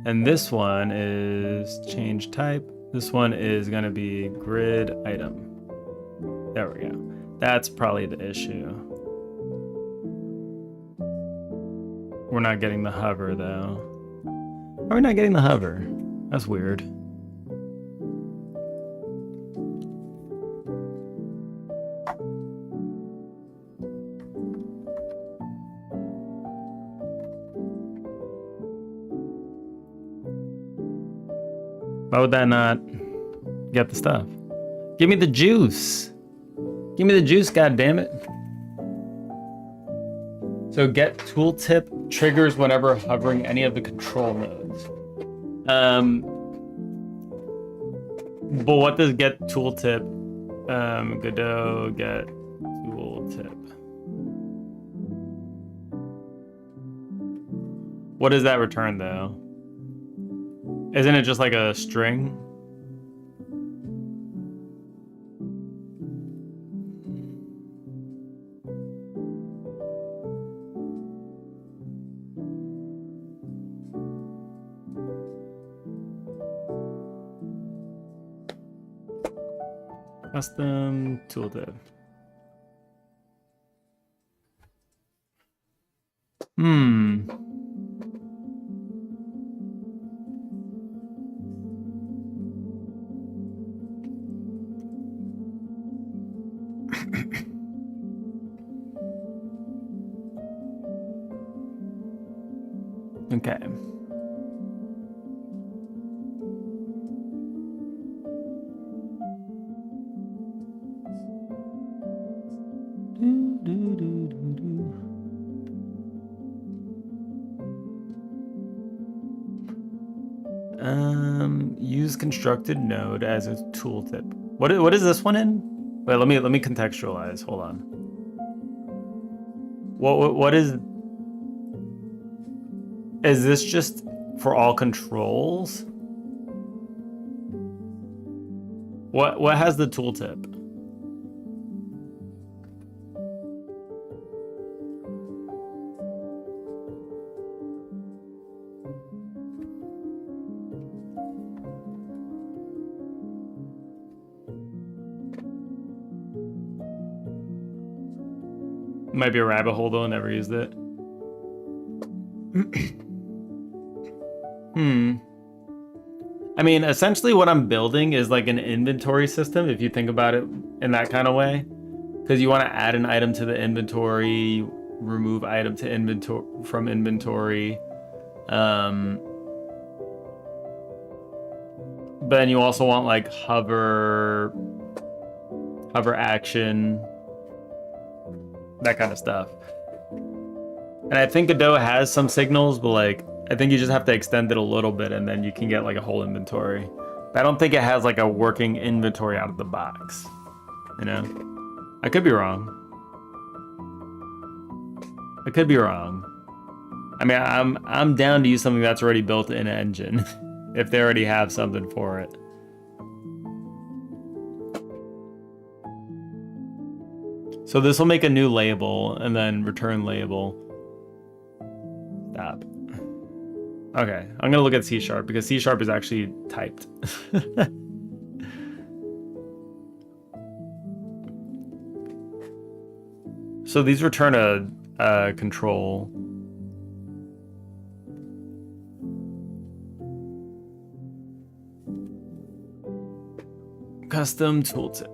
and this one is change type. This one is going to be grid item. There we go. That's probably the issue. We're not getting the hover though. Why are we not getting the hover? That's weird. Why would that not get the stuff? Give me the juice. Give me the juice, goddammit. So get tooltip triggers whenever hovering any of the control nodes. But what does get tooltip? Godot get tooltip. What does that return though? Isn't it just like a string? Custom tooltip. Okay. Use constructed node as a tooltip. What is this one in? Wait, let me contextualize. Hold on. What is this just for all controls? What has the tooltip? Might be a rabbit hole though, never used it. I mean, essentially what I'm building is like an inventory system, if you think about it in that kind of way. Because you want to add an item to the inventory, remove item to inventory from inventory. But then you also want like hover action, that kind of stuff. And I think Godot has some signals, but like I think you just have to extend it a little bit and then you can get like a whole inventory. But I don't think it has like a working inventory out of the box. You know? I could be wrong. I could be wrong. I mean, I'm down to use something that's already built in an engine if they already have something for it. So this will make a new label and then return label. Stop. Okay, I'm gonna look at C# because C# is actually typed. So these return a control. Custom tooltip.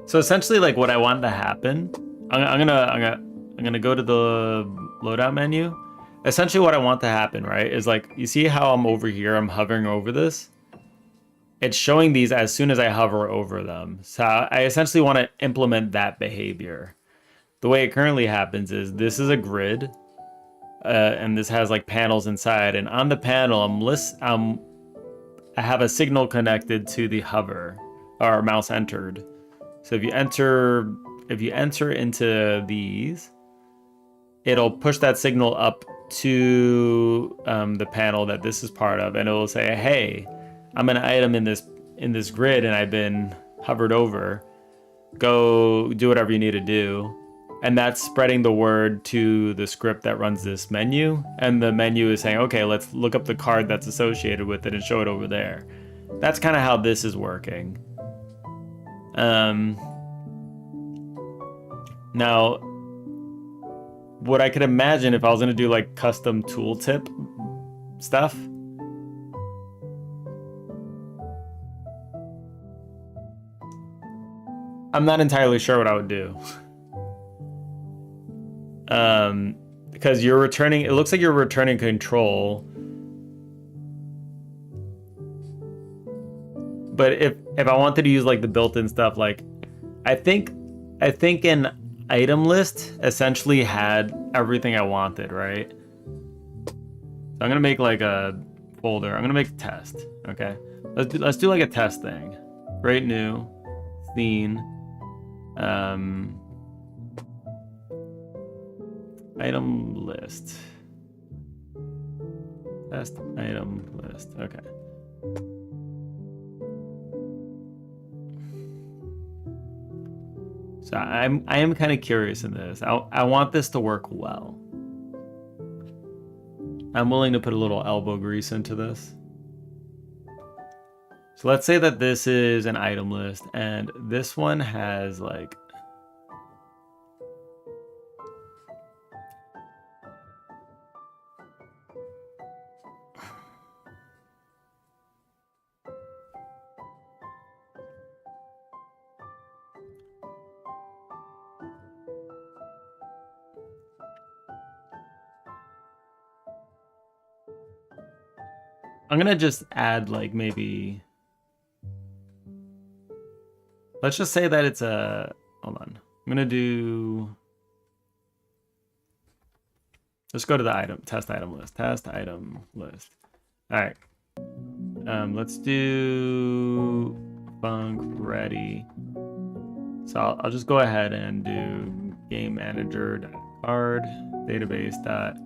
So essentially, like what I want to happen, I'm gonna go to the loadout menu. Essentially, what I want to happen, right, is like you see how I'm over here, I'm hovering over this. It's showing these as soon as I hover over them. So I essentially want to implement that behavior. The way it currently happens is this is a grid, and this has like panels inside, and on the panel I have a signal connected to the hover or mouse entered. So if you enter into these, it'll push that signal up to the panel that this is part of, and it will say, "Hey, I'm an item in this grid, and I've been hovered over. Go do whatever you need to do." And that's spreading the word to the script that runs this menu, and the menu is saying, "Okay, let's look up the card that's associated with it and show it over there." That's kind of how this is working. Now, what I could imagine if I was going to do like custom tooltip stuff, I'm not entirely sure what I would do. Because you're returning, it looks like you're returning control. But if I wanted to use like the built-in stuff, like I think an item list essentially had everything I wanted, right? So I'm gonna make like a folder. I'm gonna make a test. Okay, let's do like a test thing. Create new scene. Item list. Test item list. Okay. So I am kind of curious in this. I want this to work well. I'm willing to put a little elbow grease into this. So let's say that this is an item list, and this one has like I'm gonna just add like maybe, let's just say that it's a, hold on. I'm gonna do, let's go to the test item list. All right. Let's do func ready. So I'll just go ahead and do game manager card database dot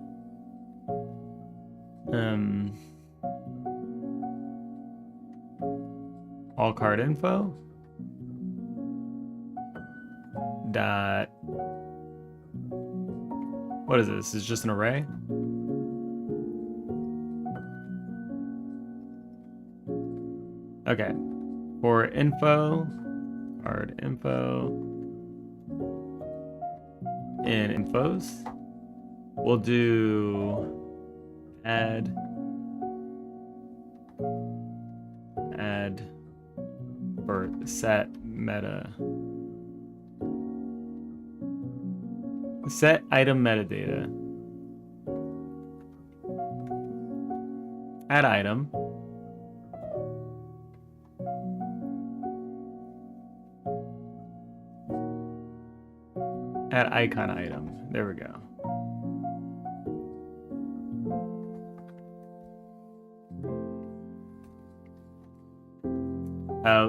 all card info dot, what is this? It's just an array. Okay, for info, card info in infos, we'll do add or set meta, set item metadata, add item, add icon item. There we go.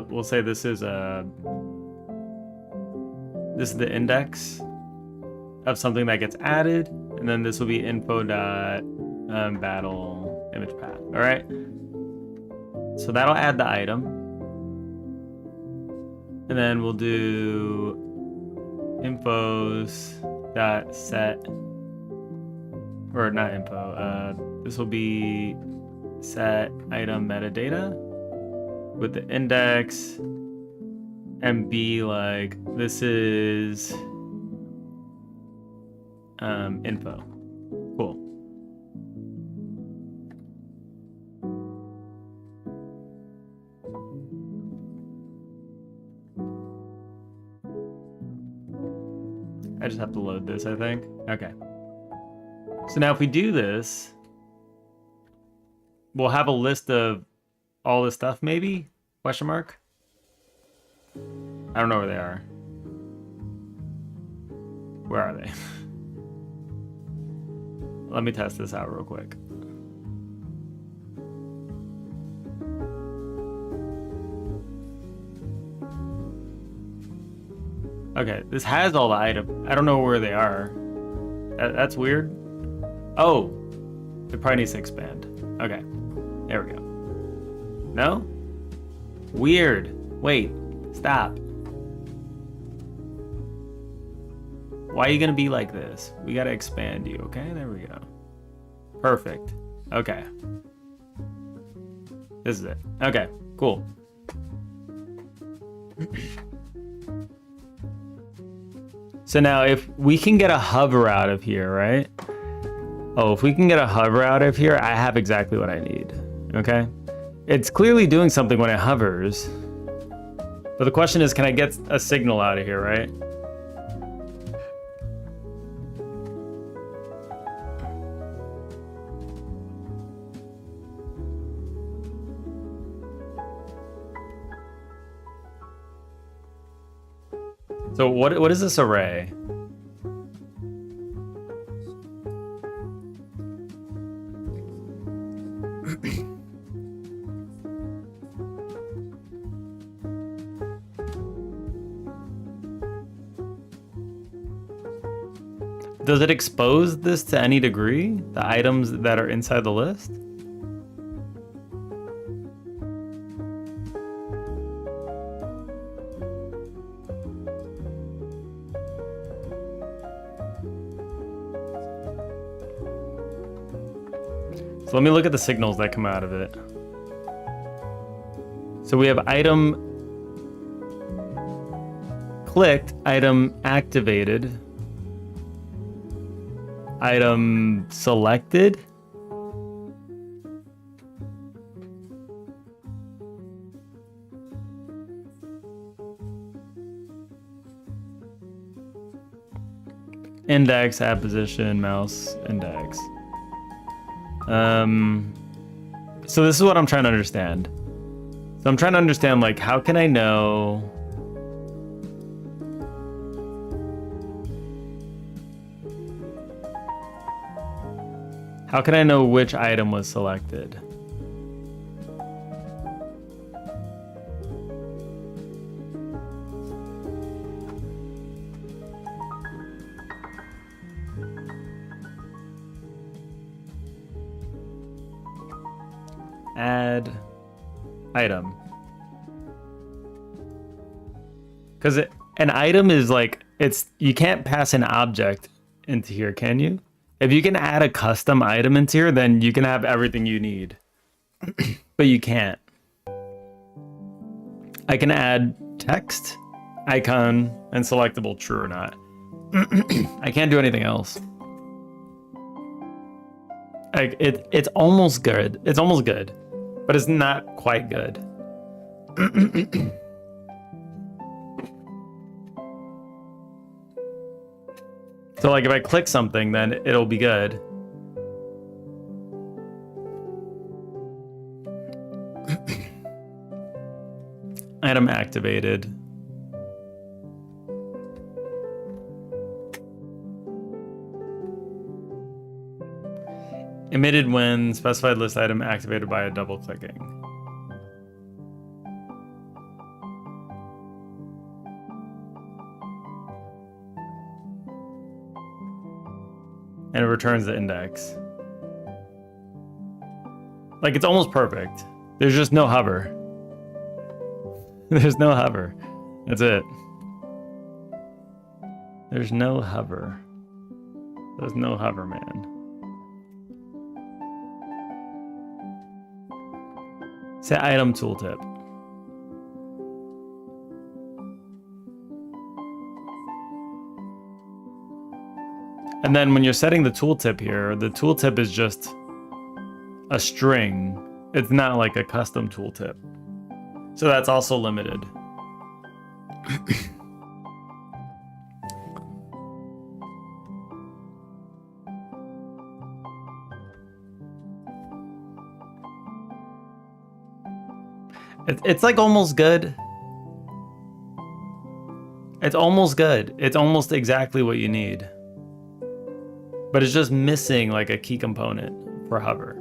We'll say this is the index of something that gets added, and then this will be info dot battle image path. All right. So that'll add the item. And then we'll do infos dot set, or not info, this will be set item metadata with the index and be like, this is info. Cool. I just have to load this, I think. Okay. So now if we do this, we'll have a list of all this stuff, maybe? Question mark? I don't know where they are. Where are they? Let me test this out real quick. Okay, this has all the items. I don't know where they are. That's weird. Oh, it probably needs to expand. Okay, there we go. No? Weird. Wait, stop. Why are you gonna be like this? We gotta expand you, okay? There we go. Perfect. Okay. This is it. Okay, cool. So now if we can get a hover out of here, right? Oh, if we can get a hover out of here, I have exactly what I need, okay? It's clearly doing something when it hovers. But the question is, can I get a signal out of here, right? So what is this array? Does it expose this to any degree? The items that are inside the list? So let me look at the signals that come out of it. So we have item clicked, item activated, item selected. Index, add position, mouse, index. So this is what I'm trying to understand. So I'm trying to understand, like, how can I know? How can I know which item was selected? Add item. Because an item is like, you can't pass an object into here, can you? If you can add a custom item into here, then you can have everything you need. But you can't. I can add text, icon, and selectable true or not. I can't do anything else. Like it's almost good. It's almost good, but it's not quite good. So like if I click something, then it'll be good. Item activated. Emitted when specified list item activated by a double clicking. And it returns the index. Like, it's almost perfect. There's just no hover. There's no hover. That's it. There's no hover. There's no hover, man. Set item tooltip. And then when you're setting the tooltip here, the tooltip is just a string. It's not like a custom tooltip. So that's also limited. It's like almost good. It's almost good. It's almost exactly what you need. But it's just missing like a key component for hover.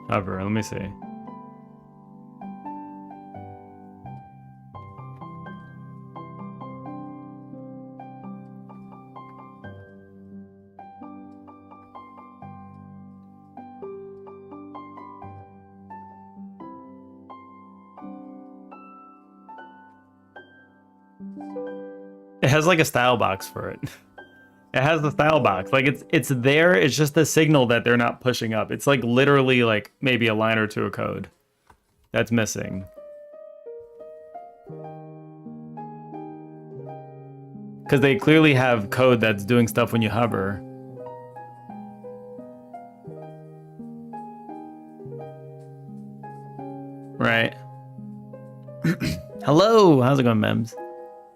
Hover, let me see. It has like a style box for it. It has the style box. Like it's there. It's just the signal that they're not pushing up. It's like literally like maybe a line or two of code that's missing. Because they clearly have code that's doing stuff when you hover. Right. Hello, how's it going, Mems?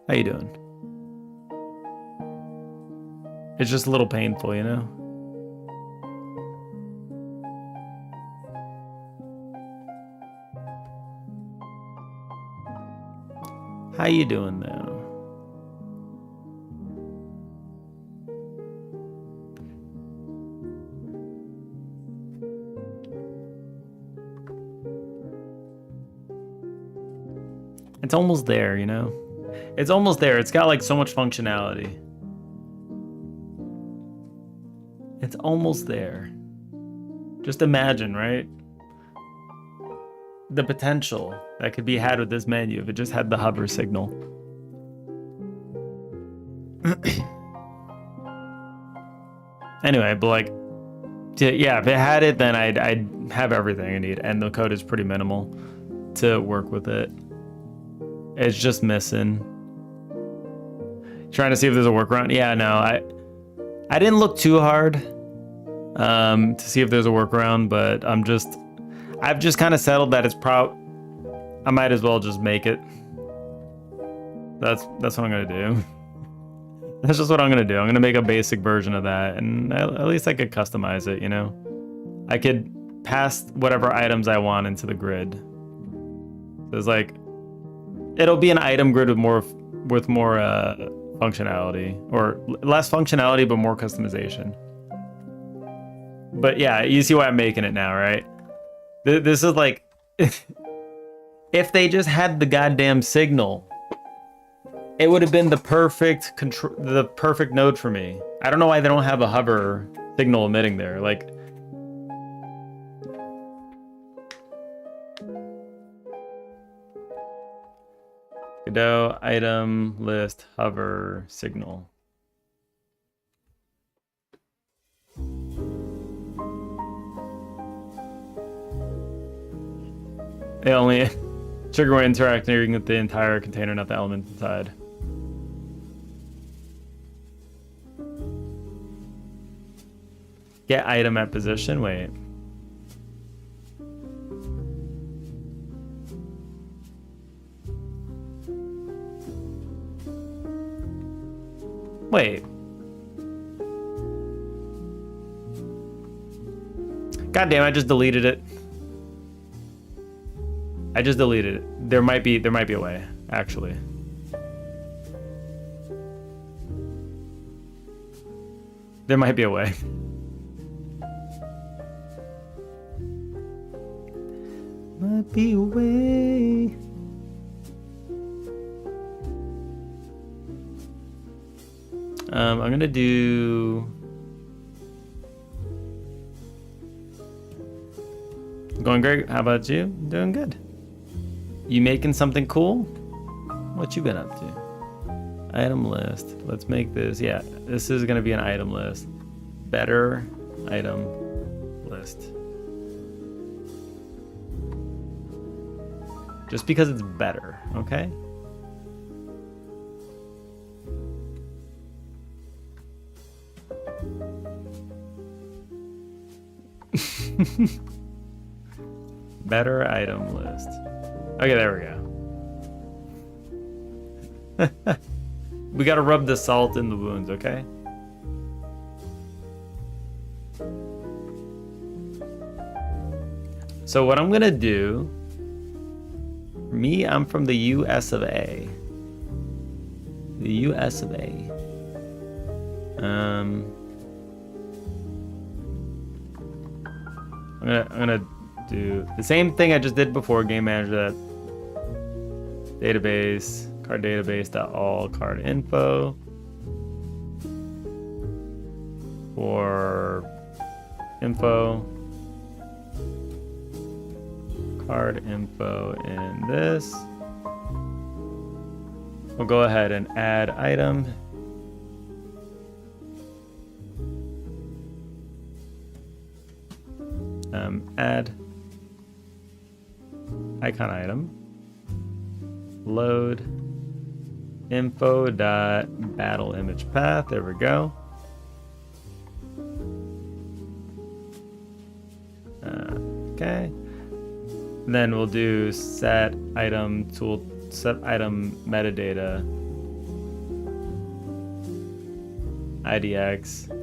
How you doing? It's just a little painful, you know? How you doing, though? It's almost there, you know? It's almost there. It's got like so much functionality. It's almost there. Just imagine, right? The potential that could be had with this menu if it just had the hover signal. Anyway, but like, yeah, if it had it, then I'd have everything I need, and the code is pretty minimal to work with it. It's just missing. Trying to see if there's a workaround. Yeah, no, I didn't look too hard to see if there's a workaround, but I've just kind of settled that it's I might as well just make it. That's what I'm gonna do. That's just what I'm gonna do. I'm gonna make a basic version of that, and at least I could customize it, you know? I could pass whatever items I want into the grid. So it's like, it'll be an item grid with more functionality, or less functionality but more customization. But yeah, you see why I'm making it now, right? This is like, if they just had the goddamn signal, it would have been the perfect node for me. I don't know why they don't have a hover signal emitting there. Like, Godot item list hover signal. It only trigger when interacting with the entire container, not the elements inside. Get item at position. Wait. Wait. God damn, I just deleted it. I just deleted it. There might be a way, actually. There might be a way. Might be a way. I'm gonna do. Going great. How about you? Doing good. You making something cool? What you been up to? Item list. Let's make this. Yeah, this is gonna be an item list. Better item list. Just because it's better, okay? Better item list. Okay, there we go. We gotta rub the salt in the wounds, okay? So what I'm gonna do, me, I'm from the US of A. The US of A. I'm gonna do the same thing I just did before. Game manager, that database, card database dot all card info for info, card info in this. We'll go ahead and add item. Add icon item, load info dot battle image path. There we go. Okay. Then we'll do set item tool, set item metadata, IDX.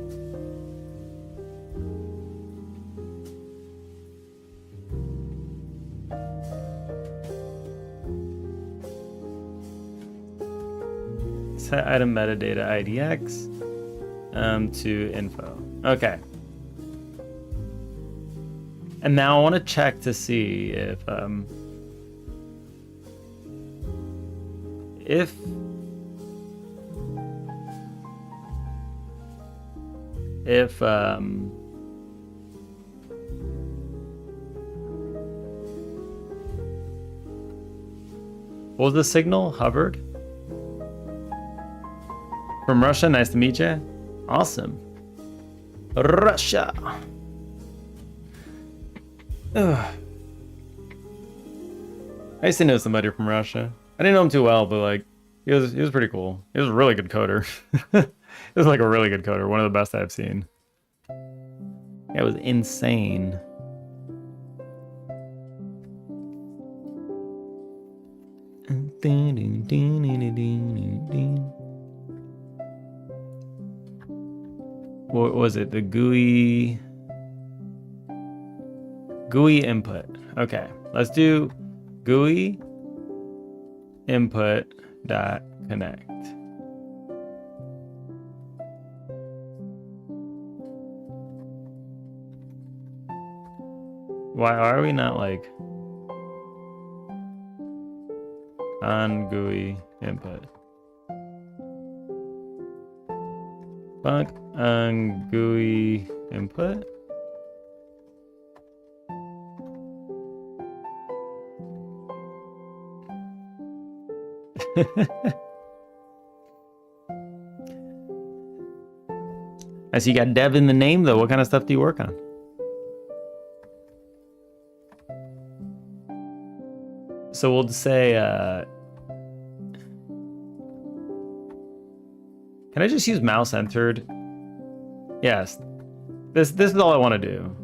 Set item metadata IDX to info. Okay. And now I want to check to see if what was the signal? Hovered? From Russia, nice to meet you. Awesome. Russia. Ugh. I used to know somebody from Russia. I didn't know him too well, but like he was pretty cool. He was a really good coder. He was like a really good coder, one of the best I've seen. Yeah, it was insane. What was it? The GUI input. Okay, let's do GUI input dot connect. Why are we not like on GUI input? Fuck on GUI input. I see you got dev in the name though. What kind of stuff do you work on? So we'll say, can I just use mouse entered? Yes. This is all I want to do.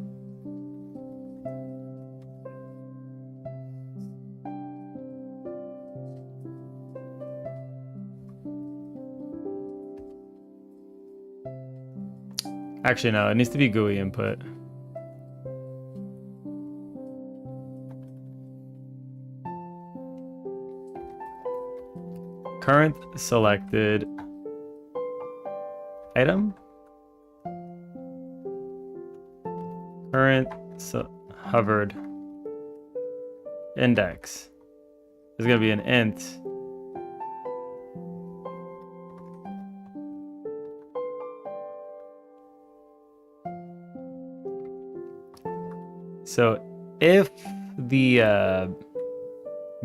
Actually, no, it needs to be GUI input. Current selected item. Current hovered index. There's gonna be an int. So if the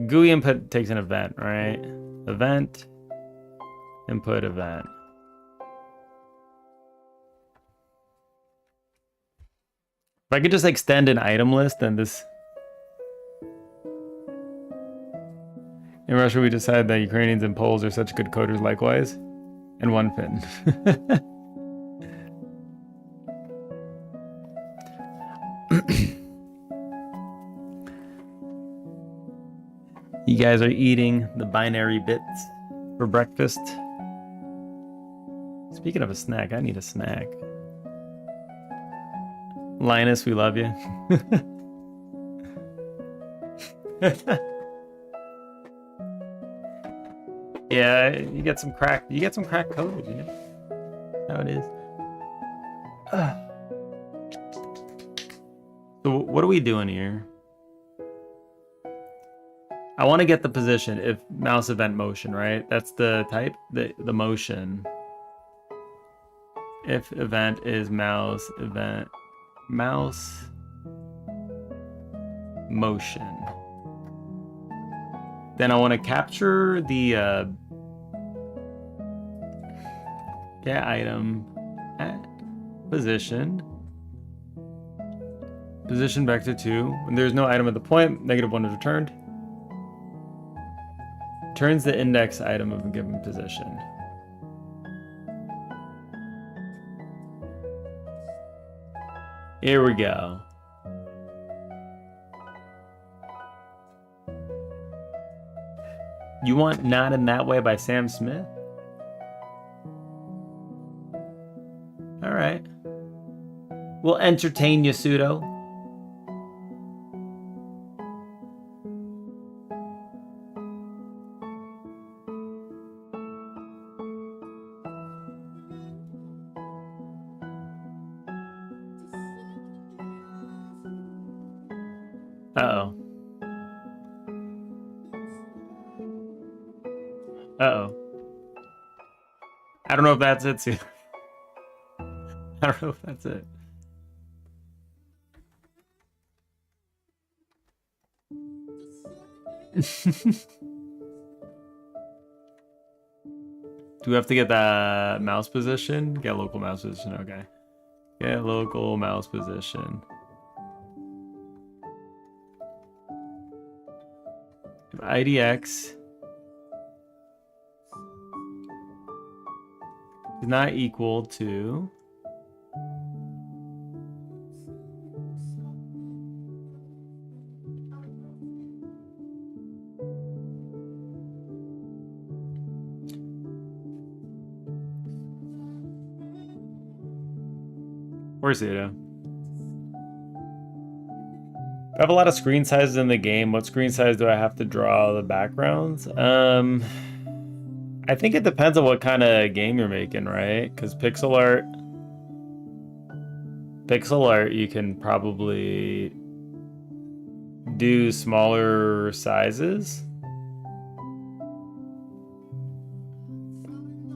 GUI input takes an event, right? Event, input event. If I could just extend an item list, then this... In Russia, we decided that Ukrainians and Poles are such good coders likewise. And one Finn. You guys are eating the binary bits for breakfast. Speaking of a snack, I need a snack. Linus, we love you. Yeah, you get some crack code, you know? That's how it is. So what are we doing here? I want to get the position if mouse event motion, right? That's the type, the motion. If event is mouse event mouse motion. Then I want to capture the get item at position vector 2. When there's no item at the point, -1 is returned. Turns the index item of a given position. Here we go. You want Not in That Way by Sam Smith? All right. We'll entertain you, Pseudo. Uh-oh. Uh-oh. I don't know if that's it, Sue. I don't know if that's it. Do we have to get that mouse position? Get local mouse position, okay. Get local mouse position. If IDX is not equal to where's Zeta? I have a lot of screen sizes in the game. What screen size do I have to draw the backgrounds? I think it depends on what kind of game you're making, right? Because pixel art, you can probably do smaller sizes.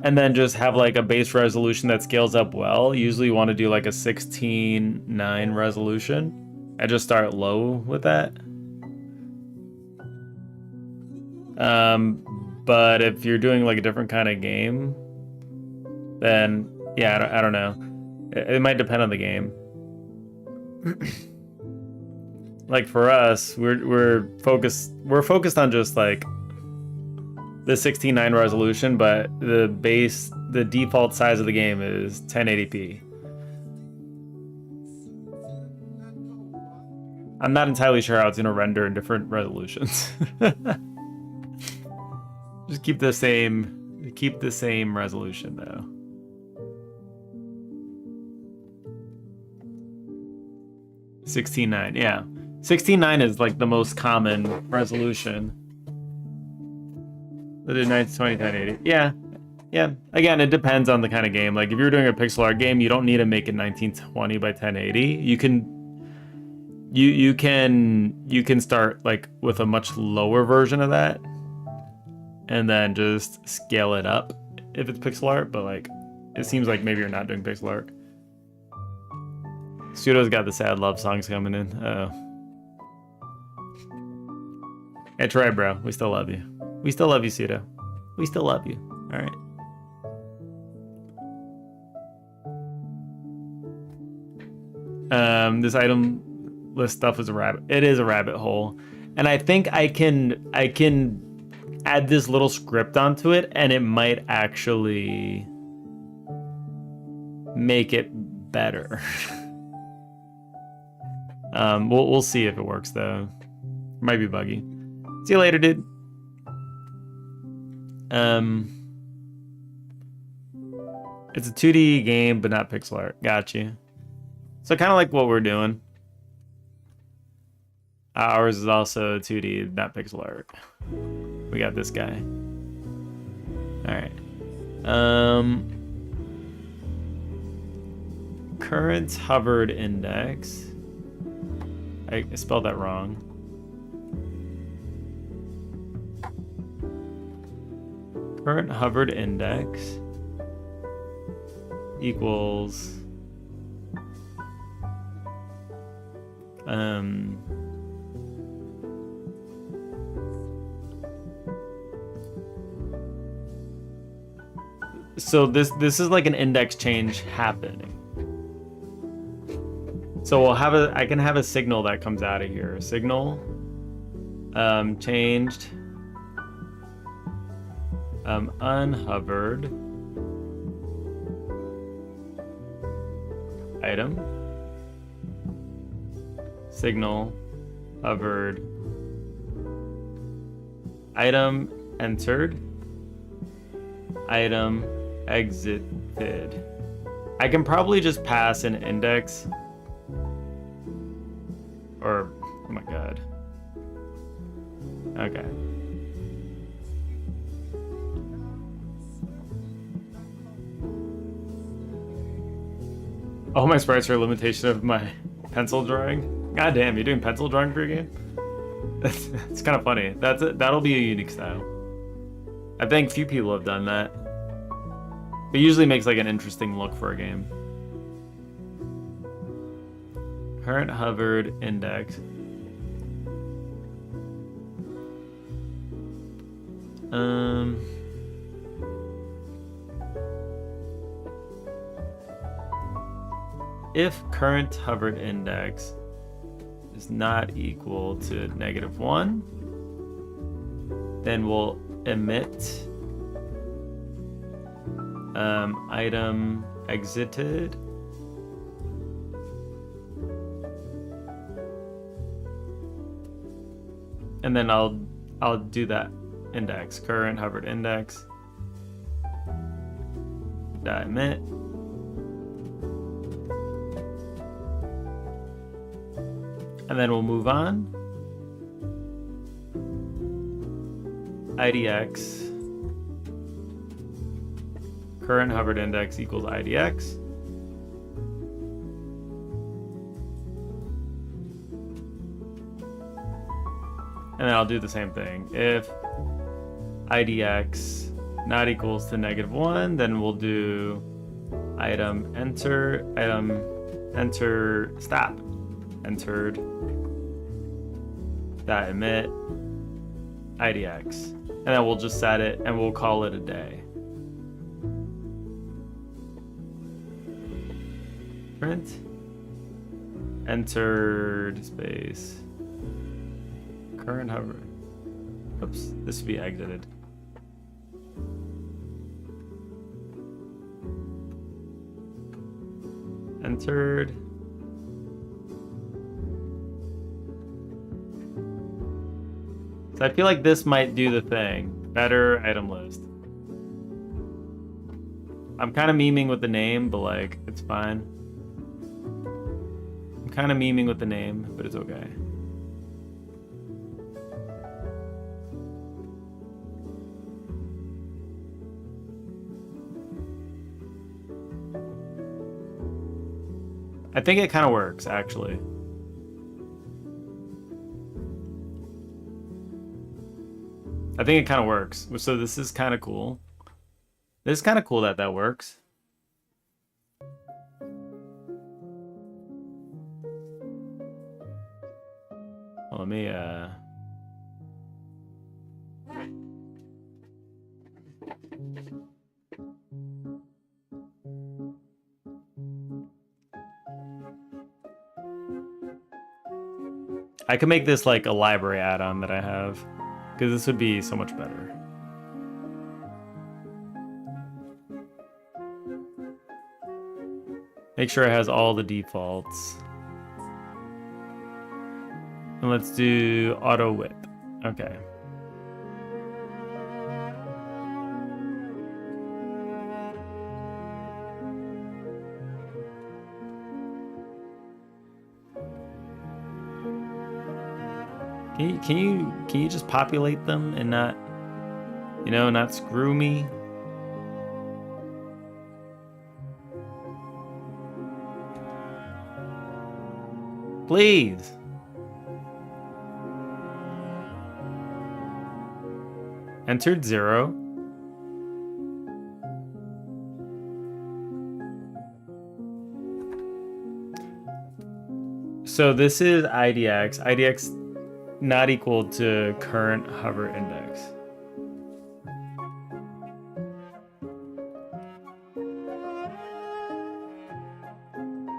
And then just have like a base resolution that scales up well. Usually you want to do like a 16:9 resolution. I just start low with that. But if you're doing like a different kind of game, then yeah, I don't know. It might depend on the game. Like for us, we're focused on just like the 16:9 resolution, but the default size of the game is 1080p. I'm not entirely sure how it's gonna render in different resolutions. Just keep the same resolution though. (16:9), yeah. 16:9 is like the most common resolution. But in 1920, 1080. Yeah. Yeah. Again, it depends on the kind of game. Like if you're doing a pixel art game, you don't need to make it 1920 by 1080. You can start like with a much lower version of that and then just scale it up if it's pixel art, but like it seems like maybe you're not doing pixel art. Pseudo's got the sad love songs coming in. Uh-oh. It's right, bro. We still love you. We still love you, Pseudo. We still love you. All right. This item list stuff is a rabbit. It is a rabbit hole, and I think I can add this little script onto it, and it might actually make it better. We'll see if it works though. Might be buggy. See you later, dude. It's a 2D game, but not pixel art. Got you. So kind of like what we're doing. Ours is also 2D, not pixel art. We got this guy. All right. Current hovered index. I spelled that wrong. Current hovered index equals so this is like an index change happening. So we'll have I can have a signal that comes out of here. Signal changed unhovered item. Signal hovered item entered item exited. I can probably just pass an index or oh my god. Okay. Oh, my sprites are a limitation of my pencil drawing. God damn, you're doing pencil drawing for your game? It's kind of funny. That'll be a unique style. I think few people have done that. It usually makes like an interesting look for a game. Current hovered index. If current hovered index is not equal to -1, then we'll emit item exited. And then I'll do that index, current hovered index dot emit. And then we'll move on. IDX current hovered index equals IDX. And then I'll do the same thing. If IDX not equals to -1, then we'll do item enter, stop, entered, dot emit, IDX. And then we'll just set it and we'll call it a day. Print, entered space, current hover. Oops, this should be exited. Entered. So I feel like this might do the thing. Better item list. I'm kind of memeing with the name, but like, it's fine. I'm kind of memeing with the name, but it's okay. I think it kind of works, actually. I think it kind of works. So this is kind of cool. This is kind of cool that that works. Let me I could make this like a library add-on that I have, because this would be so much better. Make sure it has all the defaults. And let's do auto whip. Okay. Can you just populate them and not, you know, not screw me? Please. Entered 0. So this is IDX. IDX not equal to current hover index.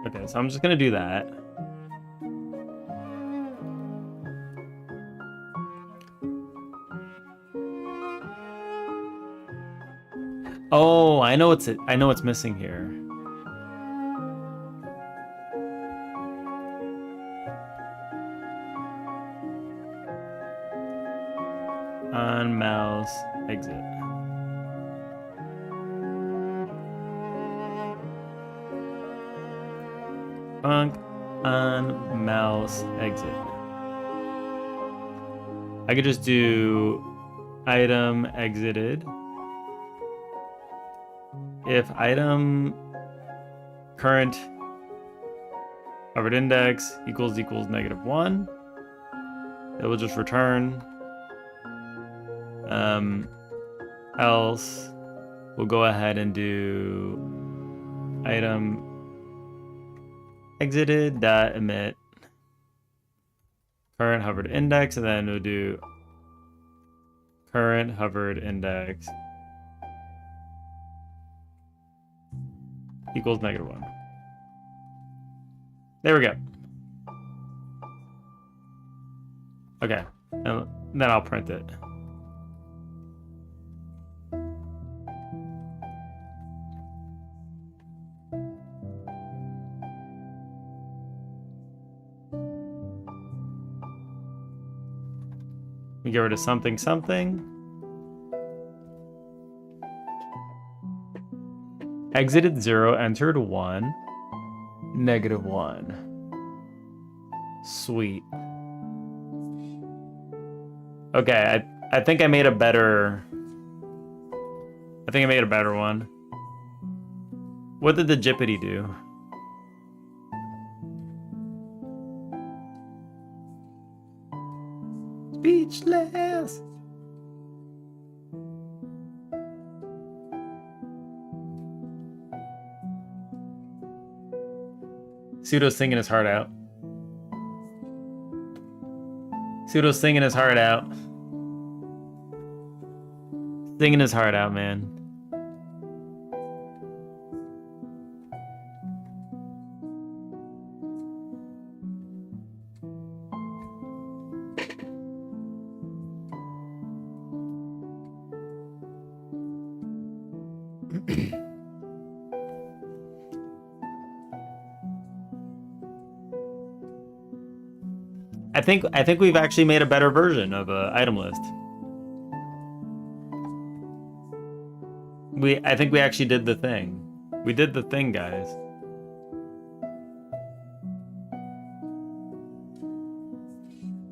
Okay, so I'm just gonna do that. Oh, I know what's missing here. On mouse exit. Func on mouse exit. I could just do item exited. If item current hovered index equals -1, it will just return. Else we'll go ahead and do item exited dot emit current hovered index, and then we'll do current hovered index equals -1. There we go. Okay, and then I'll print it. We get rid of something. Exited 0, entered 1, -1. Sweet. Okay, I think I made a better... I think I made a better one. What did the Jippity do? Speechless. Pseudo's singing his heart out. Pseudo's singing his heart out. Singing his heart out, man. I think we've actually made a better version of a item list. I think we actually did the thing. We did the thing, guys.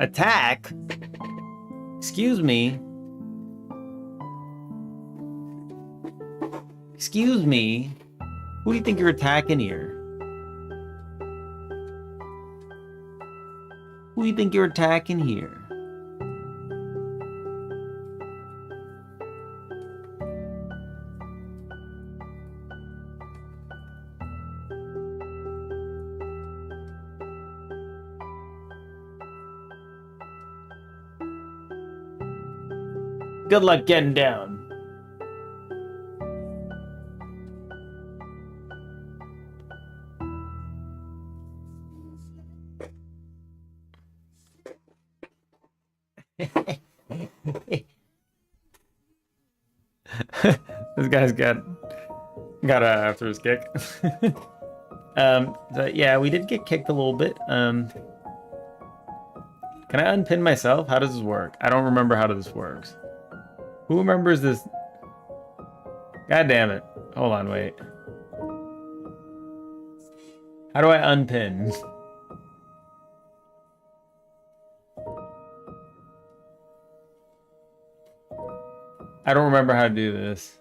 Attack? Excuse me. Excuse me. Who do you think you're attacking here? Who do you think you're attacking here? Good luck getting down. This guy's got after his kick. So yeah, we did get kicked a little bit. Can I unpin myself? How does this work? I don't remember how this works. Who remembers this? God damn it. Hold on, wait. How do I unpin? I don't remember how to do this.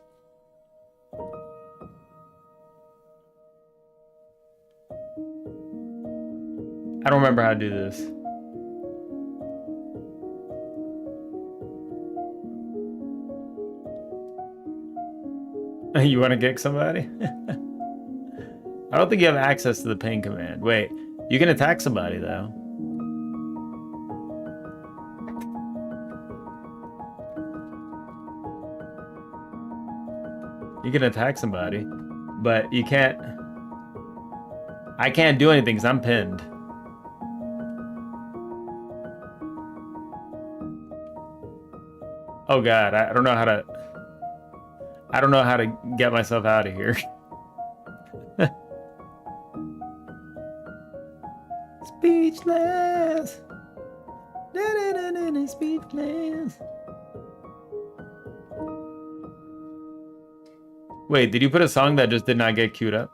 I don't remember how to do this. You want to kick somebody? I don't think you have access to the ping command. Wait, you can attack somebody though. You can attack somebody, but you can't. I can't do anything because I'm pinned. Oh God, I don't know how to. I don't know how to get myself out of here. Speechless. Speechless. Wait, did you put a song that just did not get queued up?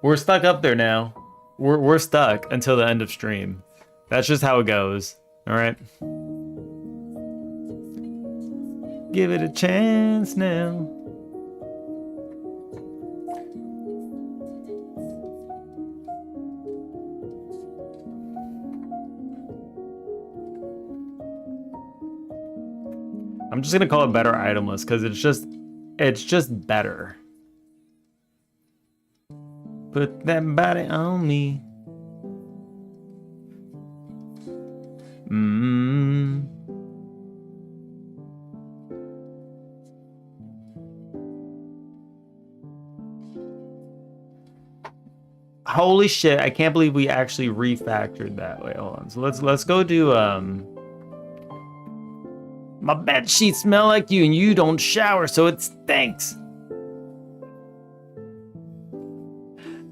We're stuck up there now. We're stuck until the end of stream. That's just how it goes. All right. Give it a chance now. I'm just gonna call it better item list because it's just better. Put that body on me. Holy shit, I can't believe we actually refactored that. Wait, hold on. So let's go do my bed sheets smell like you and you don't shower, so it stinks.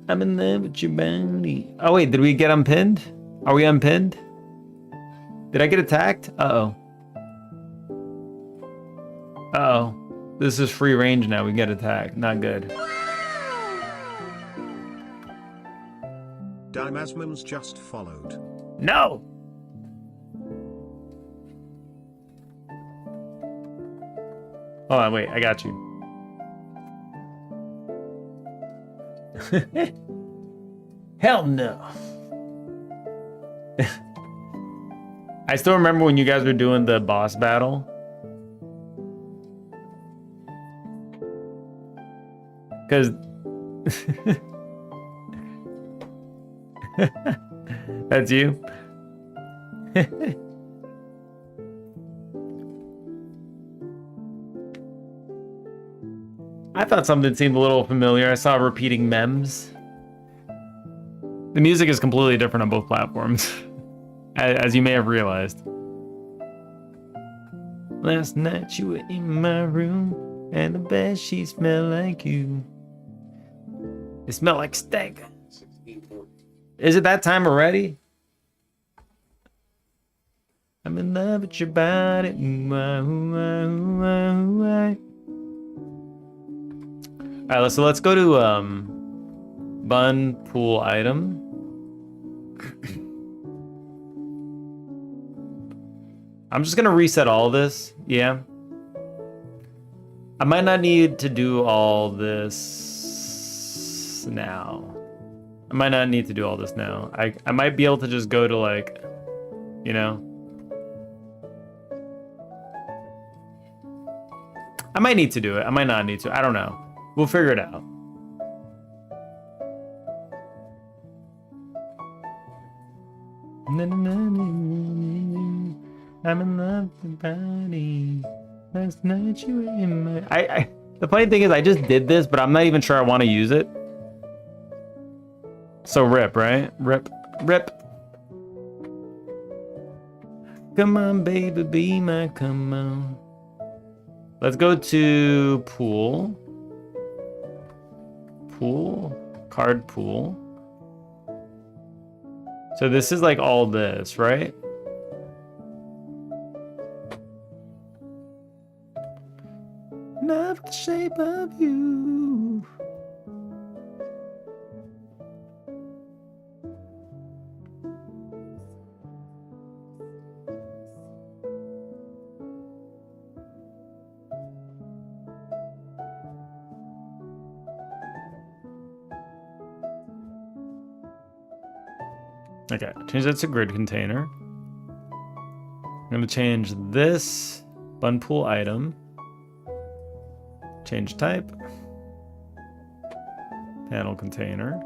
I'm in love with your body. Oh wait, did we get unpinned? Are we unpinned? Did I get attacked? Uh-oh. Uh-oh. This is free range now. We get attacked. Not good. Dimasmans just followed. No! Hold on, wait. I got you. Hell no. I still remember when you guys were doing the boss battle. Because that's you. I thought something seemed a little familiar. I saw repeating memes. The music is completely different on both platforms, as you may have realized. Last night you were in my room, and the bed sheets smell like you. They smell like steak. Is it that time already? I'm in love with your body. All right, so let's go to bun pool item. I'm just gonna reset all this. Yeah. I might not need to do all this now. I might not need to do all this now. I might be able to just go to like, you know. I might need to do it. I might not need to. I don't know. We'll figure it out. body. Last night you were in my... The funny thing is I just did this, but I'm not even sure I want to use it. So rip, right? Rip. Come on, baby, be my come on. Let's go to pool. Card pool. So this is like all this, right? Not the shape of you. Okay, change that to grid container. I'm gonna change this bun pool item. Change type. Panel container.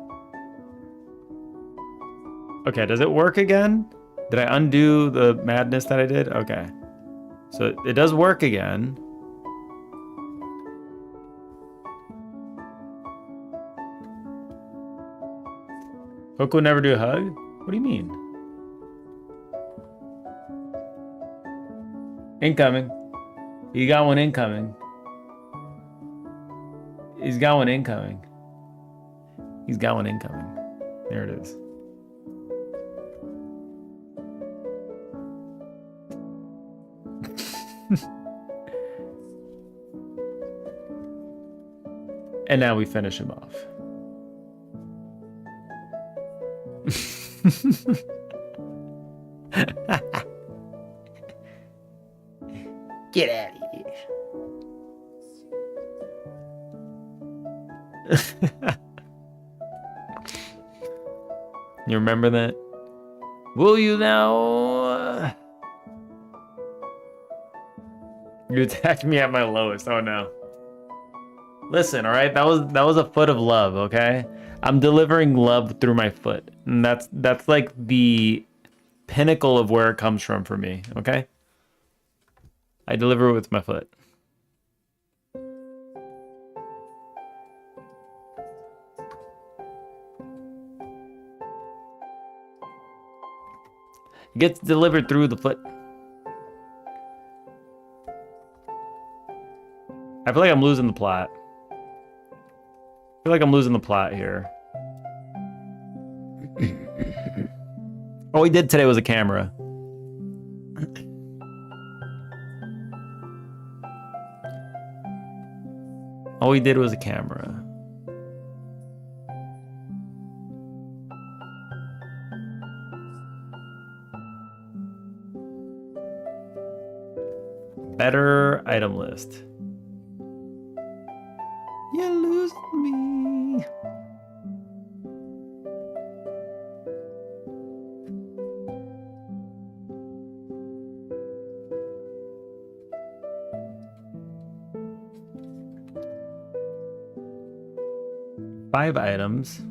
Okay, does it work again? Did I undo the madness that I did? Okay. So it does work again. Hook would never do a hug? What do you mean? Incoming. You got one incoming. He's got one incoming. He's got one incoming. There it is. And now we finish him off. Get out of here. You remember that? Will you now? You attacked me at my lowest. Oh no. Listen, all right? That was a foot of love, okay? I'm delivering love through my foot. And that's like the pinnacle of where it comes from for me, okay? I deliver it with my foot. It gets delivered through the foot. I feel like I'm losing the plot. I feel like I'm losing the plot here. All we did today was a camera. All we did was a camera. Better item list. You lose me. Five items.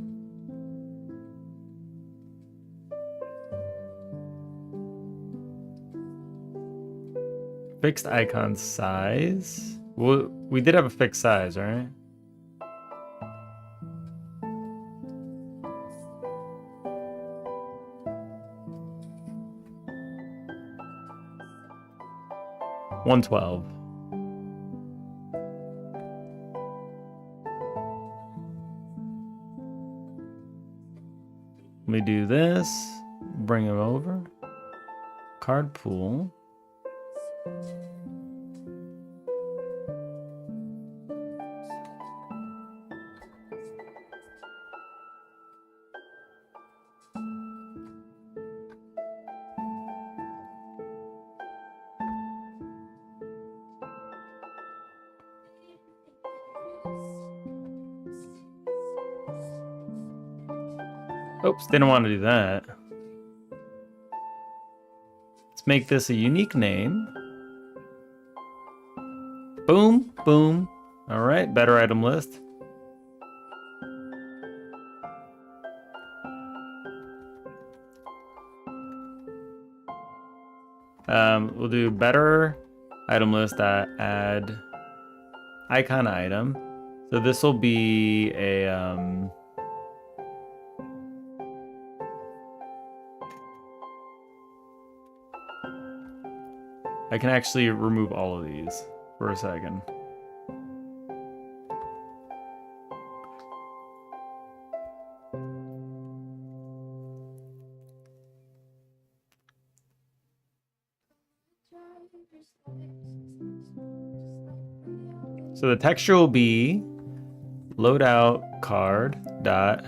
Fixed icon size. Well, we did have a fixed size, right? $112. Let me do this. Bring him over. Card pool. Oops, didn't want to do that. Let's make this a unique name. Boom, boom. All right, better item list. We'll do better item list that add icon item. So this will be a I can actually remove all of these for a second. So the texture will be loadout card dot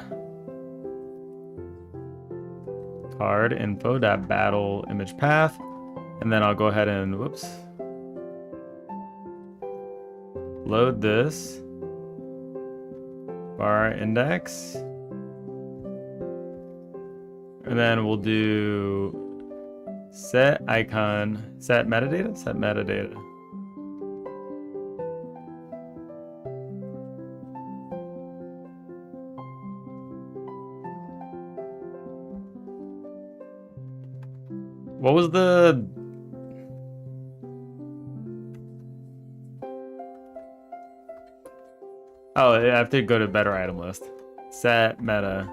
card info dot battle image path, and then I'll go ahead and whoops load this bar index, and then we'll do set icon set metadata. What was the... Oh, I have to go to better item list. Set metadata.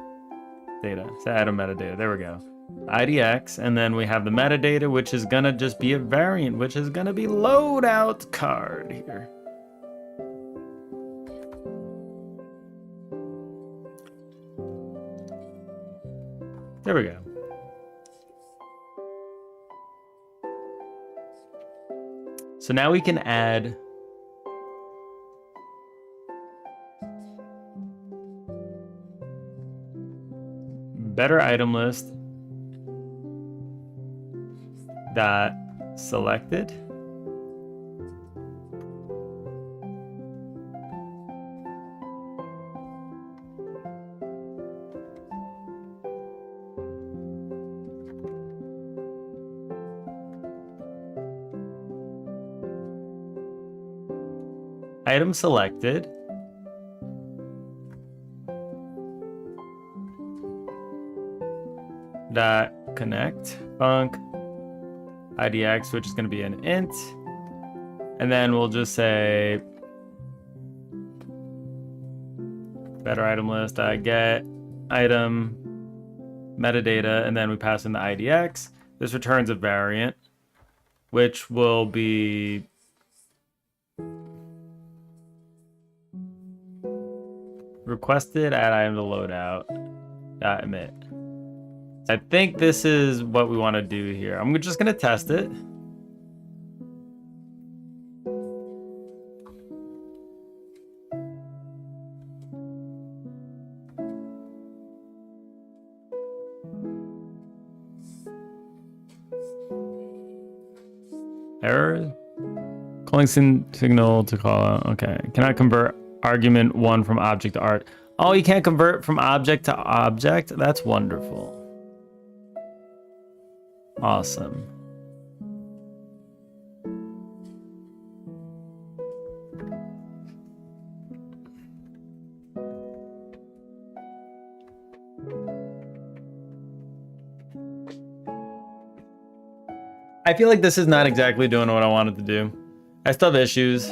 Set item metadata. There we go. IDX, and then we have the metadata, which is gonna just be a variant, which is gonna be loadout card here. There we go. So now we can add better item list dot selected item selected dot connect func IDX, which is going to be an int, and then we'll just say better item list get item metadata, and then we pass in the IDX. This returns a variant, which will be requested add item to loadout dot emit. I think this is what we want to do here. I'm just going to test it. Error. Calling signal to call out. Okay. Cannot convert argument 1 from object to art. Oh, you can't convert from object to object? That's wonderful. Awesome. I feel like this is not exactly doing what I wanted to do. I still have issues.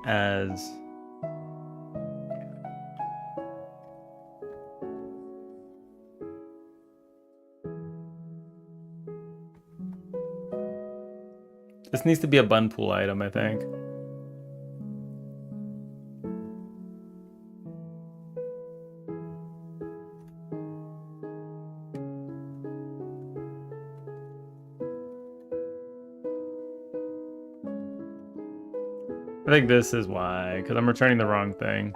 As this needs to be a bun pool item, I think. I think this is why, because I'm returning the wrong thing.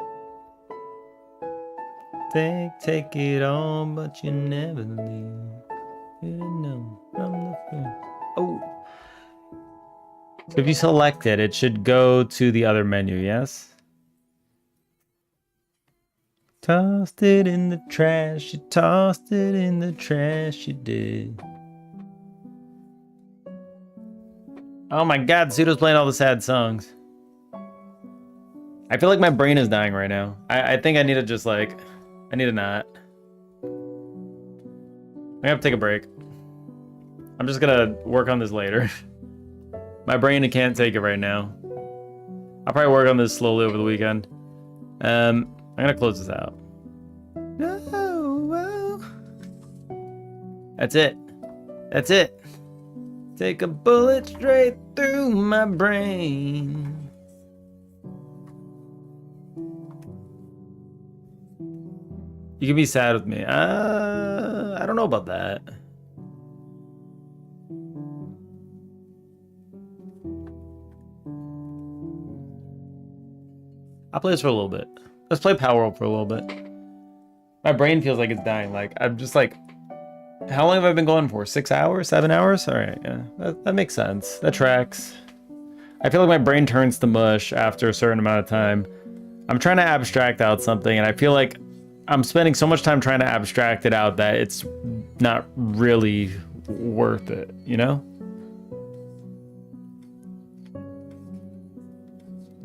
Take it on, but you never leave. You didn't know from the first. Oh. So if you select it, it should go to the other menu, yes? Tossed it in the trash, you tossed it in the trash, you did. Oh my god, Pseudo's playing all the sad songs. I feel like my brain is dying right now. I think I need to just like, I need to not. I have to take a break. I'm just gonna work on this later. My brain can't take it right now. I'll probably work on this slowly over the weekend. I'm gonna close this out. No, that's it. That's it. Take a bullet straight through my brain. You can be sad with me. I don't know about that. I'll play this for a little bit. Let's play Power World for a little bit. My brain feels like it's dying. Like, I'm just like, how long have I been going for? 6 hours? 7 hours? All right, yeah, that makes sense. That tracks. I feel like my brain turns to mush after a certain amount of time. I'm trying to abstract out something, and I feel like I'm spending so much time trying to abstract it out that it's not really worth it, you know?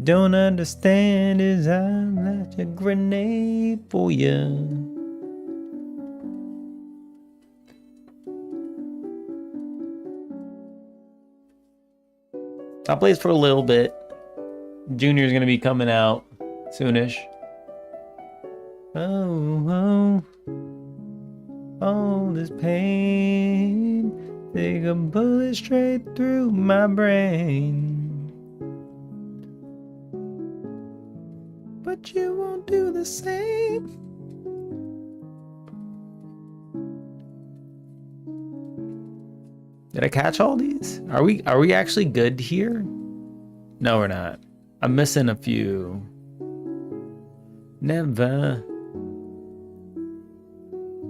Don't understand as I'm like a grenade for you. I'll play this for a little bit. Junior's gonna be coming out soonish. Oh, all this pain, take a bullet straight through my brain. But you won't do the same. Did I catch all these? Are we actually good here? No, we're not. I'm missing a few. Never.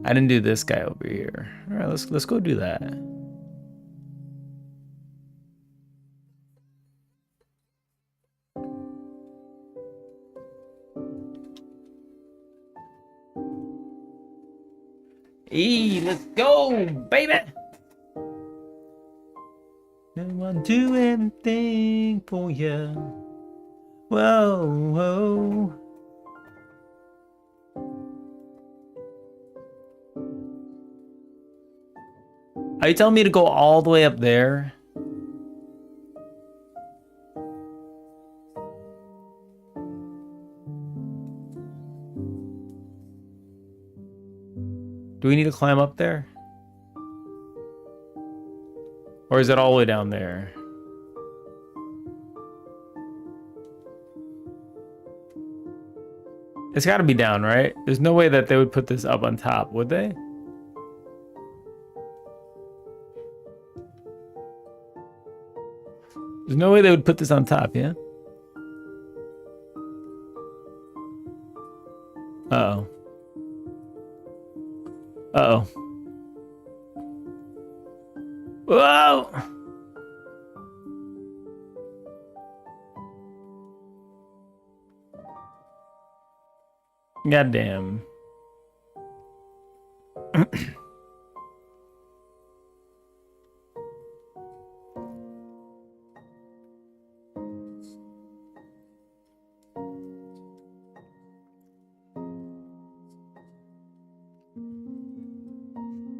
I didn't do this guy over here. All right, let's go do that. Hey, let's go, baby. I'll do anything for you. Whoa, whoa. Are you telling me to go all the way up there? Do we need to climb up there? Or is it all the way down there? It's got to be down, right? There's no way that they would put this up on top, would they? There's no way they would put this on top, yeah? Uh-oh. Uh-oh. Whoa! Goddamn.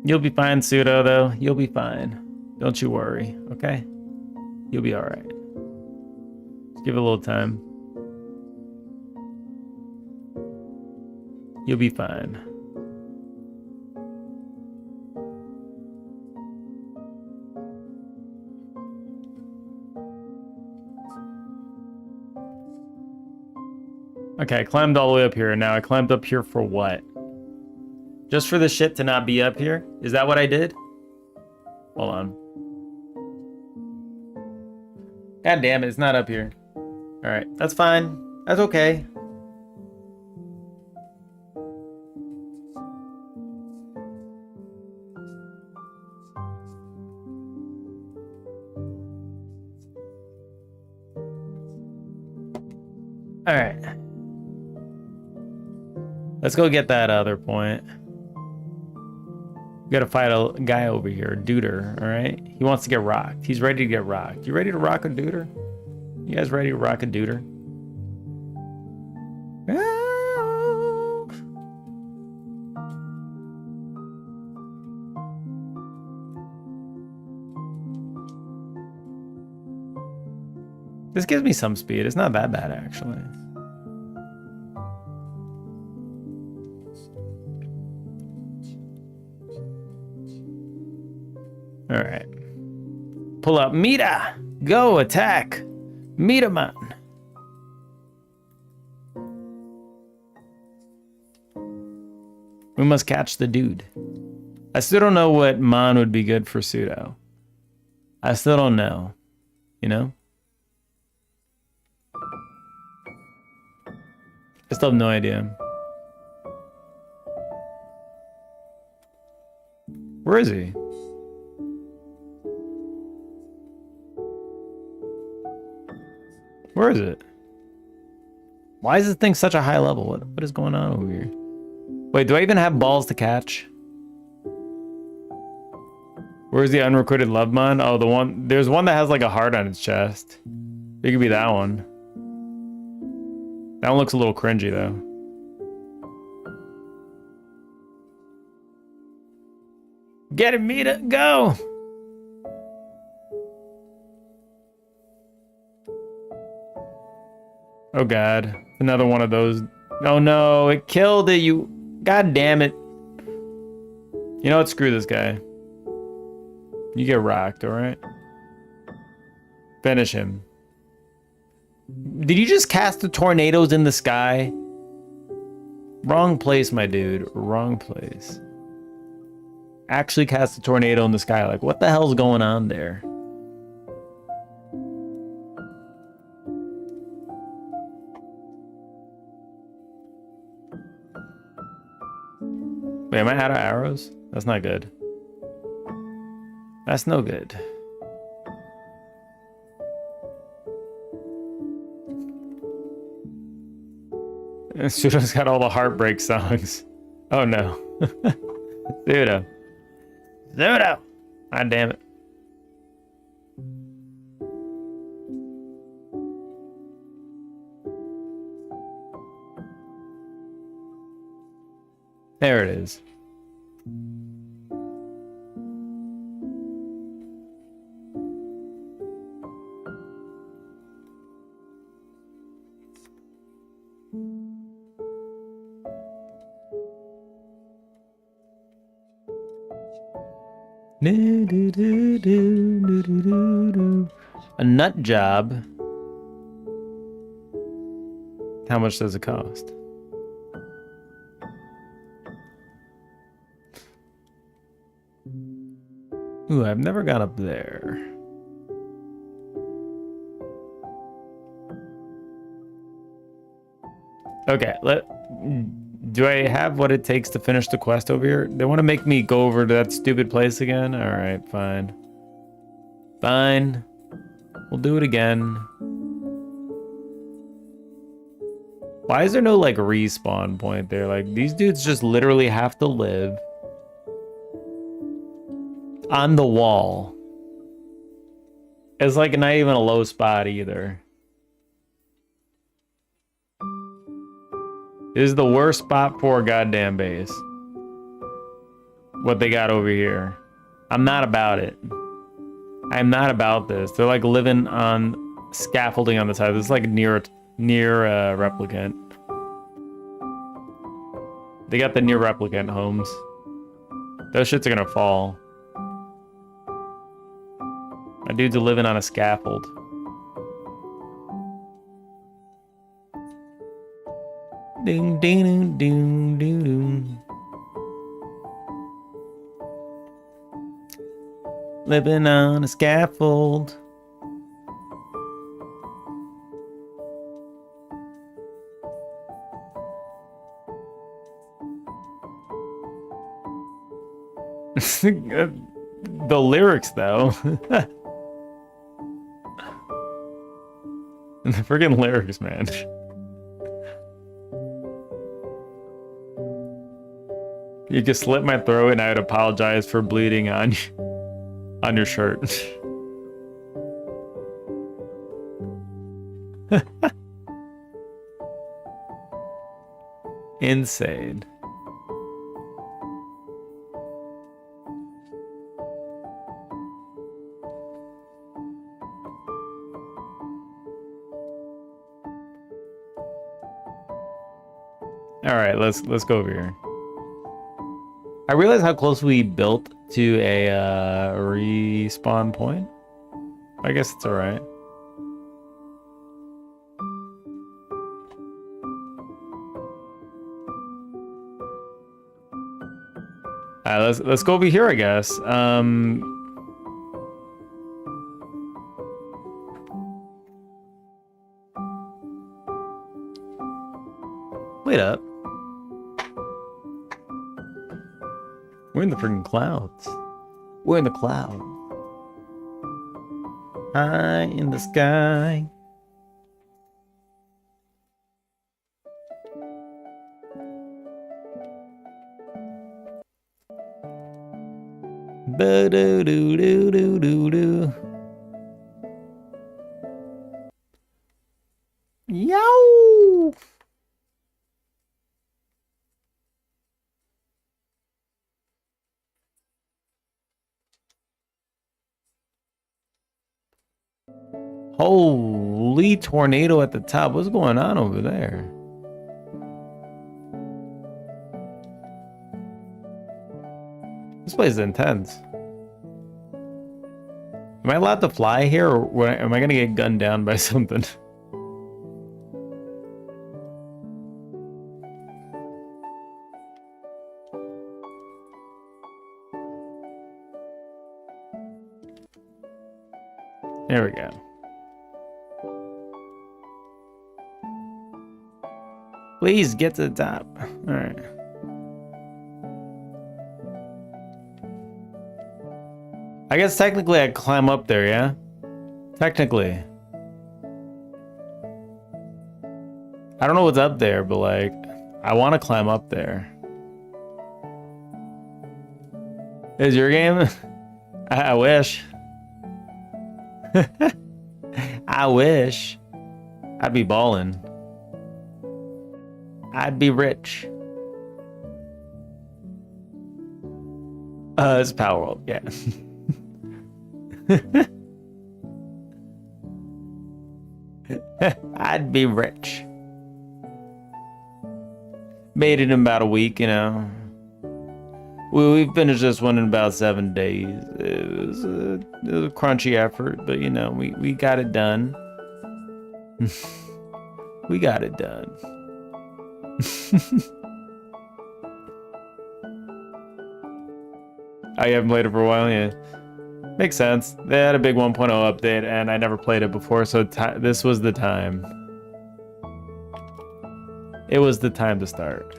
You'll be fine, Pseudo, though. You'll be fine. Don't you worry, okay? You'll be alright. Just give it a little time. You'll be fine. Okay, I climbed all the way up here, and now I climbed up here for what? Just for the shit to not be up here? Is that what I did? Hold on. God damn it, it's not up here. Alright, that's fine. That's okay. Alright. Let's go get that other point. We gotta fight a guy over here, Duder, alright? He wants to get rocked. He's ready to get rocked. You ready to rock a Duder? You guys ready to rock a Duder? This gives me some speed. It's not that bad, actually. All right. Pull up. Mita! Go, attack! Mita man! We must catch the dude. I still don't know what mon would be good for pseudo. I still don't know. You know? I still have no idea. Where is he? Where is it? Why is this thing such a high level? What is going on over here? Wait, do I even have balls to catch? Where's the unrecruited love mon? Oh, the one. There's one that has like a heart on its chest. It could be that one. That one looks a little cringy though. Get it, Mita, go! Oh god, another one of those. Oh no, it killed it, you. God damn it. You know what, screw this guy. You get rocked, alright? Finish him. Did you just cast the tornadoes in the sky? Wrong place, my dude. Wrong place. Actually cast a tornado in the sky. Like, what the hell's going on there? Wait, am I out of arrows? That's not good. That's no good. Pseudo's got all the heartbreak songs. Oh no. Pseudo. Pseudo! God damn it. There it is. A nut job. How much does it cost? Ooh, I've never gone up there. Okay, do I have what it takes to finish the quest over here? They want to make me go over to that stupid place again? Alright, fine. Fine. We'll do it again. Why is there no, like, respawn point there? Like, these dudes just literally have to live on the wall. It's, like, not even a low spot either. This is the worst spot for a goddamn base. What they got over here. I'm not about it. I'm not about this. They're like living on scaffolding on the side. This is like near replicant. They got the near replicant homes. Those shits are gonna fall. My dudes are living on a scaffold. Ding ding ding ding ding. Living on a scaffold. The lyrics, though. The friggin' lyrics, man. You could slit my throat and I'd apologize for bleeding on your shirt. Insane. All right, let's go over here. I realize how close we built to a respawn point. I guess it's all right. All right, let's go over here, I guess. Wait up. We're in the freaking clouds. We're in the clouds. High in the sky. Ba-do-do-do-do-do-do. Yow! Holy tornado at the top. What's going on over there? This place is intense. Am I allowed to fly here, or am I gonna get gunned down by something? There we go. Please get to the top. All right. I guess technically I climb up there, yeah? Technically. I don't know what's up there, but like, I want to climb up there. Is your game? I wish. I wish. I'd be balling. I'd be rich. It's Power World, yeah. I'd be rich. Made it in about a week, you know. We finished this one in about 7 days. It was a crunchy effort, but you know, we got it done. We got it done. I haven't played it for a while, yeah. Makes sense. They had a big 1.0 update, and I never played it before, so this was the time. It was the time to start.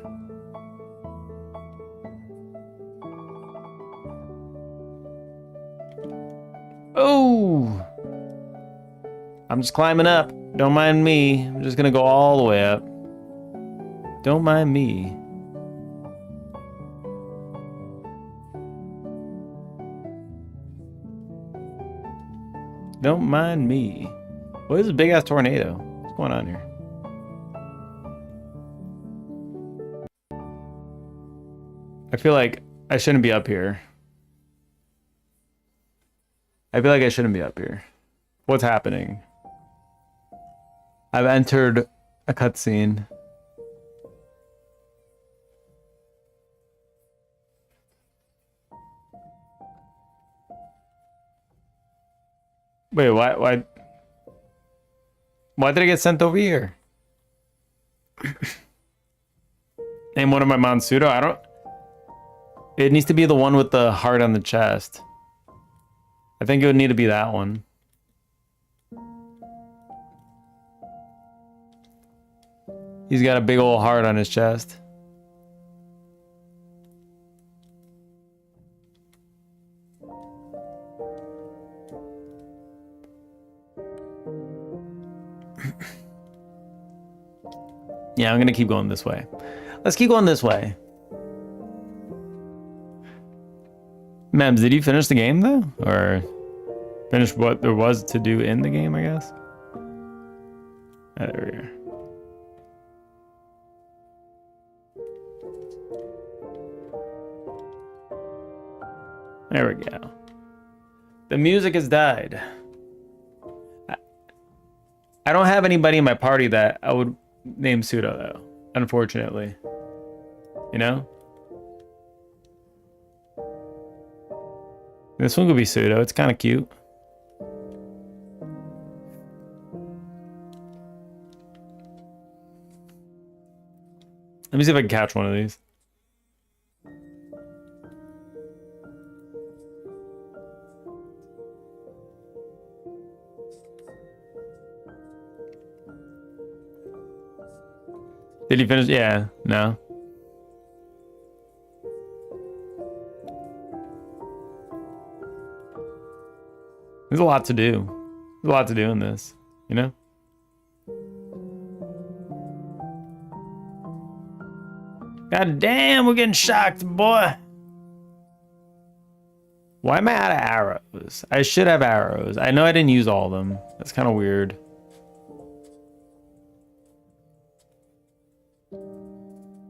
Oh! I'm just climbing up. Don't mind me. I'm just gonna go all the way up. Don't mind me. Don't mind me. What is this big ass tornado? What's going on here? I feel like I shouldn't be up here. I feel like I shouldn't be up here. What's happening? I've entered a cutscene. Wait, why did I get sent over here? Name one of my Monsudo? I don't... It needs to be the one with the heart on the chest. I think it would need to be that one. He's got a big old heart on his chest. Yeah, I'm gonna keep going this way. Let's keep going this way. Mems, did you finish the game though? Or finish what there was to do in the game, I guess? There we are. There we go. The music has died. I don't have anybody in my party that I would name Pseudo though, unfortunately. You know? This one could be pseudo. It's kind of cute. Let me see if I can catch one of these. Did he finish? Yeah, no. There's a lot to do. There's a lot to do in this, you know? God damn, we're getting shocked, boy. Why am I out of arrows? I should have arrows. I know I didn't use all of them. That's kind of weird.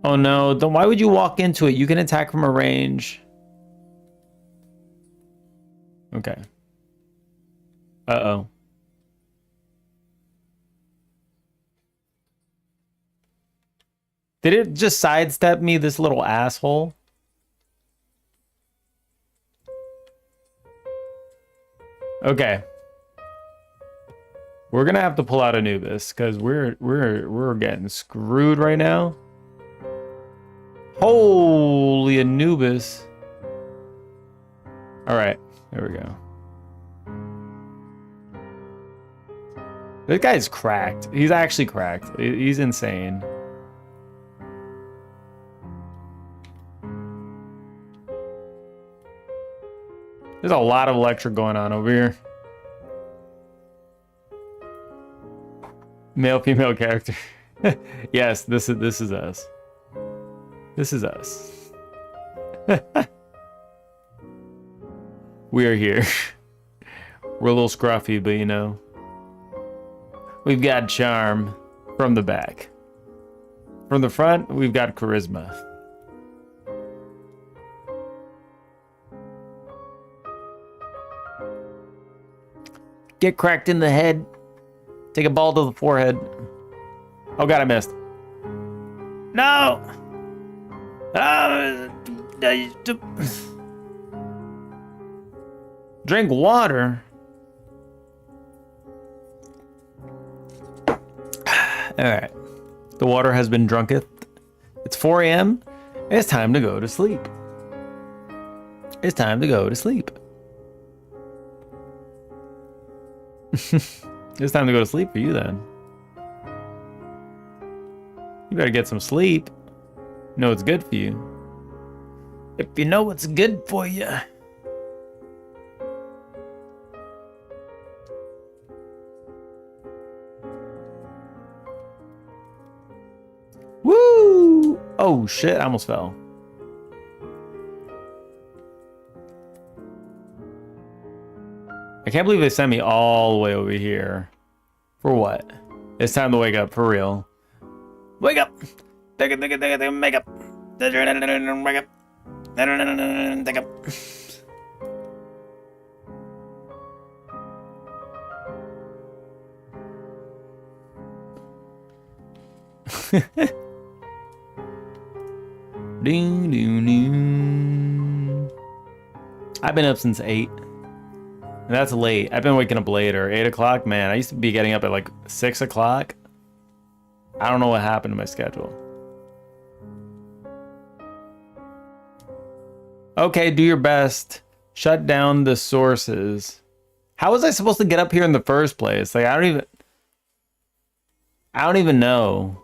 Oh no, then why would you walk into it? You can attack from a range. Okay. Uh-oh. Did it just sidestep me, this little asshole? Okay. We're gonna have to pull out Anubis because we're getting screwed right now. Holy Anubis. All right, there we go. This guy's cracked. He's actually cracked. He's insane. There's a lot of electric going on over here. Male, female character. Yes, this is us. This is us. We are here. We're a little scruffy, but you know, we've got charm from the back. From the front, we've got charisma. Get cracked in the head. Take a ball to the forehead. Oh god, I missed. No! Drink water. Alright. The water has been drunketh. It's 4 a.m. It's time to go to sleep. It's time to go to sleep. It's time to go to sleep for you then. You better get some sleep. You know what's good for you. If you know what's good for you. Woo! Oh shit, I almost fell. I can't believe they sent me all the way over here. For what? It's time to wake up, for real. Wake up! Wake up! Wake up! Wake up! Wake up! Wake up! Ding, ding, ding. I've been up since 8. And that's late. I've been waking up later. 8 o'clock? Man, I used to be getting up at like 6 o'clock. I don't know what happened to my schedule. Okay, do your best. Shut down the sources. How was I supposed to get up here in the first place? Like, I don't even know.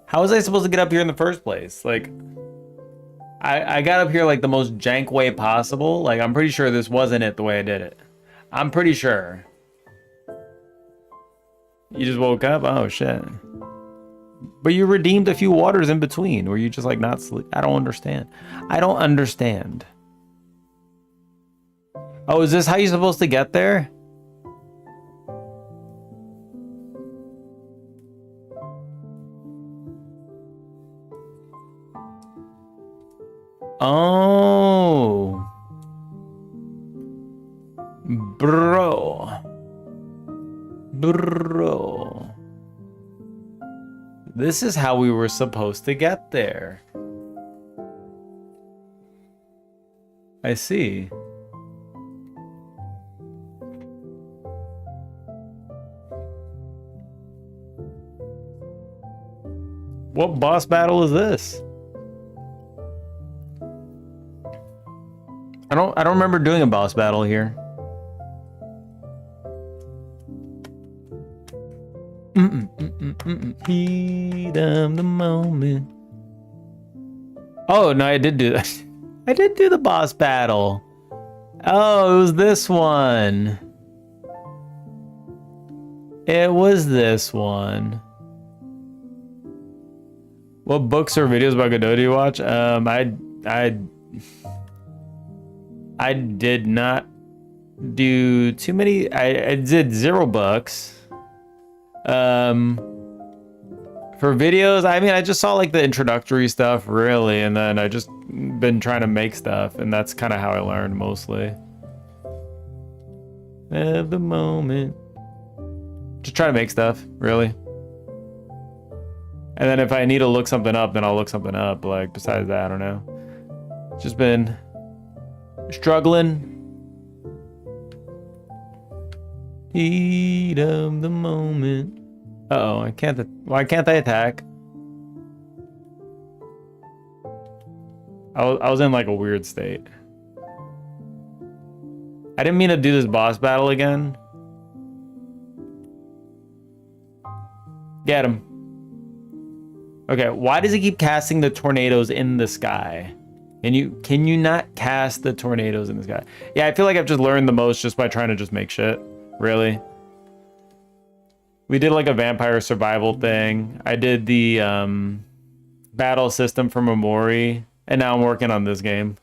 How was I supposed to get up here in the first place? Like, I got up here like the most jank way possible. Like, I'm pretty sure this wasn't it the way I did it. I'm pretty sure. You just woke up? Oh, shit. But you redeemed a few waters in between. Were you just like not sleep? I don't understand. I don't understand. Oh, is this how you're supposed to get there? Oh. Bro. This is how we were supposed to get there. I see. What boss battle is this? I don't remember doing a boss battle here. Heat of the moment. Oh no, I did do that. I did do the boss battle. Oh, it was this one. It was this one. What books or videos about Godot do you watch? I did not do too many. I did 0 books. For videos, I mean, I just saw like the introductory stuff really, and then I just been trying to make stuff, and that's kind of how I learned mostly. At the moment, just try to make stuff really. And then if I need to look something up, then I'll look something up. Like besides that, I don't know. Just been struggling. Heat of the moment. Uh-oh, I can't. Why can't I attack? I was in like a weird state. I didn't mean to do this boss battle again. Get him. Okay, why does he keep casting the tornadoes in the sky? Can you not cast the tornadoes in the sky? Yeah, I feel like I've just learned the most just by trying to just make shit. Really. We did like a vampire survival thing. I did the battle system for Memori, and now I'm working on this game.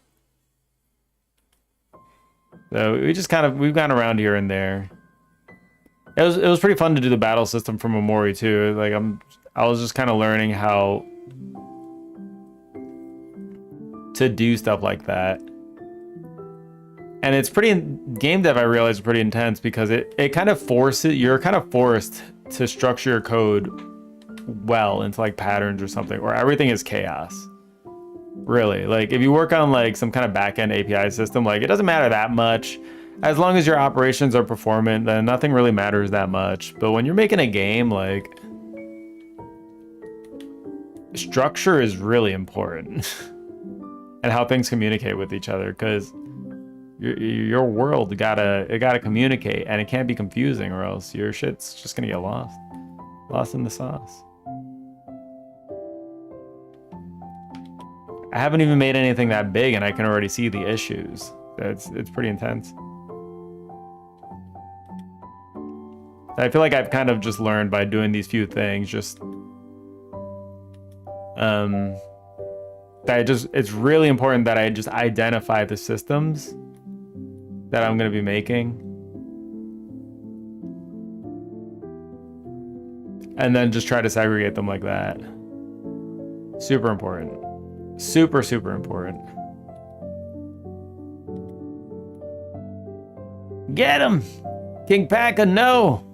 So we've gone around here and there. It was pretty fun to do the battle system for Memori too. Like I was just kind of learning how to do stuff like that. And it's game dev, I realized, is pretty intense because it kind of you're kind of forced to structure your code well into like patterns or something, or everything is chaos. Really, like if you work on like some kind of backend API system, like it doesn't matter that much. As long as your operations are performant, then nothing really matters that much. But when you're making a game, like structure is really important. And how things communicate with each other, because your world gotta communicate, and it can't be confusing, or else your shit's just gonna get lost in the sauce. I haven't even made anything that big, and I can already see the issues. It's pretty intense. I feel like I've kind of just learned by doing these few things, just it's really important that I just identify the systems that I'm going to be making, and then just try to segregate them like that. Super important. Super, super important. Get him! King Paka, no!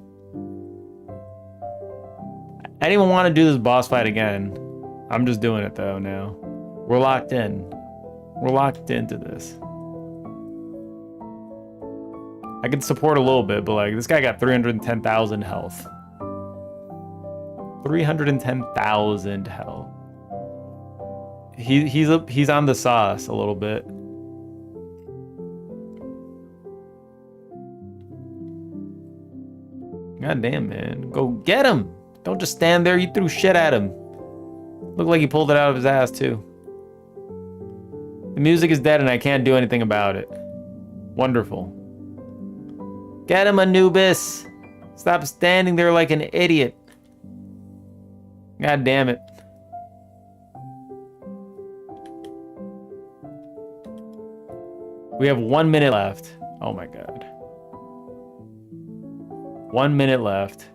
I didn't even want to do this boss fight again. I'm just doing it though now. We're locked in. We're locked into this. I can support a little bit, but like this guy got 310,000 health. 310,000 health. He's on the sauce a little bit. God damn, man. Go get him. Don't just stand there. You threw shit at him. Looked like he pulled it out of his ass too. The music is dead and I can't do anything about it. Wonderful. Get him, Anubis. Stop standing there like an idiot. God damn it. We have 1 minute left. Oh my god. 1 minute left.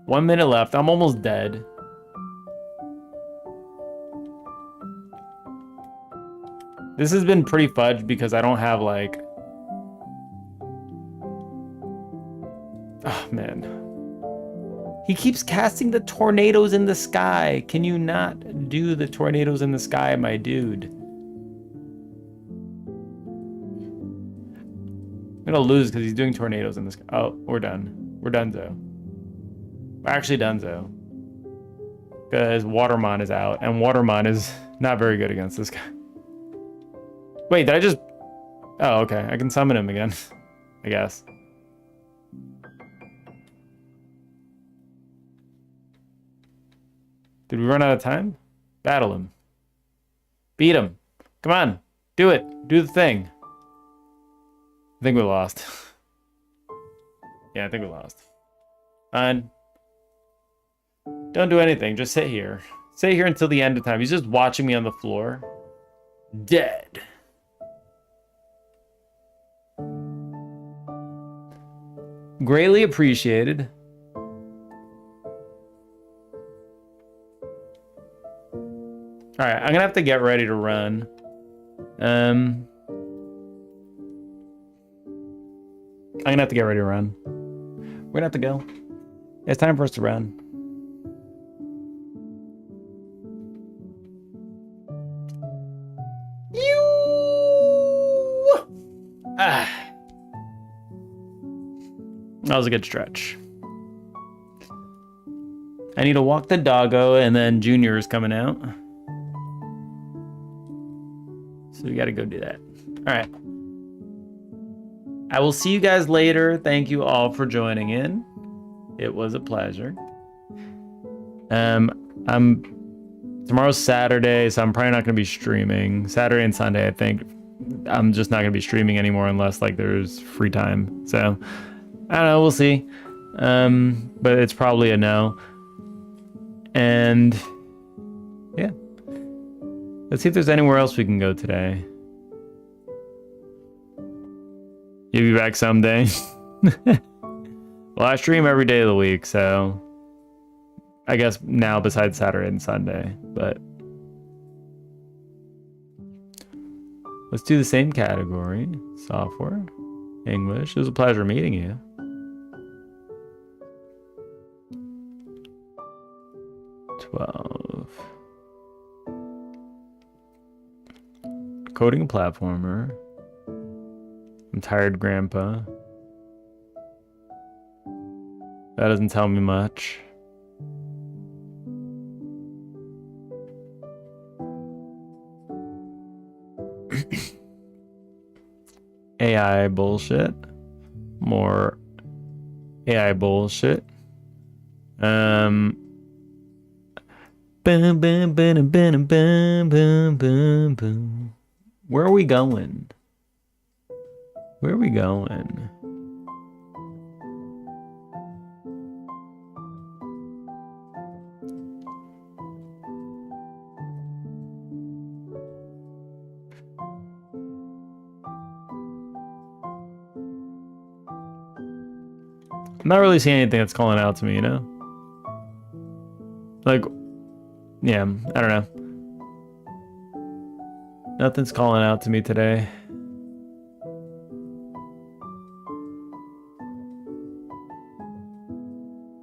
One minute left. I'm almost dead. This has been pretty fudged because I don't have like... Oh, man. He keeps casting the tornadoes in the sky. Can you not do the tornadoes in the sky, my dude? I'm gonna lose because he's doing tornadoes in the sky. Oh, we're done. We're donezo. We're actually donezo. Because Watermon is out, and Watermon is not very good against this guy. Wait, did I just... Oh, okay. I can summon him again, I guess. Did we run out of time? Battle him. Beat him. Come on. Do it. Do the thing. I think we lost. Yeah, I think we lost. Fine. Don't do anything. Just sit here. Sit here until the end of time. He's just watching me on the floor. Dead. Greatly appreciated. All right, I'm gonna have to get ready to run. I'm gonna have to get ready to run. We're gonna have to go. It's time for us to run. Ah. That was a good stretch. I need to walk the doggo, and then Junior is coming out. So we got to go do that. All right. I will see you guys later. Thank you all for joining in. It was a pleasure. Tomorrow's Saturday, so I'm probably not going to be streaming. Saturday and Sunday, I think. I'm just not going to be streaming anymore unless like there's free time. So I don't know. We'll see. But it's probably a no. And yeah. Let's see if there's anywhere else we can go today. You'll be back someday. Well, I stream every day of the week, so I guess now besides Saturday and Sunday, but let's do the same category. Software, English. It was a pleasure meeting you. Coding a platformer. I'm tired, Grandpa. That doesn't tell me much. AI bullshit. More AI bullshit. Boom, boom, boom, boom, boom, boom, boom, boom. Where are we going? Where are we going? I'm not really seeing anything that's calling out to me, you know? Like, yeah, I don't know. Nothing's calling out to me today.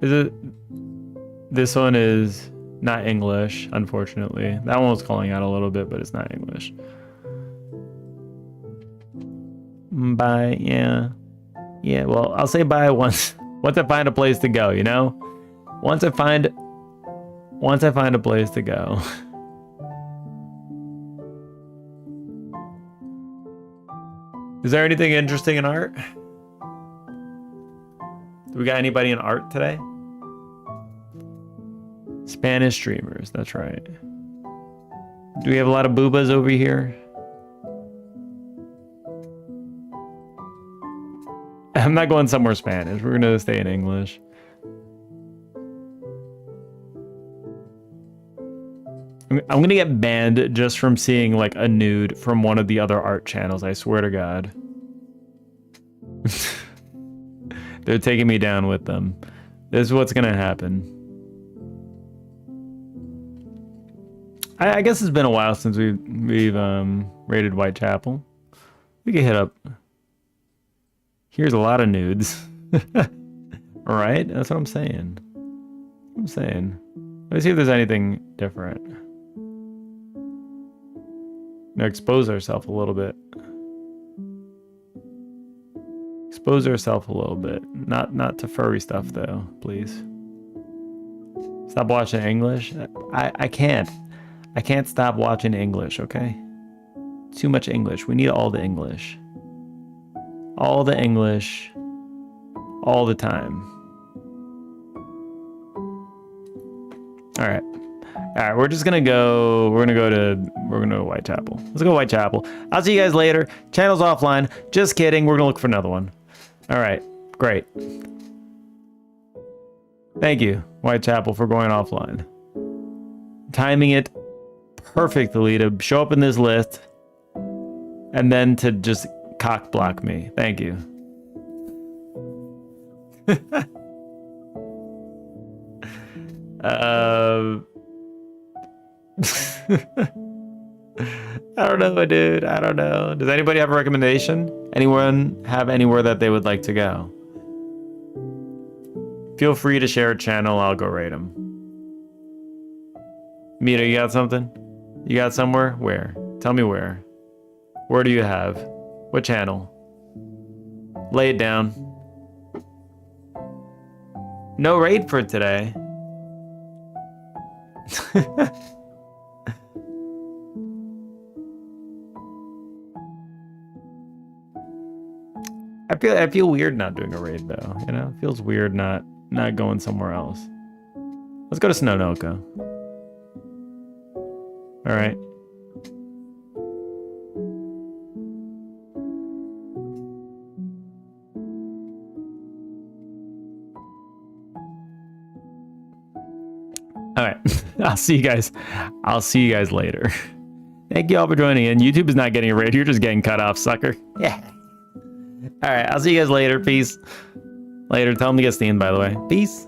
Is it? This one is not English, unfortunately. That one was calling out a little bit, but it's not English. Bye, yeah. Yeah, well, I'll say bye once I find a place to go, you know? Once I find a place to go. Is there anything interesting in art? Do we got anybody in art today? Spanish streamers, that's right. Do we have a lot of boobas over here? I'm not going somewhere Spanish. We're gonna stay in English. I'm gonna get banned just from seeing like a nude from one of the other art channels, I swear to God. They're taking me down with them. This is what's gonna happen. I guess it's been a while since we've raided Whitechapel. We can hit up. Here's a lot of nudes. All right, that's what I'm saying. Let me see if there's anything different. Now expose ourselves a little bit. Expose ourselves a little bit. Not to furry stuff though, please. Stop watching English. I can't. I can't stop watching English, okay? Too much English. We need all the English. All the English. All the time. All right. All right, we're just gonna go. We're gonna go to Whitechapel. Let's go to Whitechapel. I'll see you guys later. Channel's offline. Just kidding. We're gonna look for another one. All right, great. Thank you, Whitechapel, for going offline. Timing it perfectly to show up in this list, and then to just cock block me. Thank you. I don't know, dude. I don't know. Does anybody have a recommendation? Anyone have anywhere that they would like to go? Feel free to share a channel. I'll go raid them. Mita, you got something? You got somewhere? Where? Tell me where. Where do you have? What channel? Lay it down. No raid for today. I feel weird not doing a raid though, you know? It feels weird not going somewhere else. Let's go to Snownoka. All right. All right. I'll see you guys later. Thank you all for joining in. YouTube is not getting a raid. You're just getting cut off, sucker. Yeah. All right. I'll see you guys later. Peace. Later. Tell them to get steamed, by the way. Peace.